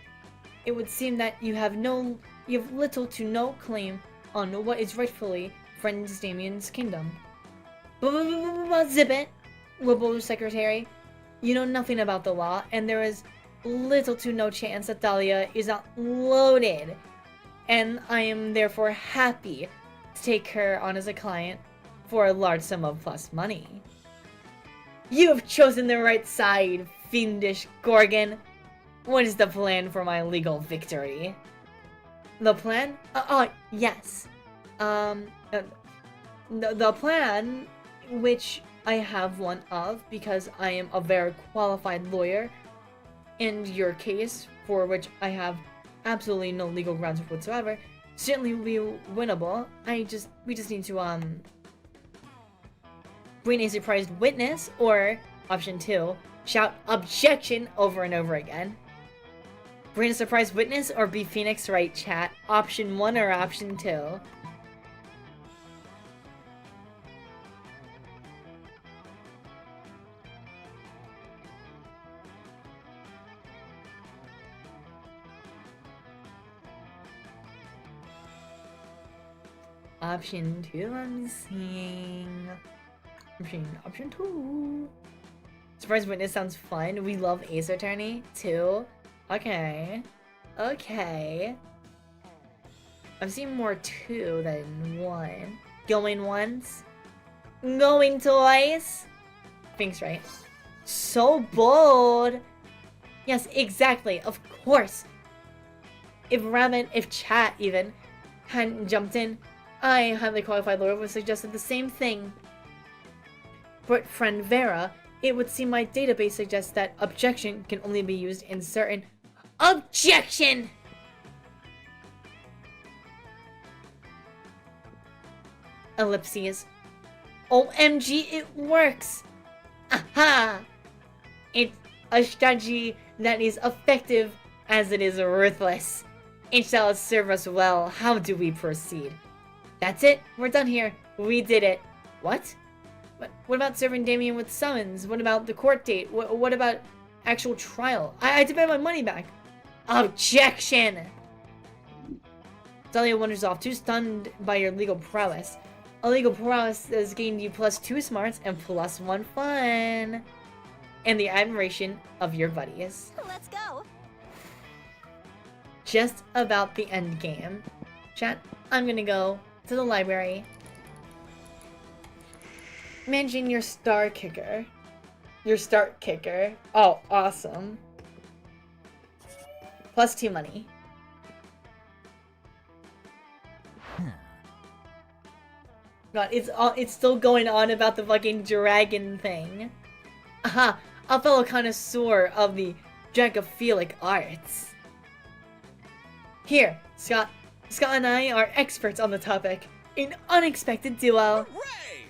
It would seem that you have little to no claim on what is rightfully Friend Damien's kingdom. Zip it, Wilbur Secretary. You know nothing about the law, and there is little to no chance that Dahlia is not loaded, and I am therefore happy to take her on as a client for a large sum of plus money. You have chosen the right side, fiendish Gorgon. What is the plan for my legal victory? The plan? Yes. The plan, which I have one of because I am a very qualified lawyer, and your case, for which I have absolutely no legal grounds whatsoever, certainly will be winnable. We just need to, bring a surprised witness, or, option 2, shout objection over and over again. Bring a surprise witness or be Phoenix right, chat? Option 1 or option 2? Option 2, I'm seeing. Option 2. Surprise witness sounds fun. We love Ace Attorney, 2. Okay. Okay. I've seen more 2 than 1. Going once. Going twice. Thanks, right? So bold. Yes, exactly. Of course. If Rabbit, if Chat even, hadn't jumped in, I, highly qualified lawyer, would have suggested the same thing. But friend Vera, it would seem my database suggests that objection can only be used in certain OBJECTION! Ellipses. OMG, it works! Aha! It's a strategy that is effective as it is ruthless. It shall serve us well. How do we proceed? That's it. We're done here. We did it. What? What about serving Damien with summons? What about the court date? What about actual trial? I demand my money back. Objection! Dahlia wanders off, too stunned by your legal prowess. A legal prowess has gained you +2 smarts and +1 fun. And the admiration of your buddies. Let's go. Just about the end game. Chat, I'm gonna go to the library. Managing your star kicker. Your start kicker. Oh, awesome. +2 money. God, it's still going on about the fucking dragon thing. Aha, a fellow connoisseur of the dracophilic arts. Here, Scott and I are experts on the topic. An unexpected duo. Hooray!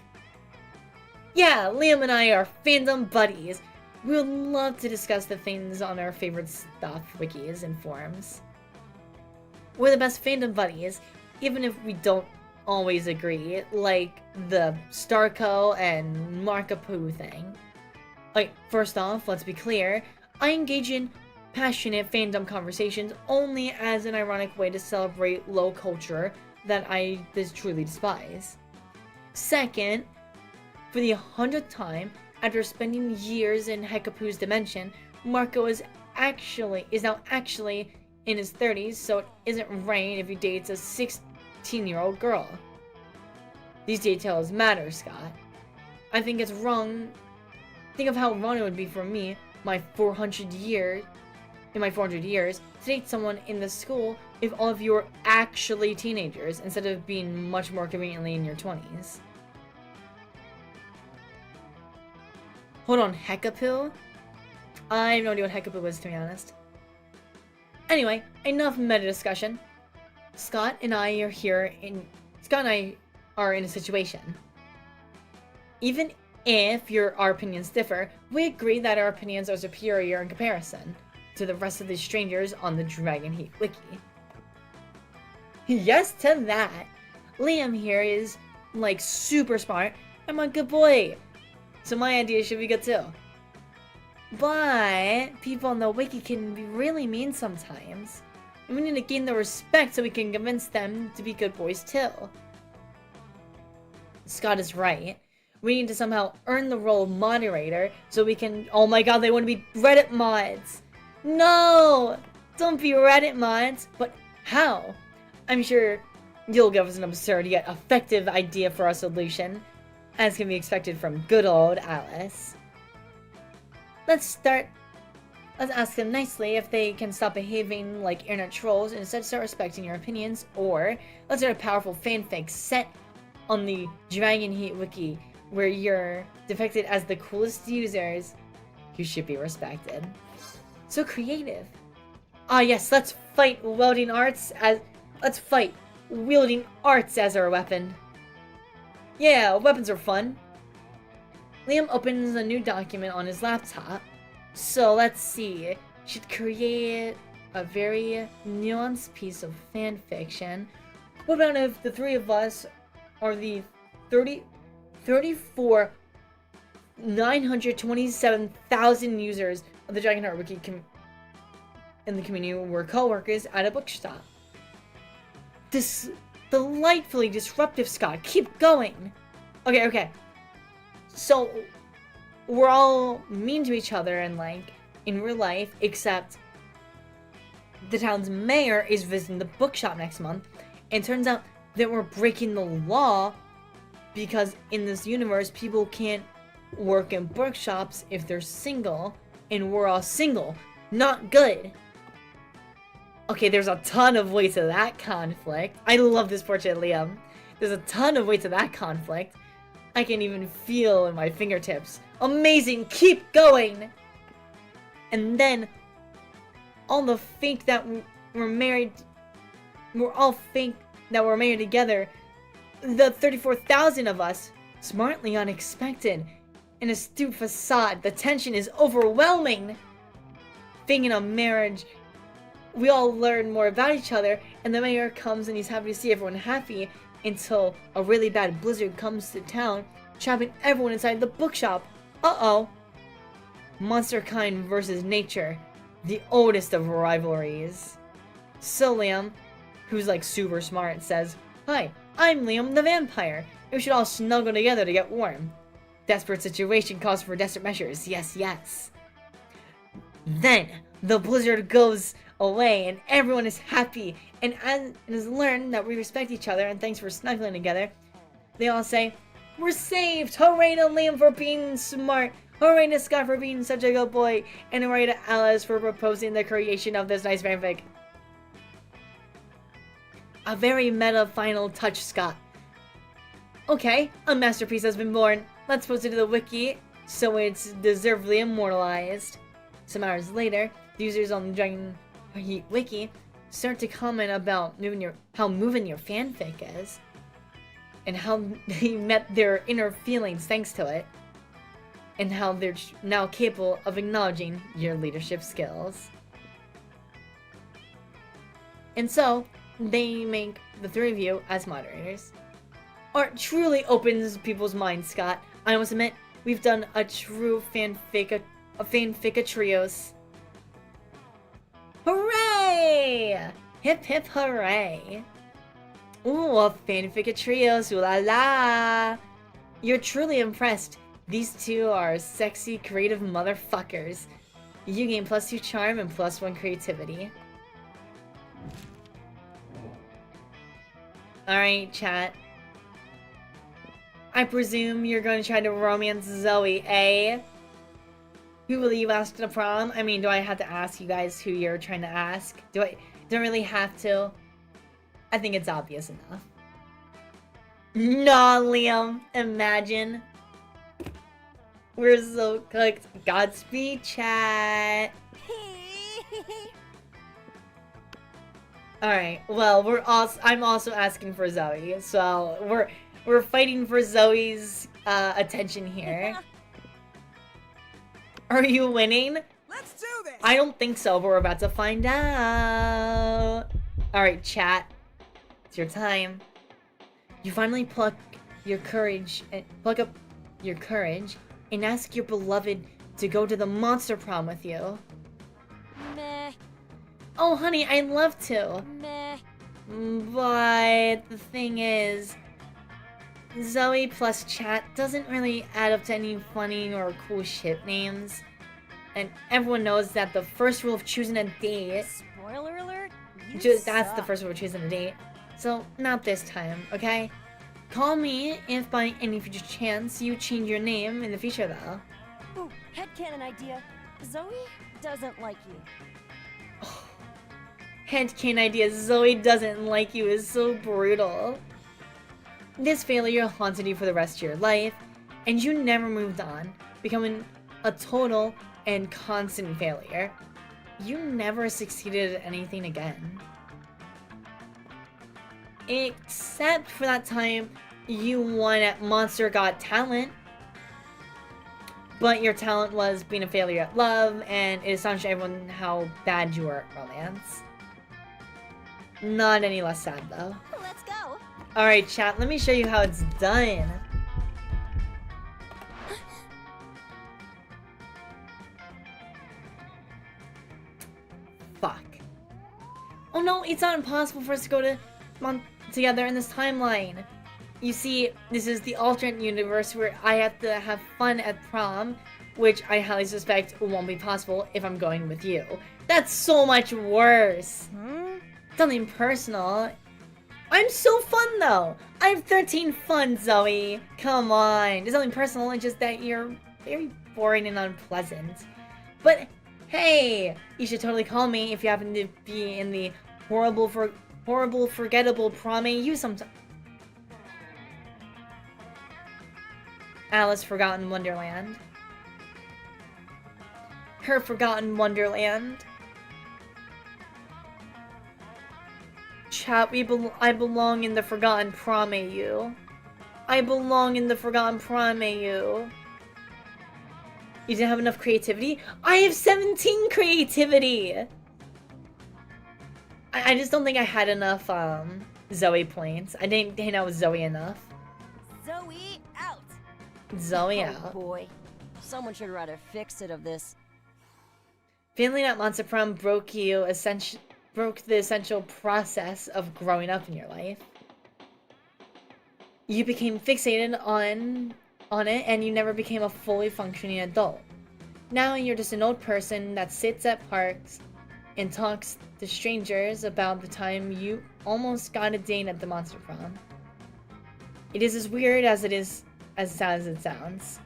Yeah, Liam and I are fandom buddies. We would love to discuss the things on our favorite stuff, wikis, and forums. We're the best fandom buddies, even if we don't always agree, like the Starco and Markapoo thing. Like, first off, let's be clear, I engage in passionate fandom conversations only as an ironic way to celebrate low culture that I truly despise. Second, for the 100th time, after spending years in Hekapoo's dimension, Marco is now actually in his 30s, so it isn't right if he dates a 16-year-old girl. These details matter, Scott. I think it's wrong. Think of how wrong it would be for me, in my 400 years, to date someone in the school if all of you are actually teenagers, instead of being much more conveniently in your 20s. Hold on, Hekapoo? I have no idea what Hekapoo is, to be honest. Anyway, enough meta discussion. Scott and I are in a situation. Even if our opinions differ, we agree that our opinions are superior in comparison. to the rest of the strangers on the Dragon Heat Wiki. Yes to that. Liam here is, like, super smart. I'm a good boy. So my idea should be good too. But people on the wiki can be really mean sometimes. And we need to gain their respect so we can convince them to be good boys too. Scott is right. We need to somehow earn the role of moderator so we can... Oh my god, they want to be Reddit mods! No! Don't be Reddit mods! But how? I'm sure you'll give us an absurd yet effective idea for a solution, as can be expected from good old Alice. Let's ask them nicely if they can stop behaving like internet trolls and instead start respecting your opinions, or let's start a powerful fanfic set on the Dragon Heat Wiki where you're depicted as the coolest users who should be respected. So creative. Ah yes, let's fight wielding arts as our weapon. Yeah, weapons are fun. Liam opens a new document on his laptop. So let's see. Should create a very nuanced piece of fan fiction. What about if the three of us are the 927,000 users of the Dragon Heart Wiki in the community were co-workers at a bookstop? This delightfully disruptive, Scott. Keep going. Okay. So we're all mean to each other and like in real life, except the town's mayor is visiting the bookshop next month, and it turns out that we're breaking the law because in this universe people can't work in bookshops if they're single, and we're all single. Not good. Okay, there's a ton of weight to that conflict. I love this portrait, Liam. There's a ton of weight to that conflict. I can even feel in my fingertips. Amazing! Keep going! And then, all the fake that we're married... We're all fake that we're married together. The 34,000 of us. Smartly unexpected. An astute facade. The tension is overwhelming. Faking a marriage... We all learn more about each other, and the mayor comes and he's happy to see everyone happy until a really bad blizzard comes to town, trapping everyone inside the bookshop. Uh-oh. Monster kind versus nature. The oldest of rivalries. So Liam, who's like super smart, says, "Hi, I'm Liam the vampire. We should all snuggle together to get warm. Desperate situation calls for desperate measures. Yes, yes." Then, the blizzard goes away and everyone is happy and has learned that we respect each other, and thanks for snuggling together. They all say, "We're saved! Hooray to Liam for being smart! Hooray to Scott for being such a good boy! And hooray to Alice for proposing the creation of this nice fanfic." A very meta final touch, Scott. Okay, a masterpiece has been born. Let's post it to the wiki so it's deservedly immortalized. Some hours later, the users on the Dragon Heat Wiki start to comment about how moving your fanfic is, and how they met their inner feelings thanks to it, and how they're now capable of acknowledging your leadership skills. And so, they make the three of you as moderators. Art truly opens people's minds, Scott. I must admit, we've done a true fanfic trios. Hooray! Hip hip hooray! Ooh, a fanfic trios, ooh la la! You're truly impressed. These two are sexy, creative motherfuckers. You gain +2 charm and +1 creativity. Alright, chat. I presume you're going to try to romance Zoe, eh? Who will you ask to prom? I mean, do I have to ask you guys who you're trying to ask? Do I really have to? I think it's obvious enough. Nah, Liam. Imagine. We're so cooked. Godspeed, chat. Alright, well, I'm also asking for Zoe, so we're fighting for Zoe's attention here. Are you winning? Let's do this. I don't think so, but we're about to find out. Alright, chat. It's your time. You finally pluck up your courage and ask your beloved to go to the monster prom with you. Meh. Oh, honey, I'd love to. Meh. But the thing is, Zoe plus chat doesn't really add up to any funny or cool ship names. And everyone knows that the first rule of choosing a date... Spoiler alert? That's the first rule of choosing a date. So, not this time, okay? Call me if by any future chance you change your name in the future, though. Ooh, headcanon idea. Zoe doesn't like you. Headcanon idea, Zoe doesn't like you is so brutal. This failure haunted you for the rest of your life, and you never moved on, becoming a total and constant failure. You never succeeded at anything again. Except for that time you won at Monster Got Talent. But your talent was being a failure at love, and it astonished everyone how bad you were at romance. Not any less sad, though. Let's go. Alright, chat, let me show you how it's done. Fuck. Oh no, it's not impossible for us to go to together in this timeline. You see, this is the alternate universe where I have to have fun at prom, which I highly suspect won't be possible if I'm going with you. That's so much worse. Something personal. I'm so fun though. I have 13 fun, Zoe. Come on. It's nothing personal, it's just that you're very boring and unpleasant. But hey, you should totally call me if you happen to be in the horrible, forgettable prom AU sometime. Alice Forgotten Wonderland. Her Forgotten Wonderland. Chat, I belong in the Forgotten Prom AU. I belong in the Forgotten Prom AU. You didn't have enough creativity? I have 17 creativity! I just don't think I had enough, Zoe points. I didn't hang out with Zoe enough. Zoe out. Zoe Oh out. boy. Someone should write a fix-it of this. Failing at Monster Prom broke the essential process of growing up in your life. You became fixated on it, and you never became a fully functioning adult. Now you're just an old person that sits at parks and talks to strangers about the time you almost got a date at the Monster Prom. It is as weird as it is as sad as it sounds.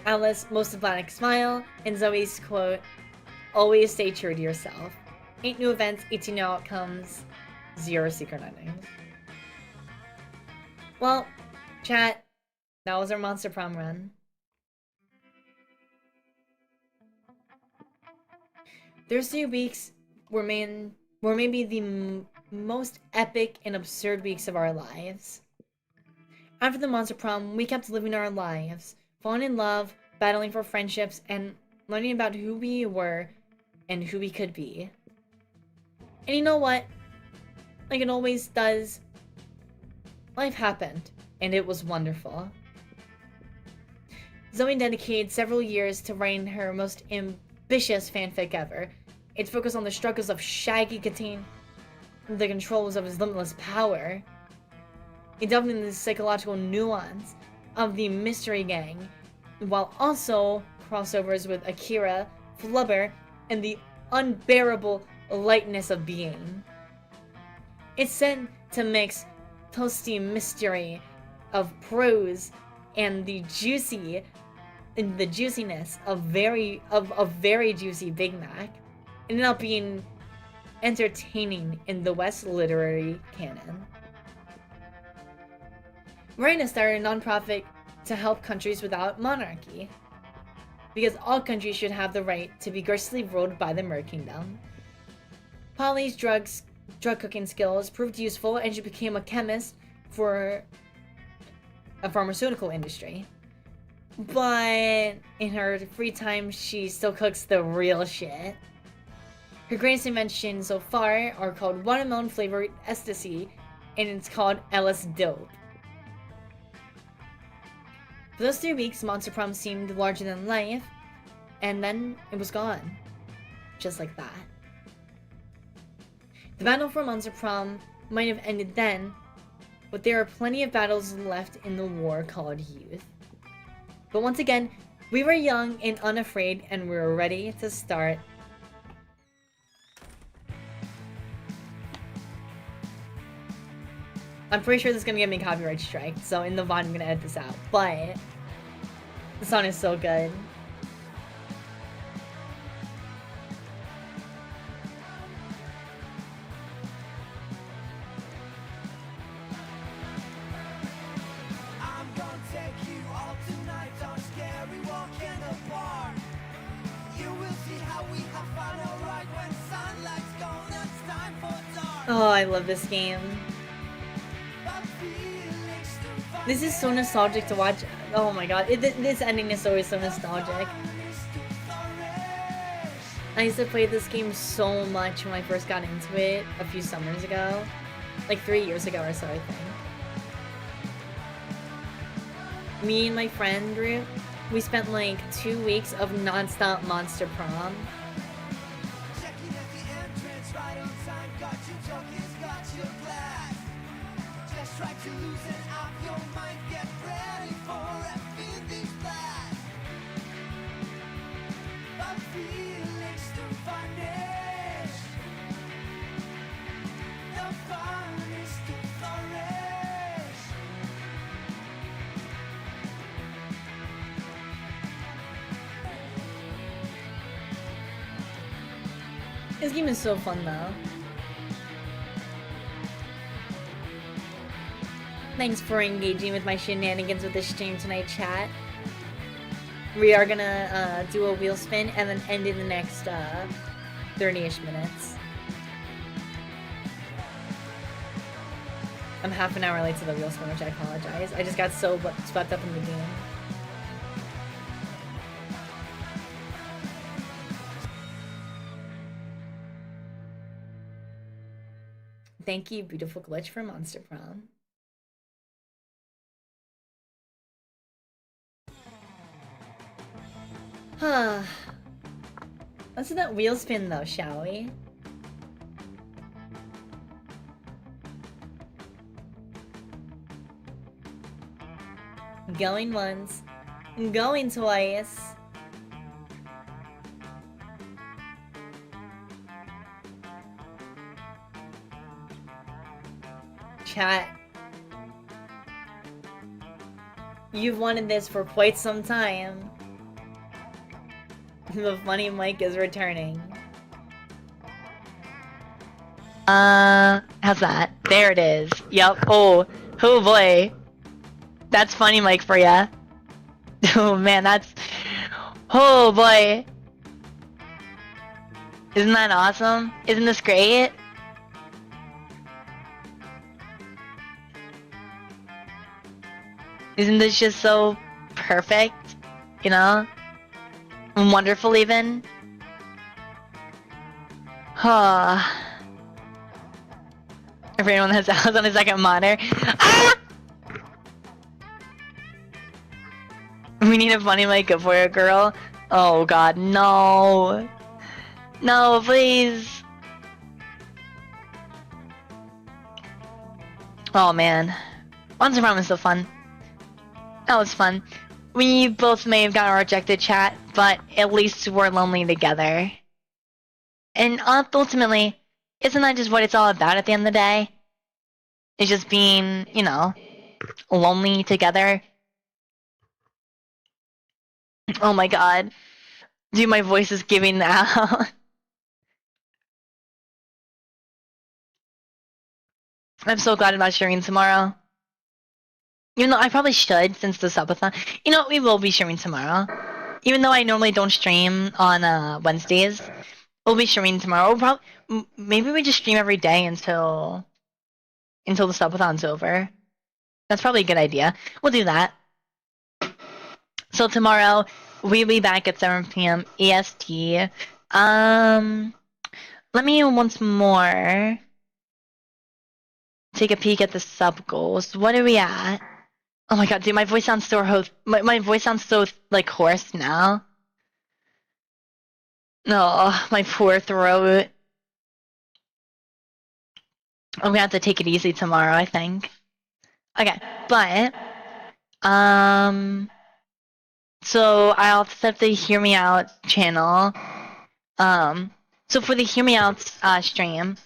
Alice, most emphatic smile, and Zoe's quote, always stay true to yourself. 8 new events, 18 new outcomes, 0 secret endings. Well, chat, that was our Monster Prom run. Those 2 weeks were maybe the most epic and absurd weeks of our lives. After the Monster Prom, we kept living our lives, falling in love, battling for friendships, and learning about who we were and who we could be. And you know what? Like it always does, life happened, and it was wonderful. Zoe dedicated several years to writing her most ambitious fanfic ever. It's focused on the struggles of Shaggy Katine, the controls of his limitless power. It delved into the psychological nuance of the mystery gang, while also crossovers with Akira, Flubber, and the unbearable lightness of being. It's said to mix toasty mystery of prose and the juiciness of very juicy Big Mac, ended up being entertaining in the West literary canon. Marina started a nonprofit to help countries without monarchy, because all countries should have the right to be graciously ruled by the Mer Kingdom. Polly's drug cooking skills proved useful, and she became a chemist for a pharmaceutical industry. but in her free time, she still cooks the real shit. Her greatest inventions so far are called watermelon flavored ecstasy, and it's called Alice Dope. For those 3 weeks, Monster Prom seemed larger than life, and then it was gone. Just like that. The battle for Monster Prom might have ended then, but there are plenty of battles left in the war called youth. But once again, we were young and unafraid, and we were ready to start. I'm pretty sure this is gonna get me copyright strike, so in the VOD I'm gonna edit this out, but the song is so good. Oh, I love this game. This is so nostalgic to watch. Oh my god, this ending is always so nostalgic. I used to play this game so much when I first got into it a few summers ago. Like 3 years ago or so, I think. Me and my friend group, we spent like 2 weeks of non-stop Monster Prom. This game is so fun though. Thanks for engaging with my shenanigans with this stream tonight, chat. We are gonna do a wheel spin and then end in the next 30-ish minutes. I'm half an hour late to the wheel spin, which I apologize. I just got so swept up in the game. Thank you, Beautiful Glitch, for Monster Prom. Let's do that wheel spin though, shall we? Going once, going twice. Chat. You've wanted this for quite some time. The funny mic is returning. How's that? There it is. Yup. Oh boy. That's funny mic for ya. Oh man, that's... Oh boy. Isn't that awesome? Isn't this great? Isn't this just so perfect? You know? Wonderful even? Huh. If anyone has eyes on a second monitor. Ah! We need a funny mic for a girl. Oh god, no. No, please. Oh man. Monster Prom is so fun. That was fun. We both may have gotten rejected, chat, but at least we're lonely together. And ultimately, isn't that just what it's all about at the end of the day? It's just being, you know, lonely together. Oh my god. Dude, my voice is giving out. I'm so glad about streaming tomorrow. Even though I probably should, since the subathon. You know, we will be streaming tomorrow. Even though I normally don't stream on Wednesdays, we'll be streaming tomorrow. We'll maybe we just stream every day until the subathon's over. That's probably a good idea. We'll do that. So tomorrow we'll be back at 7 p.m. EST. Let me once more take a peek at the sub goals. What are we at? Oh my god, dude, my voice sounds so my voice sounds so like hoarse now. No, my poor throat. I'm gonna have to take it easy tomorrow, I think. Okay, but so I'll set up the Hear Me Out channel. So for the Hear Me Out stream,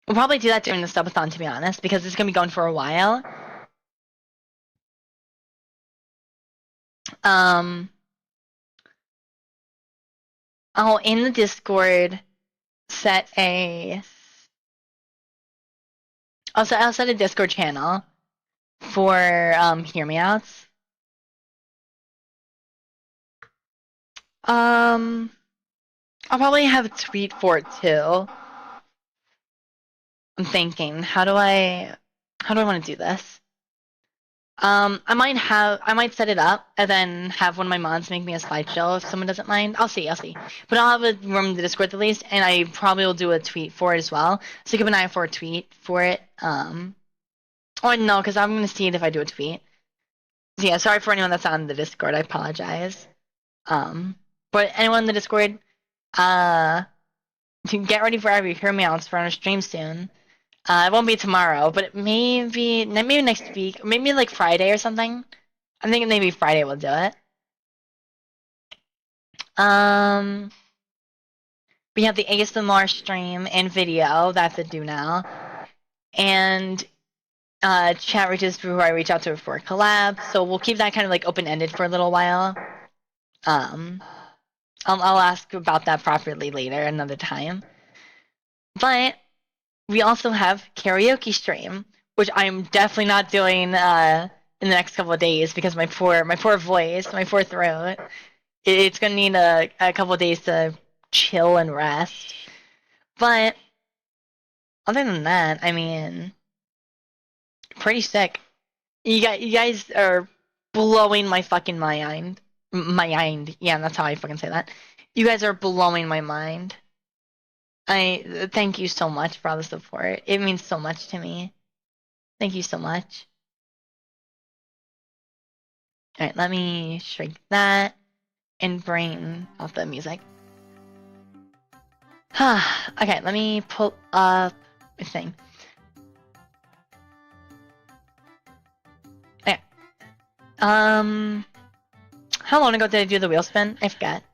we'll probably do that during the subathon, to be honest, because it's gonna be going for a while. I'll in the Discord set a. I'll set a Discord channel for Hear Me Outs. I'll probably have a tweet for it too. I'm thinking, how do I want to do this? I might set it up and then have one of my mods make me a slideshow if someone doesn't mind. I'll see. But I'll have a room in the Discord at least, and I probably will do a tweet for it as well. So keep an eye out for a tweet for it. Oh no, because I'm gonna see it if I do a tweet. So yeah, sorry for anyone that's on the Discord. I apologize. But anyone in the Discord, you can get ready for every Hear Me Outs for our stream soon. It won't be tomorrow, but maybe next week, maybe like Friday or something. I'm thinking maybe Friday we'll do it. We have the ASMR stream and video that to do now, and chat reaches who I reach out to for a collab. So we'll keep that kind of like open ended for a little while. I'll ask about that properly later another time, but. We also have karaoke stream, which I'm definitely not doing in the next couple of days because my poor voice, my poor throat, it's gonna need a couple of days to chill and rest. But other than that, I mean, pretty sick. You guys are blowing my fucking mind. Yeah, that's how I fucking say that. You guys are blowing my mind. I thank you so much for all the support. It means so much to me. Thank you so much. Alright, let me shrink that and bring off the music. Okay, let me pull up a thing. Okay. How long ago did I do the wheel spin? I forget.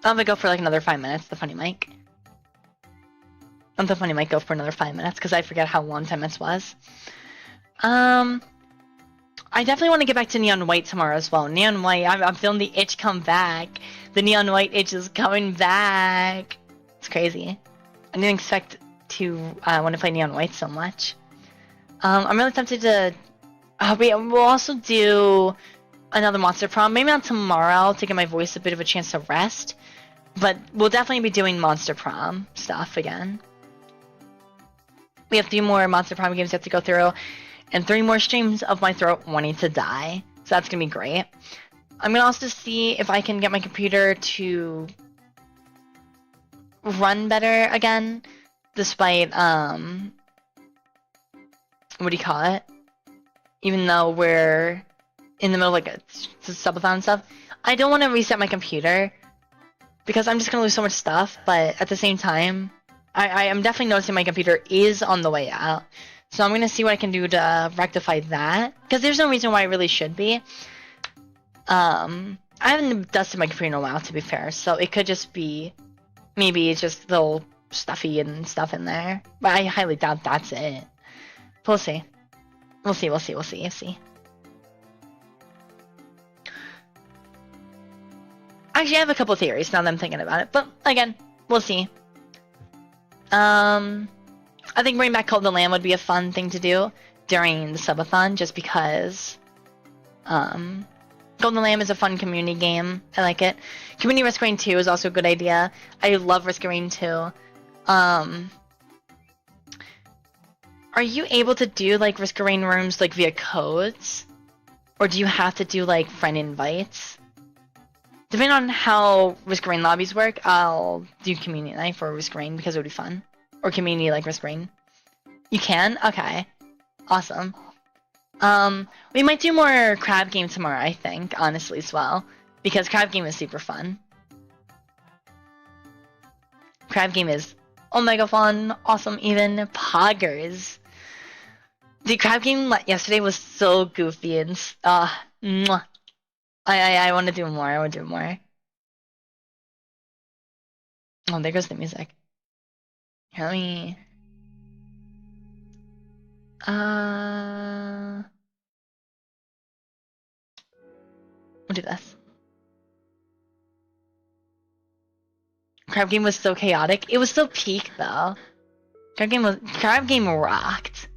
I'm gonna go for like another 5 minutes, the funny mic. The funny mic go for another 5 minutes, because I forget how long 10 minutes was. I definitely want to get back to Neon White tomorrow as well. Neon White, I'm feeling the itch come back. The Neon White itch is coming back. It's crazy. I didn't expect to want to play Neon White so much. I'm really tempted to... we'll also do another Monster Prom. Maybe not tomorrow to give my voice a bit of a chance to rest. But we'll definitely be doing Monster Prom stuff again. We have 3 more Monster Prom games we have to go through. And 3 more streams of my throat wanting to die. So that's going to be great. I'm going to also see if I can get my computer to run better again. Despite, what do you call it? Even though we're in the middle of like a subathon stuff. I don't want to reset my computer. Because I'm just going to lose so much stuff, but at the same time, I am definitely noticing my computer is on the way out. So I'm going to see what I can do to rectify that. Because there's no reason why it really should be. I haven't dusted my computer in a while, to be fair. So it could just be, maybe it's just a little stuffy and stuff in there. But I highly doubt that's it. We'll see. We'll see. Actually, I have a couple theories now that I'm thinking about it, but again, we'll see. I think bringing back Cult of the Lamb would be a fun thing to do during the subathon, just because Cult of the Lamb is a fun community game. I like it. Community Risk Rain 2 is also a good idea. I love Risk Rain 2. Are you able to do like Risk Rain rooms like via codes? Or do you have to do like friend invites? Depending on how Risk Rain lobbies work, I'll do community night for Risk Rain because it would be fun. Or community like Risk Rain. You can? Okay. Awesome. We might do more crab game tomorrow, I think, honestly, as well. Because crab game is super fun. Crab game is omega fun, awesome, even poggers. The crab game yesterday was so goofy and mwah. I want to do more. I want to do more. Oh, there goes the music. Here, let me. We'll do this. Crab game was so chaotic. It was so peak though. Crab game rocked.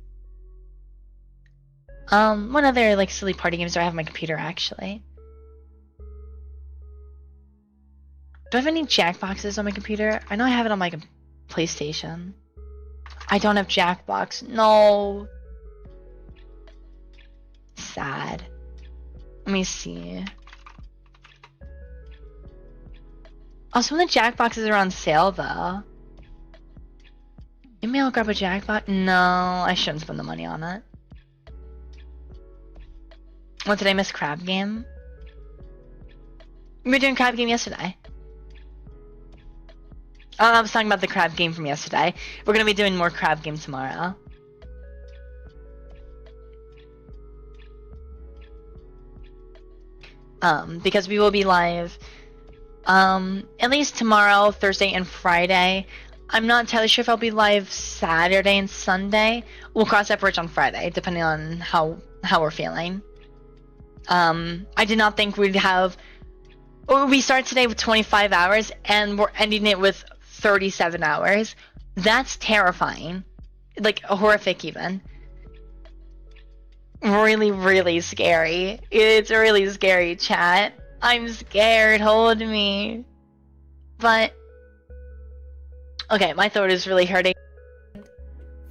What other like silly party games do I have on my computer actually? Do I have any Jackboxes on my computer? I know I have it on my PlayStation. I don't have Jackbox. No. Sad. Let me see. Oh, some of the Jackboxes are on sale though. Maybe I'll grab a Jackbox. No, I shouldn't spend the money on it. What, did I miss crab game? We were doing crab game yesterday. Oh, I was talking about the crab game from yesterday. We're gonna be doing more crab game tomorrow. Because we will be live, at least tomorrow, Thursday, and Friday. I'm not entirely sure if I'll be live Saturday and Sunday. We'll cross that bridge on Friday, depending on how we're feeling. I did not think we'd have... We start today with 25 hours, and we're ending it with 37 hours. That's terrifying. Like, horrific even. Really, really scary. It's really scary, chat. I'm scared. Hold me. But... Okay, my throat is really hurting.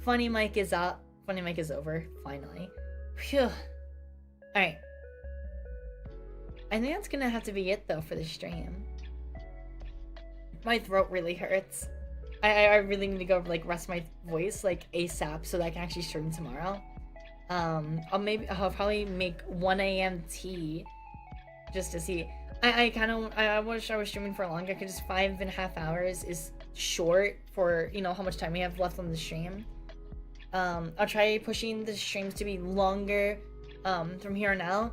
Funny mic is up. Funny mic is over, finally. Phew. Alright. I think that's gonna have to be it, though, for the stream. My throat really hurts. I really need to go, like, rest my voice, like, ASAP, so that I can actually stream tomorrow. I'll probably make 1 AM tea, just to see. I wish I was streaming for longer, because 5.5 hours is short for, you know, how much time we have left on the stream. I'll try pushing the streams to be longer, from here on out.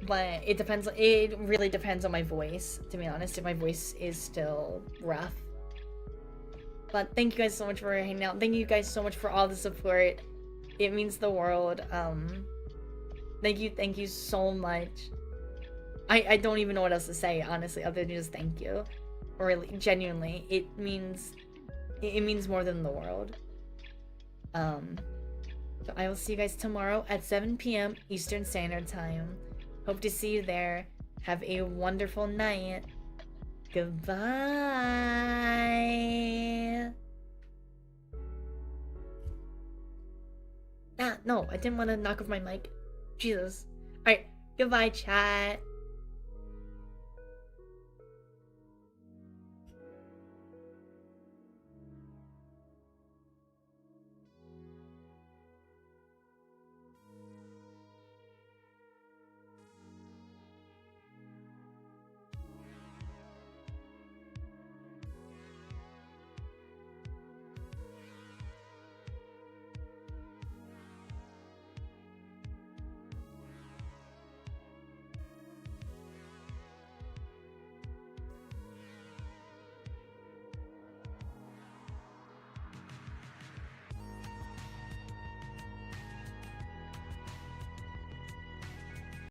But it depends, it really depends on my voice, to be honest, if my voice is still rough. But thank you guys so much for hanging out. Thank you guys so much for all the support. It means the world. Thank you so much. I don't even know what else to say, honestly, other than just thank you. Really, genuinely, it means more than the world. So I will see you guys tomorrow at 7 PM Eastern Standard Time. Hope to see you there. Have a wonderful night. Goodbye. Ah, no, I didn't want to knock off my mic. Jesus. Alright, goodbye, chat.